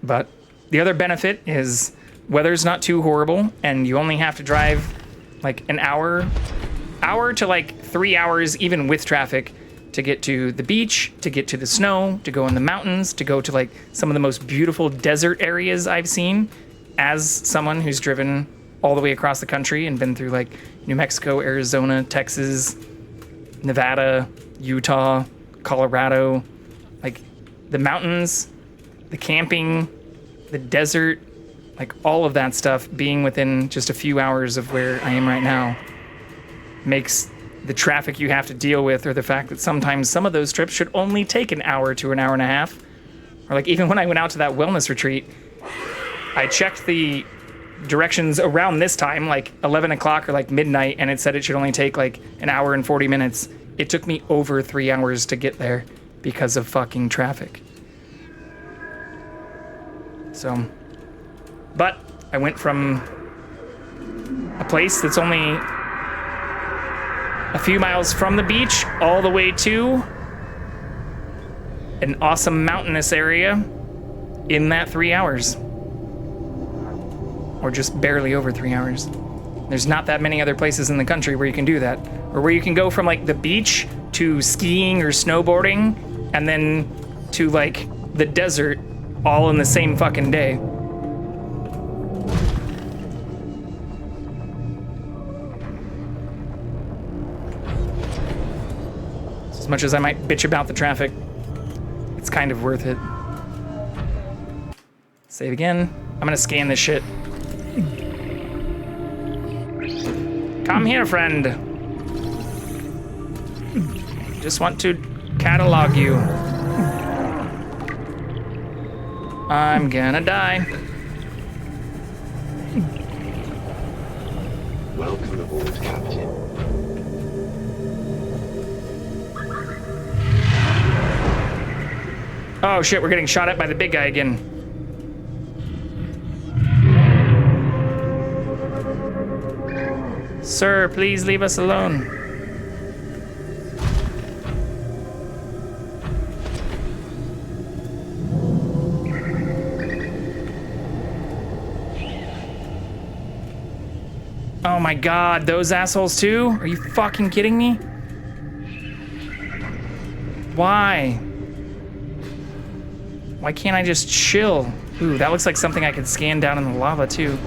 But the other benefit is weather's not too horrible, and you only have to drive like an hour to like 3 hours, even with traffic, to get to the beach, to get to the snow, to go in the mountains, to go to like some of the most beautiful desert areas I've seen as someone who's driven all the way across the country and been through like New Mexico, Arizona, Texas, Nevada, Utah, Colorado, like the mountains, the camping, the desert, like all of that stuff being within just a few hours of where I am right now makes the traffic you have to deal with, or the fact that sometimes some of those trips should only take an hour to an hour and a half. Or like even when I went out to that wellness retreat, I checked the directions around this time, like 11 o'clock or like midnight, and it said it should only take like an hour and 40 minutes. It took me over 3 hours to get there because of fucking traffic. So, but I went from a place that's only a few miles from the beach all the way to an awesome mountainous area in that 3 hours. Or just barely over 3 hours. There's not that many other places in the country where you can do that. Or where you can go from like the beach to skiing or snowboarding and then to like the desert all in the same fucking day. As much as I might bitch about the traffic, it's kind of worth it. Save again. I'm gonna scan this shit. Come here, friend. Just want to catalog you. I'm gonna die. Welcome aboard, Captain. Oh shit, we're getting shot at by the big guy again. Sir, please leave us alone. Oh my god, those assholes too? Are you fucking kidding me? Why? Why can't I just chill? Ooh, that looks like something I could scan down in the lava too.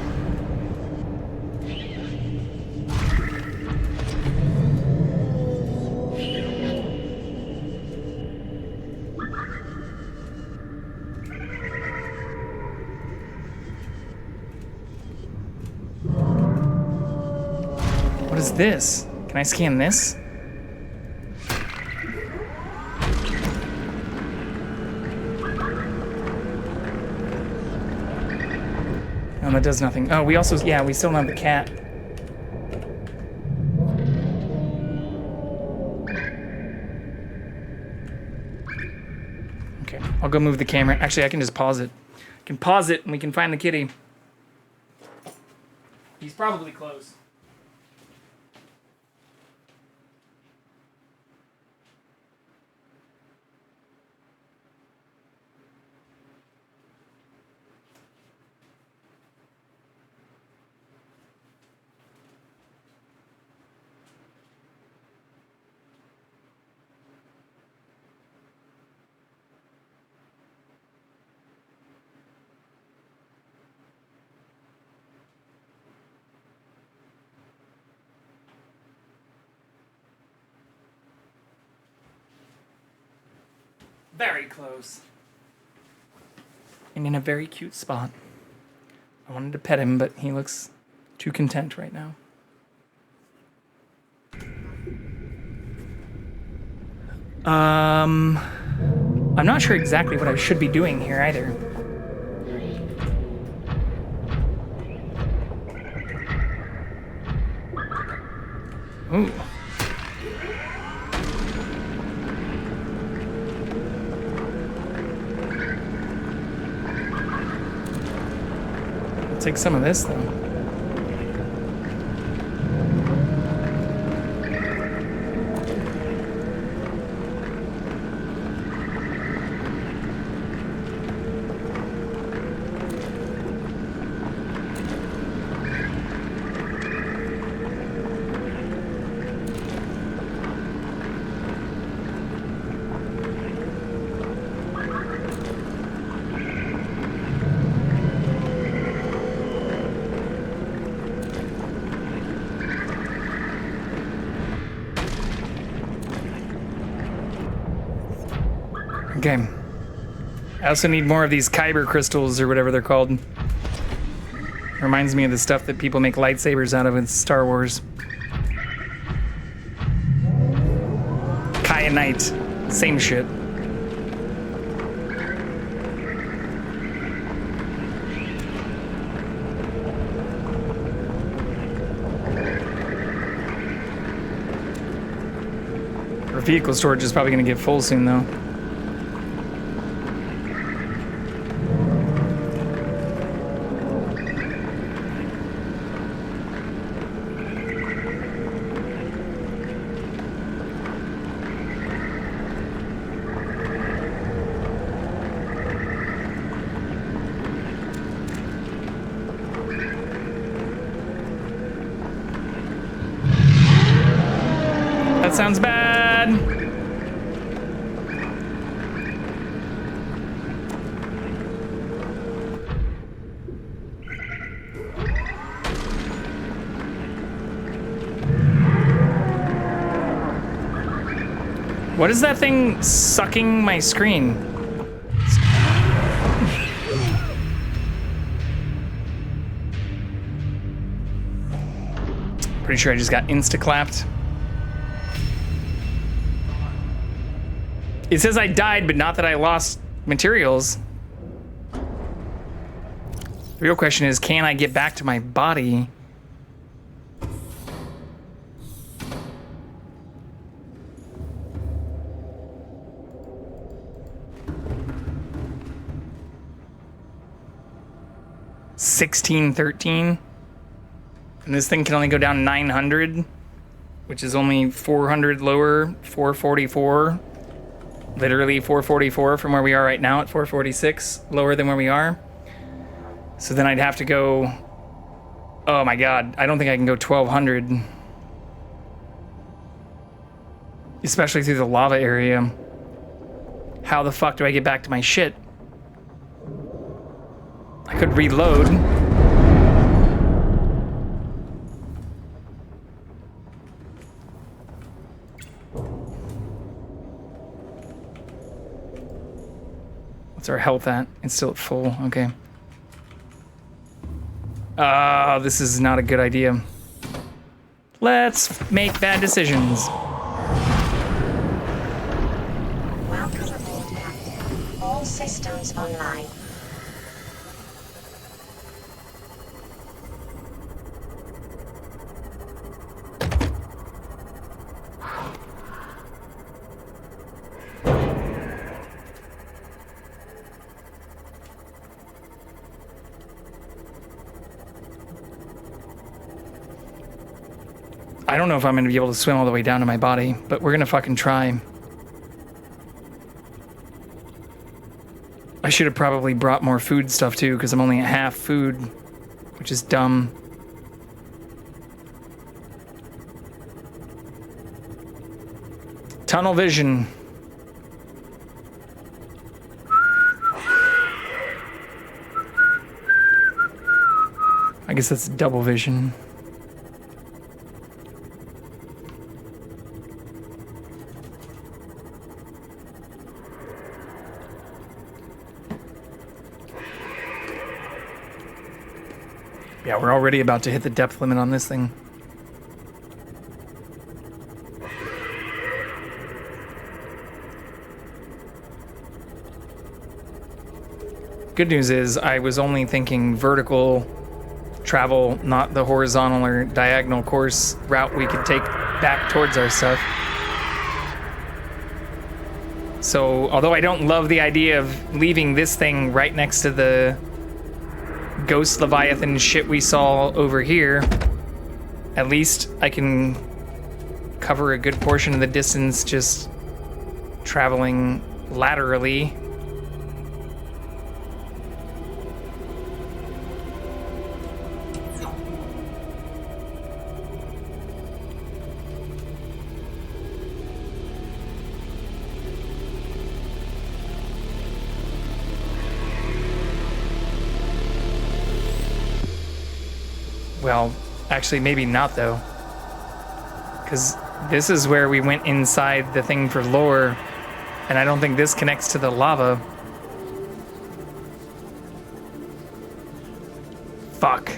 is this? Can I scan this? No, that does nothing. Oh, we also, yeah, we still don't have the cat. Okay, I'll go move the camera. Actually, I can just pause it. I can pause it and we can find the kitty. He's probably close. Very close. And in a very cute spot. I wanted to pet him, but he looks too content right now. I'm not sure exactly what I should be doing here either. Ooh. I'll take some of this though. Okay. I also need more of these kyber crystals or whatever they're called. Reminds me of the stuff that people make lightsabers out of in Star Wars. Kyanite. Same shit. Our vehicle storage is probably going to get full soon though. That sounds bad. What is that thing sucking my screen? Pretty sure I just got insta-clapped. It says I died, but not that I lost materials. The real question is, can I get back to my body? $16.13, and this thing can only go down 900, which is only 400 lower, 444. Literally 444 from where we are right now at 446, lower than where we are. So then I'd have to go, oh my God, I don't think I can go 1200. Especially through the lava area. How the fuck do I get back to my shit? I could reload. What's our health at? It's still at full, okay. This is not a good idea. Let's make bad decisions. Welcome aboard, Captain. All systems online. I don't know if I'm gonna be able to swim all the way down to my body, but we're gonna fucking try. I should have probably brought more food stuff too, because I'm only at half food, which is dumb. Tunnel vision. I guess that's double vision. Yeah, we're already about to hit the depth limit on this thing. Good news is I was only thinking vertical travel, not the horizontal or diagonal course route we could take back towards our stuff. So, although I don't love the idea of leaving this thing right next to the Ghost Leviathan shit we saw over here, at least I can cover a good portion of the distance just traveling laterally. Well, actually, maybe not, though. Because this is where we went inside the thing for lore, and I don't think this connects to the lava. Fuck.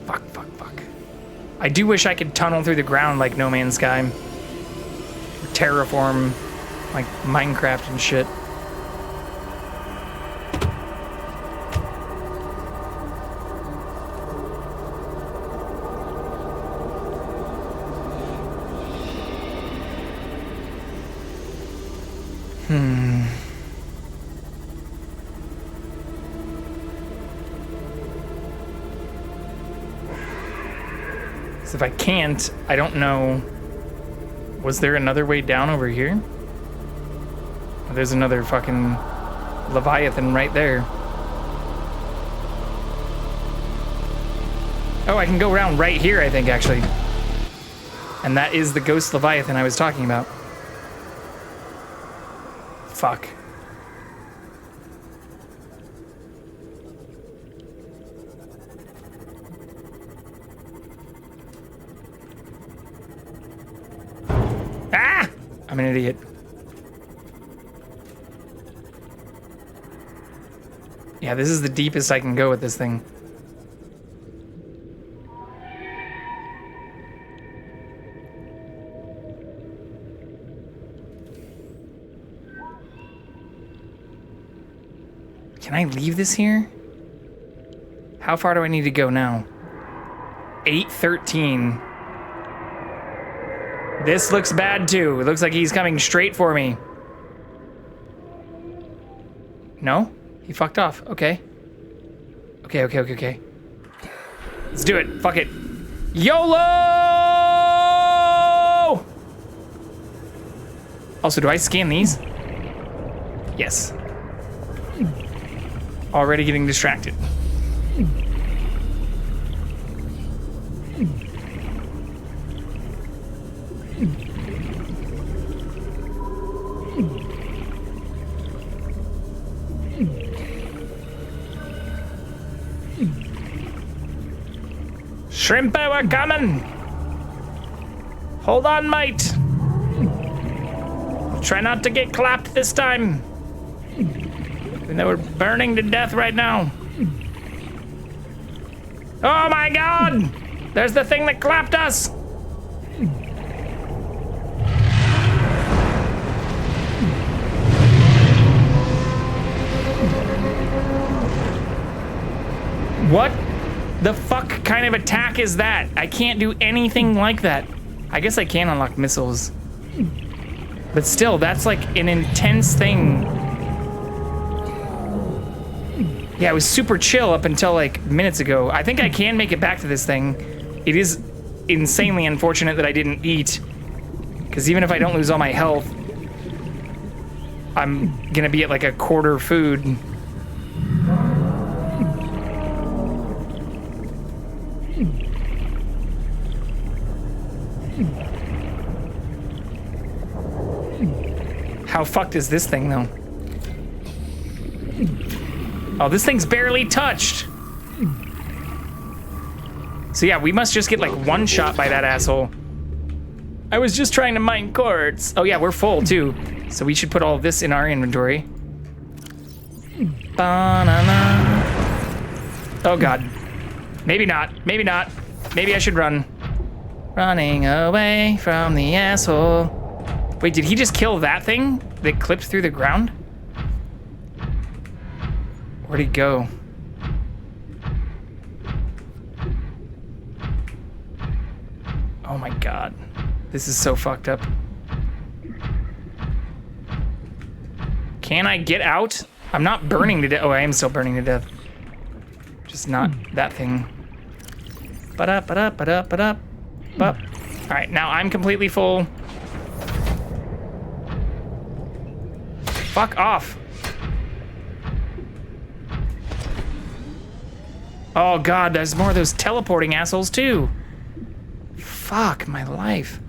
Fuck, fuck, fuck. I do wish I could tunnel through the ground like No Man's Sky. Or terraform, like Minecraft and shit. So if I can't, I don't know. Was there another way down over here? There's another fucking Leviathan right there. Oh, I can go around right here, I think, actually. And that is the Ghost Leviathan I was talking about. Fuck. Ah! I'm an idiot. Yeah, this is the deepest I can go with this thing. Can I leave this here? How far do I need to go now? 8:13. This looks bad too. It looks like he's coming straight for me. No? He fucked off. Okay. Okay. Let's do it. Fuck it. YOLO! Also, do I scan these? Yes. Already getting distracted. Shrimpo, we're coming! Hold on, mate! Try not to get clapped this time. Even though we're burning to death right now. Oh my god! There's the thing that clapped us! What the fuck kind of attack is that? I can't do anything like that. I guess I can unlock missiles. But still, that's like an intense thing. Yeah, it was super chill up until like minutes ago. I think I can make it back to this thing. It is insanely unfortunate that I didn't eat. Because even if I don't lose all my health, I'm gonna be at like a quarter food. How fucked is this thing though? Oh, this thing's barely touched. So yeah, we must just get like one shot by that asshole. I was just trying to mine quartz. Oh yeah, we're full too. So we should put all of this in our inventory. Banana. Oh God. Maybe not, maybe not. Maybe I should run. Running away from the asshole. Wait, did he just kill that thing that clipped through the ground? Where'd he go? Oh my God. This is so fucked up. Can I get out? I'm not burning to death. Oh, I am still burning to death. Just not that thing. Ba-da, ba-da, ba-da, ba-da, ba. All right, now I'm completely full. Fuck off. Oh God, there's more of those teleporting assholes too. Fuck my life.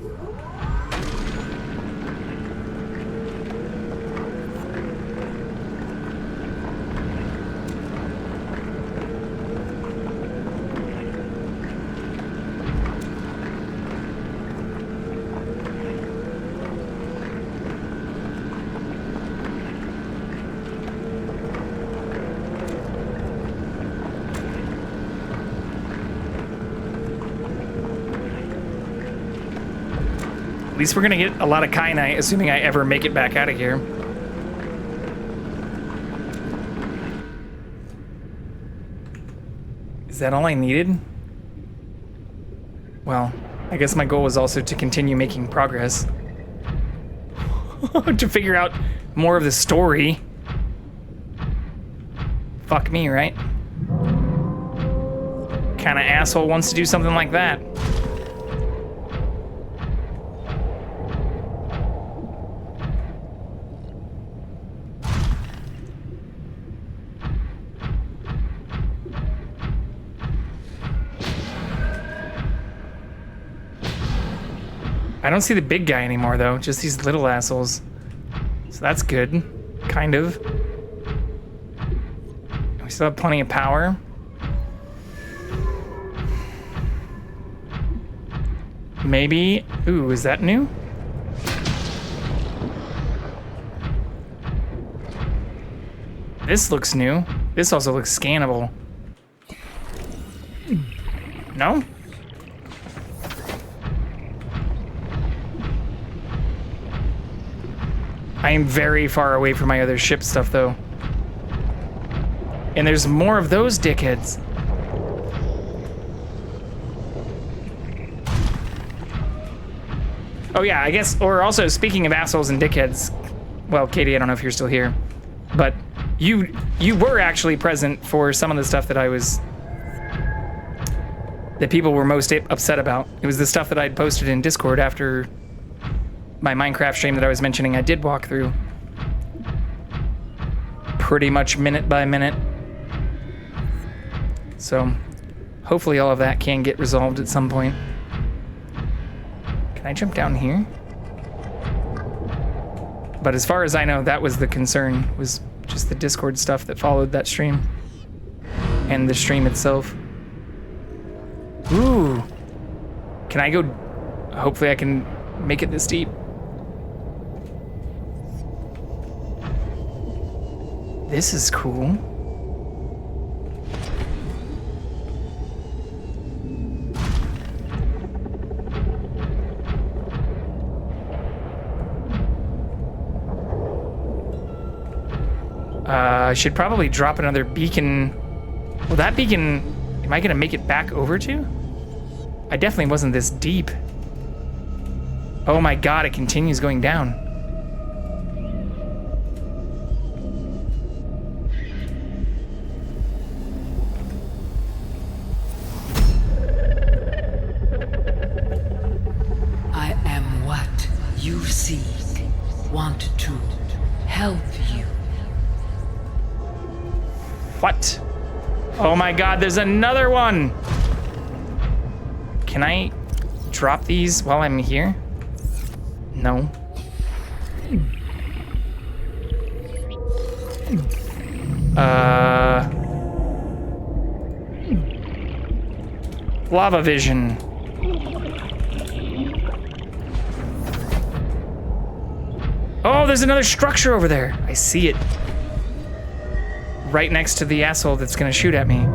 At least we're gonna get a lot of kyanite, assuming I ever make it back out of here. Is that all I needed? Well, I guess my goal was also to continue making progress. To figure out more of the story. Fuck me, right? Kinda asshole wants to do something like that. I don't see the big guy anymore, though. Just these little assholes. So that's good. Kind of. We still have plenty of power. Maybe... Ooh, is that new? This looks new. This also looks scannable. No? I am very far away from my other ship stuff, though. And there's more of those dickheads. Oh yeah, I guess, or also, speaking of assholes and dickheads, well, Katie, I don't know if you're still here, but you were actually present for some of the stuff that that people were most upset about. It was the stuff that I'd posted in Discord after my Minecraft stream that I was mentioning I did walk through. Pretty much minute by minute. So, hopefully all of that can get resolved at some point. Can I jump down here? But as far as I know, that was the concern, was just the Discord stuff that followed that stream. And the stream itself. Ooh. Can I go... Hopefully I can make it this deep. This is cool. I should probably drop another beacon. Well, that beacon, am I gonna make it back over to? I definitely wasn't this deep. Oh my god, it continues going down. I am what you seek. Want to help you. What? Oh my god, there's another one! Can I drop these while I'm here? No. Lava vision. Oh, there's another structure over there. I see it. Right next to the asshole that's gonna shoot at me.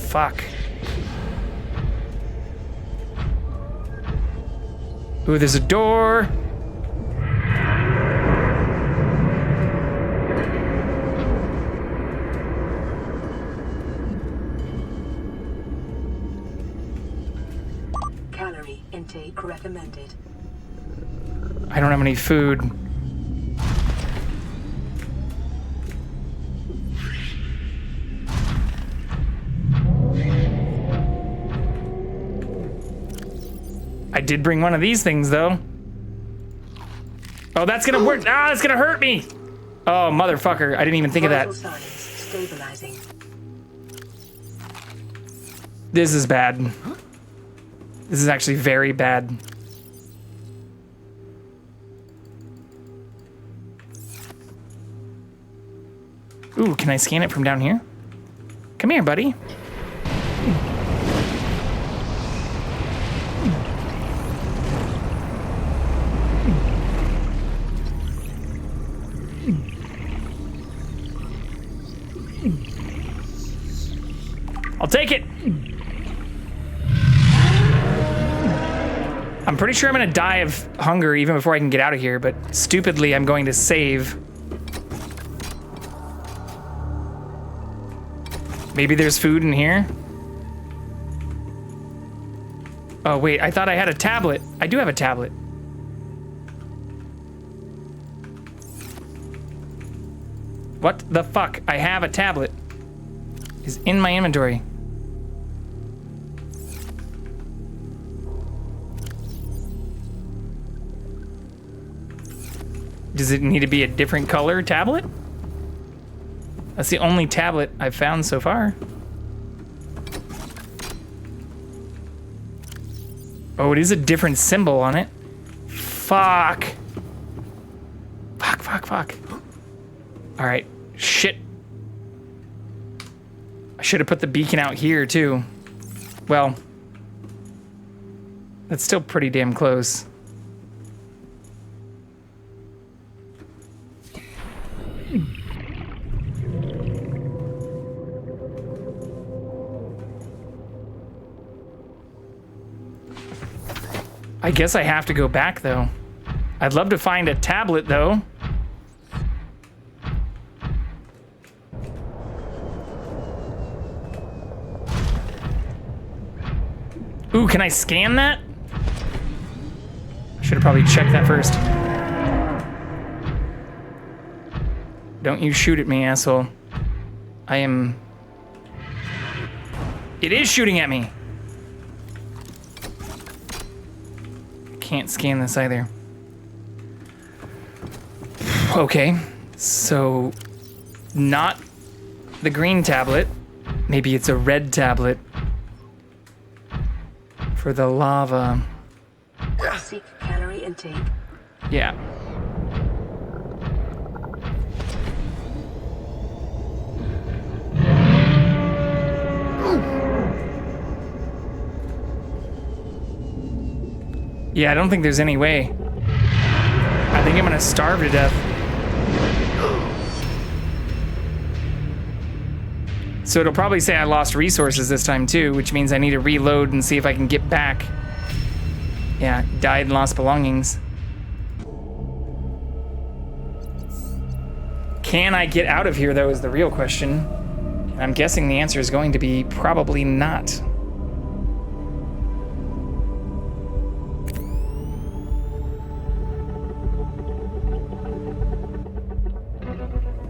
Fuck. Ooh, there's a door. Calorie intake recommended. I don't have any food. I did bring one of these things, though. Oh, that's gonna work. Ah, that's gonna hurt me. Oh, motherfucker. I didn't even think of that. Stabilizing. This is bad. This is actually very bad. Ooh, can I scan it from down here? Come here, buddy. I'll take it. I'm pretty sure I'm gonna die of hunger even before I can get out of here, but stupidly I'm going to save. Maybe there's food in here? Oh wait, I thought I had a tablet. I do have a tablet. What the fuck? I have a tablet. It's in my inventory. Does it need to be a different color tablet? That's the only tablet I've found so far. Oh, it is a different symbol on it. Fuck. Fuck. All right, shit. I should have put the beacon out here too. Well, that's still pretty damn close. I guess I have to go back though. I'd love to find a tablet though. Ooh, can I scan that? I should have probably checked that first. Don't you shoot at me, asshole. I am... It is shooting at me. Can't scan this either. Okay, so not the green tablet. Maybe it's a red tablet for the lava. Seek calorie intake. Yeah. Yeah, I don't think there's any way. I think I'm gonna starve to death. So it'll probably say I lost resources this time too, which means I need to reload and see if I can get back. Yeah, died and lost belongings. Can I get out of here, though, is the real question. And I'm guessing the answer is going to be probably not.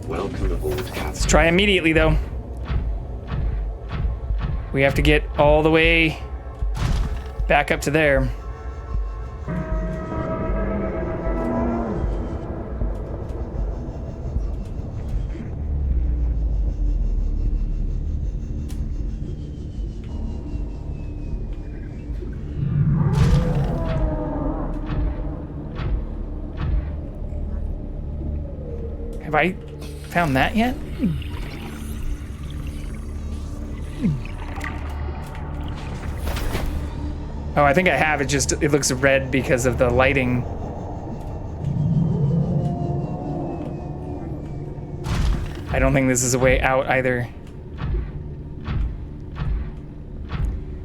Welcome aboard, Captain. Let's try immediately, though. We have to get all the way back up to there. Have I found that yet? Oh, I think I have. It looks red because of the lighting. I don't think this is a way out either.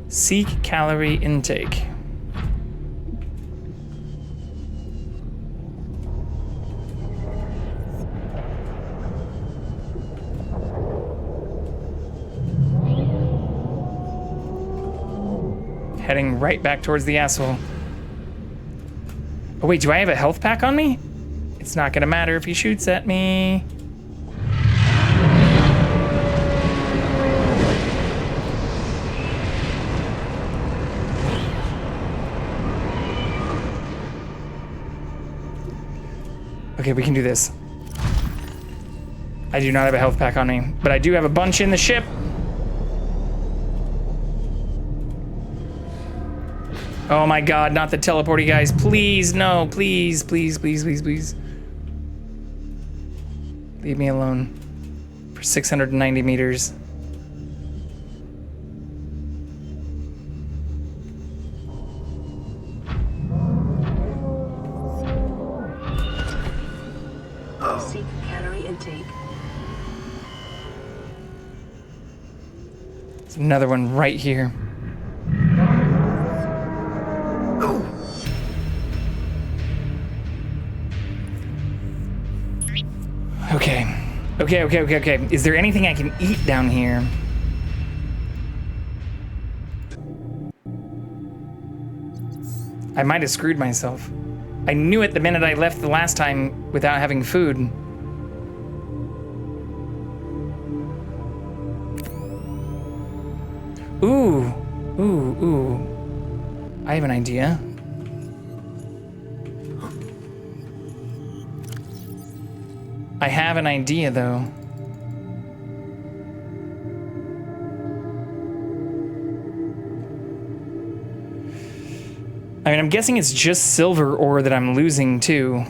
Seek calorie intake. Heading right back towards the asshole. Oh wait, do I have a health pack on me? It's not gonna matter if he shoots at me. Okay, we can do this. I do not have a health pack on me, but I do have a bunch in the ship. Oh my god, not the teleporty guys. Please, no, please, please, please, please, please. Leave me alone for 690 meters. Seek calorie intake. There's another one right here. Okay. Is there anything I can eat down here? I might have screwed myself. I knew it the minute I left the last time without having food. Ooh. I have an idea. I have an idea, though. I mean, I'm guessing it's just silver ore that I'm losing, too.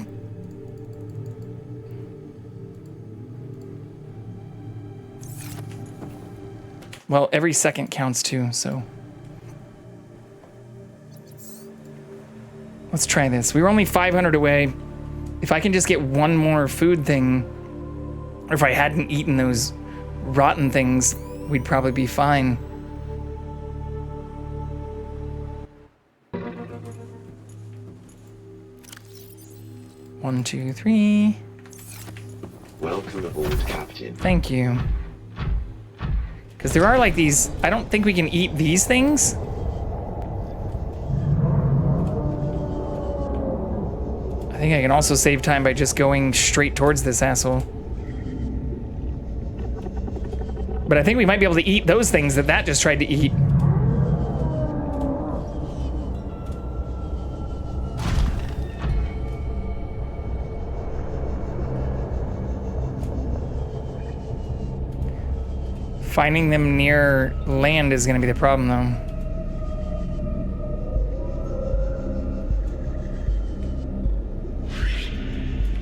Well, every second counts, too, so... Let's try this. We were only 500 away. If I can just get one more food thing, or if I hadn't eaten those rotten things, we'd probably be fine. One, two, three. Welcome aboard, Captain. Thank you. Because there are like these, I don't think we can eat these things. I think I can also save time by just going straight towards this asshole. But I think we might be able to eat those things that just tried to eat. Finding them near land is going to be the problem, though.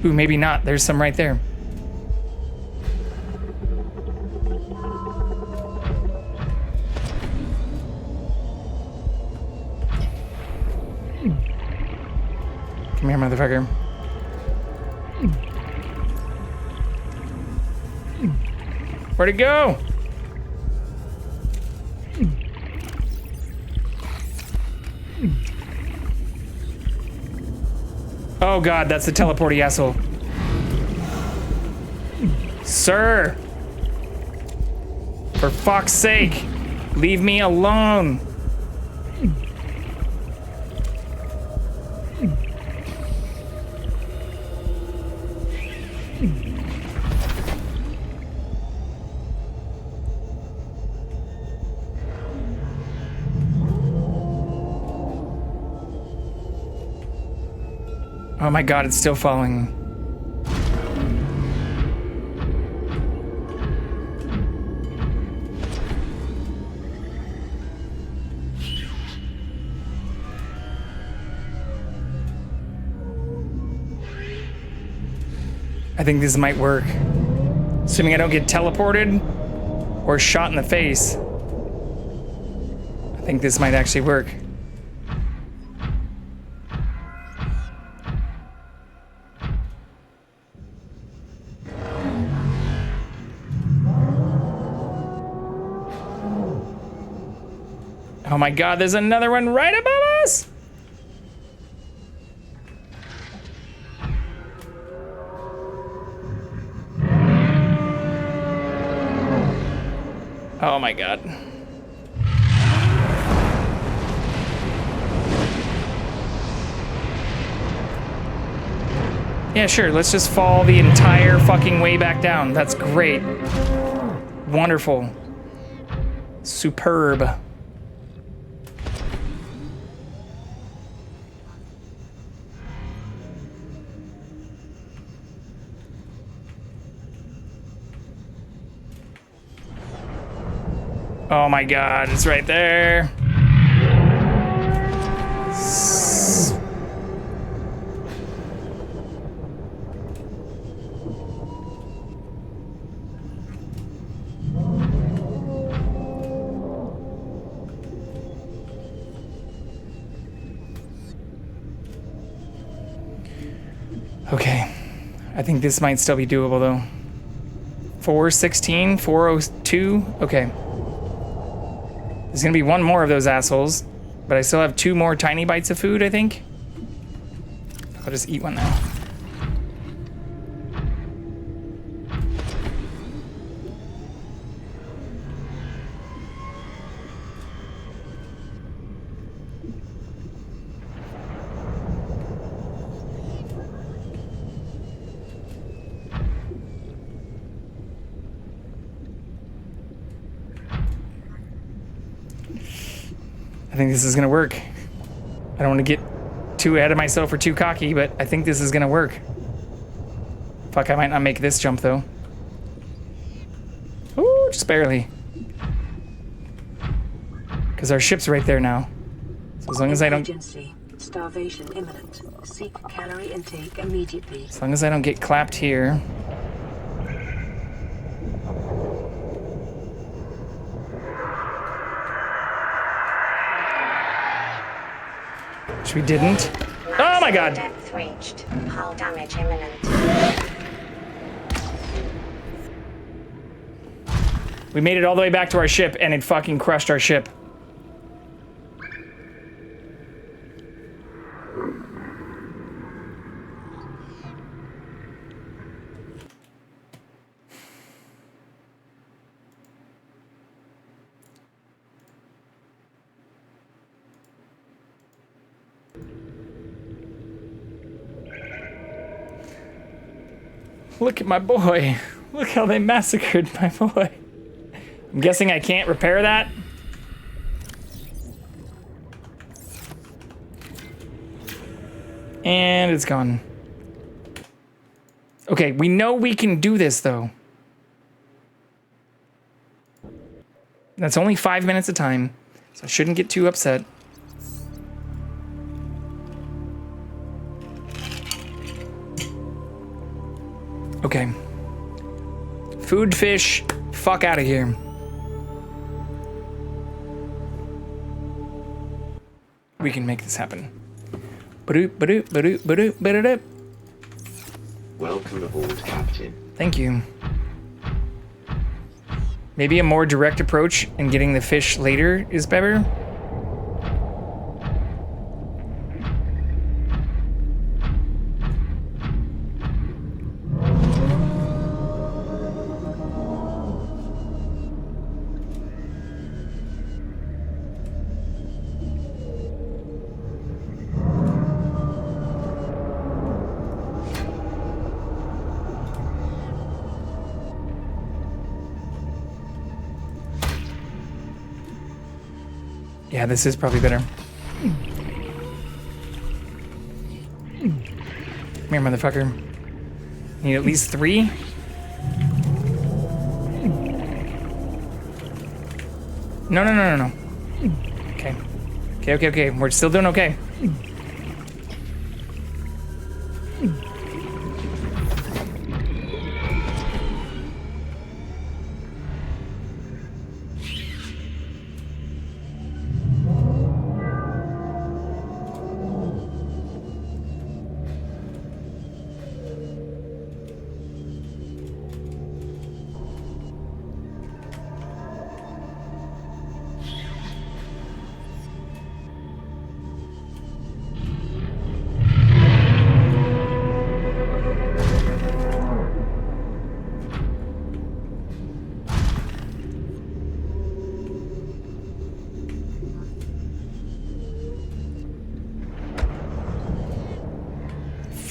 Ooh, maybe not. There's some right there. Come here, motherfucker. Where'd it go? Oh god, that's the teleporty asshole. Sir! For fuck's sake, leave me alone. Oh my god, it's still following. I think this might work. Assuming I don't get teleported or shot in the face. I think this might actually work. Oh my god, there's another one right above us! Oh my god. Yeah, sure, let's just fall the entire fucking way back down. That's great. Wonderful. Superb. Oh my god, it's right there. Okay, I think this might still be doable though. 416, 402, okay. There's gonna be one more of those assholes, but I still have 2 more tiny bites of food, I think. I'll just eat one now. I think this is gonna work. I don't want to get too ahead of myself or too cocky, but I think this is gonna work. Fuck, I might not make this jump though. Ooh, just barely. Because our ship's right there now. So as long as I don't... Starvation imminent. Seek calorie intake immediately. As long as I don't get clapped here. Which we didn't. Oh my god! Depth reached. Hull damage imminent. We made it all the way back to our ship and it fucking crushed our ship. Look at my boy. Look how they massacred my boy. I'm guessing I can't repair that. And it's gone. Okay, we know we can do this though. That's only 5 minutes of time, so I shouldn't get too upset. Okay. Food, fish, fuck out of here. We can make this happen. Welcome aboard, Captain. Thank you. Maybe a more direct approach and getting the fish later is better. Yeah, this is probably better. Come here, motherfucker. Need at least 3? No. Okay. Okay. We're still doing okay.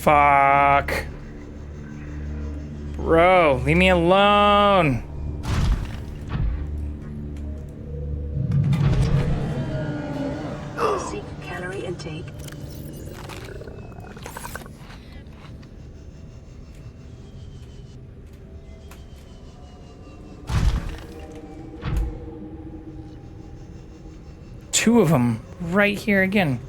Fuck. Bro, leave me alone. Seek calorie intake. Two of them right here again.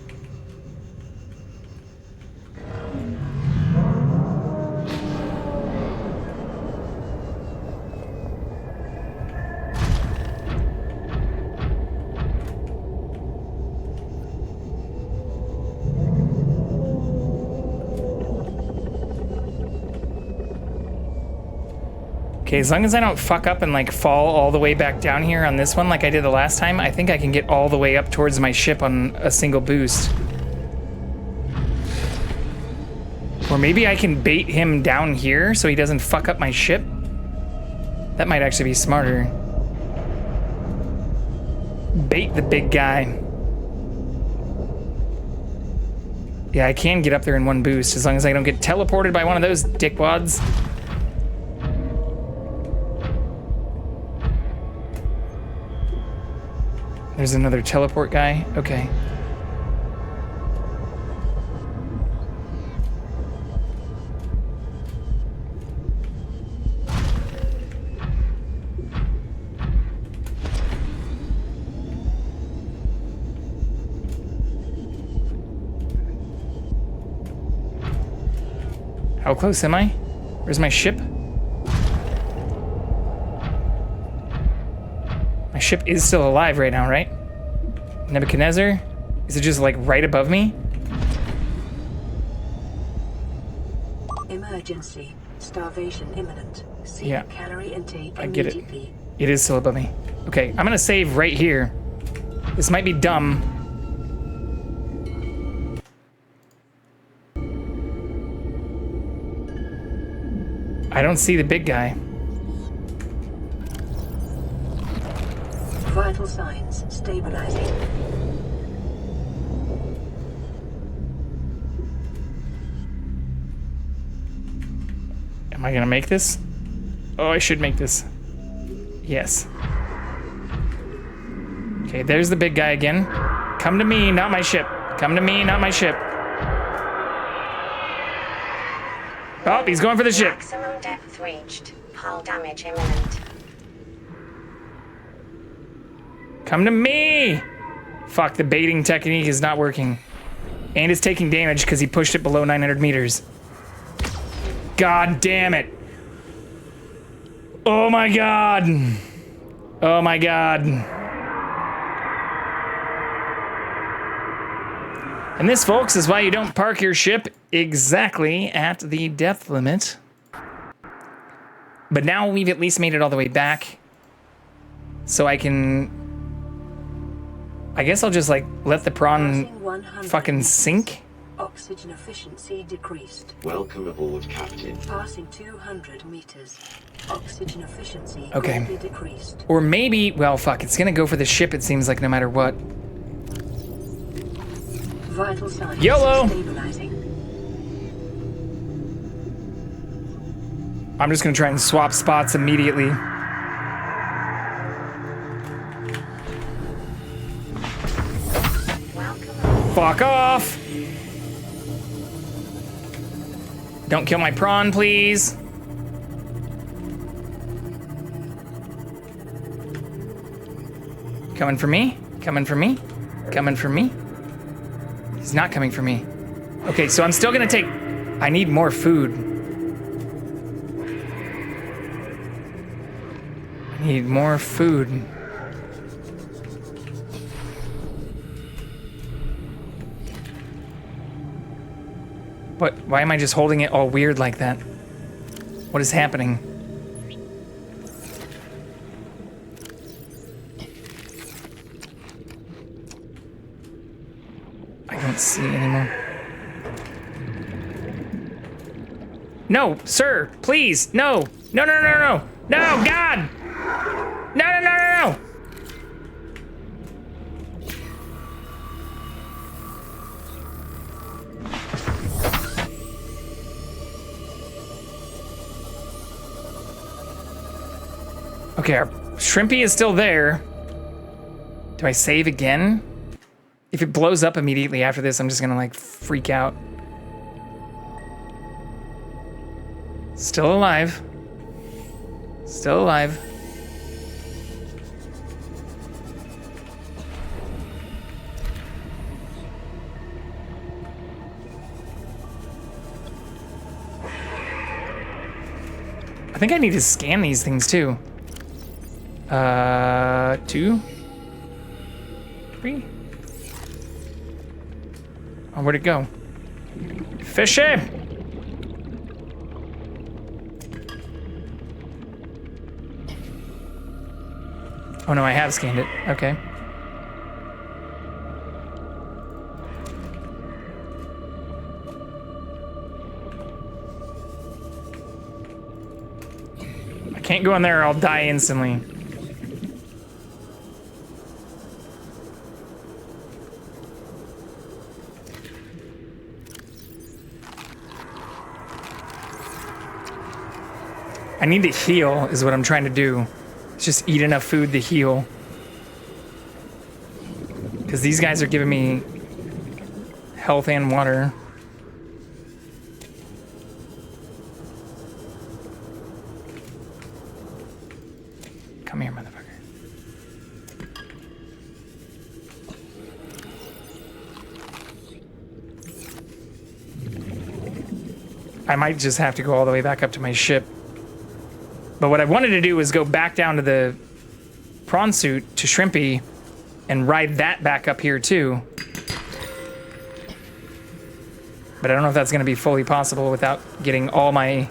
Okay, as long as I don't fuck up and like fall all the way back down here on this one like I did the last time, I think I can get all the way up towards my ship on a single boost. Or maybe I can bait him down here so he doesn't fuck up my ship. That might actually be smarter. Bait the big guy. Yeah, I can get up there in one boost as long as I don't get teleported by one of those dickwads. There's another teleport guy. Okay. How close am I? Where's my ship? My ship is still alive right now, right? Nebuchadnezzar? Is it just like right above me? Emergency. Starvation imminent. See Yeah. calorie intake I get it. immediately. It is still above me. Okay, I'm gonna save right here. This might be dumb. I don't see the big guy. Vital signs stabilizing. Am I gonna make this? Oh, I should make this. Yes. Okay, there's the big guy again. Come to me, not my ship. Come to me, not my ship. Oh, he's going for the ship. Maximum depth reached. Hull damage imminent. Come to me! Fuck, the baiting technique is not working. And it's taking damage because he pushed it below 900 meters. God damn it. Oh my god. Oh my god. And this, folks, is why you don't park your ship exactly at the depth limit. But now we've at least made it all the way back. So I can... I guess I'll just, like, let the prawn fucking sink. Oxygen efficiency decreased. Welcome aboard, Captain. Passing 200 meters. Oxygen efficiency Okay. greatly decreased. Or maybe... Well, fuck, it's gonna go for the ship, it seems like, no matter what. Vital signs YOLO! stabilizing. I'm just gonna try and swap spots immediately. Fuck off! Don't kill my prawn, please. Coming for me? Coming for me? Coming for me? He's not coming for me. Okay, so I'm still gonna take... I need more food. I need more food. What? Why am I just holding it all weird like that? What is happening? I don't see anymore. No, sir, please, no. No, no, no, no, no. No, God! No, no, no, no, no! Okay, our shrimpy is still there. Do I save again? If it blows up immediately after this, I'm just gonna like freak out. Still alive. Still alive. I think I need to scan these things too. 2, 3. Oh, where'd it go? Fishy! Oh no, I have scanned it. Okay. I can't go in there or I'll die instantly. I need to heal, is what I'm trying to do. Just eat enough food to heal. Because these guys are giving me health and water. Come here, motherfucker. I might just have to go all the way back up to my ship. But what I wanted to do was go back down to the prawn suit to Shrimpy and ride that back up here too. But I don't know if that's going to be fully possible without getting all my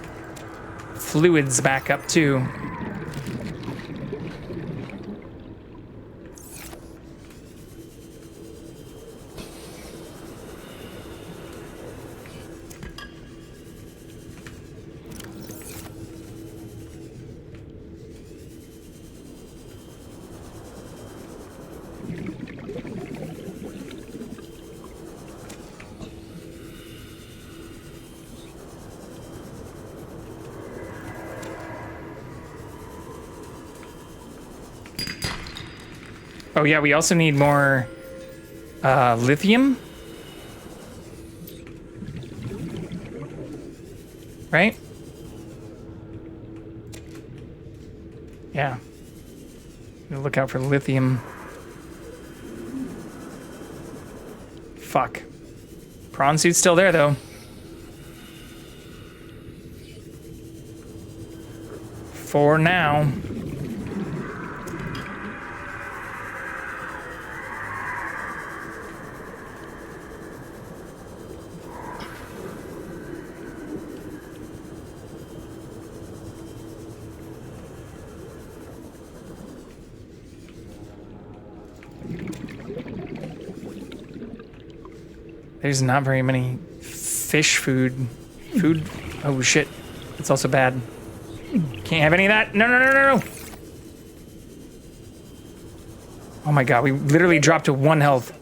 fluids back up too. Oh yeah, we also need more lithium. Right? Yeah. Look out for lithium. Fuck. Prawn suit's still there though. For now. There's not very many fish food. Oh shit. It's also bad. Can't have any of that. No, no, no, no, no. Oh my god, we literally dropped to 1 health.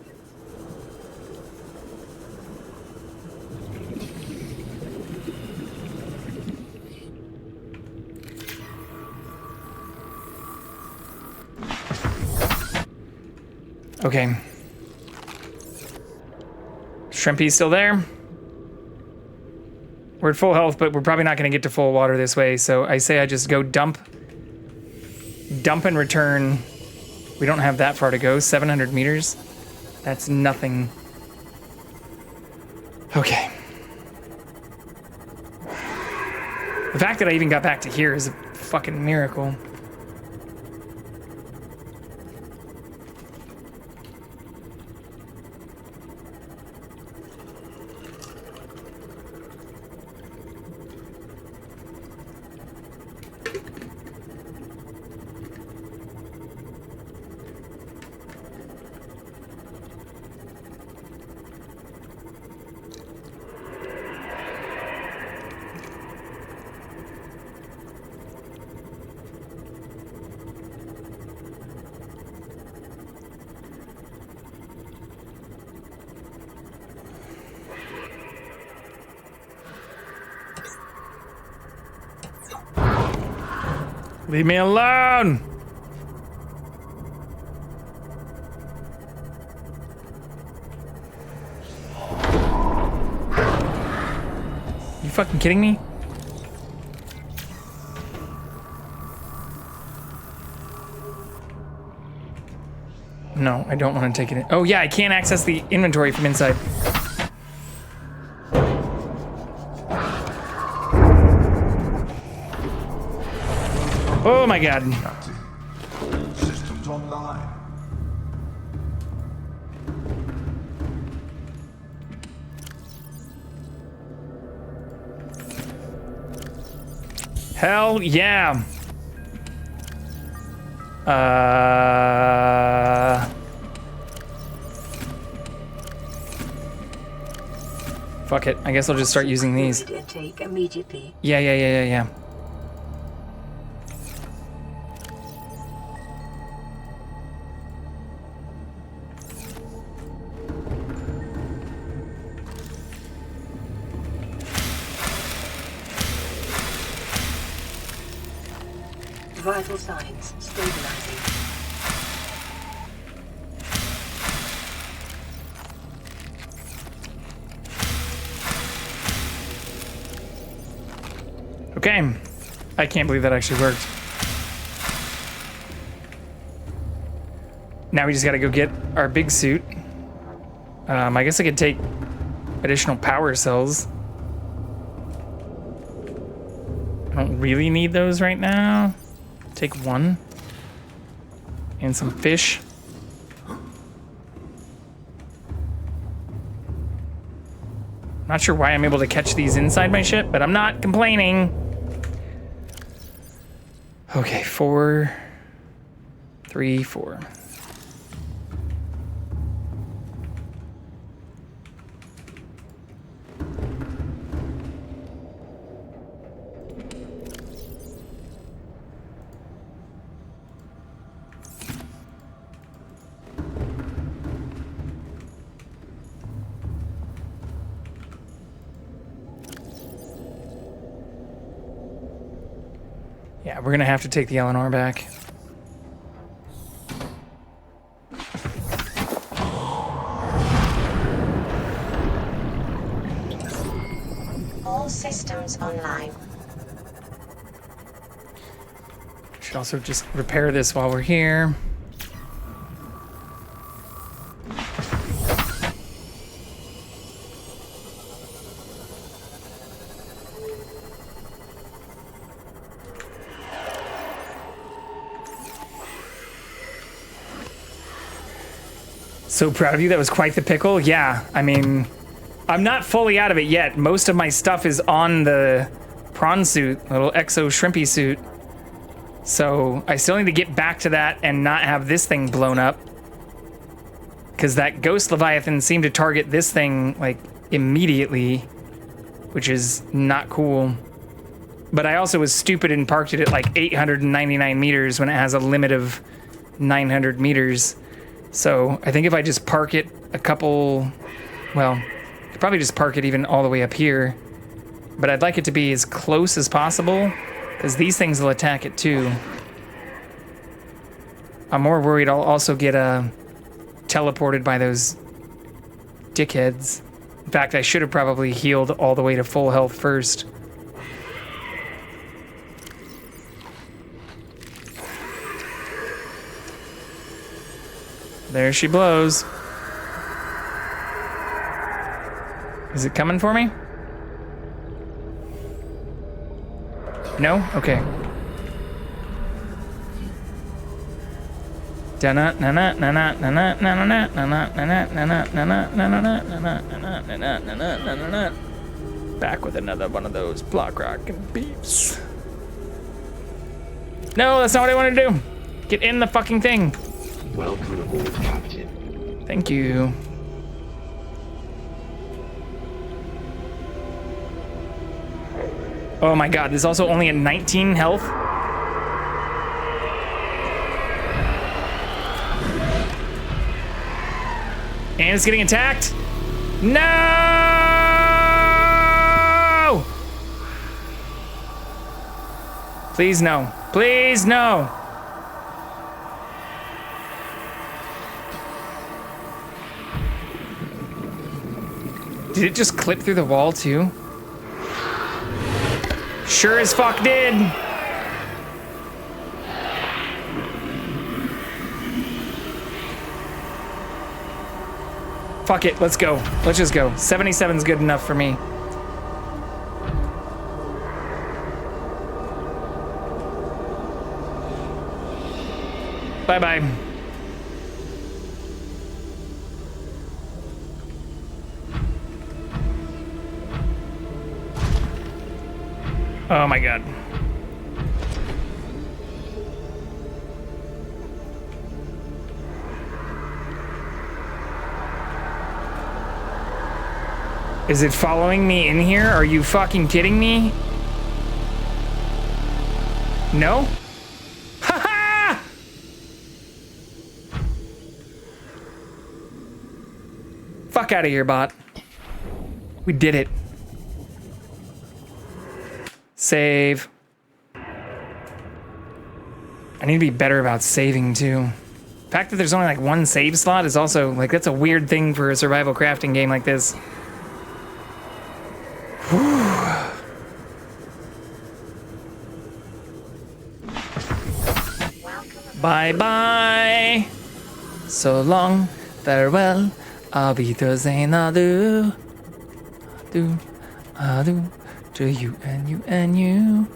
Okay. Shrimpy's still there. We're at full health, but we're probably not going to get to full water this way, so I say I just go dump and return. We don't have that far to go, 700 meters. That's nothing. Okay. The fact that I even got back to here is a fucking miracle. Leave me alone! You fucking kidding me? No, I don't want to take it in. Oh yeah, I can't access the inventory from inside. Oh my god. Systems online. Hell yeah. Fuck it. I guess I'll just start using these. Intake immediately. Yeah. Vital signs stabilizing. Okay. I can't believe that actually worked. Now we just gotta go get our big suit. I guess I could take additional power cells. I don't really need those right now. Take one. And some fish. Not sure why I'm able to catch these inside my ship, but I'm not complaining. Okay, 4, 3, 4. Yeah, we're gonna have to take the LNR back. All systems online. Should also just repair this while we're here. So proud of you. That was quite the pickle. Yeah, I mean, I'm not fully out of it yet. Most of my stuff is on the prawn suit, little exo shrimpy suit. So I still need to get back to that and not have this thing blown up. Because that ghost Leviathan seemed to target this thing, like, immediately, which is not cool. But I also was stupid and parked it at like 899 meters when it has a limit of 900 meters. So I think if I just park it a couple, well, I could probably just park it even all the way up here. But I'd like it to be as close as possible, because these things will attack it too. I'm more worried I'll also get teleported by those dickheads. In fact, I should have probably healed all the way to full health first. There she blows. Is it coming for me? No? Okay. Back with another one of those block rock and beeps. No, that's not what I want to do. Get in the fucking thing. Welcome aboard, Captain. Thank you. Oh my god, there's also only a 19 health. And it's getting attacked. No! Please no. Please no. Did it just clip through the wall too? Sure as fuck did. Fuck it, let's go. Let's just go. 77's good enough for me. Bye-bye. Oh my god. Is it following me in here? Are you fucking kidding me? No? Ha-ha! Fuck out of here, bot. We did it. Save. I need to be better about saving too. The fact that there's only like one save slot is also like, that's a weird thing for a survival crafting game like this. Bye bye. So long, farewell. I'll be Thursday, adieu. Adieu, adieu. To you and you and you.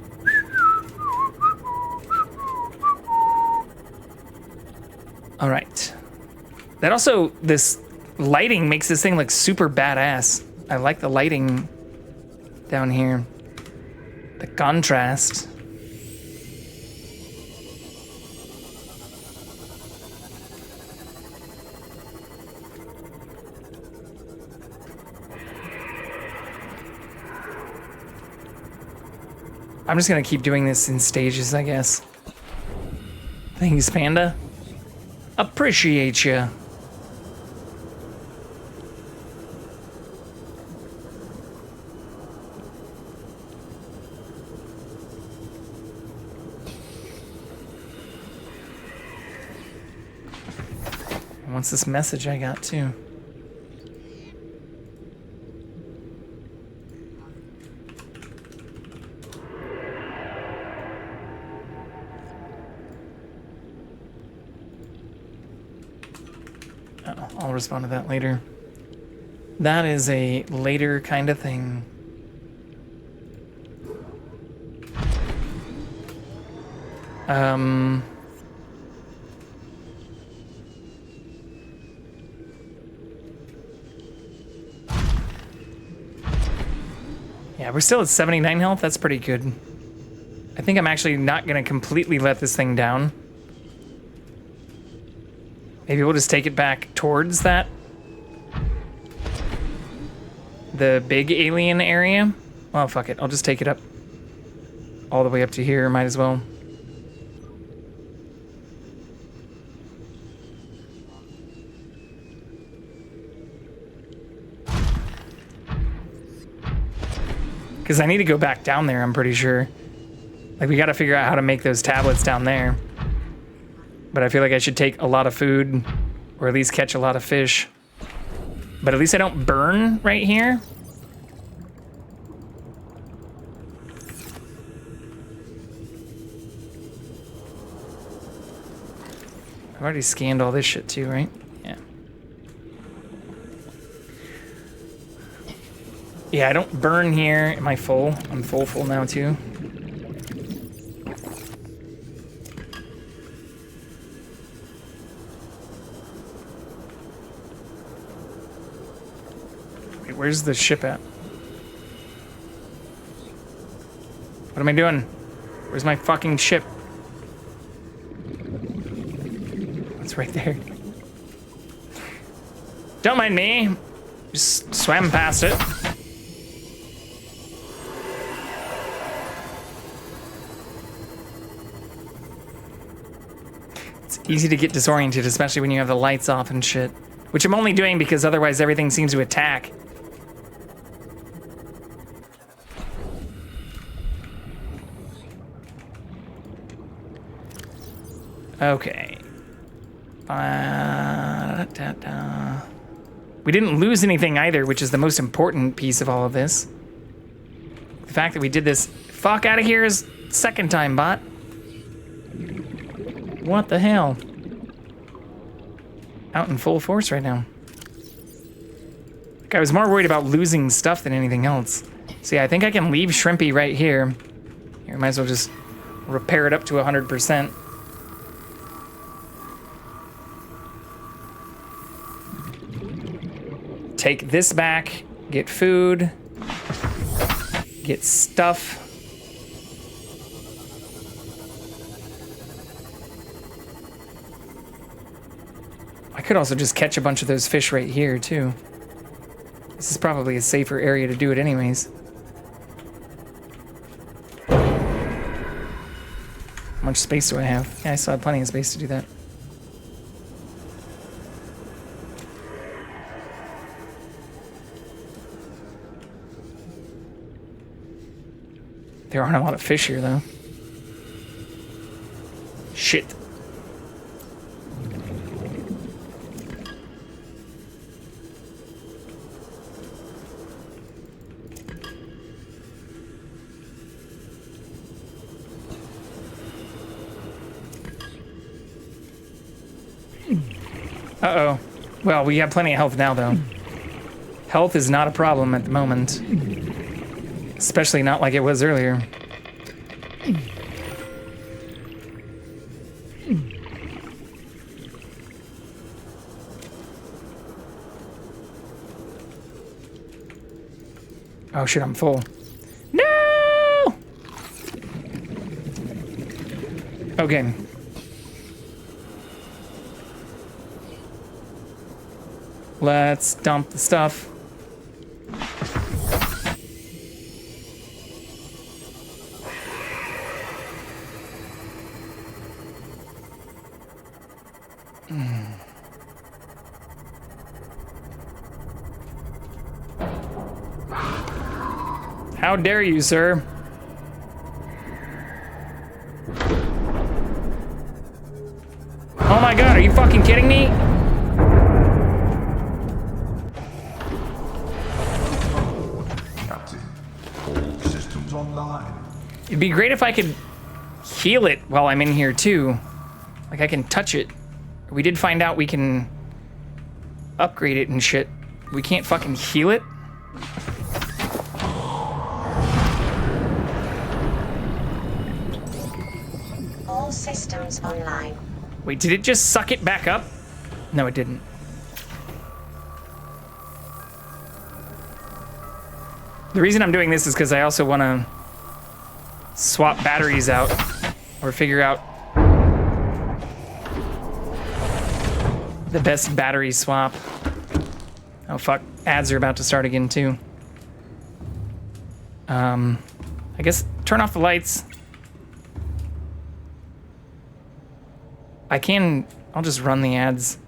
All right. That also, this lighting makes this thing look super badass. I like the lighting down here. The contrast. I'm just gonna keep doing this in stages, I guess. Thanks, Panda. Appreciate ya. And what's this message I got too? I'll respond to that later. That is a later kind of thing. Yeah, we're still at 79 health. That's pretty good. I think I'm actually not gonna completely let this thing down. Maybe we'll just take it back towards that. The big alien area. Well, fuck it. I'll just take it up all the way up to here. Might as well. Because I need to go back down there, I'm pretty sure. Like, we gotta figure out how to make those tablets down there. But I feel like I should take a lot of food, or at least catch a lot of fish, But at least I don't burn right here. I've already scanned all this shit too, right? Yeah. Yeah, I don't burn here. Am I full? I'm full now too. Wait, where's the ship at? What am I doing? Where's my fucking ship? It's right there. Don't mind me. Just swam past it. It's easy to get disoriented, especially when you have the lights off and shit. Which I'm only doing because otherwise everything seems to attack. Okay. We didn't lose anything either, which is the most important piece of all of this. The fact that we did this fuck out of here is second time, bot. What the hell? Out in full force right now. Like, I was more worried about losing stuff than anything else. So yeah, I think I can leave Shrimpy right here. Here, might as well just repair it up to 100%. Take this back, get food, get stuff. I could also just catch a bunch of those fish right here too. This is probably a safer area to do it anyways. How much space do I have? Yeah, I still have plenty of space to do that. There aren't a lot of fish here, though. Shit. Uh-oh. Well, we have plenty of health now, though. Health is not a problem at the moment. Especially not like it was earlier. Oh shit, I'm full. No! Okay. Let's dump the stuff. How dare you, sir? Oh my god, are you fucking kidding me? Captain, all systems online. It'd be great if I could heal it while I'm in here too. Like I can touch it. We did find out we can upgrade it and shit. We can't fucking heal it? All systems online. Wait, did it just suck it back up? No, it didn't. The reason I'm doing this is because I also want to swap batteries out or figure out the best battery swap. Oh fuck, ads are about to start again too. I guess turn off the lights. I'll just run the ads.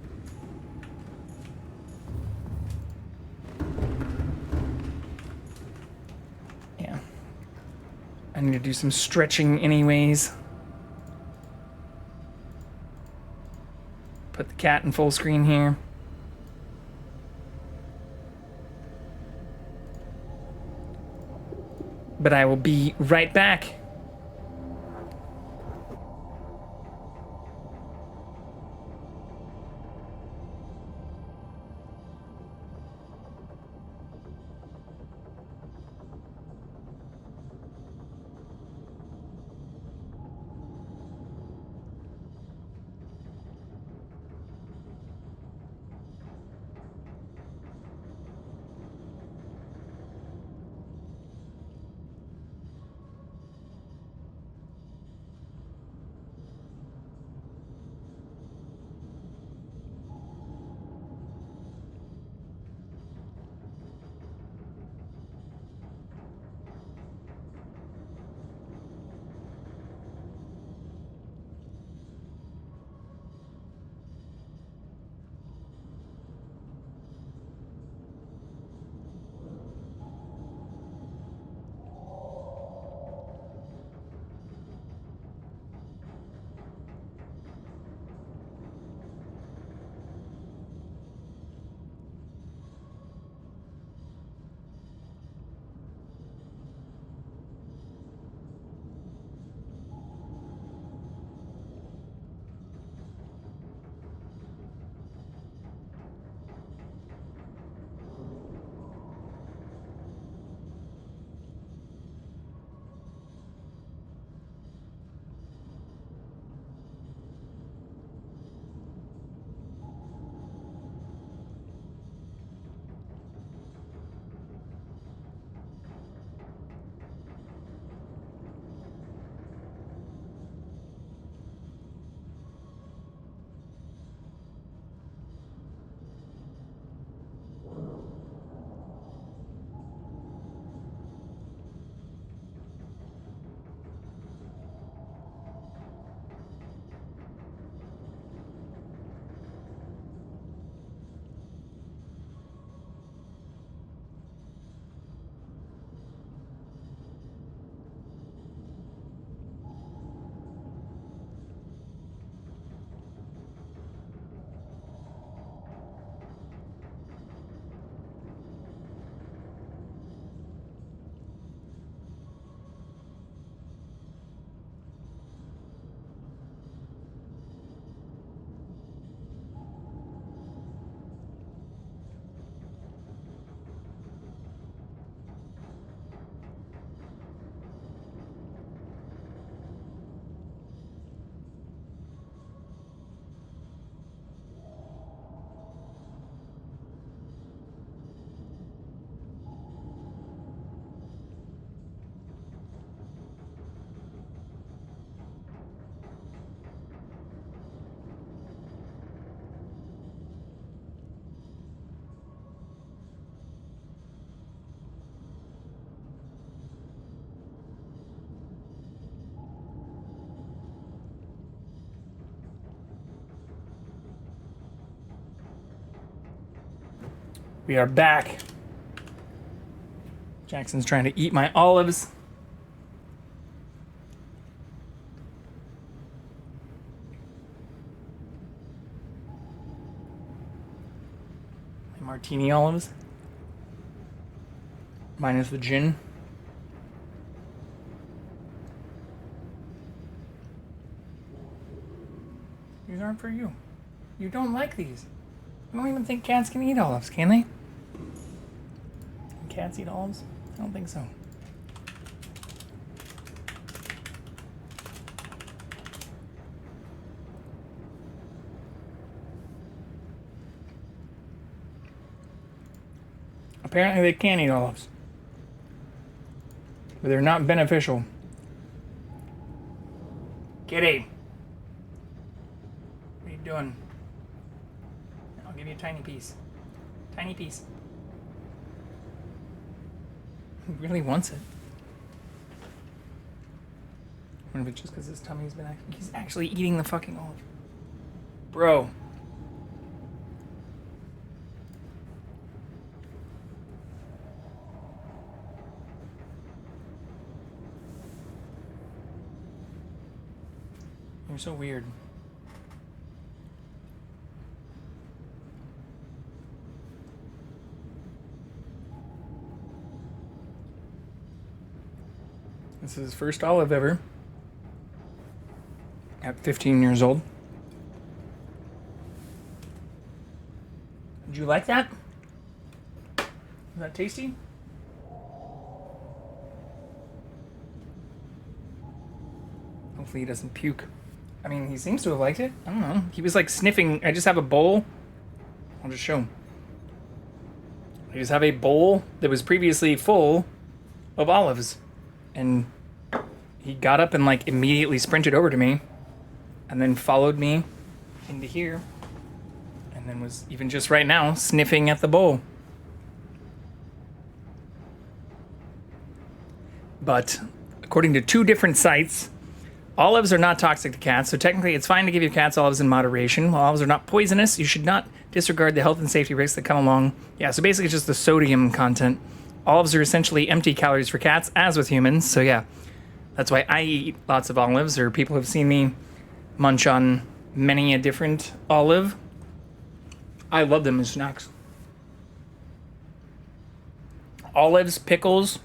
Yeah. I need to do some stretching anyways. Put the cat in full screen here. but I will be right back. We are back. Jackson's trying to eat my olives. My martini olives. Minus the gin. These aren't for you. You don't like these. I don't even think cats can eat olives, can they? Can cats eat olives? I don't think so. Apparently they can eat olives. But they're not beneficial. Kitty! What are you doing? I'll give you a tiny piece. Tiny piece. He really wants it. I wonder if it's just because his tummy's been he's actually eating the fucking olive. Bro. You're so weird. This is his first olive ever. At 15 years old. Did you like that? Is that tasty? Hopefully he doesn't puke. I mean, he seems to have liked it. I don't know. He was like sniffing. I just have a bowl. I'll just show him. I just have a bowl that was previously full of olives. And he got up and like immediately sprinted over to me. And then followed me into here. And then was even just right now sniffing at the bowl. But according to 2 different sites, olives are not toxic to cats, so technically it's fine to give your cats olives in moderation. While olives are not poisonous, you should not disregard the health and safety risks that come along. Yeah, so basically it's just the sodium content. Olives are essentially empty calories for cats, as with humans, so yeah. That's why I eat lots of olives, or people have seen me munch on many a different olive. I love them as snacks. Olives, pickles.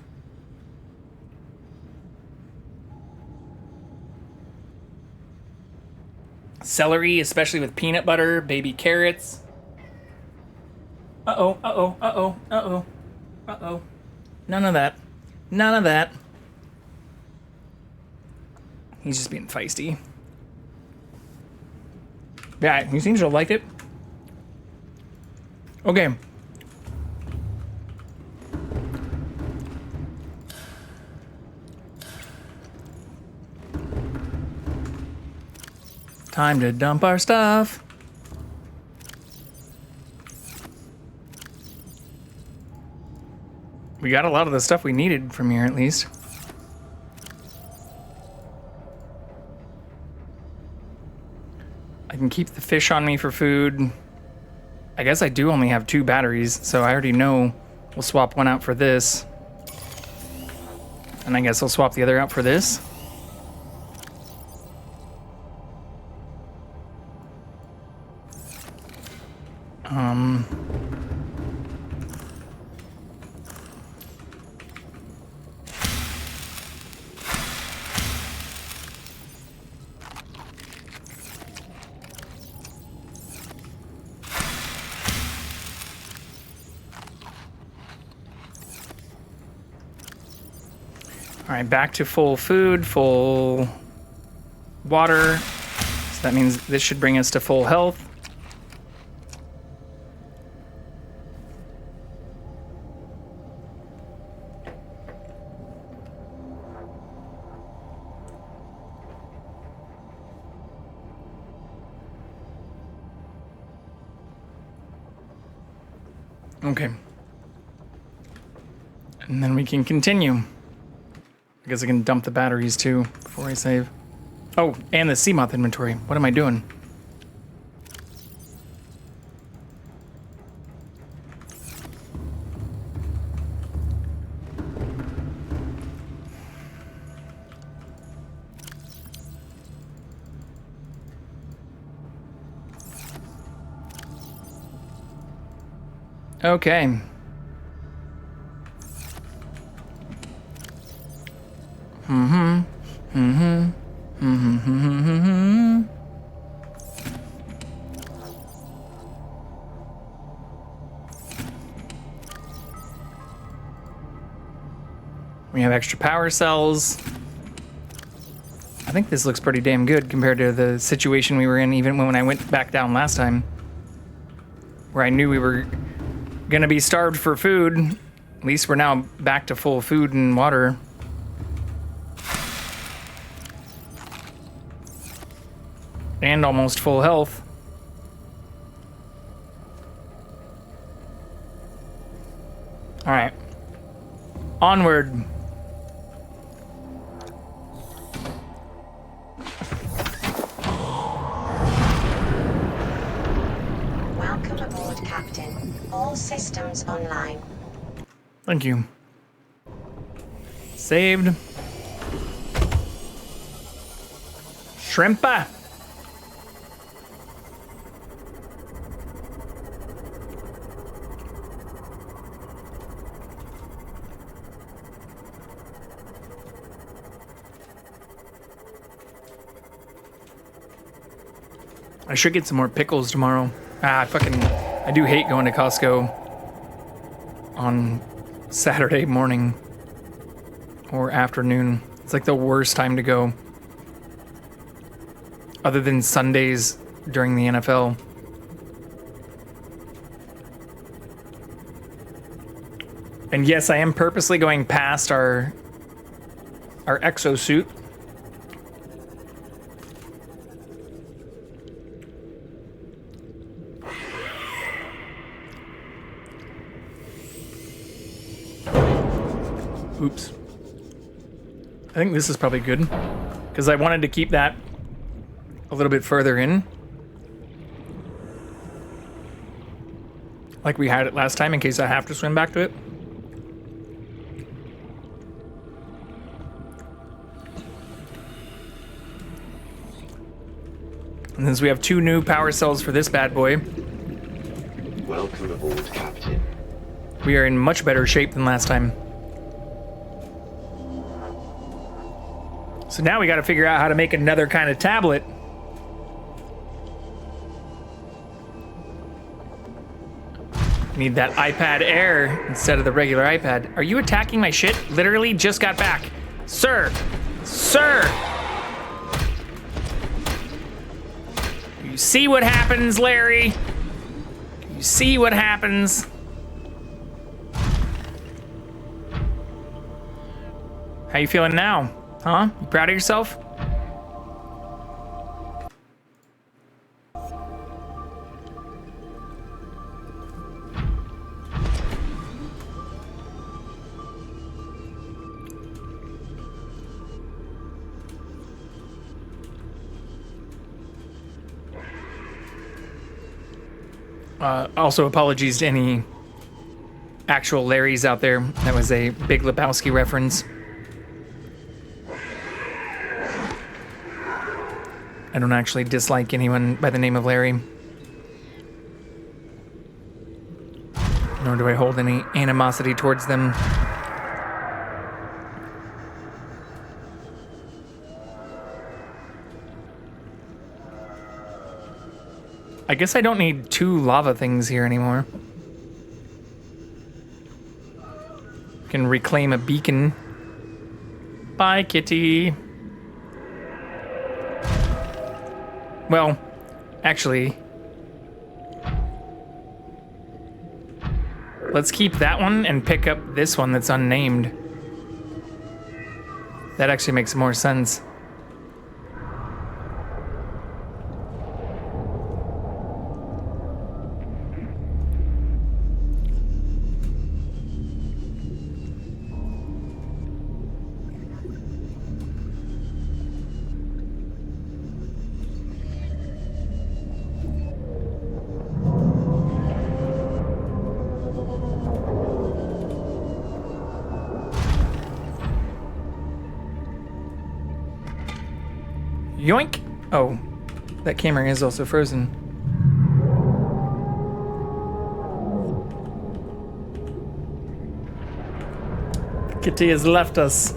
Celery, especially with peanut butter, baby carrots. Uh-oh, uh-oh, uh-oh, uh-oh, uh-oh. None of that. None of that. He's just being feisty. Yeah, he seems to have liked it. Okay. Time to dump our stuff. We got a lot of the stuff we needed from here, at least. I can keep the fish on me for food. I guess I do only have 2 batteries, so I already know we'll swap one out for this. And I guess I'll swap the other out for this. All right, back to full food, full water. So that means this should bring us to full health. Okay. And then we can continue. I guess I can dump the batteries too before I save. Oh, and the sea moth inventory. What am I doing? Okay. We have extra power cells. I think this looks pretty damn good compared to the situation we were in even when I went back down last time. Where I knew we were gonna be starved for food. At least we're now back to full food and water. And almost full health. All right. Onward. Welcome aboard, Captain. All systems online. Thank you. Saved. Shrimpa. I should get some more pickles tomorrow. I do hate going to Costco on Saturday morning or afternoon. It's like the worst time to go. Other than Sundays during the NFL. And yes, I am purposely going past our exosuit. Oops. I think this is probably good, because I wanted to keep that a little bit further in. Like we had it last time, in case I have to swim back to it. And since we have 2 new power cells for this bad boy, welcome aboard, Captain. We are in much better shape than last time. So now we got to figure out how to make another kind of tablet. Need that iPad Air instead of the regular iPad. Are you attacking my shit? Literally just got back. Sir! Sir! You see what happens, Larry? You see what happens? How you feeling now? Huh? You proud of yourself? Also, apologies to any actual Larrys out there. That was a Big Lebowski reference. I don't actually dislike anyone by the name of Larry. Nor do I hold any animosity towards them. I guess I don't need 2 lava things here anymore. Can reclaim a beacon. Bye, kitty. Well, actually, let's keep that one and pick up this one that's unnamed. That actually makes more sense. Yoink! Oh, that camera is also frozen. Kitty has left us.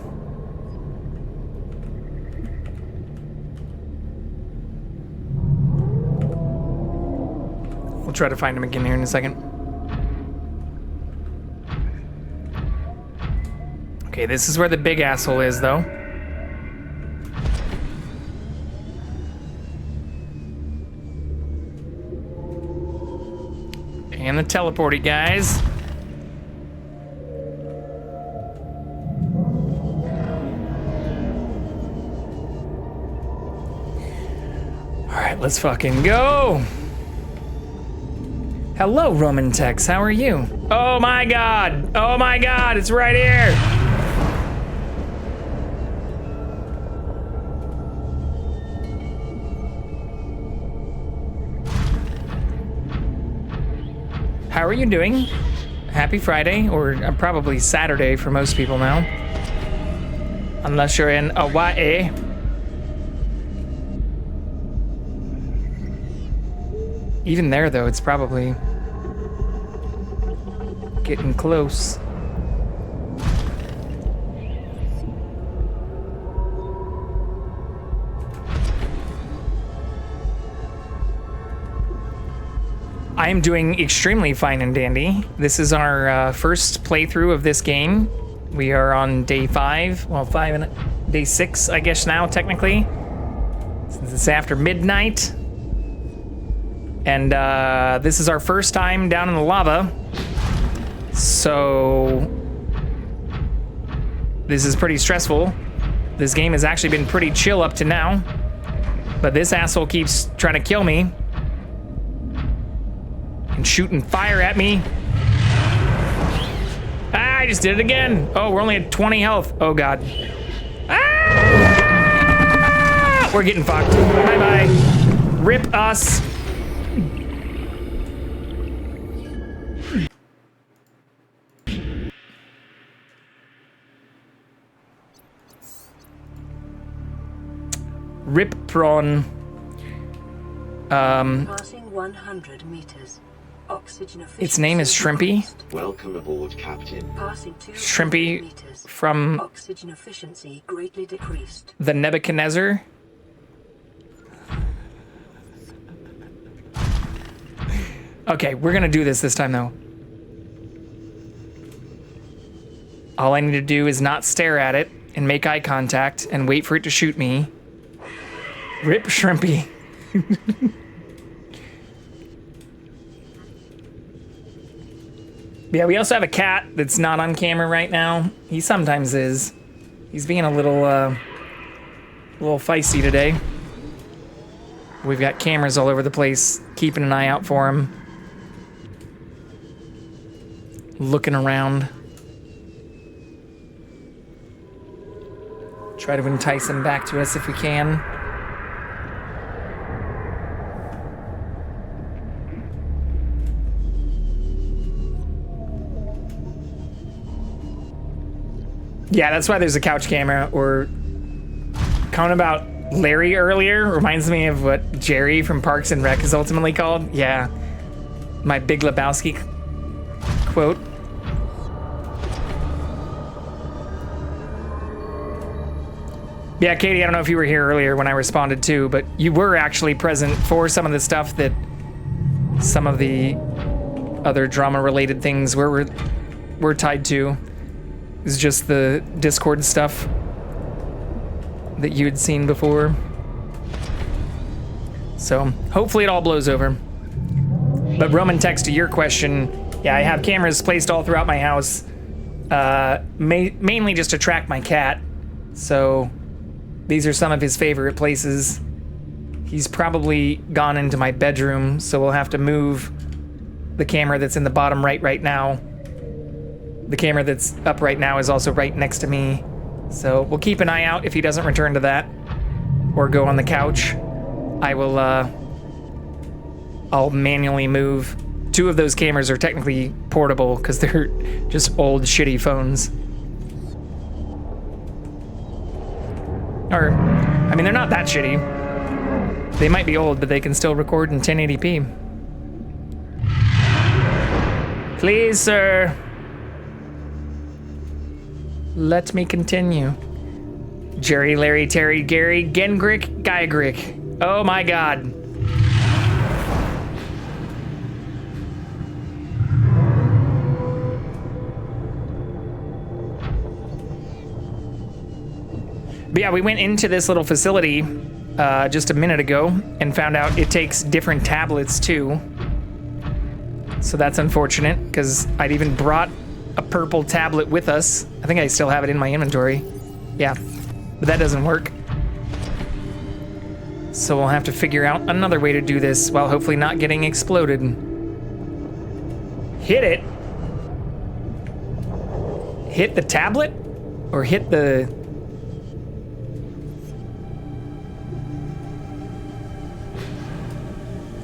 We'll try to find him again here in a second. Okay, this is where the big asshole is, though. And the teleporty guys. Alright, let's fucking go. Hello, Roman Tex, how are you? Oh my god! Oh my god, it's right here! How are you doing? Happy Friday, or probably Saturday for most people now. Unless you're in Hawaii. Even there, though, it's probably getting close. I am doing extremely fine and dandy. This is our first playthrough of this game. We are on day 5. Well, day 6, I guess now, technically. Since it's after midnight. And this is our first time down in the lava. So this is pretty stressful. This game has actually been pretty chill up to now. But this asshole keeps trying to kill me. And shooting fire at me. Ah, I just did it again. Oh, we're only at 20 health. Oh, God. Ah! We're getting fucked. Bye-bye. Rip us. Rip prawn. Passing 100 meters. Oxygen Its name is Shrimpy. Welcome aboard, Captain. Passing 200 Shrimpy meters. from Oxygen efficiency greatly decreased. the Nebuchadnezzar. Okay, we're gonna do this time though. All I need to do is not stare at it and make eye contact and wait for it to shoot me. Rip Shrimpy. Yeah, we also have a cat that's not on camera right now. He sometimes is. He's being a little feisty today. We've got cameras all over the place, keeping an eye out for him. Looking around. Try to entice him back to us if we can. Yeah, that's why there's a couch camera. Or comment about Larry earlier reminds me of what Jerry from Parks and Rec is ultimately called. Yeah, my Big Lebowski quote. Yeah, Katie, I don't know if you were here earlier when I responded too, but you were actually present for some of the stuff that some of the other drama-related things were tied to. It's just the Discord stuff that you had seen before. So hopefully it all blows over. But Roman text, to your question, yeah, I have cameras placed all throughout my house, mainly just to track my cat. So these are some of his favorite places. He's probably gone into my bedroom, so we'll have to move the camera that's in the bottom right now. The camera that's up right now is also right next to me. So we'll keep an eye out if he doesn't return to that or go on the couch. I will, I'll manually move. 2 of those cameras are technically portable because they're just old shitty phones. Or, I mean, they're not that shitty. They might be old, but they can still record in 1080p. Please, sir. Let me continue. Jerry, Larry, Terry, Gary, Gengrick, Gygrick. Oh my God. But yeah, we went into this little facility just a minute ago and found out it takes different tablets too. So that's unfortunate because I'd even brought a purple tablet with us. I think I still have it in my inventory. Yeah, but that doesn't work. So we'll have to figure out another way to do this while hopefully not getting exploded. Hit it? Hit the tablet? Or hit the...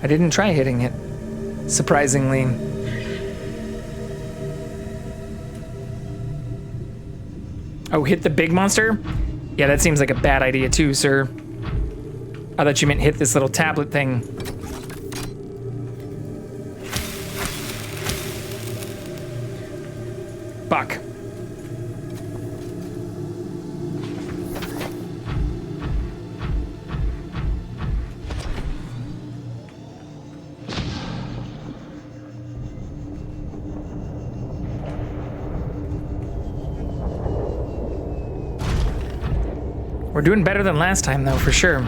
I didn't try hitting it, surprisingly. Oh, hit the big monster? Yeah, that seems like a bad idea too, sir. I thought you meant hit this little tablet thing. Fuck. We're doing better than last time, though, for sure.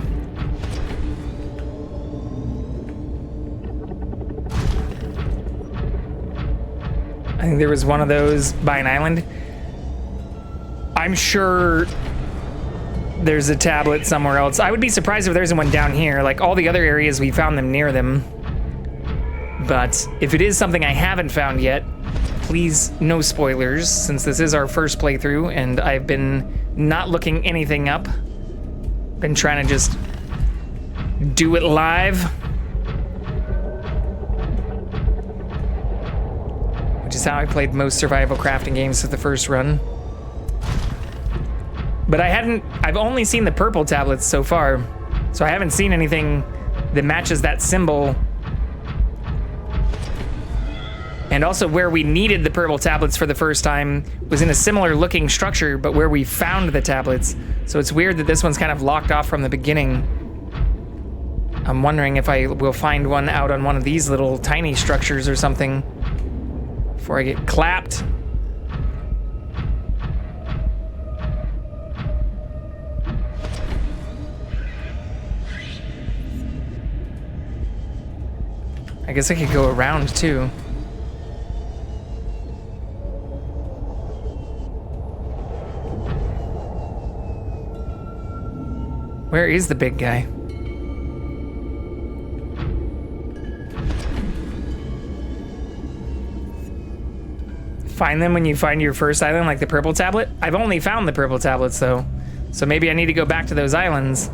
I think there was one of those by an island. I'm sure there's a tablet somewhere else. I would be surprised if there's one down here. Like, all the other areas, we found them near them. But if it is something I haven't found yet, please, no spoilers, since this is our first playthrough, and I've been not looking anything up. Been trying to just do it live. Which is how I played most survival crafting games for the first run. But I've only seen the purple tablets so far, so I haven't seen anything that matches that symbol. And also where we needed the purple tablets for the first time was in a similar looking structure, but where we found the tablets. So it's weird that this one's kind of locked off from the beginning. I'm wondering if I will find one out on one of these little tiny structures or something before I get clapped. I guess I could go around too. Where is the big guy? Find them when you find your first island, like the purple tablet? I've only found the purple tablets though, so maybe I need to go back to those islands.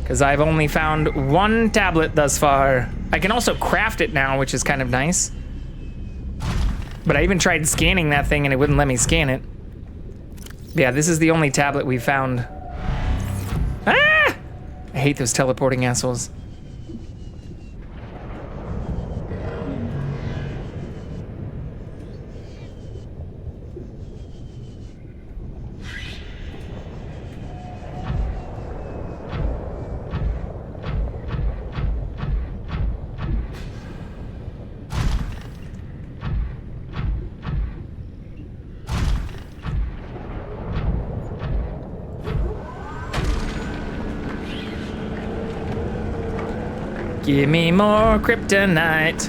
Because I've only found one tablet thus far. I can also craft it now, which is kind of nice. But I even tried scanning that thing and it wouldn't let me scan it. Yeah, this is the only tablet we found. Ah! I hate those teleporting assholes. Give me more kryptonite.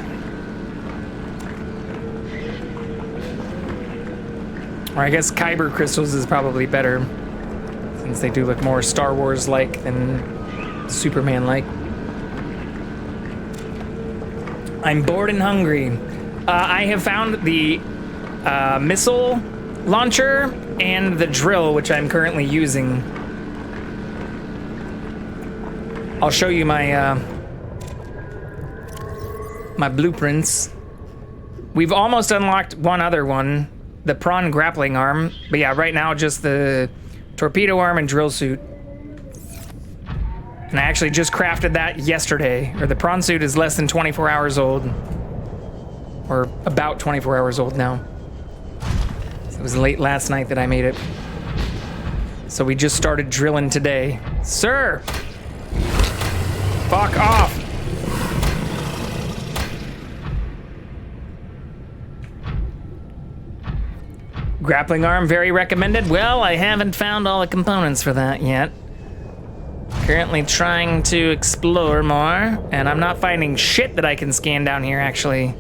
Or I guess kyber crystals is probably better, since they do look more Star Wars-like than Superman-like. I'm bored and hungry. I have found the missile launcher and the drill, which I'm currently using. I'll show you my my blueprints. We've almost unlocked one other one, the prawn grappling arm. But yeah, right now just the torpedo arm and drill suit. And I actually just crafted that yesterday. Or the prawn suit is less than 24 hours old. Or about 24 hours old now. So it was late last night that I made it. So we just started drilling today. Sir! Fuck off! Grappling arm, very recommended. Well, I haven't found all the components for that yet. Currently trying to explore more, and I'm not finding shit that I can scan down here, actually.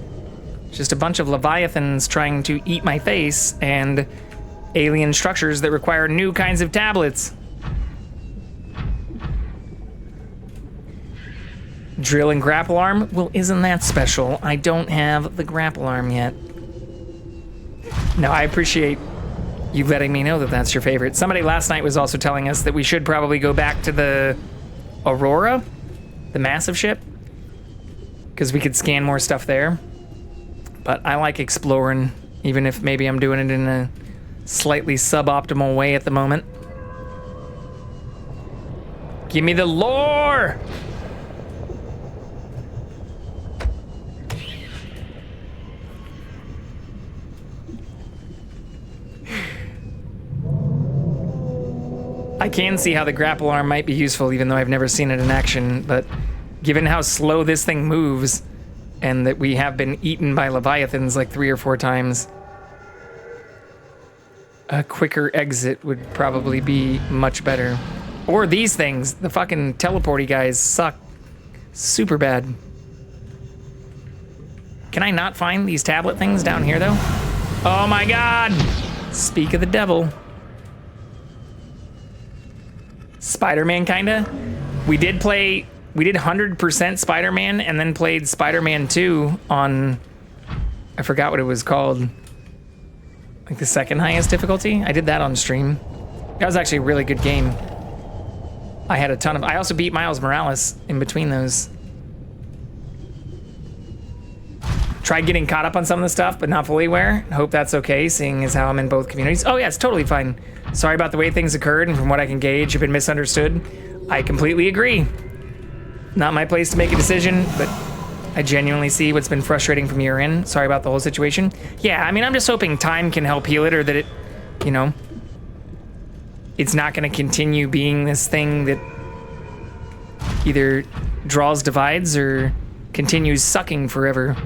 Just a bunch of leviathans trying to eat my face, and alien structures that require new kinds of tablets. Drill and grapple arm? Well, isn't that special? I don't have the grapple arm yet. No, I appreciate you letting me know that that's your favorite. Somebody last night was also telling us that we should probably go back to the Aurora, the massive ship, because we could scan more stuff there. But I like exploring, even if maybe I'm doing it in a slightly suboptimal way at the moment. Give me the lore! I can see how the grapple arm might be useful, even though I've never seen it in action, but given how slow this thing moves, and that we have been eaten by leviathans like 3 or 4 times, a quicker exit would probably be much better. Or these things. The fucking teleporty guys suck super bad. Can I not find these tablet things down here, though? Oh my god! Speak of the devil. Spider-Man, kinda? We did 100% Spider-Man and then played Spider-Man 2 on... I forgot what it was called. Like the second highest difficulty? I did that on stream. That was actually a really good game. I had a ton of... I also beat Miles Morales in between those. Tried getting caught up on some of the stuff, but not fully aware. Hope that's okay, seeing as how I'm in both communities. Oh yeah, it's totally fine. Sorry about the way things occurred, and from what I can gauge, have been misunderstood. I completely agree. Not my place to make a decision, but I genuinely see what's been frustrating from your end. Sorry about the whole situation. Yeah, I mean, I'm just hoping time can help heal it, or that it, you know, it's not going to continue being this thing that either draws divides or continues sucking forever.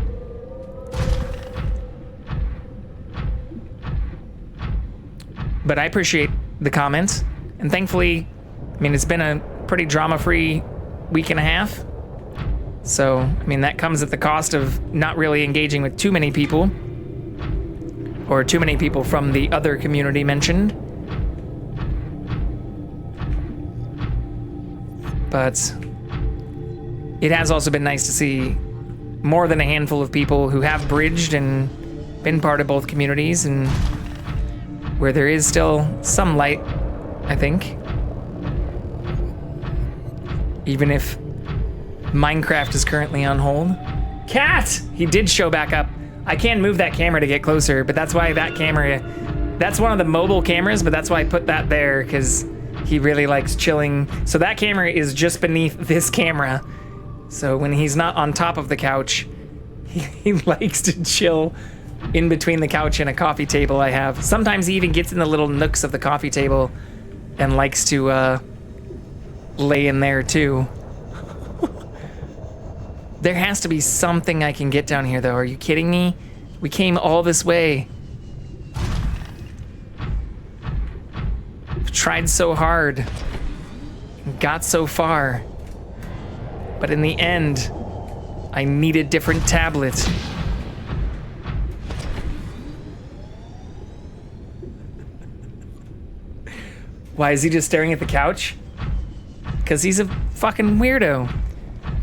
But I appreciate the comments, and thankfully, I mean, it's been a pretty drama-free week and a half. So, I mean, that comes at the cost of not really engaging with too many people, or too many people from the other community mentioned. But it has also been nice to see more than a handful of people who have bridged and been part of both communities, and where there is still some light, I think. Even if Minecraft is currently on hold. Cat! He did show back up. I can move that camera to get closer, but that's why that camera, that's one of the mobile cameras, but that's why I put that there, because he really likes chilling. So that camera is just beneath this camera. So when he's not on top of the couch, he likes to chill in between the couch and a coffee table I have. Sometimes he even gets in the little nooks of the coffee table and likes to lay in there too. There has to be something I can get down here, though. Are you kidding me? We came all this way. I've tried so hard and got so far. But in the end, I need a different tablet. Why is he just staring at the couch? Because he's a fucking weirdo.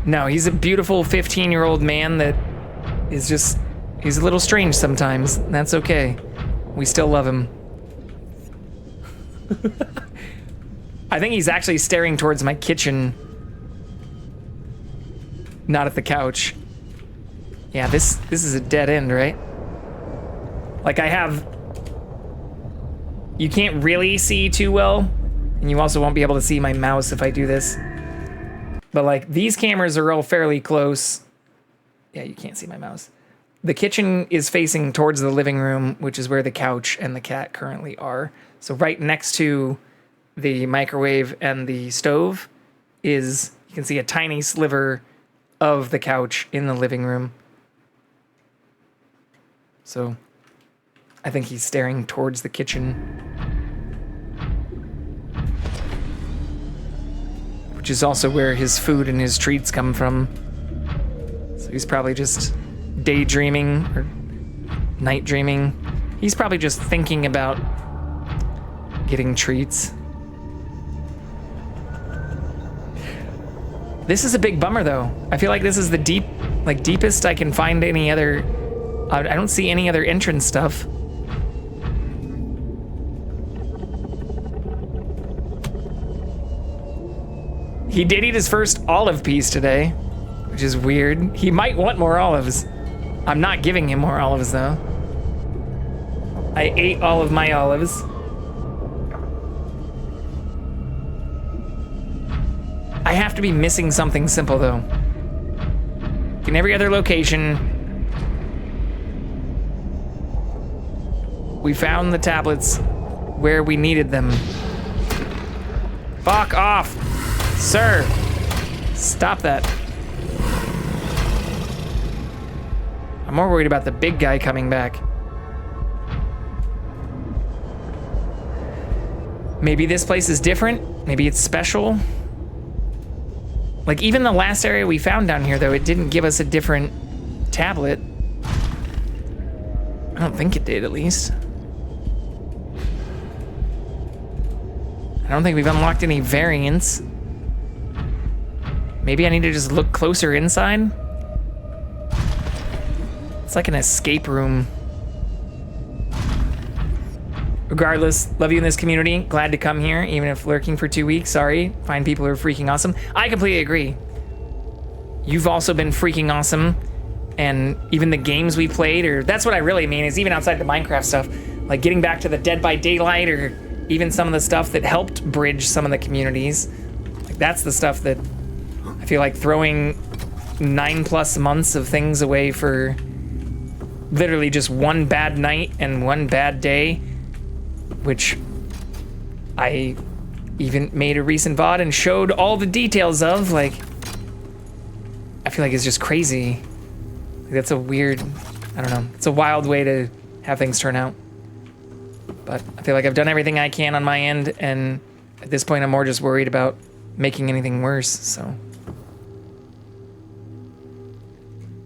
No, he's a beautiful 15-year-old man that is just... He's a little strange sometimes. That's okay. We still love him. I think he's actually staring towards my kitchen. Not at the couch. Yeah, this is a dead end, right? Like, I have... You can't really see too well, and you also won't be able to see my mouse if I do this. But like, these cameras are all fairly close. Yeah, you can't see my mouse. The kitchen is facing towards the living room, which is where the couch and the cat currently are. So right next to the microwave and the stove is, you can see a tiny sliver of the couch in the living room. So I think he's staring towards the kitchen. Which is also where his food and his treats come from. So he's probably just daydreaming or night dreaming. He's probably just thinking about getting treats. This is a big bummer, though. I feel like this is the deepest I can find any other... I don't see any other entrance stuff. He did eat his first olive piece today, which is weird. He might want more olives. I'm not giving him more olives, though. I ate all of my olives. I have to be missing something simple, though. In every other location, we found the tablets where we needed them. Fuck off! Sir, stop that. I'm more worried about the big guy coming back. Maybe this place is different. Maybe it's special. Like, even the last area we found down here, though, it didn't give us a different tablet. I don't think it did, at least. I don't think we've unlocked any variants. Maybe I need to just look closer inside. It's like an escape room. Regardless, love you in this community. Glad to come here, even if lurking for 2 weeks. Sorry, find people who are freaking awesome. I completely agree. You've also been freaking awesome. And even the games we played, or that's what I really mean, is even outside the Minecraft stuff, like getting back to the Dead by Daylight, or even some of the stuff that helped bridge some of the communities. Like, that's the stuff that I feel like throwing 9+ months of things away for literally just one bad night and one bad day, which I even made a recent VOD and showed all the details of. Like, I feel like it's just crazy. Like, that's a weird, I don't know, it's a wild way to have things turn out. But I feel like I've done everything I can on my end, and at this point I'm more just worried about making anything worse, so.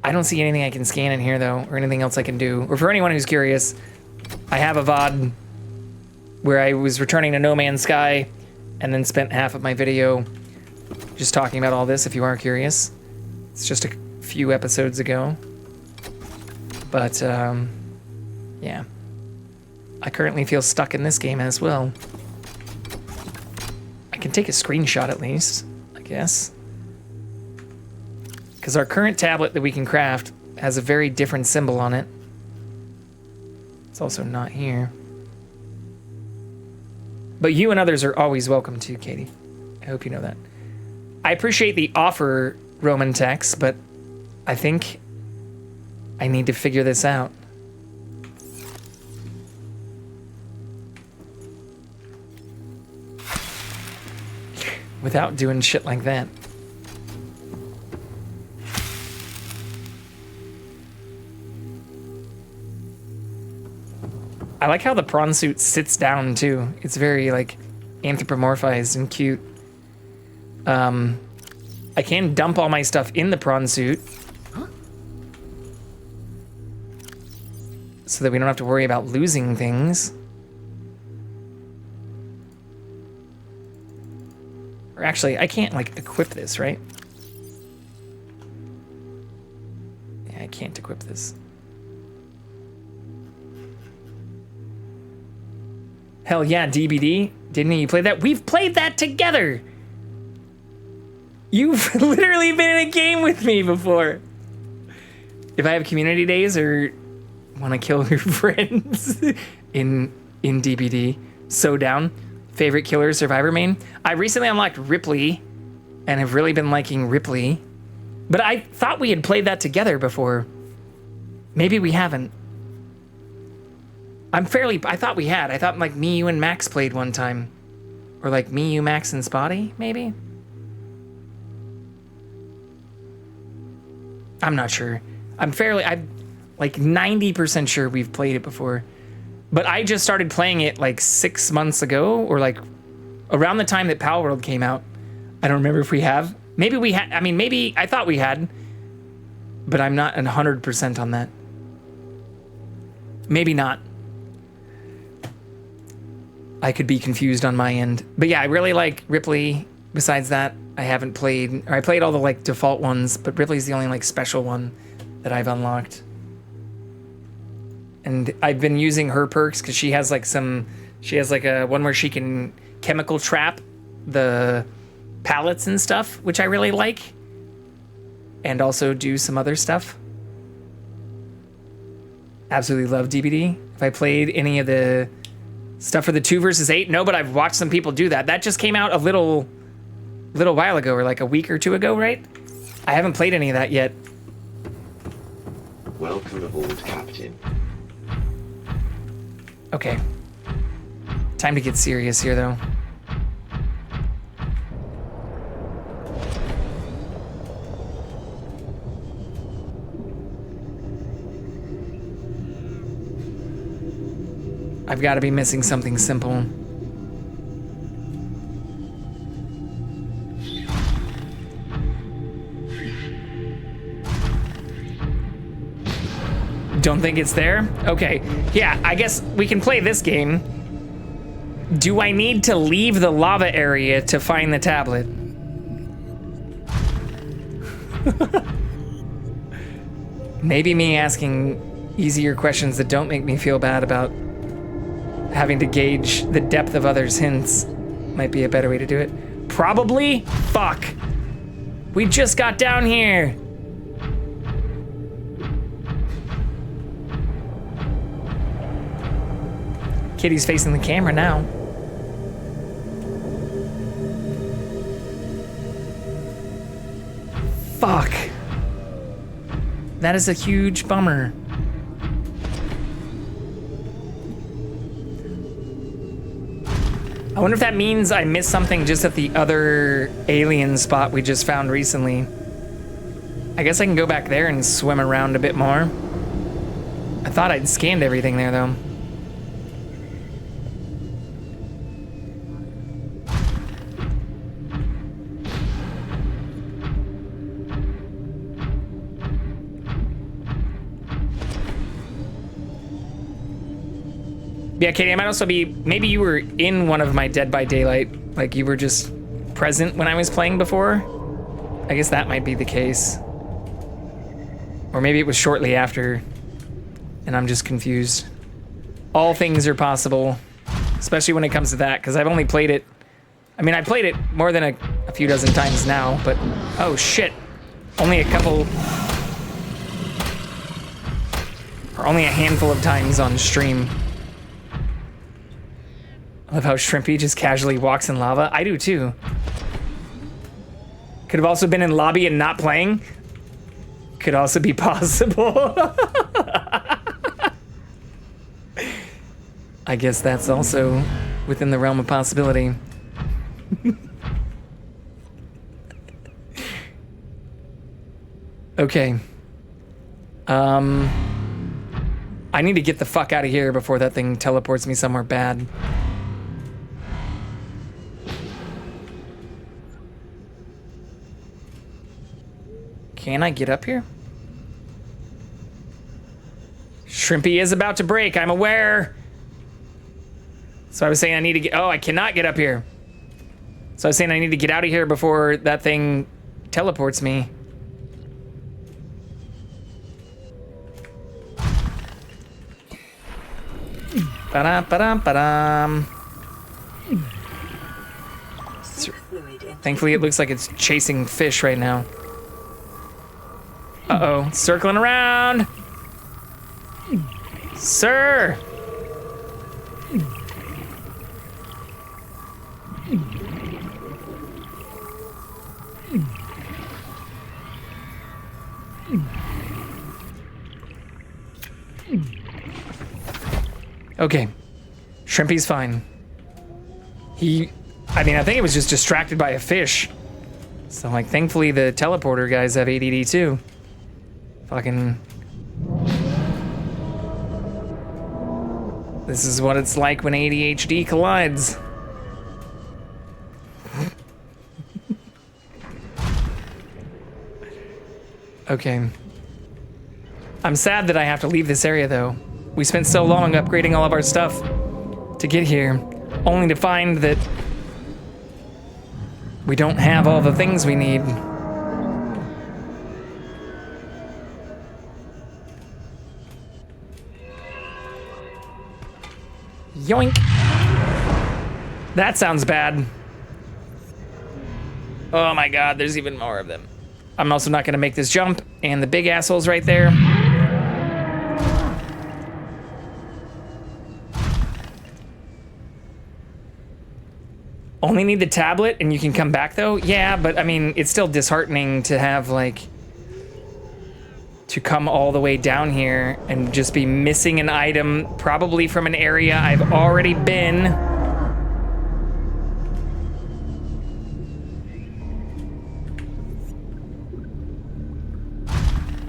I don't see anything I can scan in here, though, or anything else I can do. Or for anyone who's curious, I have a VOD where I was returning to No Man's Sky and then spent half of my video just talking about all this, if you are curious. It's just a few episodes ago. But, yeah. I currently feel stuck in this game as well. I can take a screenshot at least, I guess. Because our current tablet that we can craft has a very different symbol on it. It's also not here. But you and others are always welcome too, Katie. I hope you know that. I appreciate the offer, Roman Tex, but I think I need to figure this out. Without doing shit like that. I like how the prawn suit sits down too. It's very like anthropomorphized and cute. I can dump all my stuff in the prawn suit so that we don't have to worry about losing things. Or actually, I can't like equip this, right? Yeah, I can't equip this. Hell yeah, DBD. Didn't you play that? We've played that together. You've literally been in a game with me before. If I have community days or want to kill your friends in DBD, so down. Favorite killer survivor main. I recently unlocked Ripley and have really been liking Ripley. But I thought we had played that together before. Maybe we haven't. I thought we had. I thought like me, you, and Max played one time. Or like me, you, Max, and Spotty, maybe? I'm not sure. I'm like 90% sure we've played it before. But I just started playing it like 6 months ago, or like around the time that Pal World came out. I don't remember if we have. Maybe we had. I mean, maybe I thought we had. But I'm not 100% on that. Maybe not. I could be confused on my end. But yeah, I really like Ripley. Besides that, I haven't played, or I played all the like default ones, but Ripley's the only like special one that I've unlocked. And I've been using her perks because she has like a one where she can chemical trap the pallets and stuff, which I really like. And also do some other stuff. Absolutely love DBD. If I played any of the stuff for the 2 versus 8, no, but I've watched some people do that. That just came out a little while ago, or like a week or 2 ago, right? I haven't played any of that yet. Welcome aboard, Captain. Okay. Time to get serious here, though. I've got to be missing something simple. Don't think it's there? Okay. Yeah, I guess we can play this game. Do I need to leave the lava area to find the tablet? Maybe me asking easier questions that don't make me feel bad about having to gauge the depth of others' hints might be a better way to do it. Probably? Fuck. We just got down here. Kitty's facing the camera now. Fuck. That is a huge bummer. I wonder if that means I missed something just at the other alien spot we just found recently. I guess I can go back there and swim around a bit more. I thought I'd scanned everything there, though. Yeah, Katie, I might also be... Maybe you were in one of my Dead by Daylight. Like, you were just present when I was playing before. I guess that might be the case. Or maybe it was shortly after, and I'm just confused. All things are possible, especially when it comes to that, because I've only played it... I mean, I played it more than a few dozen times now, but... Oh, shit. Only a couple... Or only a handful of times on stream. I love how Shrimpy just casually walks in lava. I do too. Could have also been in lobby and not playing. Could also be possible. I guess that's also within the realm of possibility. Okay. I need to get the fuck out of here before that thing teleports me somewhere bad. Can I get up here? Shrimpy is about to break, I'm aware. So I was saying I need to get... Oh, I cannot get up here. So I was saying I need to get out of here before that thing teleports me. Ba-dum. Thankfully, it looks like it's chasing fish right now. Uh-oh, circling around. Sir. Okay. Shrimpy's fine. I mean, I think it was just distracted by a fish. So, like, thankfully the teleporter guys have ADD too. Fucking... This is what it's like when ADHD collides. Okay. I'm sad that I have to leave this area, though. We spent so long upgrading all of our stuff to get here, only to find that we don't have all the things we need. Yoink! That sounds bad. Oh my god, there's even more of them. I'm also not gonna make this jump, and the big asshole's right there. Only need the tablet and you can come back though? Yeah, but I mean, it's still disheartening to have like, to come all the way down here and just be missing an item, probably from an area I've already been.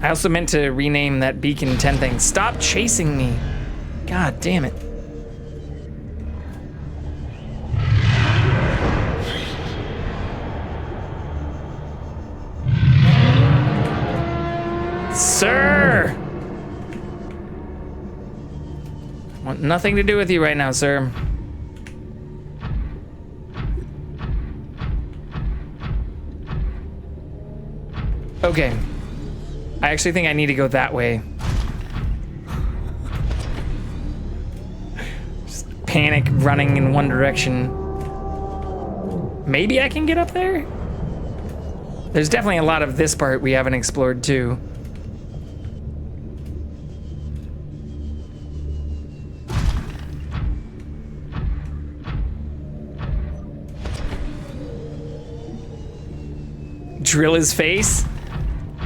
I also meant to rename that Beacon 10 thing. Stop chasing me. God damn it. Sir! nothing to do with you right now, sir. Okay. I actually think I need to go that way. Just panic running in one direction. Maybe I can get up there? There's definitely a lot of this part we haven't explored too. Drill his face?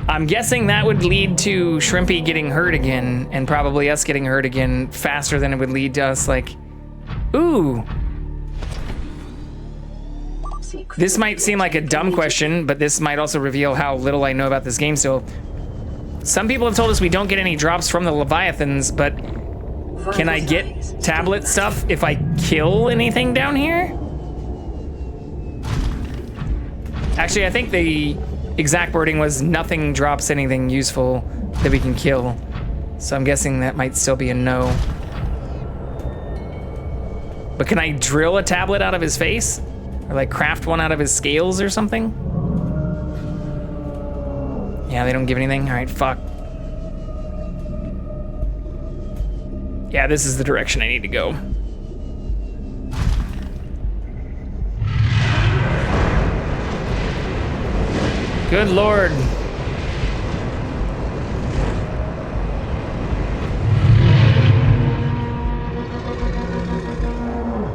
I'm guessing that would lead to Shrimpy getting hurt again, and probably us getting hurt again faster than it would lead to us, like, ooh. This might seem like a dumb question, but this might also reveal how little I know about this game still. Some people have told us we don't get any drops from the Leviathans, but can I get tablet stuff if I kill anything down here? Actually, I think the exact wording was nothing drops anything useful that we can kill. So I'm guessing that might still be a no. But can I drill a tablet out of his face? Or like craft one out of his scales or something? Yeah, they don't give anything? Alright, fuck. Yeah, this is the direction I need to go. Good lord.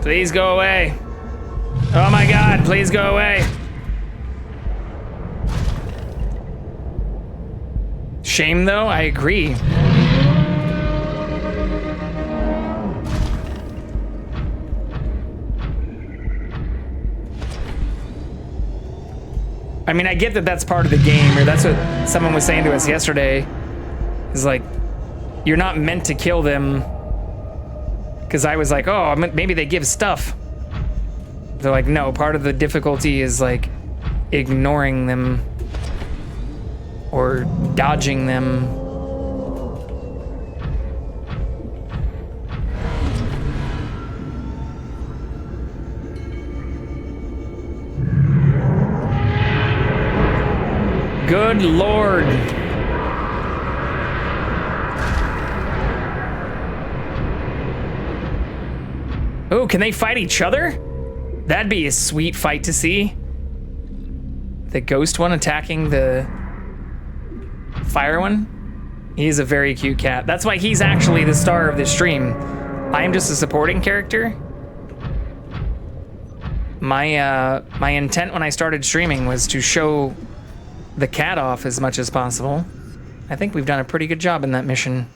Please go away. Oh my god, please go away. Shame though, I agree. I mean, I get that that's part of the game, or that's what someone was saying to us yesterday. Is like, you're not meant to kill them. Because I was like, oh, maybe they give stuff. They're like, no, part of the difficulty is like ignoring them or dodging them. Good lord. Oh, can they fight each other? That'd be a sweet fight to see. The ghost one attacking the fire one. He's a very cute cat. That's why he's actually the star of this stream. I am just a supporting character. My intent when I started streaming was to show the cat off as much as possible. I think we've done a pretty good job in that mission.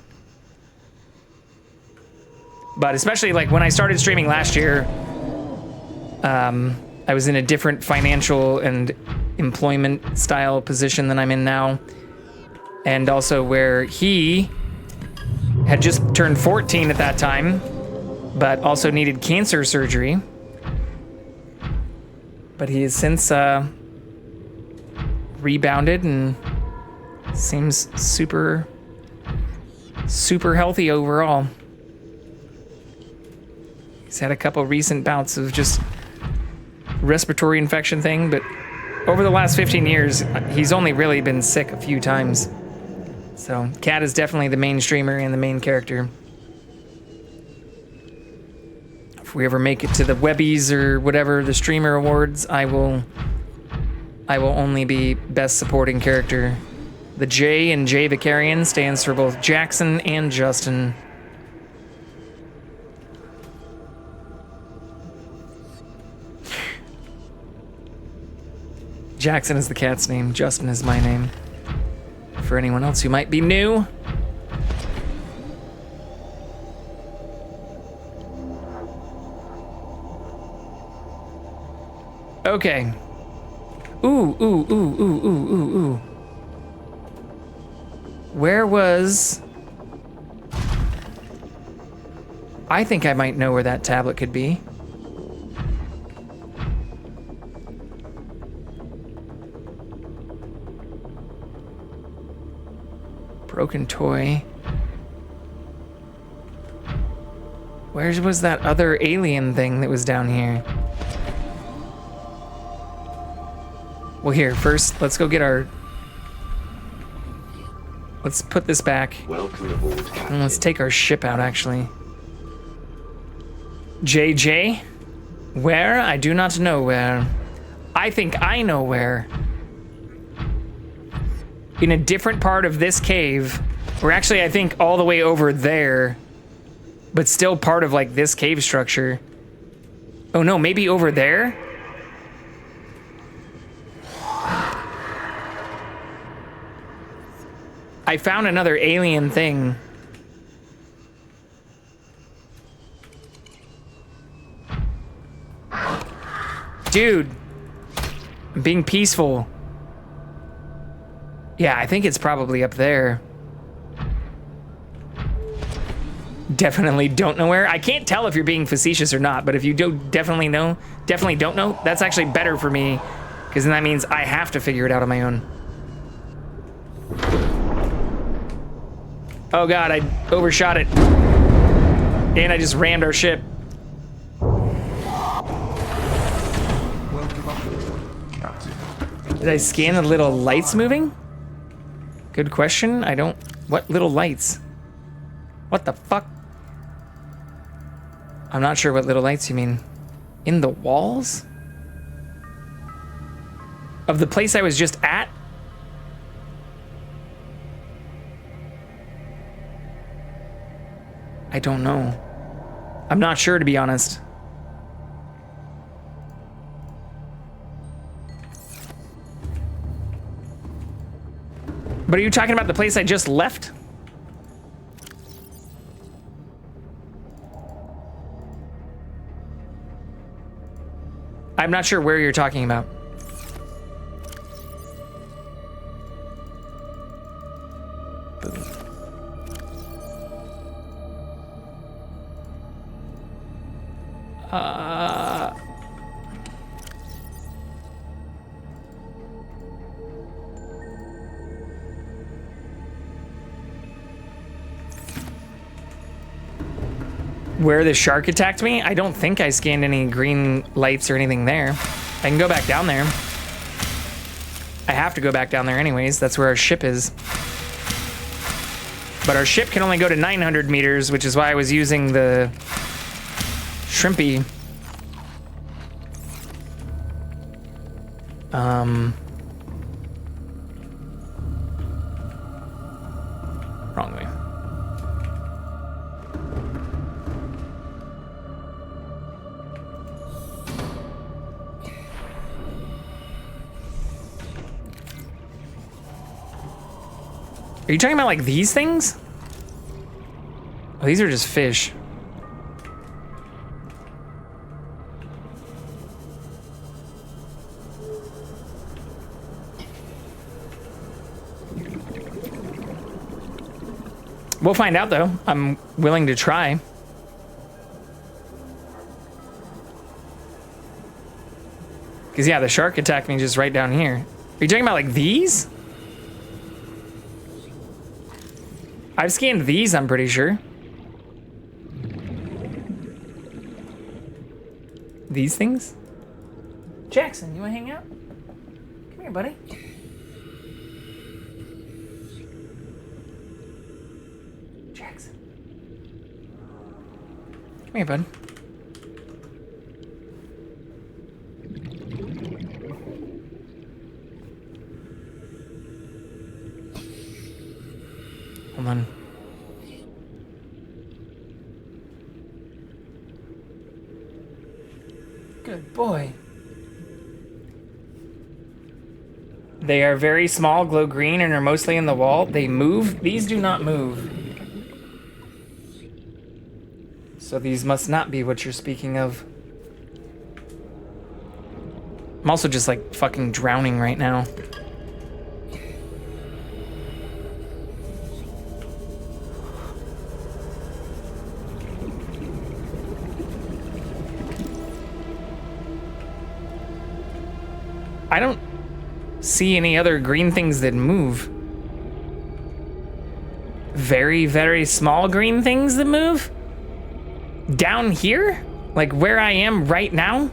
But especially like when I started streaming last year, I was in a different financial and employment style position than I'm in now. And also where he had just turned 14 at that time, but also needed cancer surgery. But he has since rebounded and seems super healthy overall. He's had a couple recent bouts of just respiratory infection thing, but over the last 15 years, he's only really been sick a few times. So Cat is definitely the main streamer and the main character. If we ever make it to the Webbies or whatever, the streamer awards, I will only be best supporting character. The J in J Vicarian stands for both Jackson and Justin. Jackson is the cat's name, Justin is my name. For anyone else who might be new. Okay. Ooh. Where was... I think I might know where that tablet could be. Broken toy. Where was that other alien thing that was down here? Well, here, first, let's go get our... Let's put this back. Welcome aboard, Captain. And let's take our ship out, actually. JJ? Where? I do not know where. I think I know where. In a different part of this cave. We're actually, I think, all the way over there. But still part of, like, this cave structure. Oh, no, maybe over there? I found another alien thing. Dude. I'm being peaceful. Yeah, I think it's probably up there. Definitely don't know where. I can't tell if you're being facetious or not, but if you definitely don't know, that's actually better for me, because then that means I have to figure it out on my own. Oh god, I overshot it. And I just rammed our ship. Did I scan the little lights moving? Good question. I don't... What little lights? What the fuck? I'm not sure what little lights you mean. In the walls? Of the place I was just at? I don't know. I'm not sure, to be honest. But are you talking about the place I just left? I'm not sure where you're talking about. Where the shark attacked me? I don't think I scanned any green lights or anything there. I can go back down there. I have to go back down there anyways. That's where our ship is. But our ship can only go to 900 meters, which is why I was using the shrimpy. Wrong way. Are you talking about like these things? Oh, these are just fish. We'll find out though. I'm willing to try. Because yeah, the shark attacked me just right down here. Are you talking about like these? I've scanned these, I'm pretty sure. These things? Jackson, you wanna hang out? Come here, buddy. Jackson. Come here, bud. Hold on. Good boy. They are very small, glow green, and are mostly in the wall. They move. These do not move. So these must not be what you're speaking of. I'm also just like fucking drowning right now. I don't see any other green things that move. Very, very small green things that move? Down here? Like where I am right now?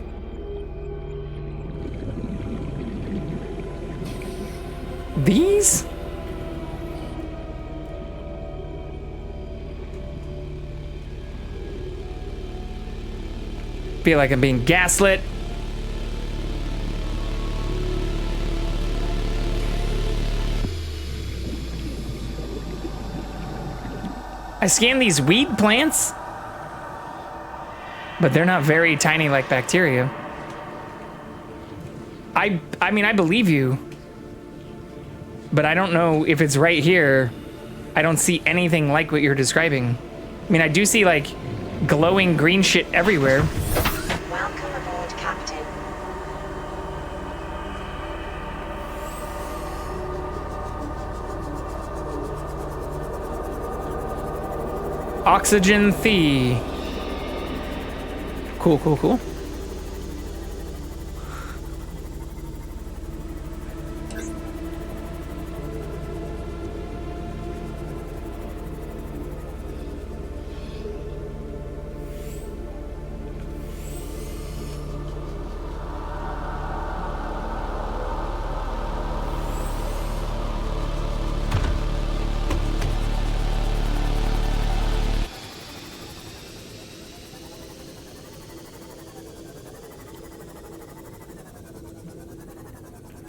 These? Feel like I'm being gaslit. I scanned these weed plants, but they're not very tiny like bacteria. I mean, I believe you, but I don't know if it's right here. I don't see anything like what you're describing. I mean, I do see like glowing green shit everywhere. Welcome aboard, Captain. Oxygen Thea. Cool, cool, cool.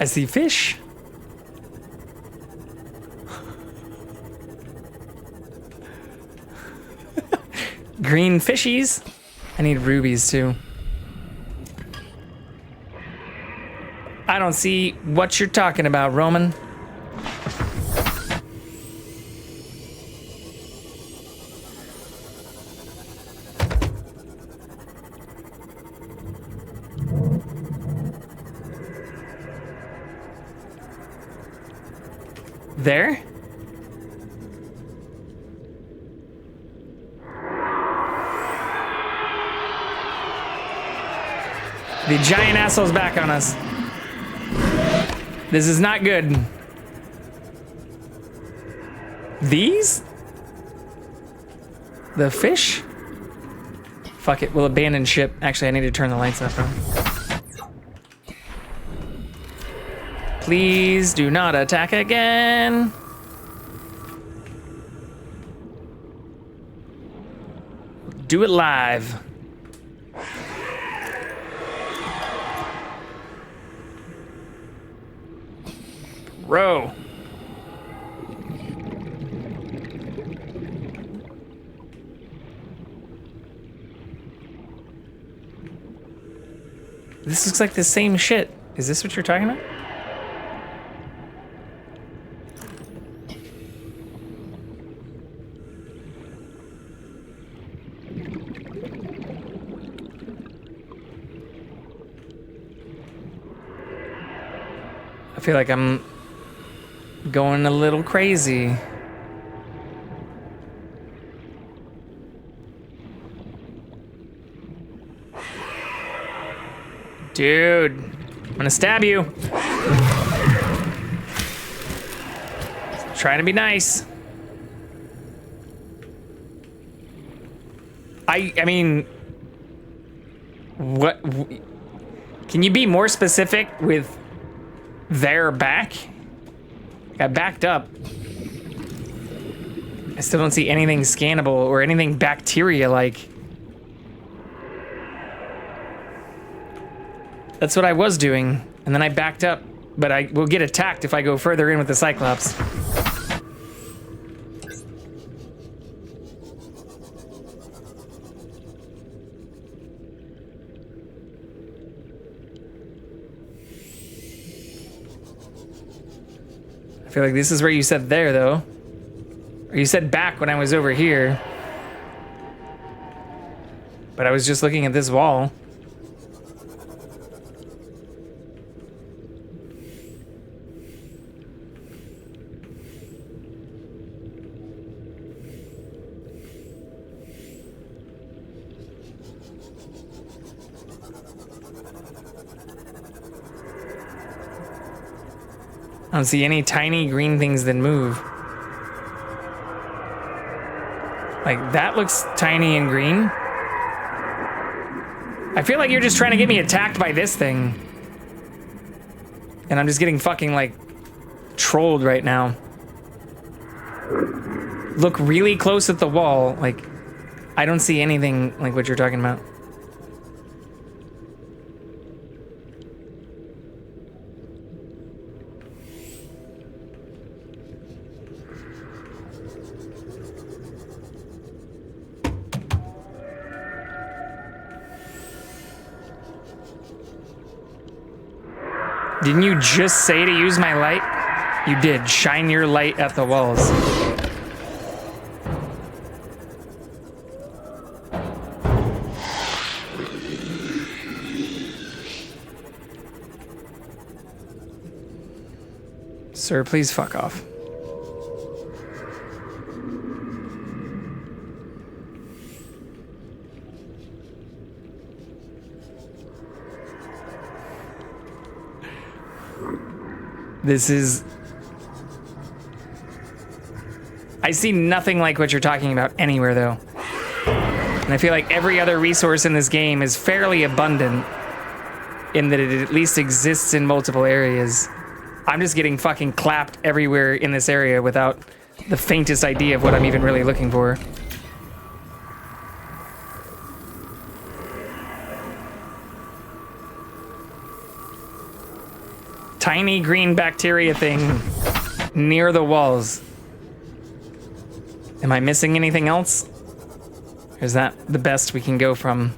I see fish. Green fishies. I need rubies too. I don't see what you're talking about, Roman. There? The giant asshole's back on us. This is not good. These? The fish? Fuck it, we'll abandon ship. Actually, I need to turn the lights up. Please do not attack again. Do it live. Bro. This looks like the same shit. Is this what you're talking about? I feel like I'm going a little crazy. Dude, I'm gonna stab you. Trying to be nice. I mean, what? Can you be more specific with their back? I backed up. I still don't see anything scannable or anything bacteria-like. That's what I was doing, and then I backed up, but I will get attacked if I go further in with the Cyclops. I feel like this is where you said there, though. Or you said back when I was over here. But I was just looking at this wall. I don't see any tiny green things that move. Like, that looks tiny and green. I feel like you're just trying to get me attacked by this thing. And I'm just getting fucking, like, trolled right now. Look really close at the wall. Like, I don't see anything like what you're talking about. Didn't you just say to use my light? You did. Shine your light at the walls. Sir, please fuck off. This is... I see nothing like what you're talking about anywhere, though. And I feel like every other resource in this game is fairly abundant in that it at least exists in multiple areas. I'm just getting fucking clapped everywhere in this area without the faintest idea of what I'm even really looking for. Tiny green bacteria thing near the walls. Am I missing anything else? Or is that the best we can go from?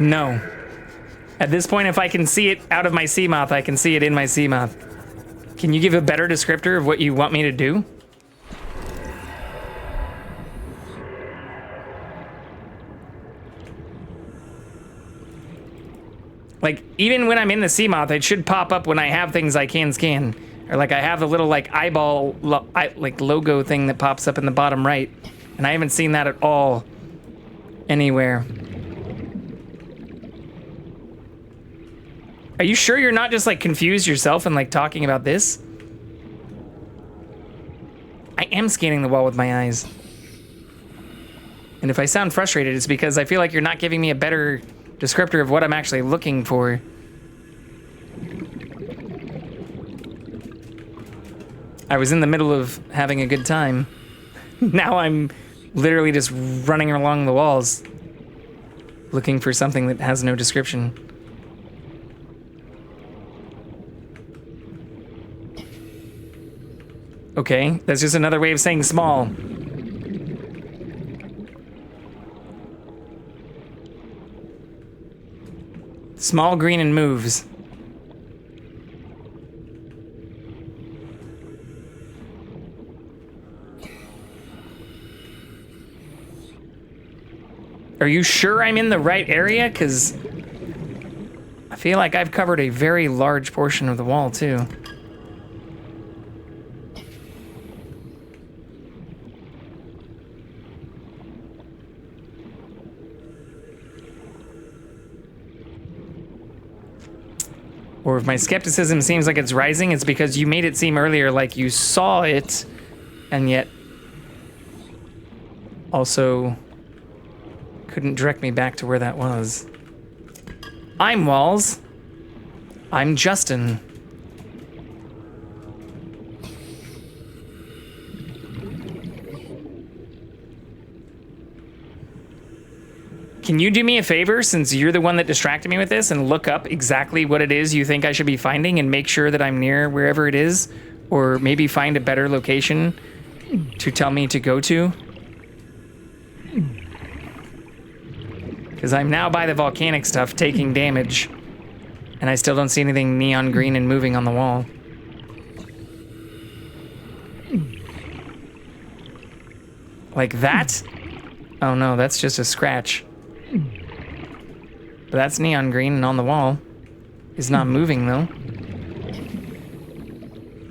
No. At this point, if I can see it out of my Seamoth, I can see it in my Seamoth. Can you give a better descriptor of what you want me to do? Like, even when I'm in the Seamoth, it should pop up when I have things I can scan. Or like I have a little like eyeball like logo thing that pops up in the bottom right. And I haven't seen that at all anywhere. Are you sure you're not just like confused yourself and like talking about this? I am scanning the wall with my eyes. And if I sound frustrated, it's because I feel like you're not giving me a better descriptor of what I'm actually looking for. I was in the middle of having a good time. Now I'm literally just running along the walls looking for something that has no description. Okay, that's just another way of saying small. Small, green, and moves. Are you sure I'm in the right area? Because I feel like I've covered a very large portion of the wall, too. Or if my skepticism seems like it's rising, it's because you made it seem earlier like you saw it, and yet also couldn't direct me back to where that was. I'm Walls. I'm Justin. Can you do me a favor, since you're the one that distracted me with this, and look up exactly what it is you think I should be finding and make sure that I'm near wherever it is? Or maybe find a better location to tell me to go to? Because I'm now by the volcanic stuff taking damage, and I still don't see anything neon green and moving on the wall. Like that? Oh no, that's just a scratch. But that's neon green and on the wall. It's not moving though.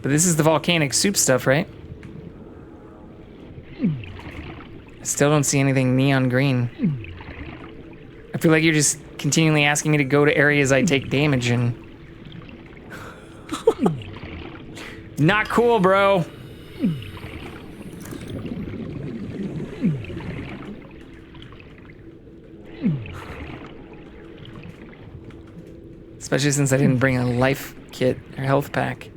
But this is the volcanic soup stuff, right? I Still don't see anything neon green. I feel like you're just continually asking me to go to areas I take damage in. Not cool, bro. Especially since I didn't bring a life kit or health pack.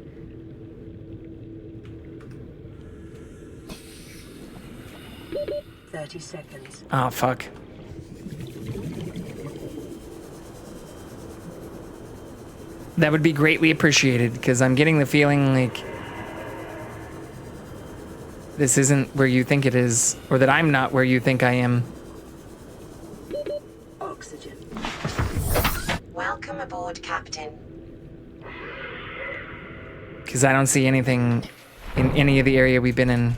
Seconds. Oh, fuck. That would be greatly appreciated, because I'm getting the feeling like this isn't where you think it is, or that I'm not where you think I am. Oxygen. Welcome aboard, Captain. Because I don't see anything in any of the area we've been in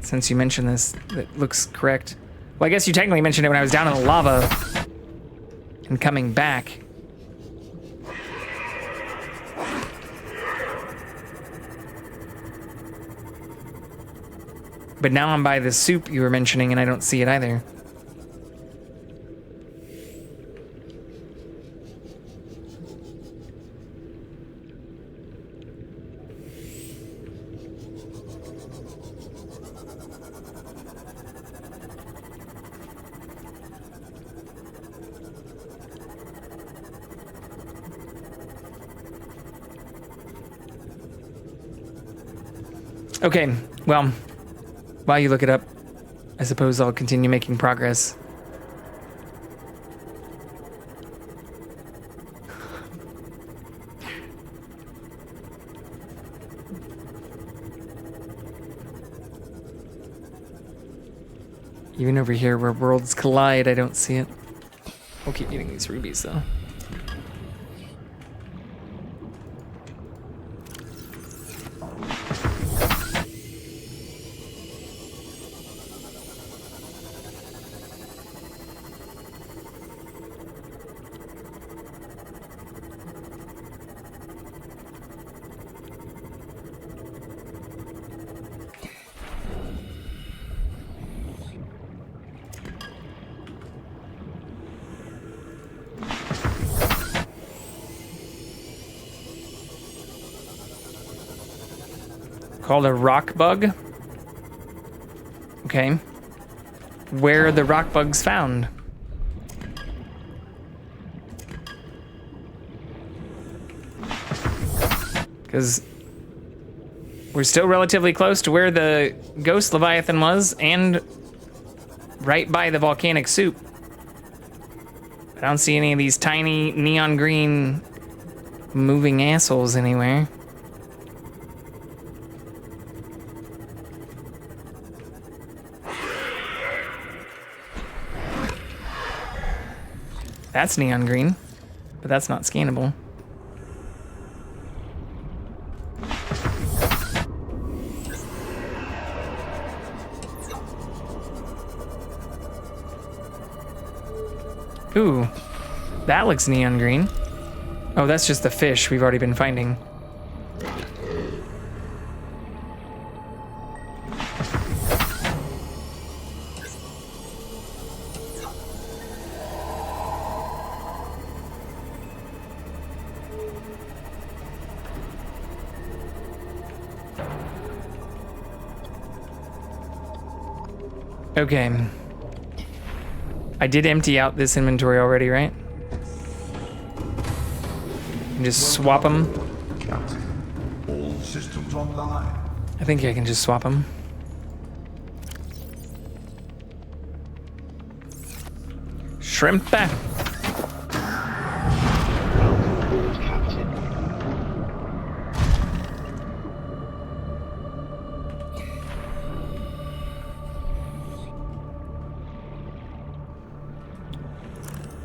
since you mentioned this that looks correct. Well, I guess you technically mentioned it when I was down in the lava and coming back. But now I'm by the soup you were mentioning and I don't see it either. Okay, well, while you look it up, I suppose I'll continue making progress. Even over here where worlds collide, I don't see it. We'll keep getting these rubies, though. Called a rock bug. Okay. Where are the rock bugs found? Because we're still relatively close to where the ghost Leviathan was, and right by the volcanic soup. I don't see any of these tiny neon green moving assholes anywhere. That's neon green, but that's not scannable. Ooh, that looks neon green. Oh, that's just the fish we've already been finding. Okay. I did empty out this inventory already, right? And just swap them. All systems online. I think I can just swap them. Shrimp back. Welcome aboard, Captain.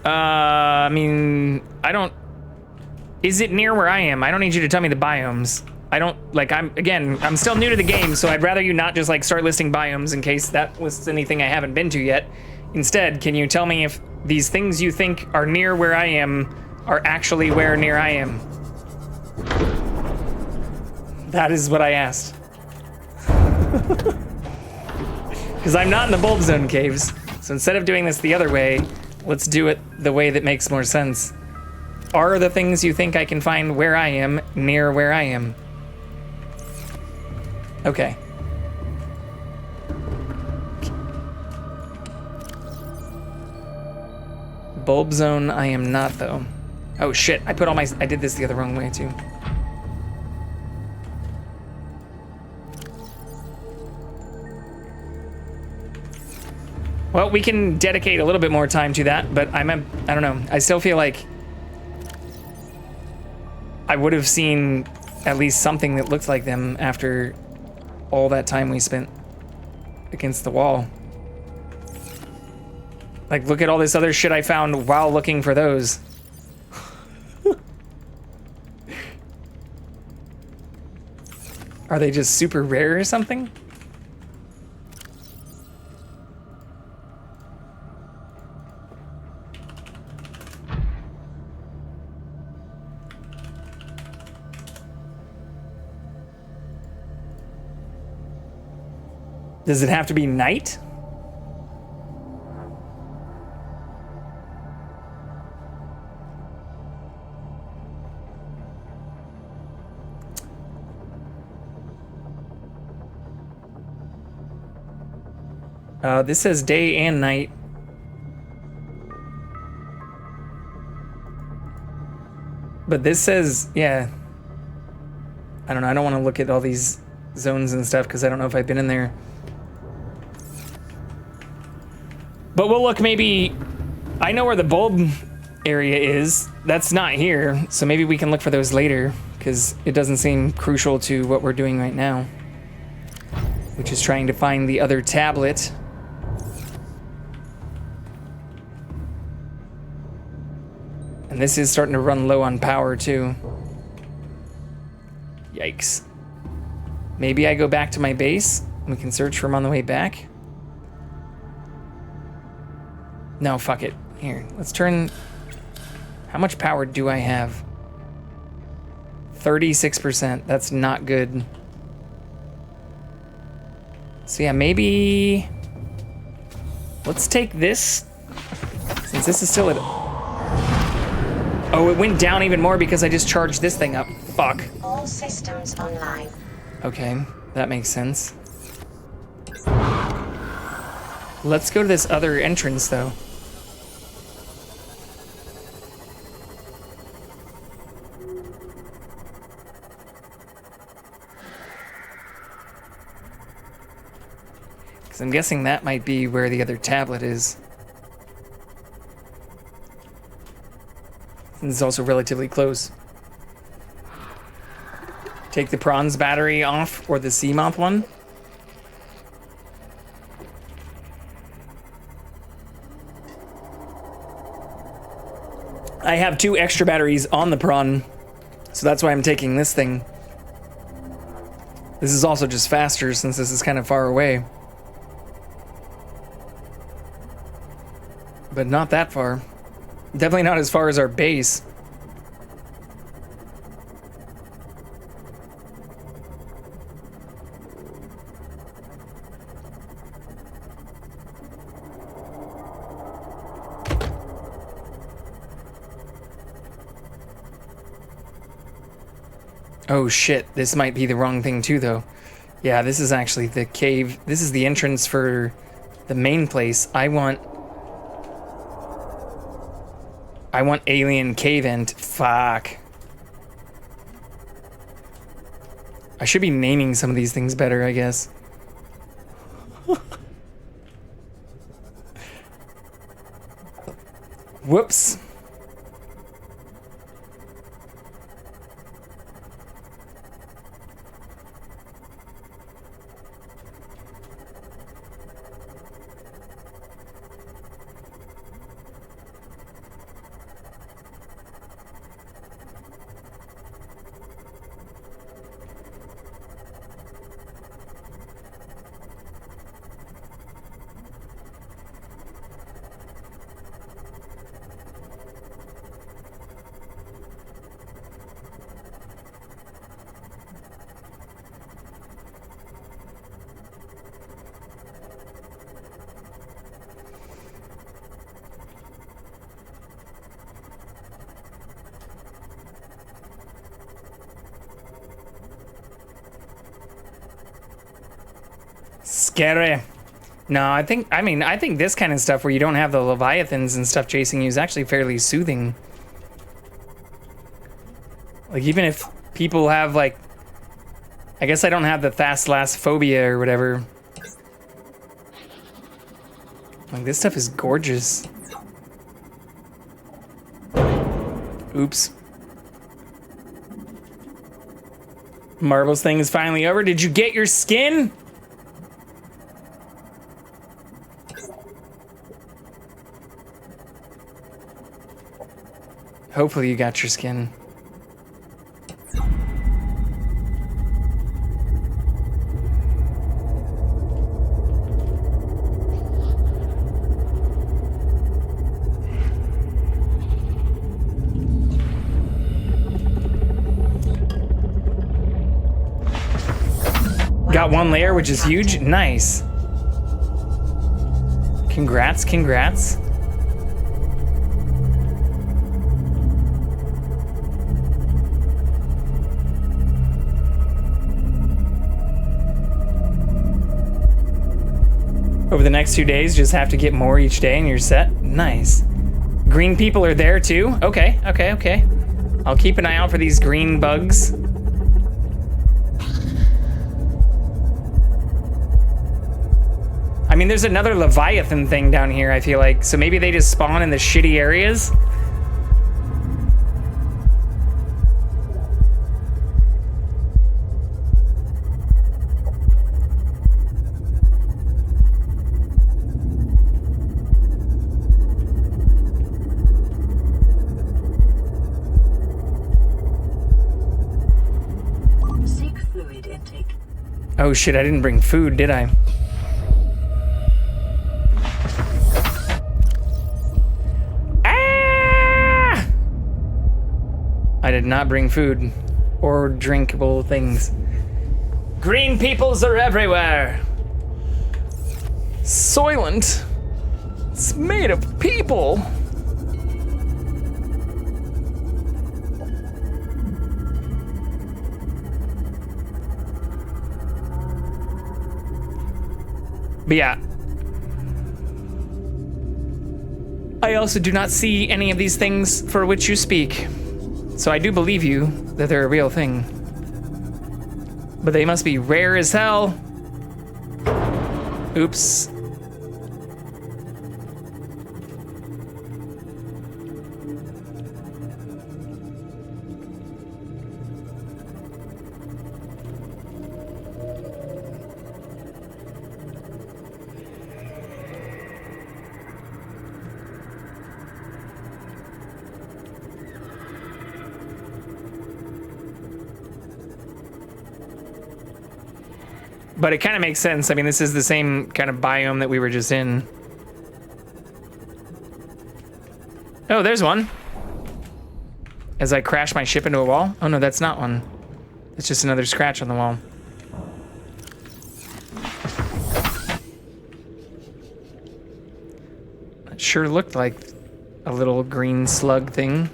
I mean, I don't... Is it near where I am? I don't need you to tell me the biomes. I don't, like, I'm still new to the game, so I'd rather you not just, like, start listing biomes in case that was anything I haven't been to yet. Instead, can you tell me if these things you think are near where I am are actually where near I am? That is what I asked. Because I'm not in the bulb zone caves. So instead of doing this the other way, let's do it the way that makes more sense. Are the things you think I can find where I am near where I am? Okay. Bulb zone I am not though. Oh shit, I did this the other wrong way too. Well, we can dedicate a little bit more time to that, but I don't know. I still feel like I would have seen at least something that looked like them after all that time we spent against the wall. Like, look at all this other shit I found while looking for those. Are they just super rare or something? Does it have to be night? This says day and night. But this says, yeah. I don't know, I don't want to look at all these zones and stuff because I don't know if I've been in there. But we'll look maybe, I know where the bulb area is. That's not here, so maybe we can look for those later because it doesn't seem crucial to what we're doing right now, which is trying to find the other tablet. And this is starting to run low on power too. Yikes. Maybe I go back to my base and we can search for them on the way back. No, fuck it. Here, let's turn... How much power do I have? 36%. That's not good. So yeah, maybe... Let's take this. Since this is still at... Oh, it went down even more because I just charged this thing up. Fuck. All systems online. Okay, that makes sense. Let's go to this other entrance, though. Because I'm guessing that might be where the other tablet is. And it's also relatively close. Take the prawns battery off, or the sea moth one. I have 2 extra batteries on the prawn, so that's why I'm taking this thing. This is also just faster since this is kind of far away. But not that far. Definitely not as far as our base. Oh shit, this might be the wrong thing too though. Yeah, this is actually the cave. This is the entrance for the main place. I want alien cave end. Fuck. I should be naming some of these things better, I guess. Whoops. Scary. No, I think this kind of stuff where you don't have the leviathans and stuff chasing you is actually fairly soothing. Like, even if people have, like, I guess I don't have the thalassophobia or whatever. Like, this stuff is gorgeous. Oops. Marbles thing is finally over. Did you get your skin? Hopefully you got your skin. Got one layer, which is huge. Nice. Congrats, congrats. Over the next 2 days, just have to get more each day and you're set. Nice. Green people are there too? Okay, okay, okay. I'll keep an eye out for these green bugs. I mean, there's another Leviathan thing down here, I feel like. So maybe they just spawn in the shitty areas? Seek fluid intake. Oh shit, I didn't bring food, did I? I did not bring food or drinkable things. Green peoples are everywhere. Soylent. It's made of people. But yeah. I also do not see any of these things for which you speak. So I do believe you that they're a real thing. But they must be rare as hell. Oops. But it kind of makes sense. I mean, this is the same kind of biome that we were just in. Oh, there's one. As I crash my ship into a wall. Oh no, that's not one. It's just another scratch on the wall. It sure looked like a little green slug thing.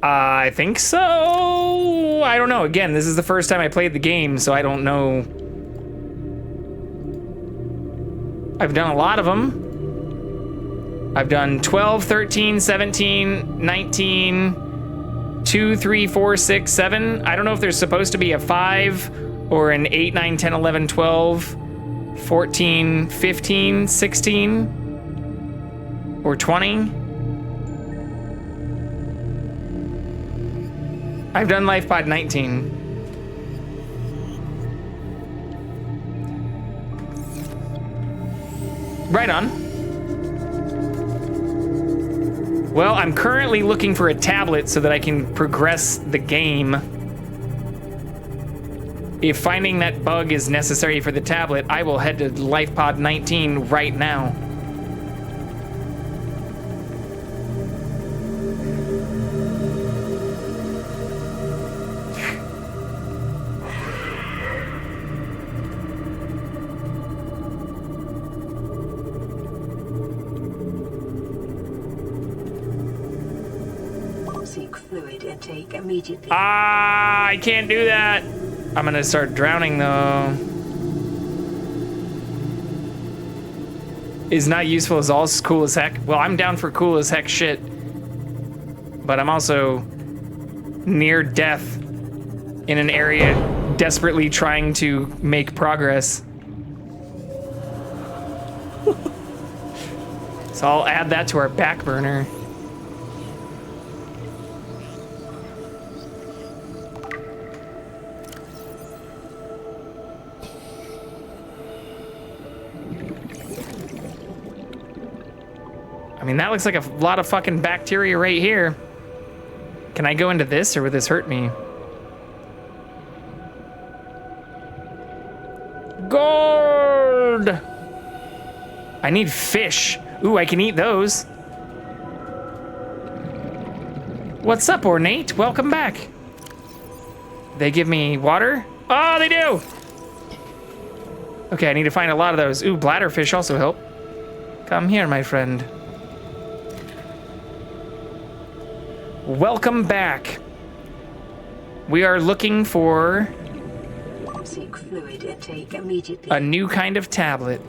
I think so. I don't know. Again, this is the first time I played the game, so I don't know. I've done a lot of them. I've done 12, 13, 17, 19, 2, 3, 4, 6, 7. I don't know if there's supposed to be a 5 or an 8, 9, 10, 11, 12, 14, 15, 16, or 20. I've done LifePod 19. Right on. Well, I'm currently looking for a tablet so that I can progress the game. If finding that bug is necessary for the tablet, I will head to LifePod 19 right now. fluid intake immediately. Ah, I can't do that. I'm gonna start drowning though. Is not useful as all cool as heck. Well, I'm down for cool as heck shit. But I'm also near death in an area desperately trying to make progress. So I'll add that to our back burner. I mean, that looks like a lot of fucking bacteria right here. Can I go into this, or would this hurt me? Gold! I need fish. Ooh, I can eat those. What's up, Ornate? Welcome back. They give me water? Oh, they do! Okay, I need to find a lot of those. Ooh, bladderfish also help. Come here, my friend. Welcome back. We are looking for Seek fluid intake immediately. a new kind of tablet.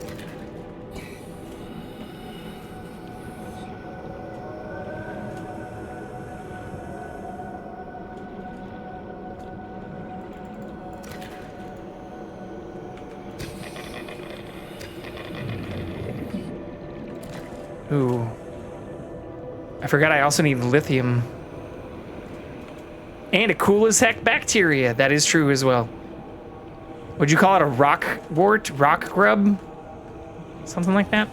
Ooh. I forgot I also need lithium. And a cool as heck bacteria. That is true as well. Would you call it a rock wart? Rock grub? Something like that?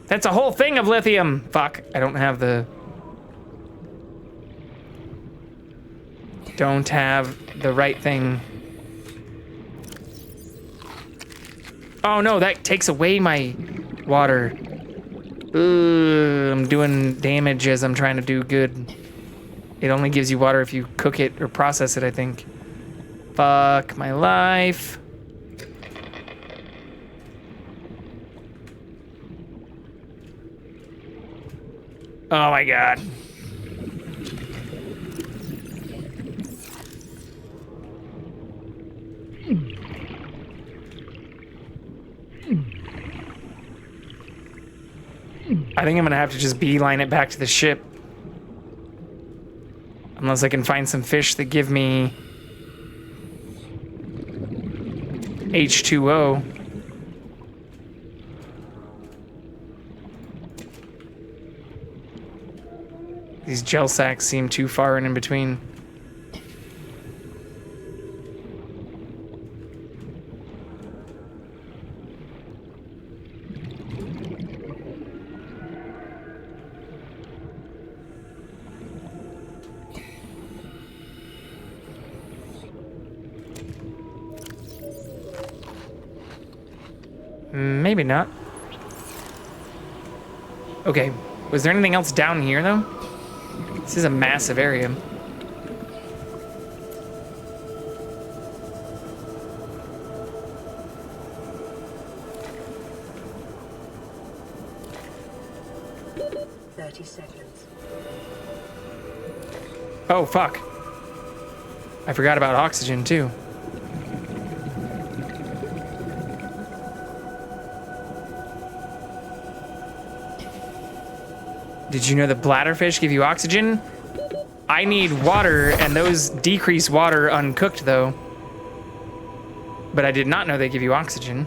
That's a whole thing of lithium. Fuck, I don't have the... Don't have the right thing. Oh no, that takes away my water. Ugh, I'm doing damage as I'm trying to do good. It only gives you water if you cook it or process it, I think. Fuck my life. Oh my god. I think I'm gonna have to just beeline it back to the ship. Unless I can find some fish that give me H2O. These gel sacks seem too far and in between. Maybe not. Okay, was there anything else down here though? This is a massive area. Oh, fuck. I forgot about oxygen, too. Did you know that bladderfish give you oxygen? I need water, and those decrease water uncooked, though. But I did not know they give you oxygen.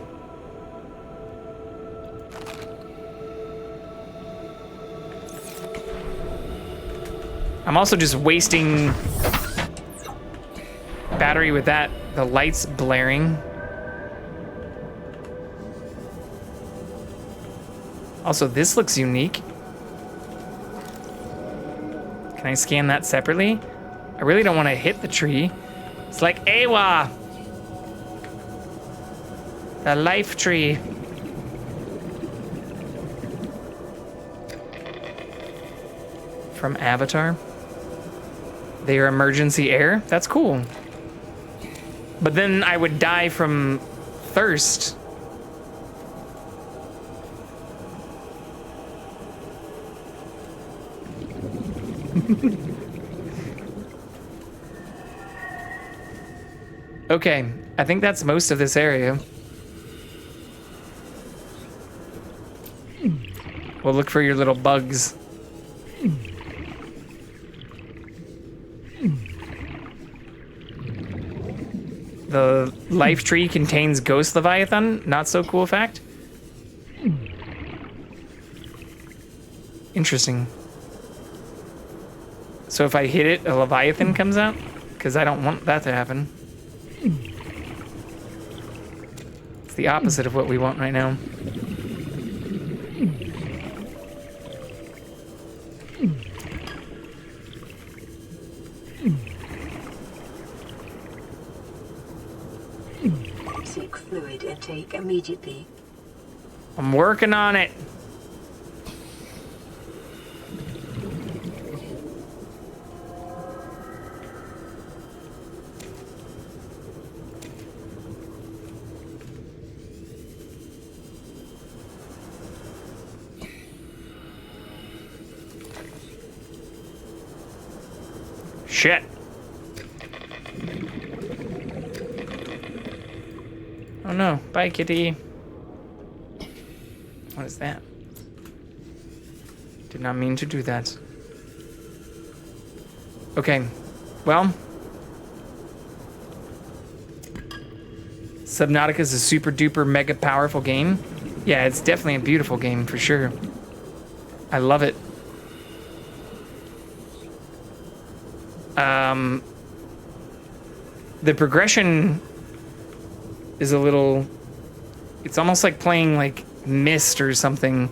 I'm also just wasting battery with that. The light's blaring. Also, this looks unique. Can I scan that separately? I really don't want to hit the tree. It's like Awa! The life tree. From Avatar. They are emergency air? That's cool. But then I would die from thirst. Okay, I think that's most of this area. We'll look for your little bugs. The life tree contains ghost leviathan. Not so cool fact. Interesting. So if I hit it, a leviathan comes out? Because I don't want that to happen. It's the opposite of what we want right now. Seek fluid intake immediately. I'm working on it. Shit. Oh no, bye kitty. What is that? Did not mean to do that. Okay, well. Subnautica is a super duper mega powerful game. Yeah, it's definitely a beautiful game for sure. I love it. The progression is a little, it's almost like playing like Myst or something.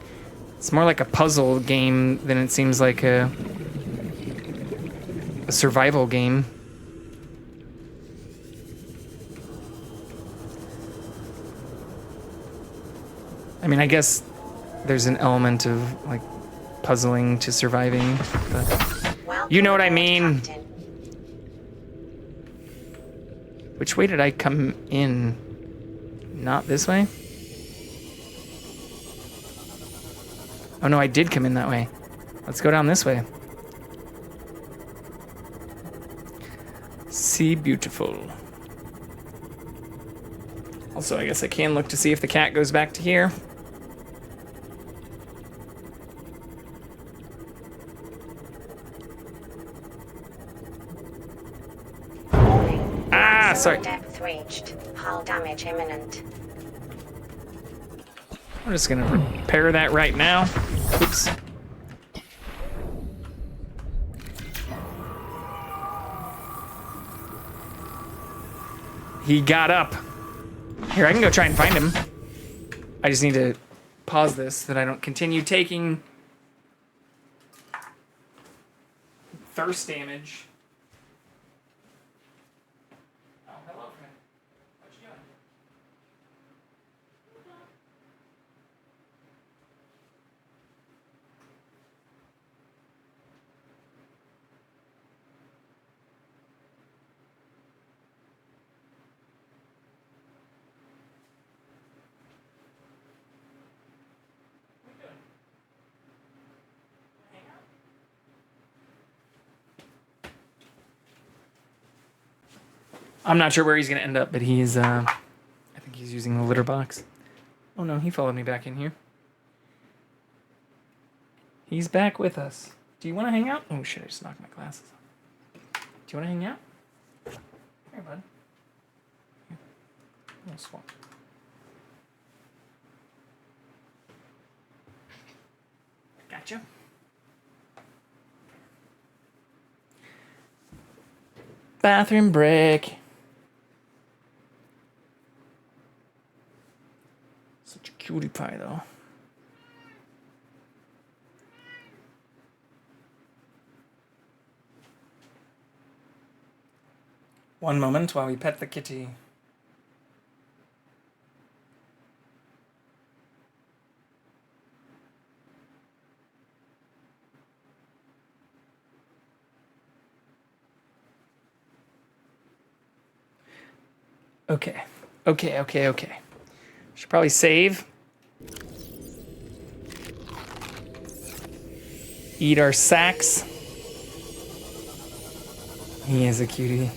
It's more like a puzzle game than it seems like a survival game. I mean, I guess there's an element of like puzzling to surviving, but you know what I mean. Which way did I come in? Not this way? Oh no, I did come in that way. Let's go down this way. See beautiful. Also, I guess I can look to see if the cat goes back to here. Ah, sorry. Depth reached. Hull damage imminent. I'm just gonna repair that right now. Oops. He got up. Here, I can go try and find him. I just need to pause this so that I don't continue taking thirst damage. Oh, hello, friend. What you doing? I'm not sure where he's gonna end up, but he's, I think he's using the litter box. Oh no, he followed me back in here. He's back with us. Do you want to hang out? Oh shit, I just knocked my glasses off. Do you want to hang out? Here, bud. Here. We'll swap. Gotcha. Bathroom break. Such a cutie pie, though. One moment while we pet the kitty. Okay. Should probably save. Eat our sacks. He is a cutie.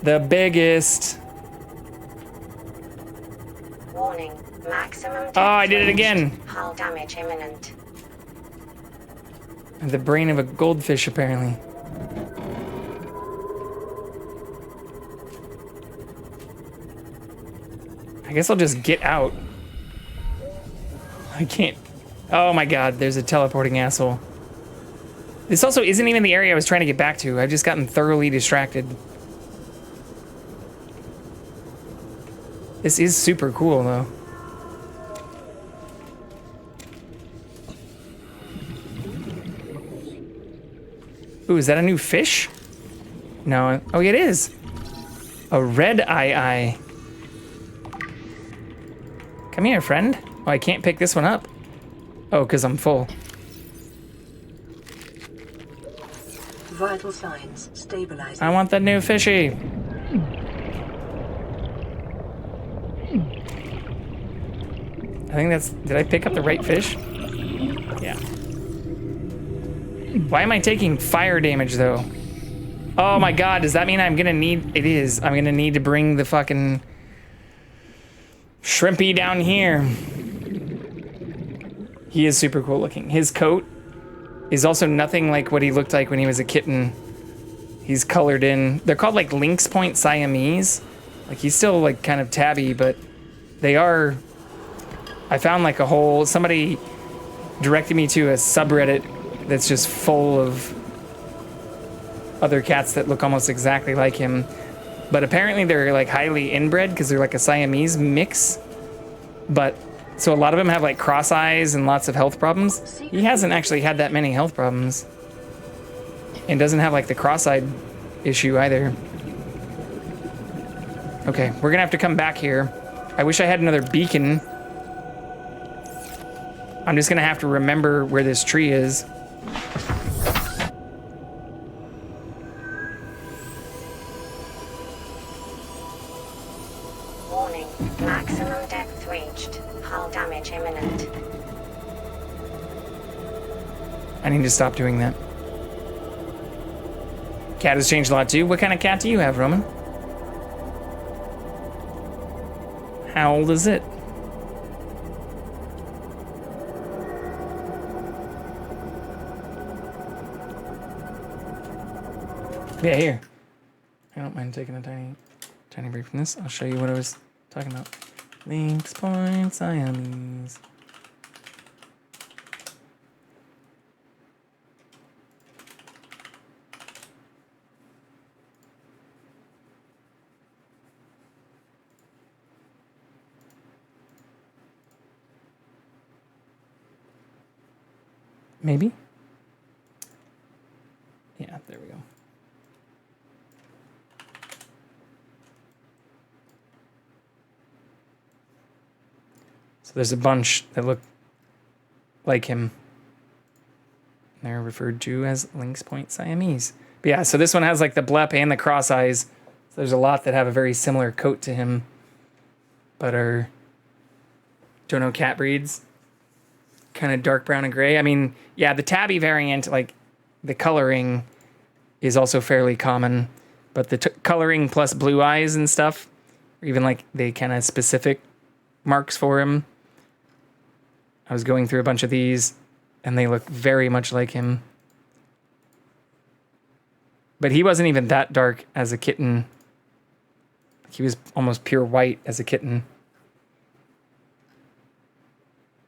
The biggest. Warning. Maximum depth Oh, I did it reached. again. Hull damage imminent. The brain of a goldfish, apparently. I guess I'll just get out. I can't. Oh my god, there's a teleporting asshole. This also isn't even the area I was trying to get back to. I've just gotten thoroughly distracted. This is super cool, though. Ooh, is that a new fish? No. Oh, it is. A red eye. Come here, friend. Oh, I can't pick this one up. Oh, because I'm full. Vital signs stabilizing. I want that new fishy. I think that's... Did I pick up the right fish? Yeah. Why am I taking fire damage, though? Oh my god, does that mean I'm gonna need... It is. I'm gonna need to bring the fucking... Shrimpy down here. He is super cool looking. His coat is also nothing like what he looked like when he was a kitten. He's colored in. They're called like Lynx Point Siamese. Like he's still like kind of tabby, but they are... I found like a whole... Somebody directed me to a subreddit that's just full of other cats that look almost exactly like him. But apparently they're like highly inbred because they're like a Siamese mix. But so a lot of them have like cross eyes and lots of health problems. He hasn't actually had that many health problems. And doesn't have like the cross-eyed issue either. Okay, we're gonna have to come back here. I wish I had another beacon. I'm just gonna have to remember where this tree is. Warning. Maximum depth reached. Hull damage imminent. I need to stop doing that. Cat has changed a lot too. What kind of cat do you have, Roman? How old is it? Yeah, here. I don't mind taking a tiny break from this. I'll show you what I was talking about. Lynx Point Siamese. Maybe? Yeah, there we go. So there's a bunch that look like him. They're referred to as Lynx Point Siamese. But yeah, so this one has like the blep and the cross eyes. So there's a lot that have a very similar coat to him, but are, don't know, cat breeds. Kind of dark brown and gray. I mean, yeah, the tabby variant, like the coloring is also fairly common, but the coloring plus blue eyes and stuff, or even like the kind of specific marks for him. I was going through a bunch of these and they look very much like him. But he wasn't even that dark as a kitten. He was almost pure white as a kitten.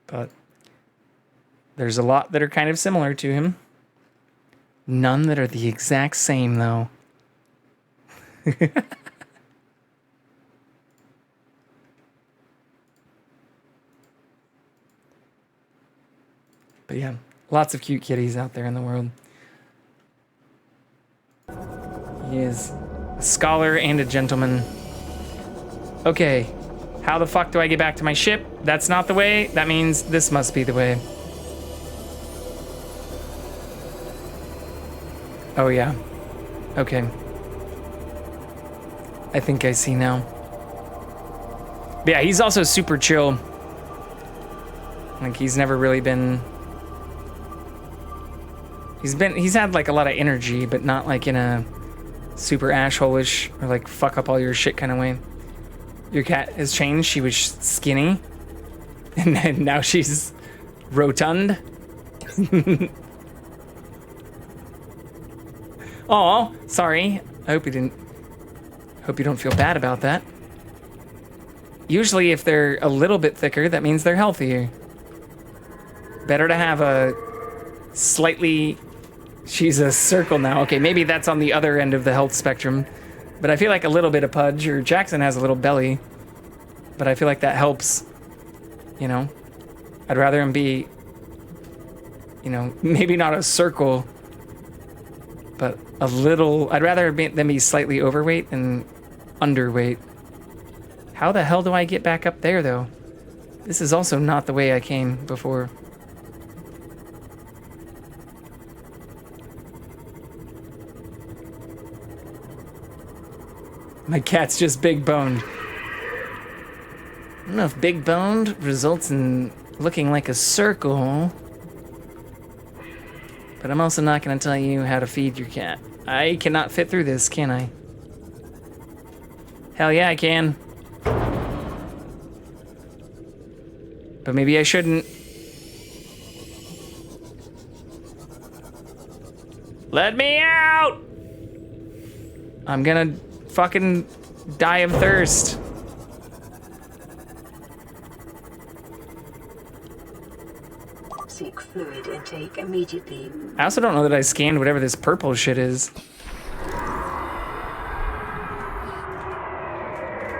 But there's a lot that are kind of similar to him. None that are the exact same, though. But yeah, lots of cute kitties out there in the world. He is a scholar and a gentleman. Okay, how the fuck do I get back to my ship? That's not the way. That means this must be the way. Oh yeah. Okay. I think I see now. But yeah, he's also super chill. Like, he's never really been... He's had, like, a lot of energy, but not, like, in a super asshole-ish or, like, fuck up all your shit kind of way. Your cat has changed. She was skinny. And then now she's rotund. Oh, sorry. I hope you don't feel bad about that. Usually if they're a little bit thicker, that means they're healthier. Better to have a slightly... She's a circle now. Okay, maybe that's on the other end of the health spectrum. But I feel like a little bit of pudge, or Jackson has a little belly. But I feel like that helps. You know? I'd rather him be... You know, maybe not a circle, but a little... I'd rather them be slightly overweight than underweight. How the hell do I get back up there, though? This is also not the way I came before. My cat's just big boned. I don't know if big boned results in looking like a circle. But I'm also not going to tell you how to feed your cat. I cannot fit through this, can I? Hell yeah, I can. But maybe I shouldn't. Let me out! I'm gonna fucking die of thirst. Seek fluid intake immediately. I also don't know that I scanned whatever this purple shit is.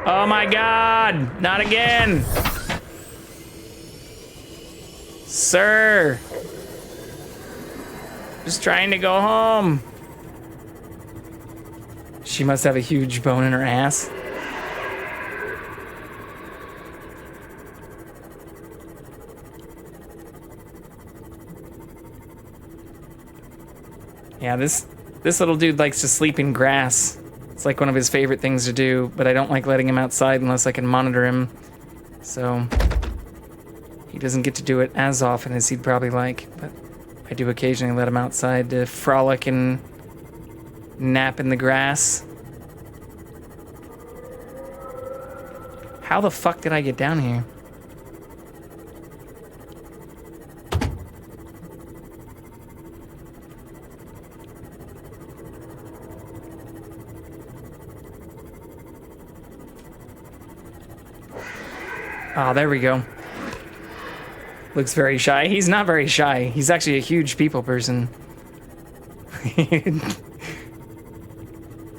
Oh my god! Not again! Sir! Just trying to go home. She must have a huge bone in her ass. Yeah, this little dude likes to sleep in grass. It's like one of his favorite things to do, but I don't like letting him outside unless I can monitor him. So he doesn't get to do it as often as he'd probably like, but I do occasionally let him outside to frolic and nap in the grass. How the fuck did I get down here? Oh, there we go. Looks very shy. He's not very shy. He's actually a huge people person.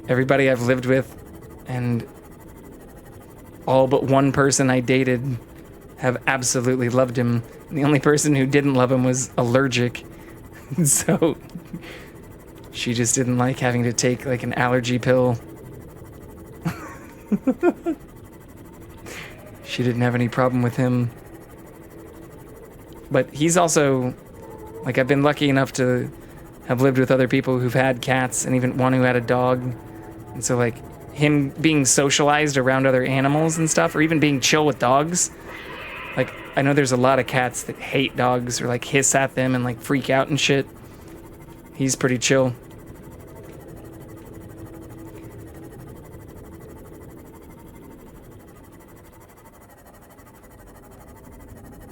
Everybody I've lived with and all but one person I dated have absolutely loved him. And the only person who didn't love him was allergic. So she just didn't like having to take like an allergy pill. She didn't have any problem with him. But he's also, like, I've been lucky enough to have lived with other people who've had cats, and even one who had a dog. And so, like, him being socialized around other animals and stuff, or even being chill with dogs. Like, I know there's a lot of cats that hate dogs, or, like, hiss at them and, like, freak out and shit. He's pretty chill.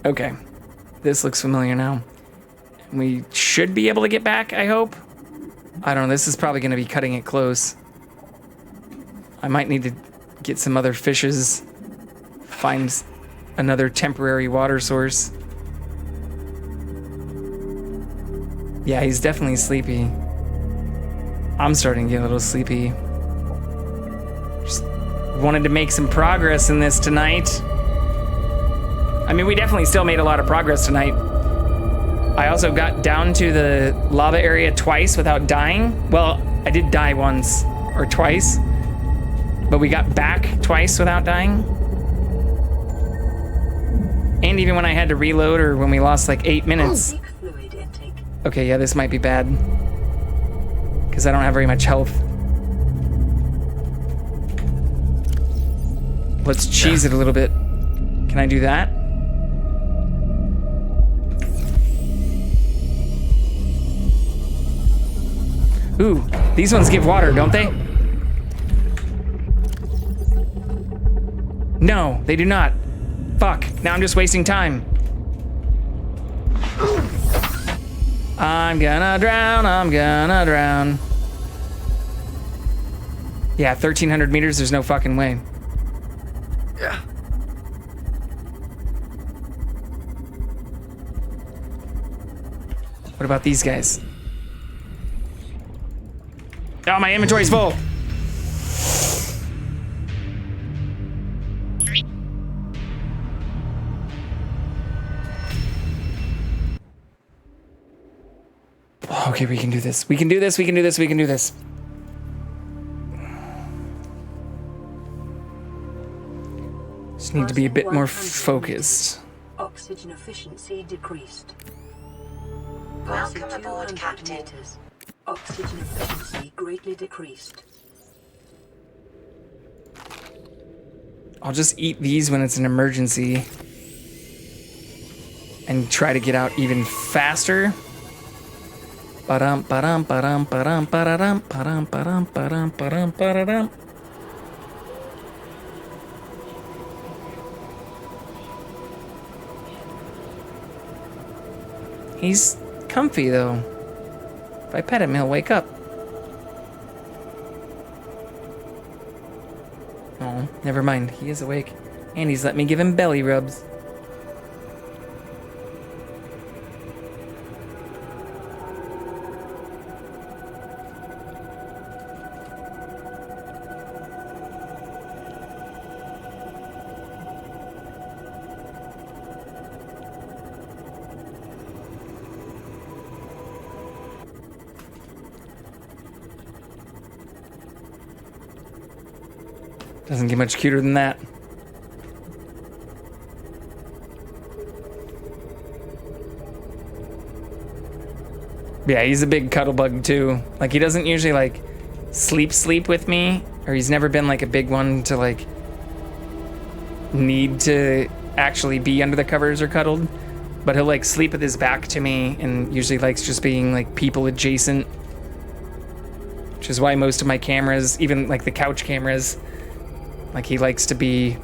Okay. This looks familiar now. We should be able to get back, I hope. I don't know, this is probably going to be cutting it close. I might need to get some other fishes, find another temporary water source. Yeah, he's definitely sleepy. I'm starting to get a little sleepy. Just wanted to make some progress in this tonight. I mean, we definitely still made a lot of progress tonight. I also got down to the lava area twice without dying. Well, I did die once or twice, but we got back twice without dying. And even when I had to reload or when we lost like 8 minutes. Okay, yeah, this might be bad. Because I don't have very much health. Let's cheese it a little bit. Can I do that? Ooh, these ones give water, don't they? No, they do not. Fuck, now I'm just wasting time. I'm gonna drown, I'm gonna drown. Yeah, 1,300 meters, there's no fucking way. Yeah. What about these guys? Oh, my inventory's full. Okay, we can do this. We can do this, we can do this, we can do this. Just need to be a bit more focused. Oxygen efficiency decreased. Welcome aboard, Captain. Meters. Oxygen efficiency greatly decreased. I'll just eat these when it's an emergency. And try to get out even faster. Ba-dum, ba-dum, ba-dum, ba-dum, ba-da-dum, ba-dum, ba-dum, ba-dum, ba-dum, ba-da-dum. He's comfy though. If I pet him, he'll wake up. Oh, never mind. He is awake. And he's let me give him belly rubs. Doesn't get much cuter than that. Yeah, he's a big cuddle bug too. Like, he doesn't usually like sleep with me, or he's never been like a big one to like need to actually be under the covers or cuddled. But he'll like sleep with his back to me and usually likes just being like people adjacent. Which is why most of my cameras, even like the couch cameras, like he likes to be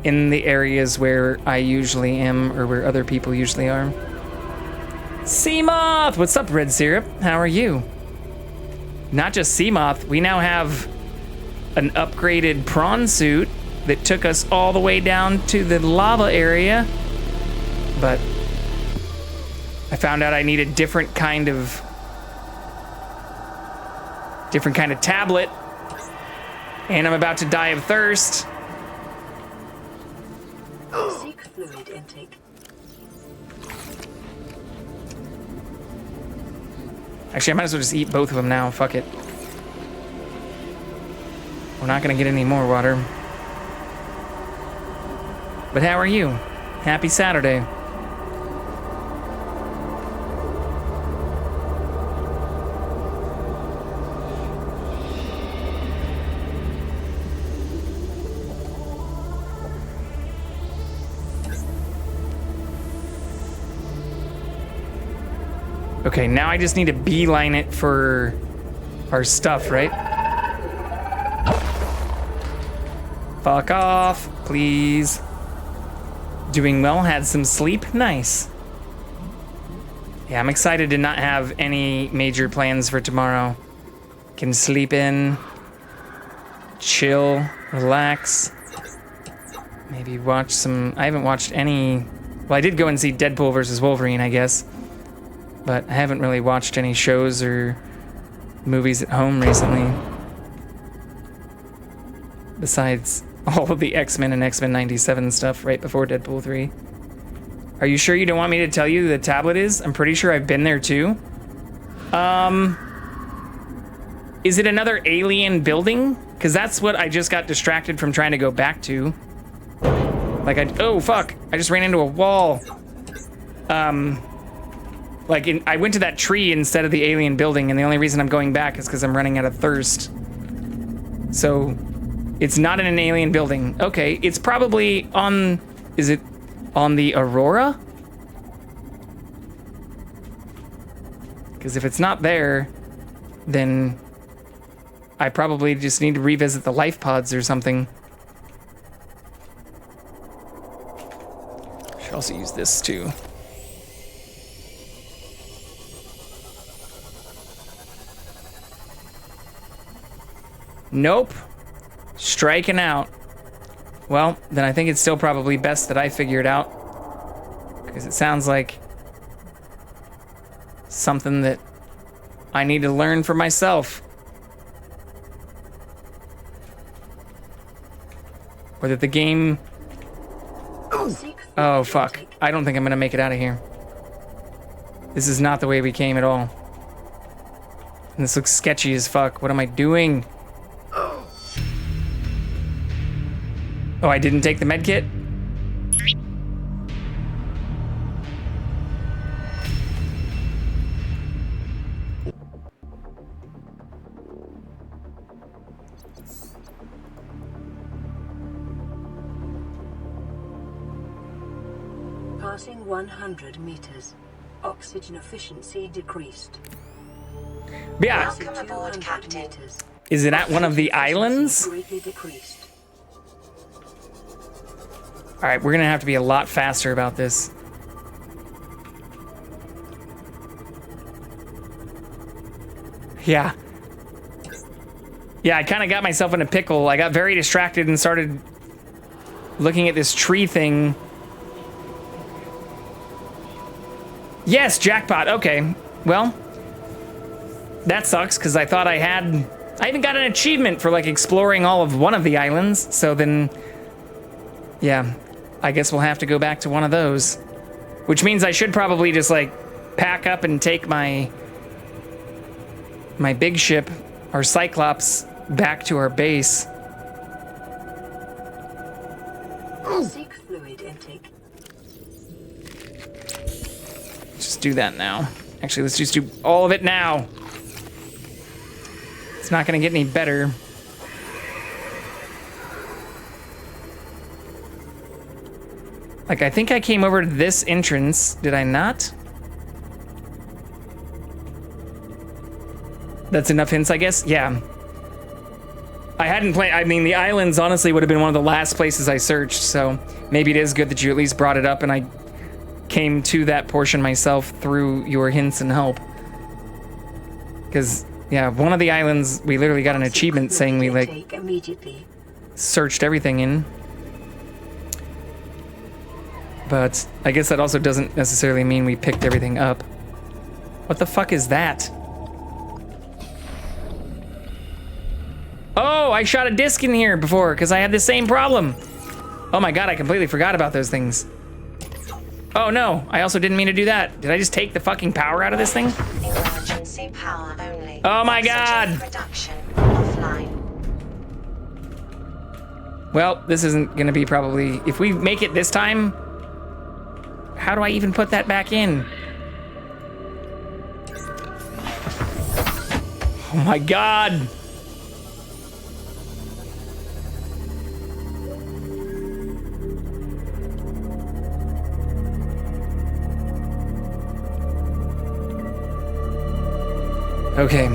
in the areas where I usually am or where other people usually are. Seamoth! What's up, Red Syrup? How are you? Not just Seamoth, we now have an upgraded prawn suit that took us all the way down to the lava area. But I found out I need a different kind of tablet. And I'm about to die of thirst. Seek fluid intake. Actually, I might as well just eat both of them now. Fuck it. We're not gonna get any more water. But how are you? Happy Saturday. Okay, now I just need to beeline it for our stuff, right? Fuck off, please. Doing well, had some sleep, nice. Yeah, I'm excited to not have any major plans for tomorrow. Can sleep in, chill, relax. Maybe watch some, I haven't watched any, well, I did go and see Deadpool versus Wolverine, I guess. But I haven't really watched any shows or movies at home recently. Besides all of the X-Men and X-Men 97 stuff right before Deadpool 3. Are you sure you don't want me to tell you who the tablet is? I'm pretty sure I've been there too. Is it another alien building? Because that's what I just got distracted from trying to go back to. Like oh fuck, I just ran into a wall. I went to that tree instead of the alien building, and the only reason I'm going back is because I'm running out of thirst. So, It's not in an alien building. Okay, it's probably on... Is it on the Aurora? Because if it's not there, then I probably just need to revisit the life pods or something. Should also use this too. Nope. Striking out. Well, then I think it's still probably best that I figure it out. Because it sounds like something that I need to learn for myself. Or that the game... Oh, fuck. I don't think I'm gonna make it out of here. This is not the way we came at all. And this looks sketchy as fuck. What am I doing? Oh, I didn't take the med kit? Passing 100 meters. Oxygen efficiency decreased. Yeah. Welcome aboard, Captain. Is it at one of the islands? Greatly decreased. All right, we're gonna have to be a lot faster about this. Yeah. Yeah, I kind of got myself in a pickle. I got very distracted and started looking at this tree thing. Yes, jackpot. Okay. Well, that sucks because I thought I even got an achievement for like exploring all of one of the islands. So then, yeah, I guess we'll have to go back to one of those, which means I should probably just like pack up and take my big ship, our Cyclops, back to our base. Seek fluid intake. Just do that now. Actually, let's just do all of it now. It's not gonna get any better. Like, I think I came over to this entrance. Did I not? That's enough hints, I guess? Yeah. I hadn't played... I mean, the islands honestly would have been one of the last places I searched, so maybe it is good that you at least brought it up and I came to that portion myself through your hints and help. Because, yeah, one of the islands, we literally got an achievement saying we, like, searched everything in. But I guess that also doesn't necessarily mean we picked everything up. What the fuck is that? Oh, I shot a disc in here before because I had the same problem. Oh my god, I completely forgot about those things. Oh no, I also didn't mean to do that. Did I just take the fucking power out of this thing? Emergency power only. Oh my god! Production offline. Well, this isn't gonna be probably... If we make it this time... How do I even put that back in? Oh my god! Okay.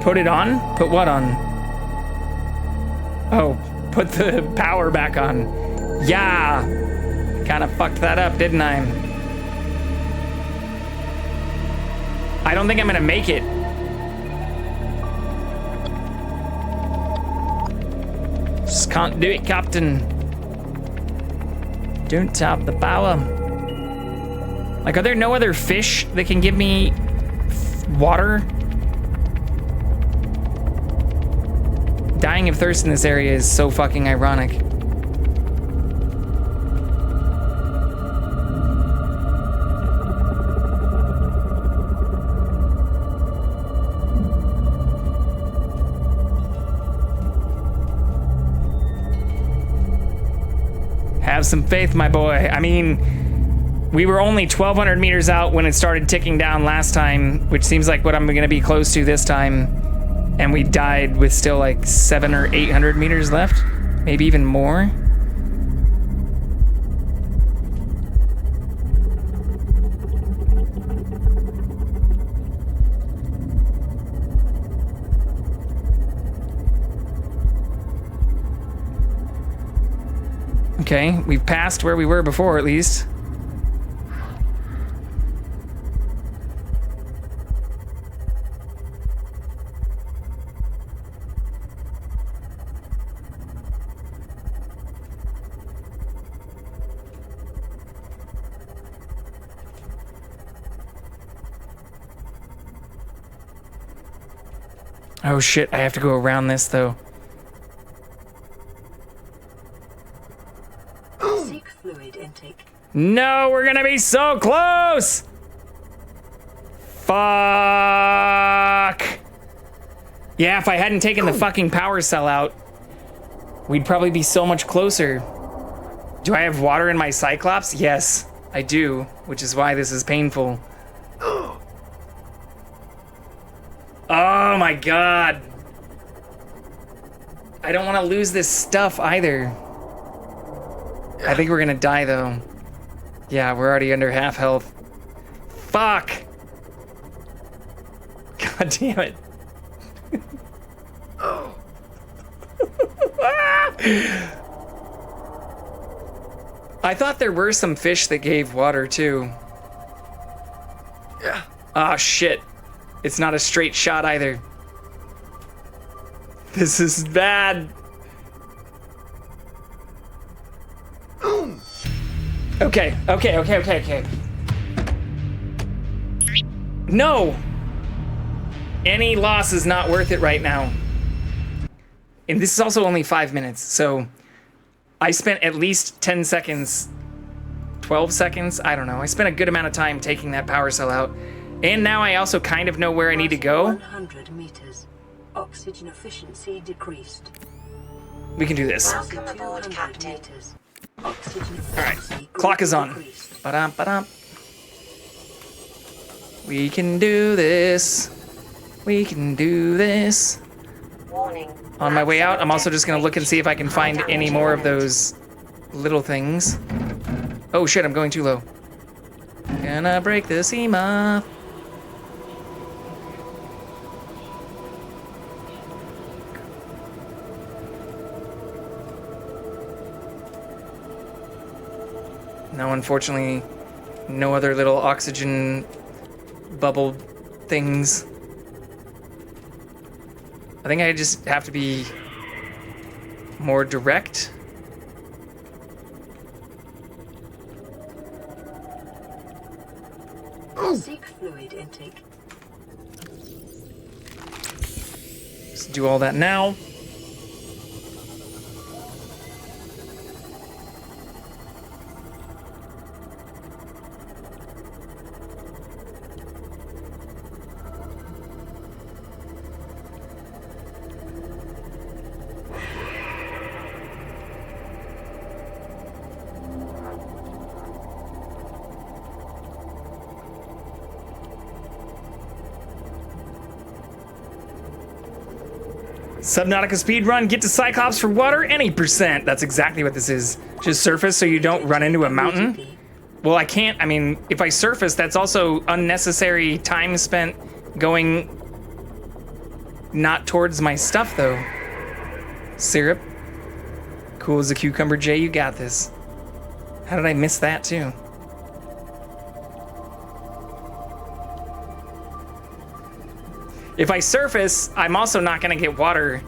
Put it on? Put what on? Oh, put the power back on. Yeah! Kind of fucked that up, didn't I? I don't think I'm gonna make it. Just can't do it, Captain. Don't tap the power. Like, are there no other fish that can give me water? Dying of thirst in this area is so fucking ironic. Have some faith, my boy. I mean, We were only 1,200 meters out when it started ticking down last time, which seems like what I'm going to be close to this time. And we died with still like 700 or 800 meters left, maybe even more. Okay, we've passed where we were before, at least. Oh shit, I have to go around this though. Seek fluid intake. No, we're gonna be so close! Fuck! Yeah, if I hadn't taken the fucking power cell out, we'd probably be so much closer. Do I have water in my Cyclops? Yes, I do, which is why this is painful. Oh my god. I don't want to lose this stuff either. I think we're gonna die though. Yeah, we're already under half health. Fuck! God damn it. I thought there were some fish that gave water too. Yeah. Ah, shit. It's not a straight shot either. This is bad. Okay. No! Any loss is not worth it right now. And this is also only 5 minutes, so I spent at least 10 seconds, 12 seconds, I don't know. I spent a good amount of time taking that power cell out. And now I also kind of know where I need to go. 100 meters. Oxygen efficiency decreased. We can do this. Welcome aboard, Captain. Alright, clock is on. Ba-dum, ba-dum. We can do this. We can do this. Warning. On my way out, I'm also just gonna look and see if I can find any more of those little things. Oh shit, I'm going too low. Gonna break the SEMA. No, unfortunately, no other little oxygen bubble things. I think I just have to be more direct. Seek fluid intake. Let's do all that now. Subnautica speedrun, get to Cyclops for water, any percent. That's exactly what this is. Just surface so you don't run into a mountain. Well, I can't, I mean, if I surface, that's also unnecessary time spent going not towards my stuff, though. Syrup. Cool as a cucumber, Jay, you got this. How did I miss that, too? If I surface, I'm also not gonna get water.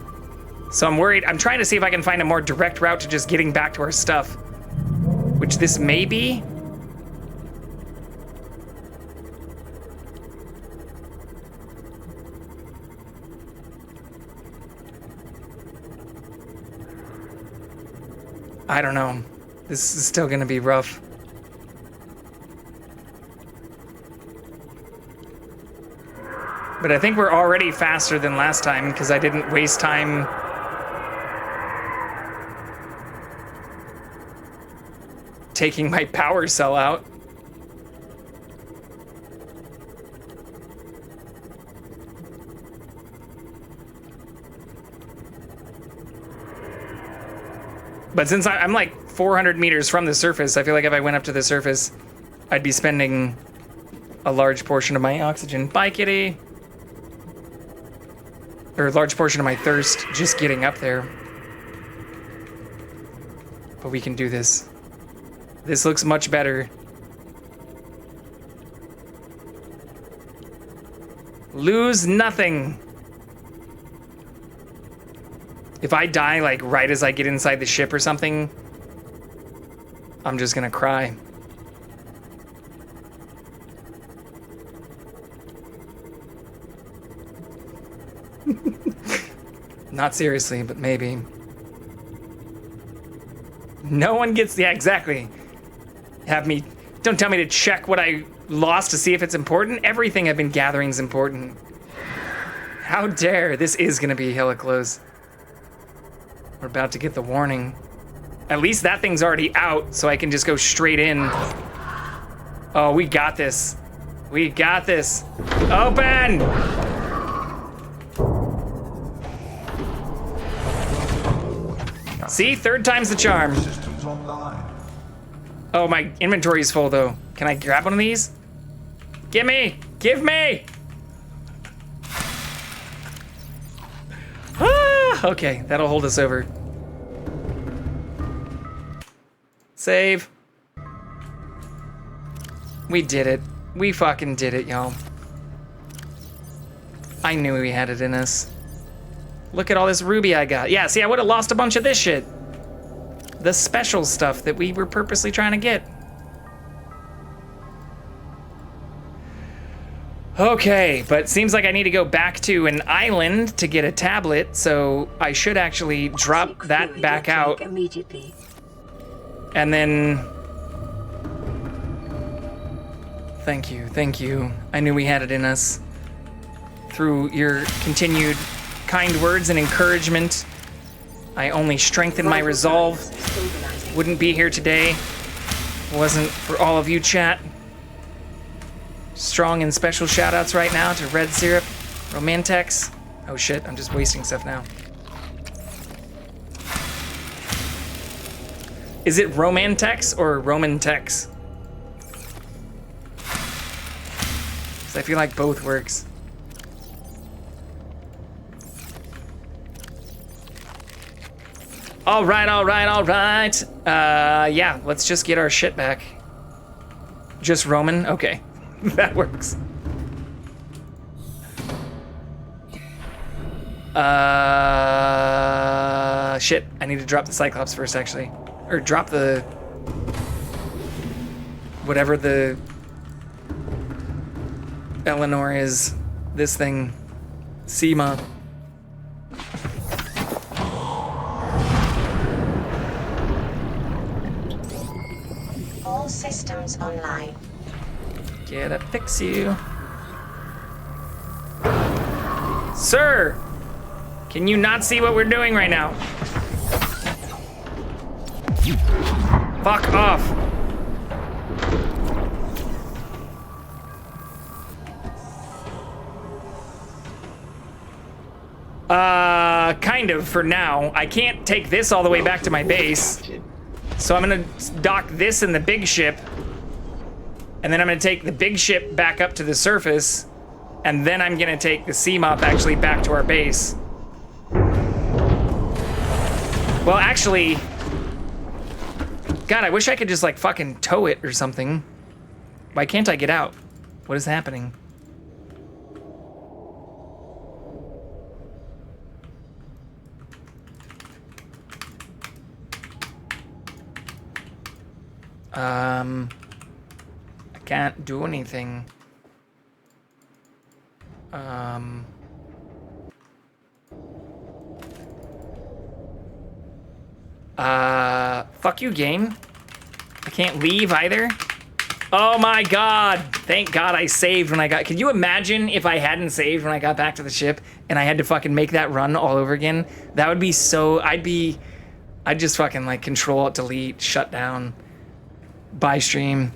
So I'm worried. I'm trying to see if I can find a more direct route to just getting back to our stuff. Which this may be. I don't know. This is still gonna be rough. But I think we're already faster than last time because I didn't waste time taking my power cell out. But since I'm like 400 meters from the surface, I feel like if I went up to the surface, I'd be spending a large portion of my oxygen. Bye, kitty. Or a large portion of my thirst just getting up there. But we can do this. This looks much better. Lose nothing. If I die like right as I get inside the ship or something, I'm just gonna cry. Not seriously, but maybe. No one gets, yeah, exactly. Don't tell me to check what I lost to see if it's important. Everything I've been gathering is important. How dare, this is gonna be hella close. We're about to get the warning. At least that thing's already out, so I can just go straight in. Oh, we got this. We got this. Open! See, third time's the charm. Oh, my inventory's full though. Can I grab one of these? Give me! Give me! Ah, okay, that'll hold us over. Save. We did it. We fucking did it, y'all. I knew we had it in us. Look at all this ruby I got. Yeah, see, I would have lost a bunch of this shit. The special stuff that we were purposely trying to get. Okay, but seems like I need to go back to an island to get a tablet, so I should actually drop that back out. Immediately. And then... Thank you, thank you. I knew we had it in us. Through your continued kind words and encouragement, I only strengthened my resolve. Wouldn't be here today. Wasn't for all of you, chat. Strong and special shoutouts right now to Red Syrup, Romantex. Oh shit, I'm just wasting stuff now. Is it Romantex or Romantex? 'Cause I feel like both works. All right, all right, all right. Yeah, let's just get our shit back. Just Roman? Okay, that works. Shit, I need to drop the Cyclops first, actually. Or drop the... whatever the... Eleanor is. This thing. Seema. All systems online. Gotta fix you. Sir! Can you not see what we're doing right now? Fuck off. Kind of, for now. I can't take this all the way back to my base. So I'm gonna dock this in the big ship. And then I'm gonna take the big ship back up to the surface. And then I'm gonna take the Seamop actually back to our base. Well, actually... God, I wish I could just, like, fucking tow it or something. Why can't I get out? What is happening? I can't do anything. Fuck you, game. I can't leave either. Oh my god. Thank god I saved when I got... Can you imagine if I hadn't saved when I got back to the ship and I had to fucking make that run all over again? That would be so... I'd just fucking like Control Alt Delete, shut down, buy stream.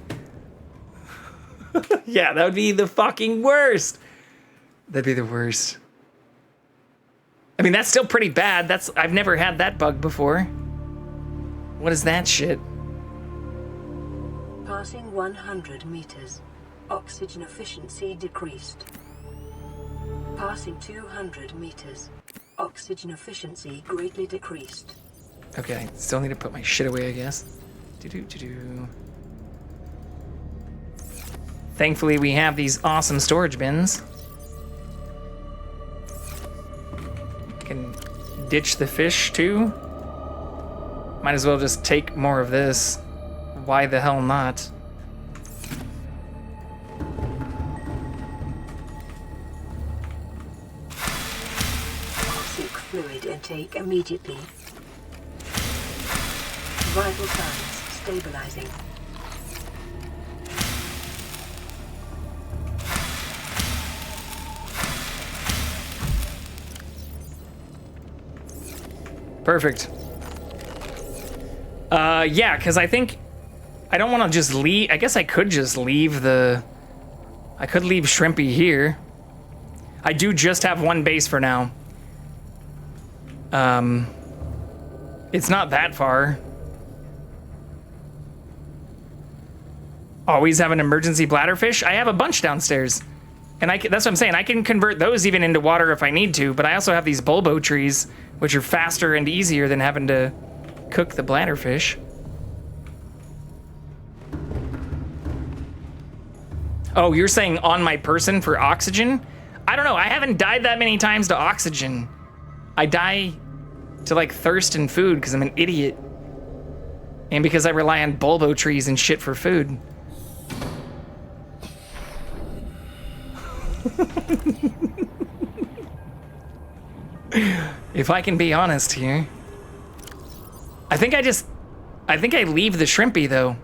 Yeah, that would be the fucking worst. That'd be the worst. I mean, that's still pretty bad. I've never had that bug before. What is that shit? Passing 100 meters. Oxygen efficiency decreased. Passing 200 meters. Oxygen efficiency greatly decreased. Okay, still need to put my shit away, I guess. Do-do-do-do. Thankfully, we have these awesome storage bins. I can ditch the fish, too. Might as well just take more of this. Why the hell not? Seek fluid intake immediately. Vital signs stabilizing. Perfect. Yeah, because I think I don't want to just leave. I guess I could just leave I could leave Shrimpy here. I do just have one base for now. It's not that far. Always have an emergency bladderfish? I have a bunch downstairs. And that's what I'm saying. I can convert those even into water if I need to, but I also have these bulbo trees, which are faster and easier than having to cook the bladderfish. Oh, you're saying on my person for oxygen? I don't know. I haven't died that many times to oxygen. I die to like thirst and food because I'm an idiot. And because I rely on bulbo trees and shit for food. If I can be honest here. I think I leave the Shrimpy though.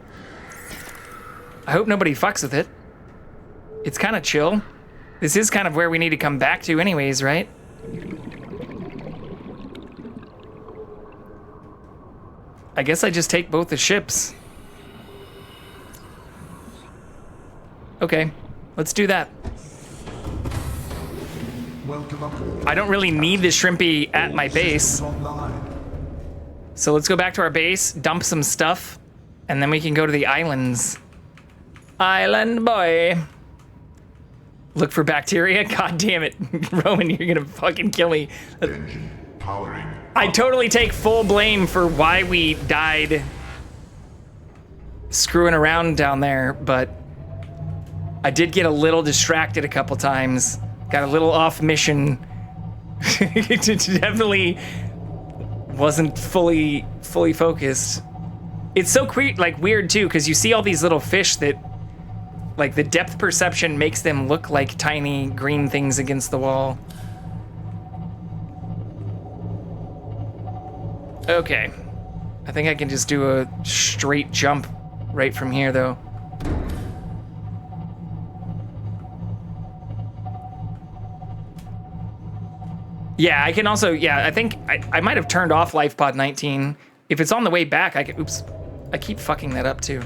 I hope nobody fucks with it. It's kind of chill. This is kind of where we need to come back to anyways, right? I guess I just take both the ships. Okay, let's do that. I don't really need the Shrimpy at my base. So let's go back to our base, dump some stuff, and then we can go to the islands. Island boy. Look for bacteria? God damn it. Roman, you're gonna fucking kill me. Engine powering. I totally take full blame for why we died screwing around down there, but I did get a little distracted a couple times. Got a little off mission. Definitely wasn't fully focused. It's so weird too, because you see all these little fish that, like, the depth perception makes them look like tiny green things against the wall. Okay. I think I can just do a straight jump right from here, though. Yeah, I can also, I think I might have turned off LifePod 19. If it's on the way back, I can, oops. I keep fucking that up, too.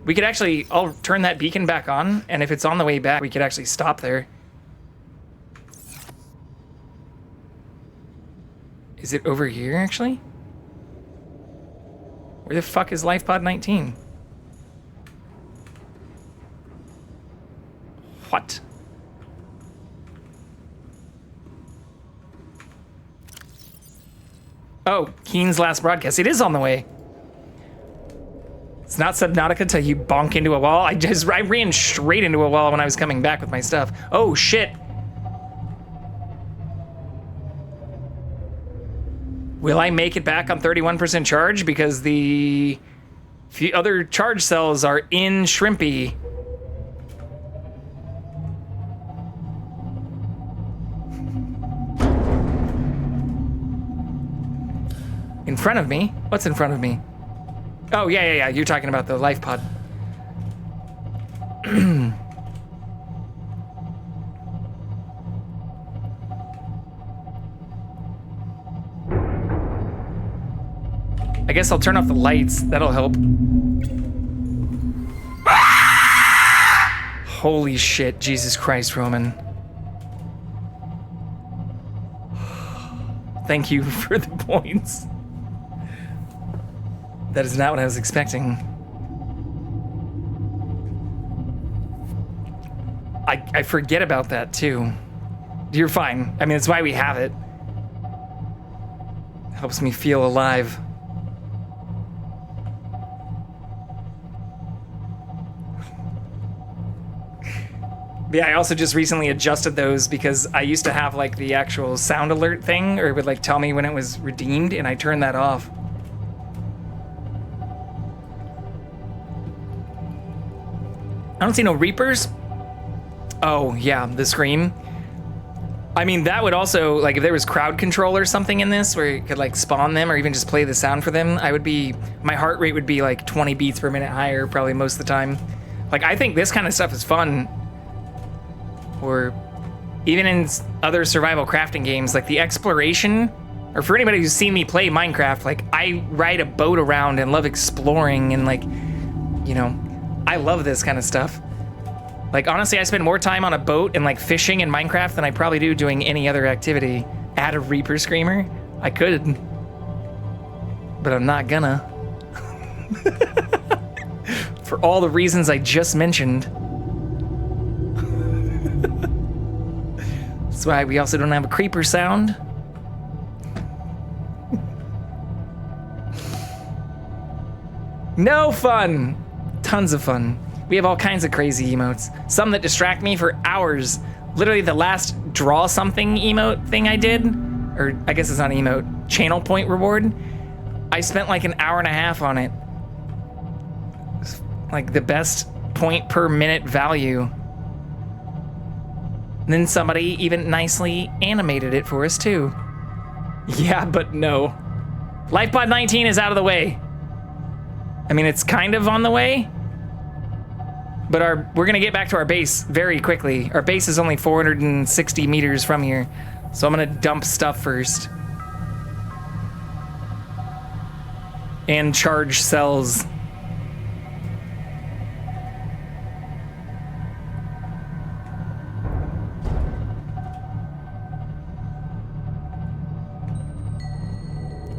We could actually, I'll turn that beacon back on, and if it's on the way back, we could actually stop there. Is it over here, actually? Where the fuck is LifePod 19? What? Oh, Keen's last broadcast. It is on the way. It's not Subnautica till you bonk into a wall. I ran straight into a wall when I was coming back with my stuff. Oh, shit. Will I make it back on 31% charge? Because the other charge cells are in Shrimpy. In front of me? What's in front of me? Oh, yeah. You're talking about the life pod. I guess I'll turn off the lights. That'll help. Holy shit. Jesus Christ, Roman. Thank you for the points. That is not what I was expecting. I forget about that too. You're fine. I mean, it's why we have it. Helps me feel alive. Yeah, I also just recently adjusted those because I used to have like the actual sound alert thing, or it would like tell me when it was redeemed, and I turned that off. I don't see no Reapers. Oh, yeah, the scream. I mean, that would also, like, if there was crowd control or something in this where you could, like, spawn them or even just play the sound for them, my heart rate would be, like, 20 beats per minute higher probably most of the time. Like, I think this kind of stuff is fun. Or even in other survival crafting games, like the exploration, or for anybody who's seen me play Minecraft, like, I ride a boat around and love exploring and, like, you know, I love this kind of stuff. Like, honestly, I spend more time on a boat and, like, fishing in Minecraft than I probably do doing any other activity. Add a Reaper Screamer? I could. But I'm not gonna. For all the reasons I just mentioned. That's why we also don't have a creeper sound. No fun! Tons of fun. We have all kinds of crazy emotes. Some that distract me for hours. Literally the last draw something emote thing I did, or I guess it's not an emote, channel point reward. I spent like an hour and a half on it. Like the best point per minute value. And then somebody even nicely animated it for us too. Yeah, but no. LifePod 19 is out of the way. I mean, it's kind of on the way, but we're gonna get back to our base very quickly. Our base is only 460 meters from here, so I'm gonna dump stuff first. And charge cells.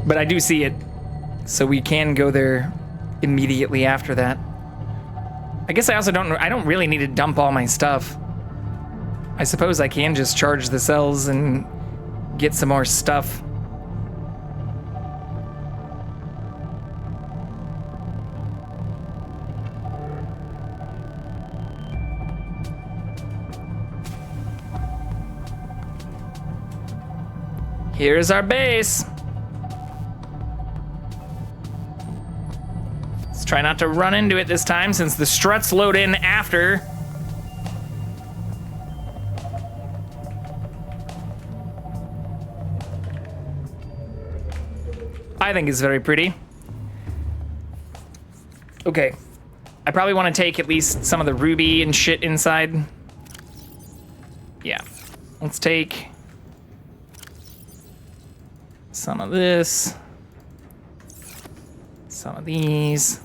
But I do see it, so we can go there immediately after that. I guess I don't really need to dump all my stuff. I suppose I can just charge the cells and get some more stuff. Here's our base. Try not to run into it this time since the struts load in after. I think it's very pretty. Okay. I probably want to take at least some of the ruby and shit inside. Yeah. Let's take some of this. Some of these.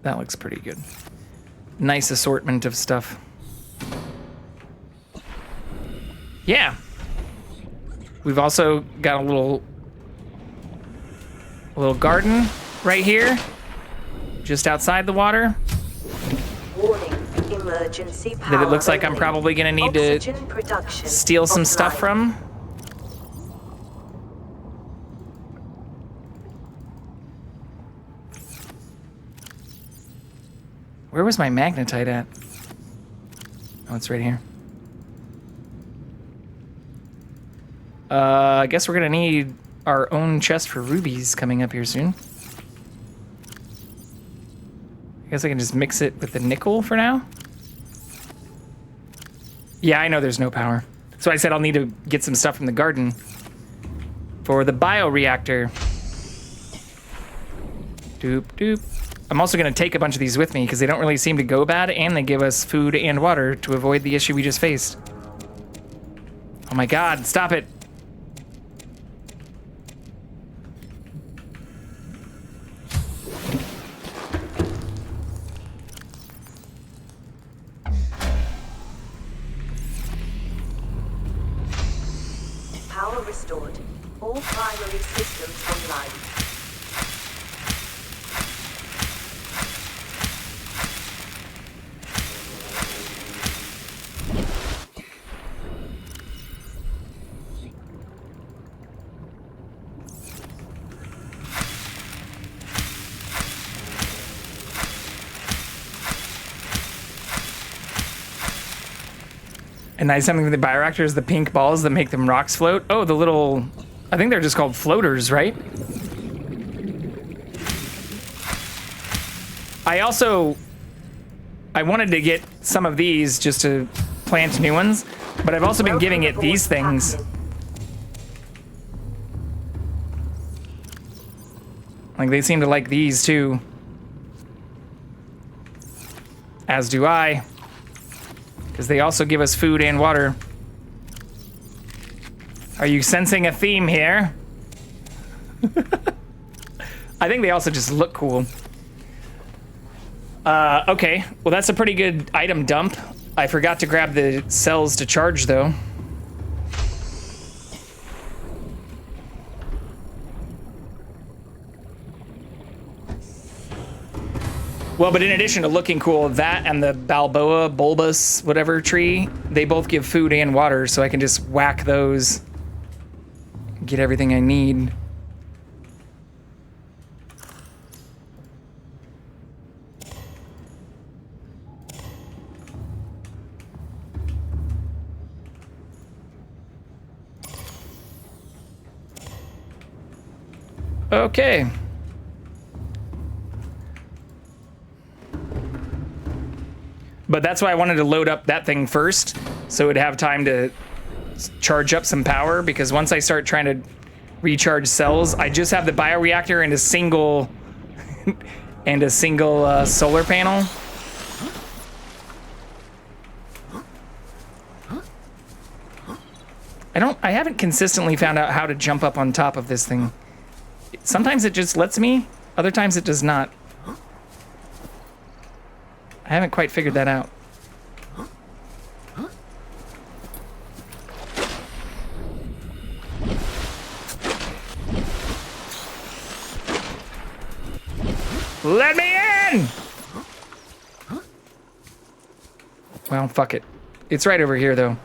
That looks pretty good. Nice assortment of stuff. Yeah. We've also got a little garden right here, just outside the water. Warning, emergency power. That it looks like I'm probably gonna need to steal some stuff from. Where was my magnetite at? Oh, it's right here. I guess we're gonna need our own chest for rubies coming up here soon. I guess I can just mix it with the nickel for now. Yeah, I know there's no power. So I said I'll need to get some stuff from the garden for the bioreactor. Doop, doop. I'm also gonna take a bunch of these with me because they don't really seem to go bad and they give us food and water to avoid the issue we just faced. Oh my God, stop it. Power restored. All primary systems online. And nice something with the bioreactors, the pink balls that make them rocks float. Oh, the little, I think they're just called floaters, right? I wanted to get some of these just to plant new ones, but I've also been giving it these things. Like they seem to like these too. As do I. Because they also give us food and water. Are you sensing a theme here? I think they also just look cool. Okay. Well, that's a pretty good item dump. I forgot to grab the cells to charge, though. Well, but in addition to looking cool, that and the Balboa bulbous whatever tree, they both give food and water, so I can just whack those, get everything I need. Okay. But that's why I wanted to load up that thing first, so it'd have time to charge up some power, because once I start trying to recharge cells, I just have the bioreactor and a single solar panel. I haven't consistently found out how to jump up on top of this thing. Sometimes it just lets me, other times it does not. I haven't quite figured that out. Let me in! Well, fuck it. It's right over here, though.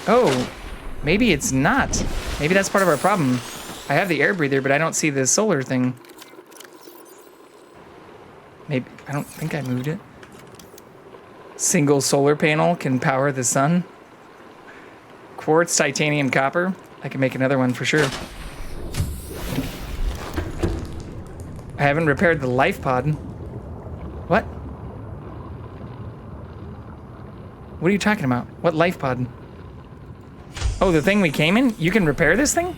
Oh, maybe it's not. Maybe that's part of our problem. I have the air breather, but I don't see the solar thing. Maybe, I don't think I moved it. Single solar panel can power the sun. Quartz, titanium, copper. I can make another one for sure. I haven't repaired the life pod. What? What are you talking about? What life pod? Oh, the thing we came in? You can repair this thing?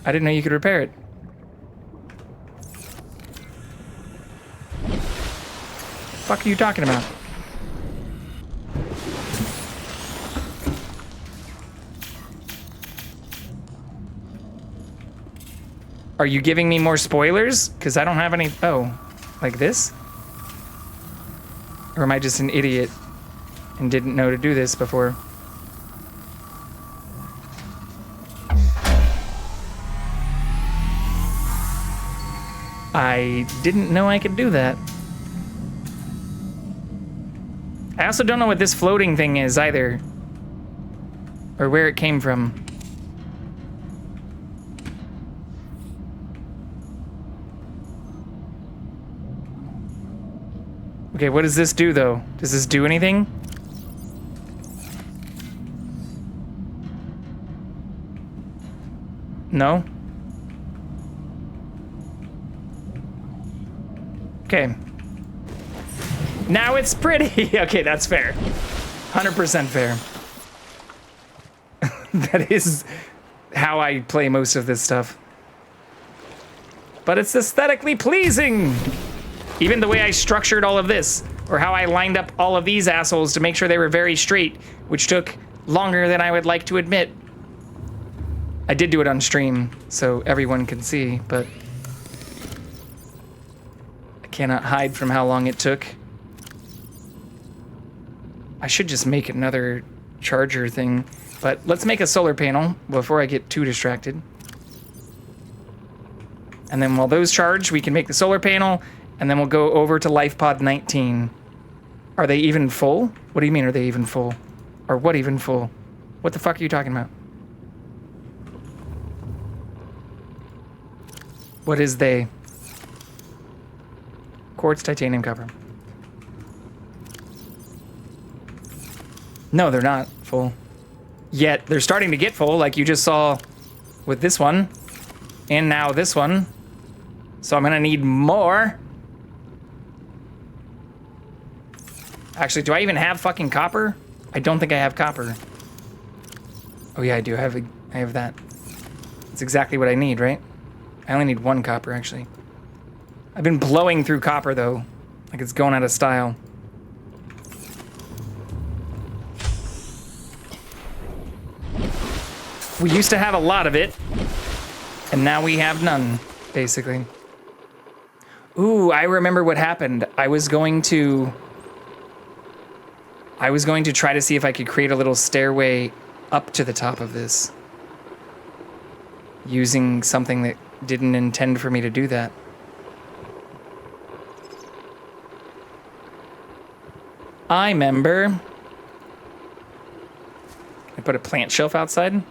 I didn't know you could repair it. Fuck are you talking about? Are you giving me more spoilers? Because I don't have any... Oh, like this? Or am I just an idiot and didn't know to do this before? I didn't know I could do that. I also don't know what this floating thing is either. Or where it came from. Okay, what does this do though? Does this do anything? No? Okay. Now it's pretty. Okay, that's fair. 100% fair. That is how I play most of this stuff. But it's aesthetically pleasing. Even the way I structured all of this, or how I lined up all of these assholes to make sure they were very straight, which took longer than I would like to admit. I did do it on stream, so everyone can see, but I cannot hide from how long it took. I should just make another charger thing. But let's make a solar panel before I get too distracted. And then while those charge, we can make the solar panel, and then we'll go over to LifePod 19. Are they even full? What do you mean, are they even full? Or what even full? What the fuck are you talking about? What is they? Quartz, titanium, copper. No, they're not full. Yet, they're starting to get full, like you just saw with this one. And now this one. So I'm gonna need more. Actually, do I even have fucking copper? I don't think I have copper. Oh yeah, I do. I have that. That's exactly what I need, right? I only need 1 copper, actually. I've been blowing through copper, though. Like it's going out of style. We used to have a lot of it, and now we have none, basically. Ooh, I remember what happened. I was going to try to see if I could create a little stairway up to the top of this. Using something that didn't intend for me to do that. I remember. I put a plant shelf outside?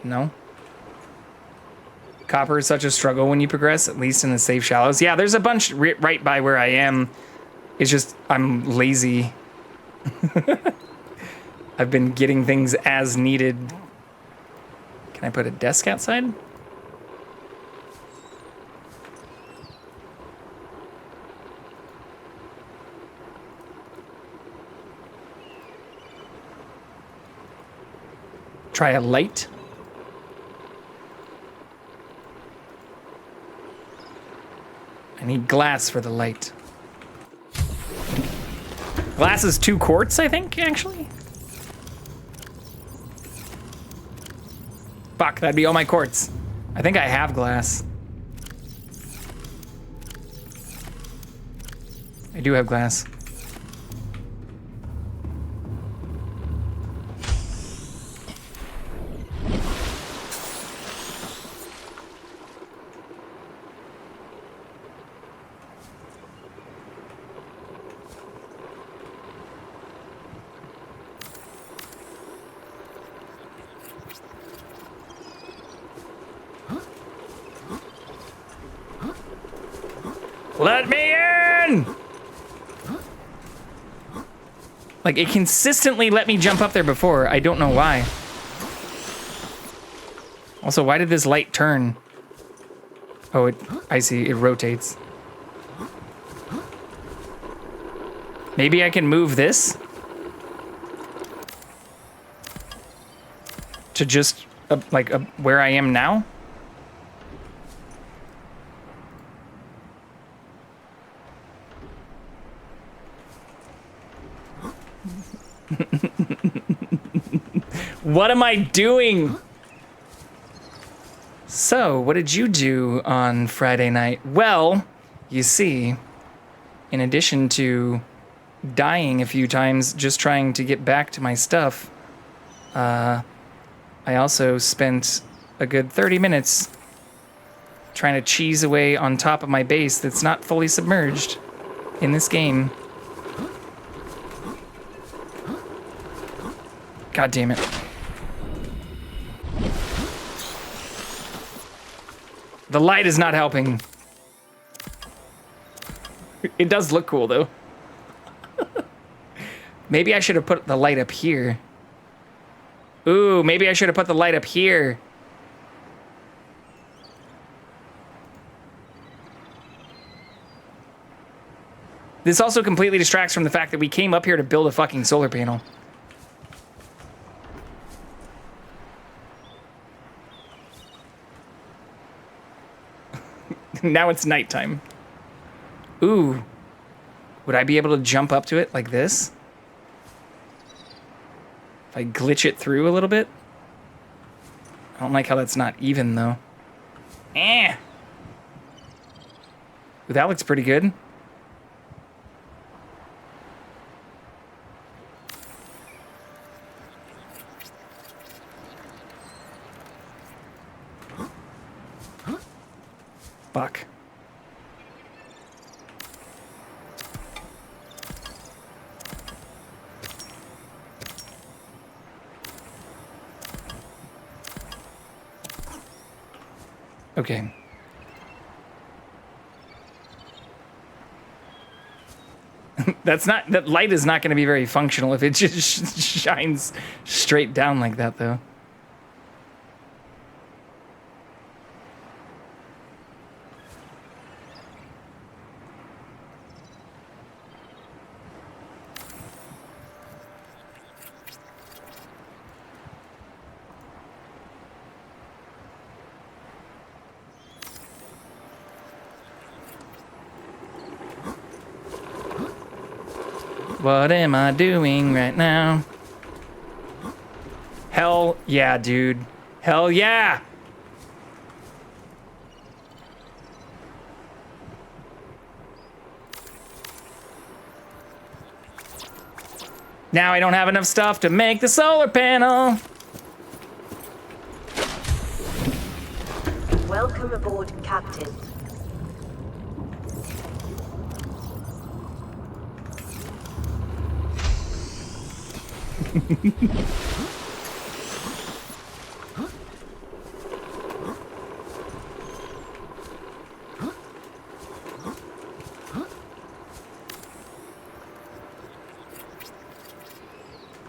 No. Copper is such a struggle when you progress, at least in the safe shallows. Yeah, there's a bunch right by where I am. It's just, I'm lazy. I've been getting things as needed. Can I put a desk outside? Try a light. I need glass for the light. Glass is 2 quartz, I think, actually. Fuck, that'd be all my quartz. I think I have glass. I do have glass. Let me in! Like, it consistently let me jump up there before. I don't know why. Also, why did this light turn? Oh, I see, it rotates. Maybe I can move this? To just, where I am now? What am I doing? So, what did you do on Friday night? Well, you see, in addition to dying a few times just trying to get back to my stuff, I also spent a good 30 minutes trying to cheese away on top of my base that's not fully submerged in this game. God damn it. The light is not helping. It does look cool, though. Maybe I should have put the light up here. Ooh, maybe I should have put the light up here. This also completely distracts from the fact that we came up here to build a fucking solar panel. Now it's nighttime. Ooh. Would I be able to jump up to it like this? If I glitch it through a little bit? I don't like how that's not even, though. Eh. Ooh, that looks pretty good. Okay. That light is not going to be very functional if it just shines straight down like that, though. What am I doing right now? Hell yeah, dude. Hell yeah! Now I don't have enough stuff to make the solar panel. Welcome aboard, Captain.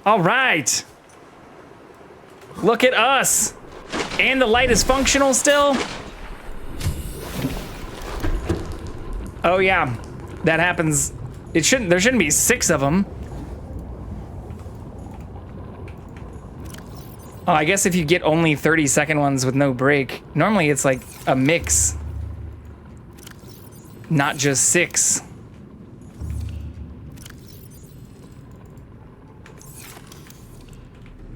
All right. Look at us. And the light is functional still? Oh yeah. That happens. There shouldn't be 6 of them. Oh, I guess if you get only 30-second ones with no break, normally it's like a mix. Not just 6.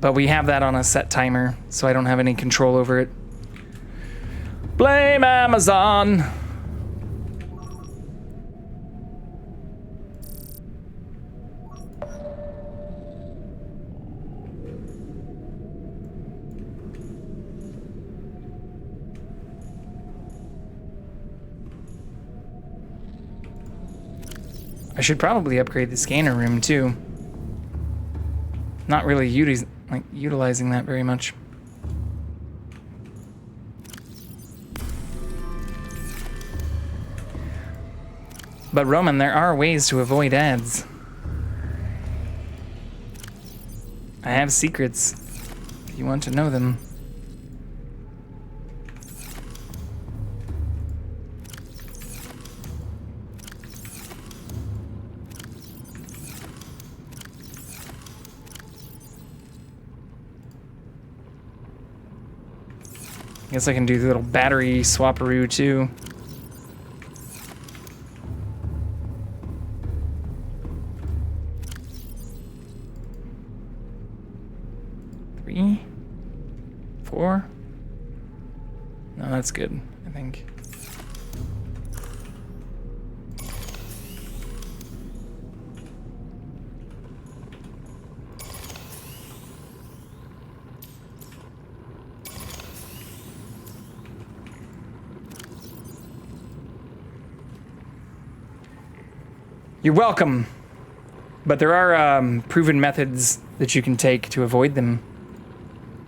But we have that on a set timer, so I don't have any control over it. Blame Amazon! I should probably upgrade the scanner room too. Not really utilizing that very much. But Roman, there are ways to avoid ads. I have secrets, if you want to know them. Guess I can do the little battery swaparoo too. Three, 4. No, that's good, I think. You're welcome. But there are proven methods that you can take to avoid them.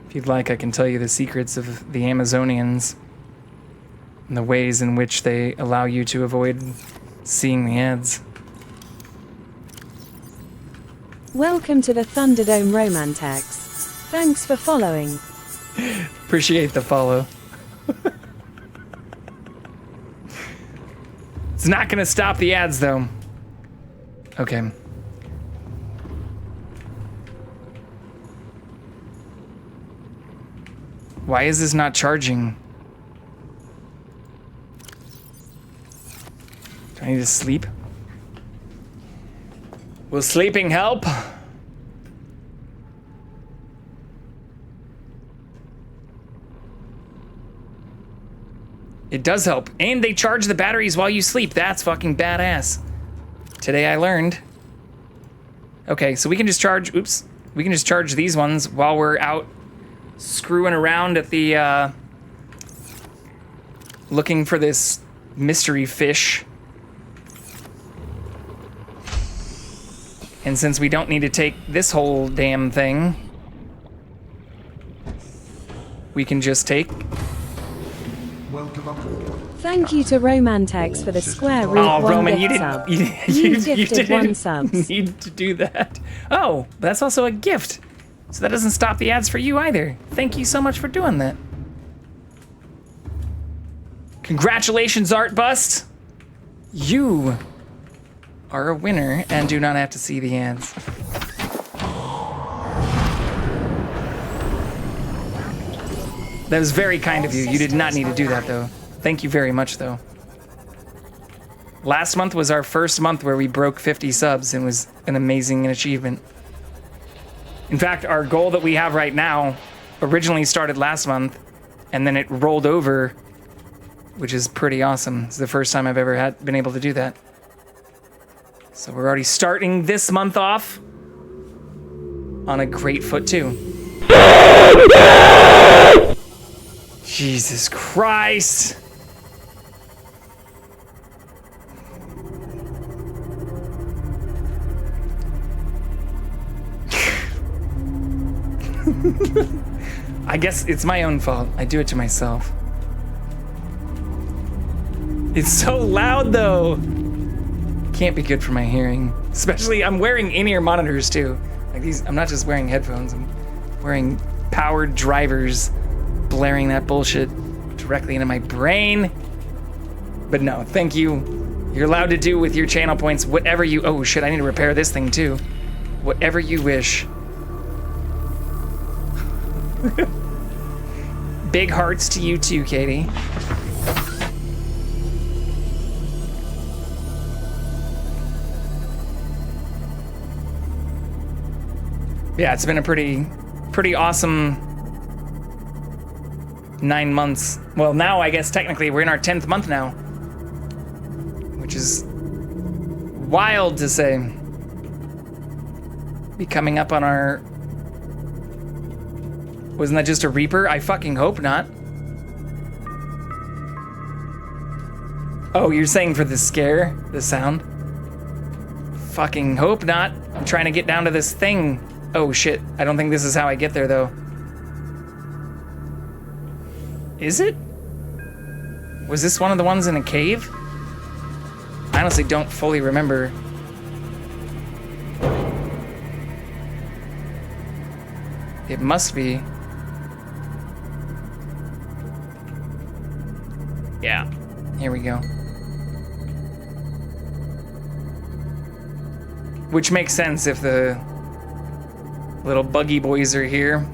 If you'd like, I can tell you the secrets of the Amazonians and the ways in which they allow you to avoid seeing the ads. Welcome to the Thunderdome Romantex. Thanks for following. Appreciate the follow. It's not gonna stop the ads though. Okay. Why is this not charging? Do I need to sleep? Will sleeping help? It does help. And they charge the batteries while you sleep. That's fucking badass. Today I learned. Okay, so we can just charge, oops. We can just charge these ones while we're out screwing around at the, looking for this mystery fish. And since we don't need to take this whole damn thing, we can just take Thank you to Romantex for the square root Oh, one Roman, gift you sub. didn't. You You gifted one didn't subs. need to do that. Oh, that's also a gift. So that doesn't stop the ads for you either. Thank you so much for doing that. Congratulations, Art Bust. You are a winner and do not have to see the ads. That was very kind of you. You did not need to do that, though. Thank you very much, though. Last month was our first month where we broke 50 subs and was an amazing achievement. In fact, our goal that we have right now originally started last month, and then it rolled over, which is pretty awesome. It's the first time I've ever been able to do that. So we're already starting this month off on a great foot, too. Jesus Christ! I guess it's my own fault. I do it to myself. It's so loud, though. Can't be good for my hearing. Especially, I'm wearing in-ear monitors, too. Like these, I'm not just wearing headphones. I'm wearing powered drivers, blaring that bullshit directly into my brain. But no, thank you. You're allowed to do with your channel points whatever you... Oh, shit, I need to repair this thing, too. Whatever you wish. Big hearts to you too, Katie. Yeah, it's been a pretty awesome 9 months. Well, now I guess technically we're in our 10th month now, which is wild to say. Be coming up on our... Wasn't that just a Reaper? I fucking hope not. Oh, you're saying for the scare? The sound? Fucking hope not. I'm trying to get down to this thing. Oh shit, I don't think this is how I get there though. Is it? Was this one of the ones in a cave? I honestly don't fully remember. It must be. Yeah, here we go. Which makes sense if the little buggy boys are here.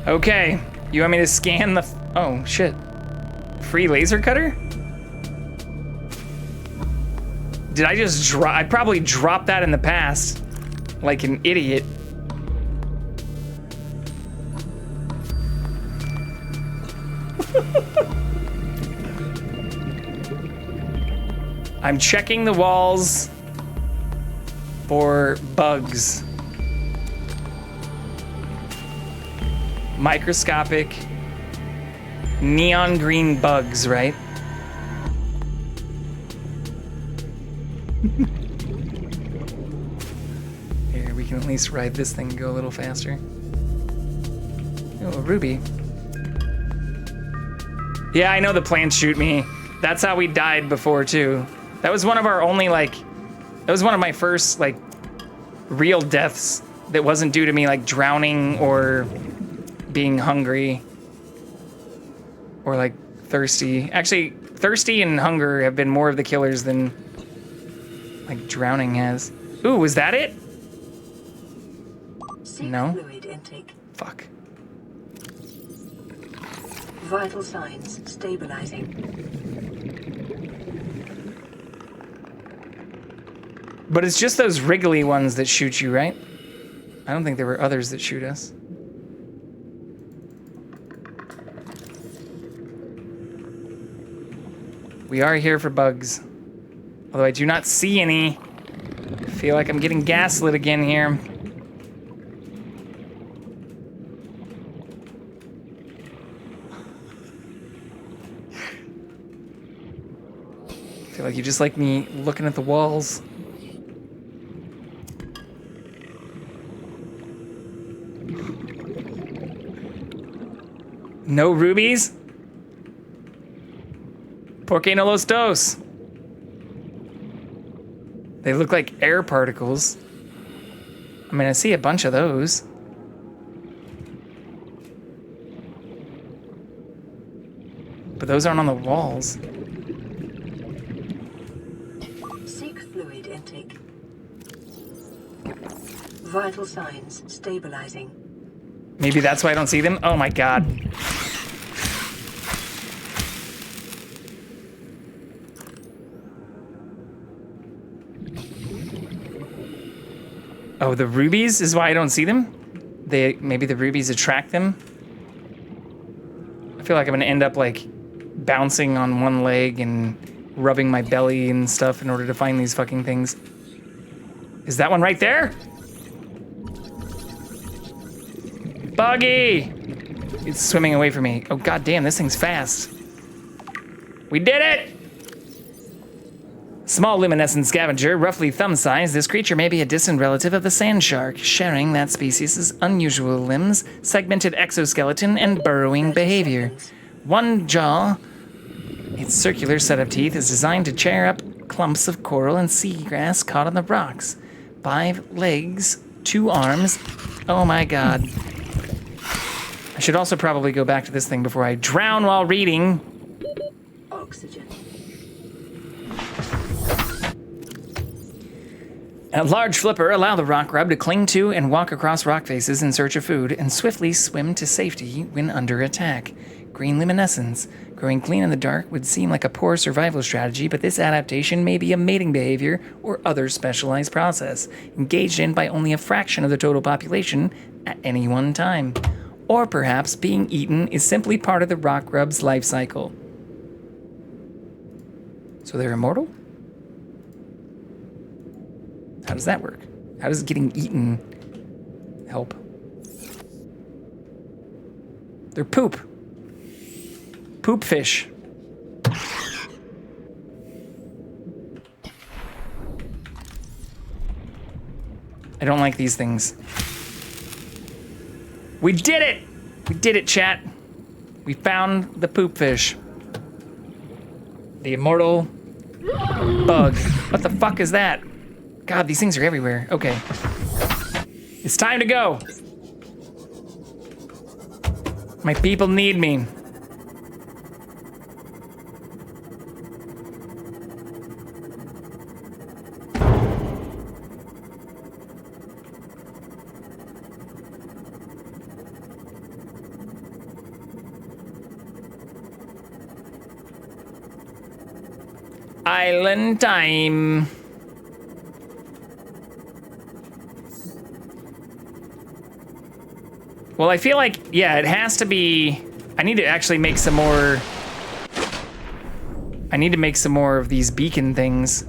Okay, you want me to scan the... Oh, shit. Free laser cutter? Did I just drop... I probably dropped that in the past. Like an idiot. I'm checking the walls for bugs. Microscopic neon green bugs, right? Here, we can at least ride this thing and go a little faster. Oh, a ruby. Yeah, I know the plants shoot me. That's how we died before, too. That was one of our only, like... That was one of my first, like, real deaths that wasn't due to me, like, drowning or being hungry. Or, like, thirsty. Actually, thirsty and hunger have been more of the killers than, like, drowning has. Ooh, was that it? No? Fluid intake. Fuck. Vital signs stabilizing. But it's just those wriggly ones that shoot you, right? I don't think there were others that shoot us. We are here for bugs. Although I do not see any. I feel like I'm getting gaslit again here. I feel like you just like me looking at the walls. No rubies? Por qué no los dos? They look like air particles. I mean, I see a bunch of those. But those aren't on the walls. Seek fluid intake. Vital signs stabilizing. Maybe that's why I don't see them? Oh my god. Oh, the rubies is why I don't see them? Maybe the rubies attract them? I feel like I'm gonna end up like bouncing on one leg and rubbing my belly and stuff in order to find these fucking things. Is that one right there? Buggy! It's swimming away from me. Oh god damn, this thing's fast. We did it! Small luminescent scavenger, roughly thumb-sized, this creature may be a distant relative of the sand shark, sharing that species' unusual limbs, segmented exoskeleton, and burrowing behavior. One jaw, its circular set of teeth, is designed to tear up clumps of coral and seagrass caught on the rocks. 5 legs, 2 arms. Oh my god. I should also probably go back to this thing before I drown while reading. Oxygen. A large flipper allow the rock grub to cling to and walk across rock faces in search of food and swiftly swim to safety when under attack. Green luminescence. Growing clean in the dark would seem like a poor survival strategy, but this adaptation may be a mating behavior or other specialized process, engaged in by only a fraction of the total population at any one time. Or perhaps being eaten is simply part of the rock grub's life cycle. So they're immortal? How does that work? How does getting eaten help? They're poop. Poop fish. I don't like these things. We did it! We did it, chat. We found the poop fish. The immortal bug. What the fuck is that? God, these things are everywhere. Okay. It's time to go. My people need me. Island time. Well, I feel like, yeah, it has to be... I need to actually make some more... I need to make some more of these beacon things.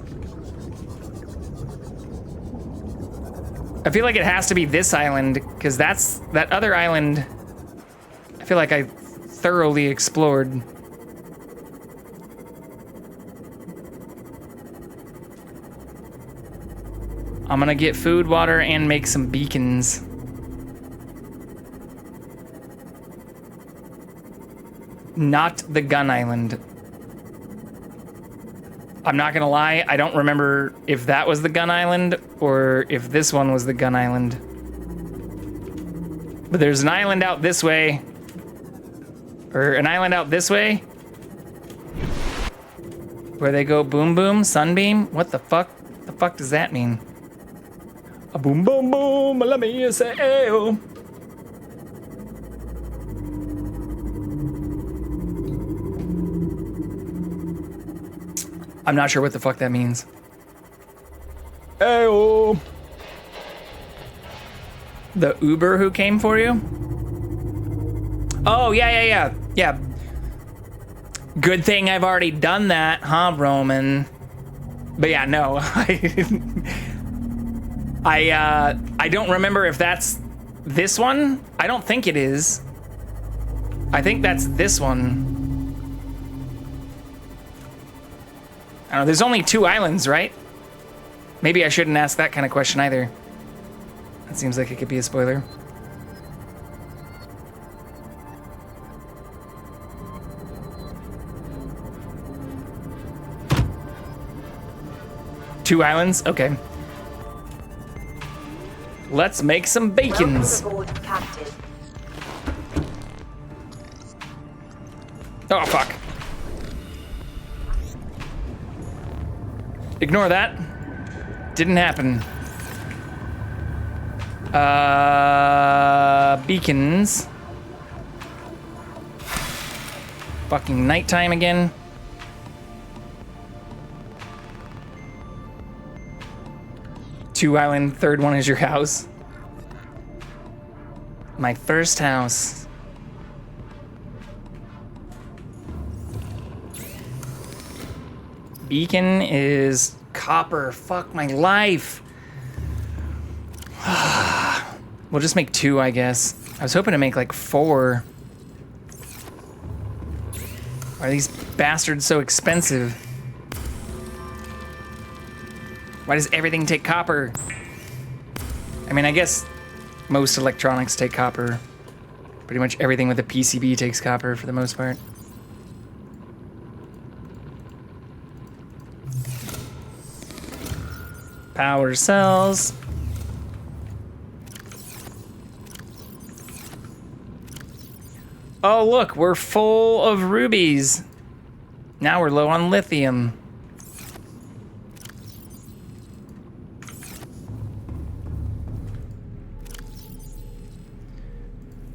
I feel like it has to be this island, because that's... That other island... I feel like I thoroughly explored. I'm gonna get food, water, and make some beacons. Not the gun island. I'm not gonna lie, I don't remember if that was the gun island or if this one was the gun island. But there's an island out this way. Or an island out this way. Where they go boom boom, sunbeam? What the fuck? The fuck does that mean? A boom boom boom, let me say ayo. I'm not sure what the fuck that means. Ayo. The Uber who came for you? Oh, yeah. Good thing I've already done that, huh, Roman? But yeah, no. I don't remember if that's this one. I don't think it is. I think that's this one. I don't know, there's only 2 islands, right? Maybe I shouldn't ask that kind of question either. That seems like it could be a spoiler. 2 islands? Okay. Let's make some bacons. Welcome aboard, Captain. Oh, fuck. Ignore that. Didn't happen. Beacons. Fucking nighttime again. Two island, third one is your house. My first house. Beacon is copper. Fuck my life. We'll just make 2, I guess. I was hoping to make like 4. Why are these bastards so expensive? Why does everything take copper? I mean, I guess most electronics take copper. Pretty much everything with a PCB takes copper for the most part. Power cells. Oh, look, we're full of rubies. Now we're low on lithium.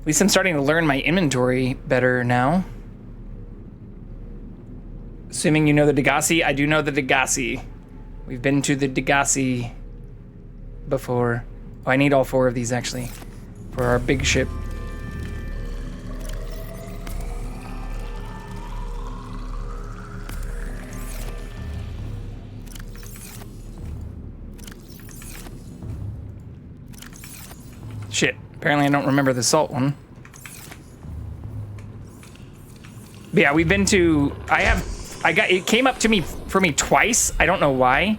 At least I'm starting to learn my inventory better now. Assuming you know the Degassi, I do know the Degassi. We've been to the Degassi before. Oh, I need all 4 of these actually for our big ship. Shit, apparently I don't remember the salt one. But yeah, we've been to, it came up to me for me twice. I don't know why.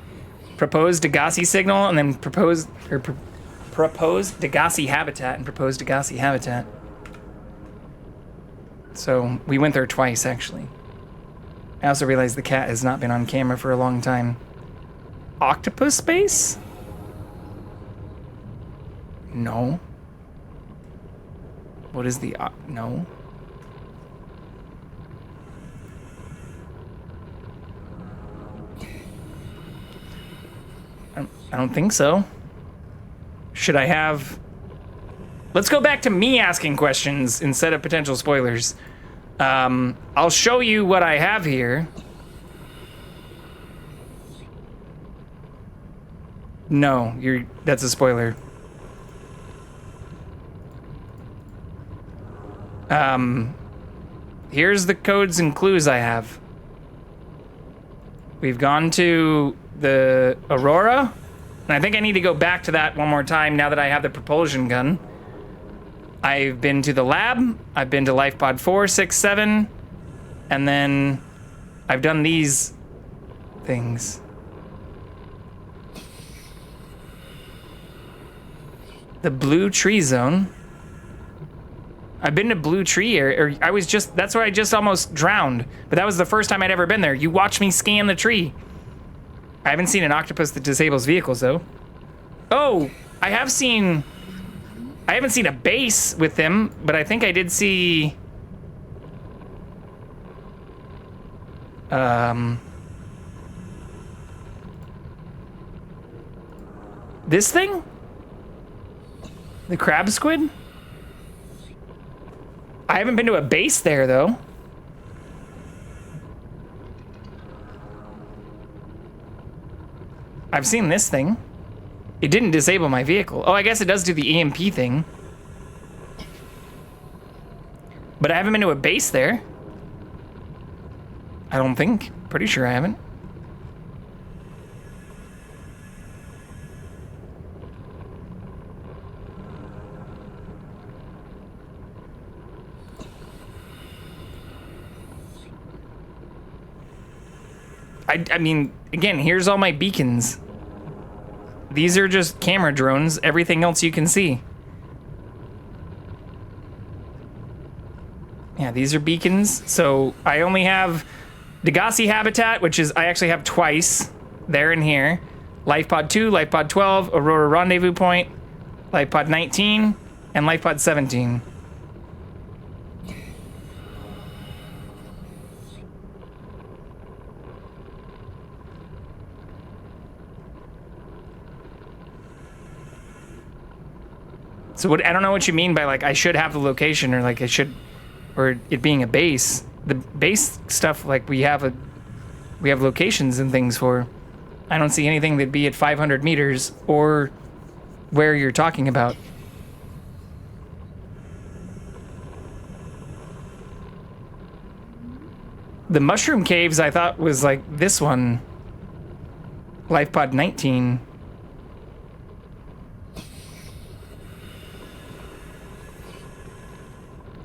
Proposed Degassi signal and then proposed Degassi habitat and proposed Degassi habitat. So we went there twice actually. I also realized the cat has not been on camera for a long time. Octopus space? No. What is the, no. I don't think so. Should I have... Let's go back to me asking questions instead of potential spoilers. I'll show you what I have here. No, that's a spoiler. Here's the codes and clues I have. We've gone to the Aurora, and I think I need to go back to that one more time now that I have the propulsion gun. I've been to the lab, I've been to Life Pod 4, 6, 7, and then I've done these things. The Blue Tree Zone. I've been to Blue Tree, or I was just, that's where I just almost drowned. But that was the first time I'd ever been there. You watch me scan the tree. I haven't seen an octopus that disables vehicles, though. Oh, I haven't seen a base with them, but I think I did see... This thing? The crab squid? I haven't been to a base there, though. I've seen this thing. It didn't disable my vehicle. Oh, I guess it does do the EMP thing. But I haven't been to a base there. I don't think. Pretty sure I haven't. I mean, again, here's all my beacons. These are just camera drones. Everything else you can see. Yeah, these are beacons. So I only have Degassi habitat, which is I actually have twice there and here. Life Pod 2, Life Pod 12, Aurora Rendezvous Point, Life Pod 19, and Life Pod 17. So what, I don't know what you mean by like I should have the location or like I should, or it being a base. The base stuff like we have locations and things for. I don't see anything that'd be at 500 meters or where you're talking about. The mushroom caves I thought was like this one. Life Pod 19.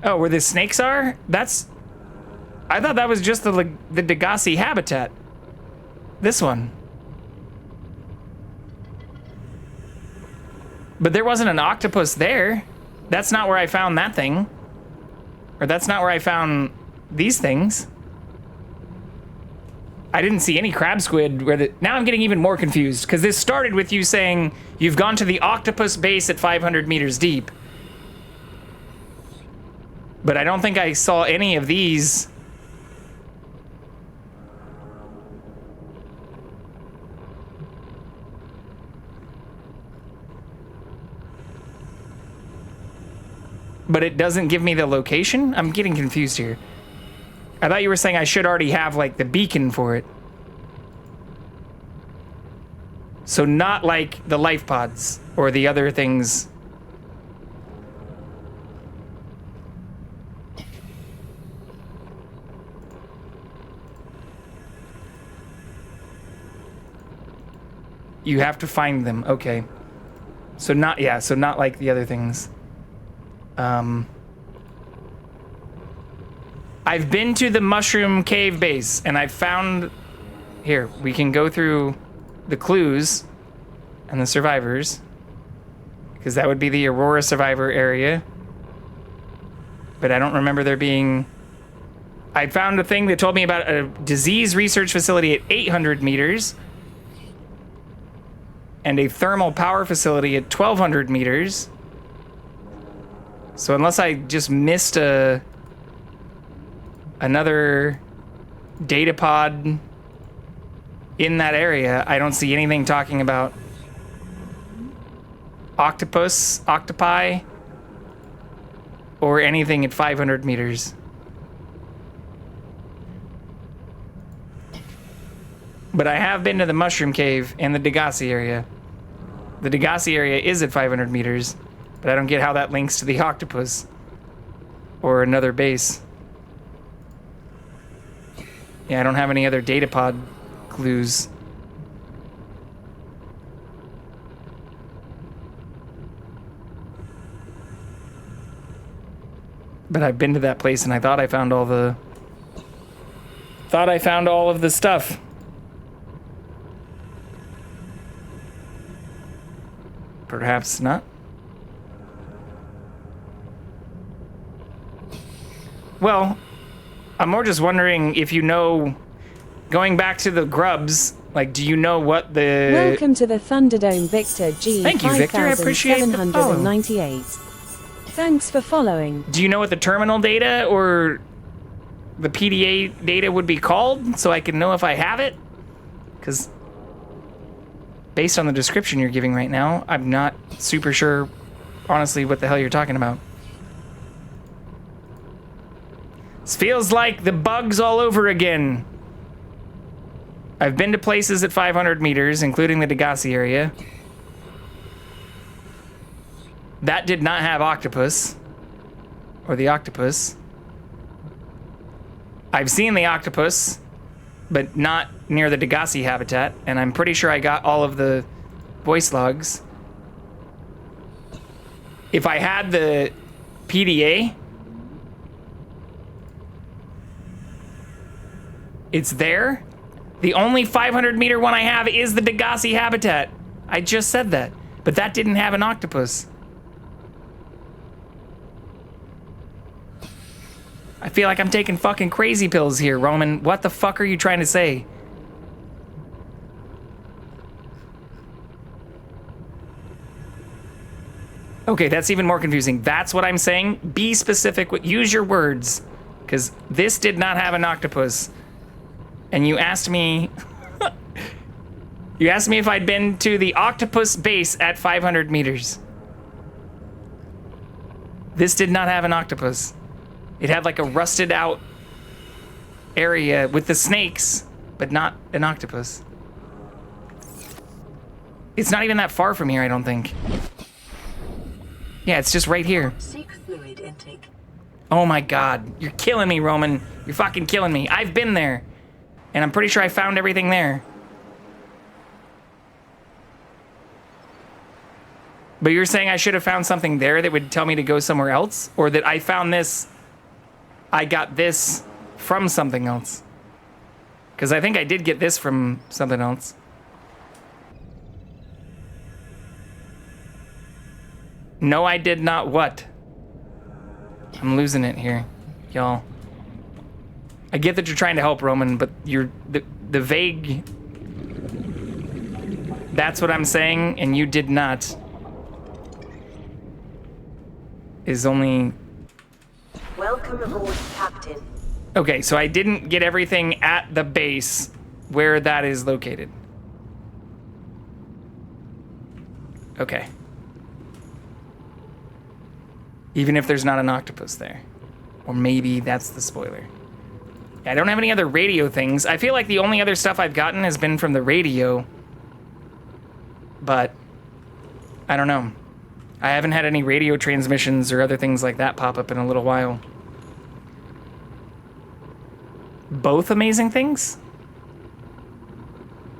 Oh, where the snakes are? I thought that was just the Degassi habitat. This one. But there wasn't an octopus there. That's not where I found that thing. Or that's not where I found these things. I didn't see any crab squid where now I'm getting even more confused because this started with you saying you've gone to the octopus base at 500 meters deep. But I don't think I saw any of these. But it doesn't give me the location? I'm getting confused here. I thought you were saying I should already have like the beacon for it. So not like the life pods or the other things. You have to find them. Okay. So not, yeah, so not like the other things. I've been to the mushroom cave base and I've found, here, we can go through the clues and the survivors because that would be the Aurora survivor area. But I don't remember there being, I found a thing that told me about a disease research facility at 800 meters and a thermal power facility at 1200 meters. So unless I just missed another data pod in that area, I don't see anything talking about octopi, or anything at 500 meters. But I have been to the mushroom cave and the Degassi area. The Degassi area is at 500 meters, but I don't get how that links to the octopus or another base. Yeah, I don't have any other data pod clues. But I've been to that place and I thought I found all of the stuff. Perhaps not. Well, I'm more just wondering if you know, going back to the grubs, like, do you know what the... Welcome to the Thunderdome, Victor G. Thank you, Victor. I appreciate the follow. 5798. Thanks for following. Do you know what the terminal data or the PDA data would be called so I can know if I have it? Because based on the description you're giving right now, I'm not super sure, honestly, what the hell you're talking about. This feels like the bugs all over again. I've been to places at 500 meters, including the Degassi area. That did not have octopus, or the octopus. I've seen the octopus, but not near the Degassi habitat, and I'm pretty sure I got all of the voice logs. If I had the PDA, it's there. The only 500 meter one I have is the Degassi habitat. I just said that, but that didn't have an octopus. I feel like I'm taking fucking crazy pills here, Roman. What the fuck are you trying to say? Okay, that's even more confusing. That's what I'm saying. Be specific. Use your words. Because this did not have an octopus. And you asked me... you asked me if I'd been to the octopus base at 500 meters. This did not have an octopus. It had like a rusted out area with the snakes, but not an octopus. It's not even that far from here, I don't think. Yeah, it's just right here. Seek fluid intake. Oh my god, you're killing me, Roman. You're fucking killing me. I've been there, and I'm pretty sure I found everything there. But you're saying I should have found something there that would tell me to go somewhere else? Or that I found this, I got this from something else? Because I think I did get this from something else. No, I did not what? I'm losing it here, y'all. I get that you're trying to help, Roman, but you're the vague... That's what I'm saying, and you did not. Is only... Welcome aboard, Captain. Okay, so I didn't get everything at the base where that is located. Okay. Even if there's not an octopus there. Or maybe that's the spoiler. I don't have any other radio things. I feel like the only other stuff I've gotten has been from the radio. But I don't know. I haven't had any radio transmissions or other things like that pop up in a little while. Both amazing things?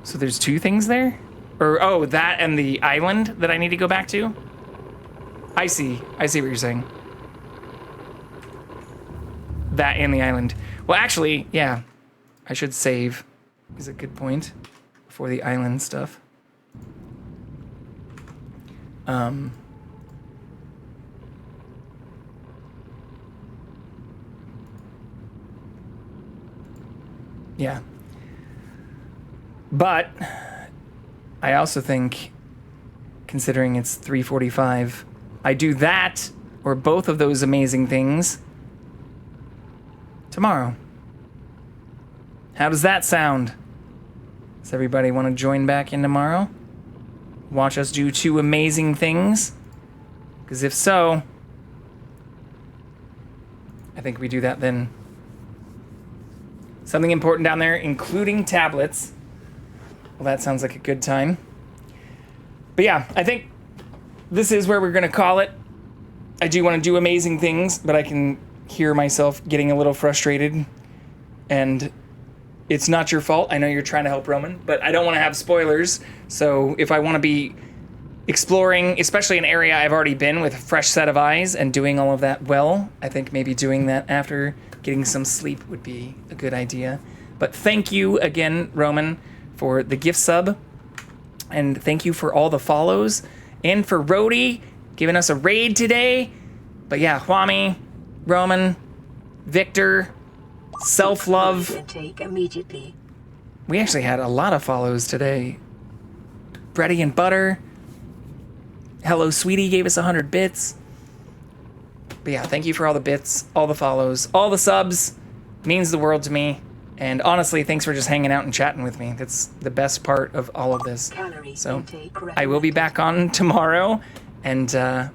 So there's two things there? Or, oh, that and the island that I need to go back to? I see what you're saying. That and the island. Well, actually, yeah. I should save. Is a good point for the island stuff. Yeah. But I also think, considering it's 3:45, I do that or both of those amazing things tomorrow. How does that sound? Does everybody want to join back in tomorrow? Watch us do two amazing things? Because if so, I think we do that then. Something important down there, including tablets. Well, that sounds like a good time. But yeah, I think this is where we're going to call it. I do want to do amazing things, but I can hear myself getting a little frustrated. And it's not your fault. I know you're trying to help Roman, but I don't want to have spoilers. So if I want to be exploring, especially an area I've already been with a fresh set of eyes and doing all of that well, I think maybe doing that after getting some sleep would be a good idea. But thank you again, Roman, for the gift sub. And thank you for all the follows. And for Rhodey giving us a raid today. But yeah, Hwami, Roman, Victor, Self-Love. Intake immediately. We actually had a lot of follows today. Bready and Butter. Hello Sweetie gave us 100 bits. But yeah, thank you for all the bits, all the follows, all the subs. Means the world to me. And honestly, thanks for just hanging out and chatting with me. That's the best part of all of this. So I will be back on tomorrow, and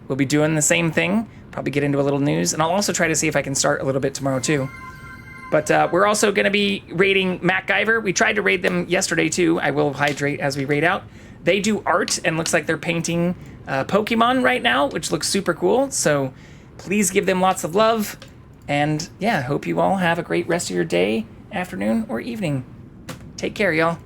we'll be doing the same thing. Probably get into a little news, and I'll also try to see if I can start a little bit tomorrow too. But we're also going to be raiding MacGyver. We tried to raid them yesterday too. I will hydrate as we raid out. They do art, and looks like they're painting Pokemon right now, which looks super cool. So please give them lots of love. And yeah, hope you all have a great rest of your day, afternoon, or evening. Take care, y'all.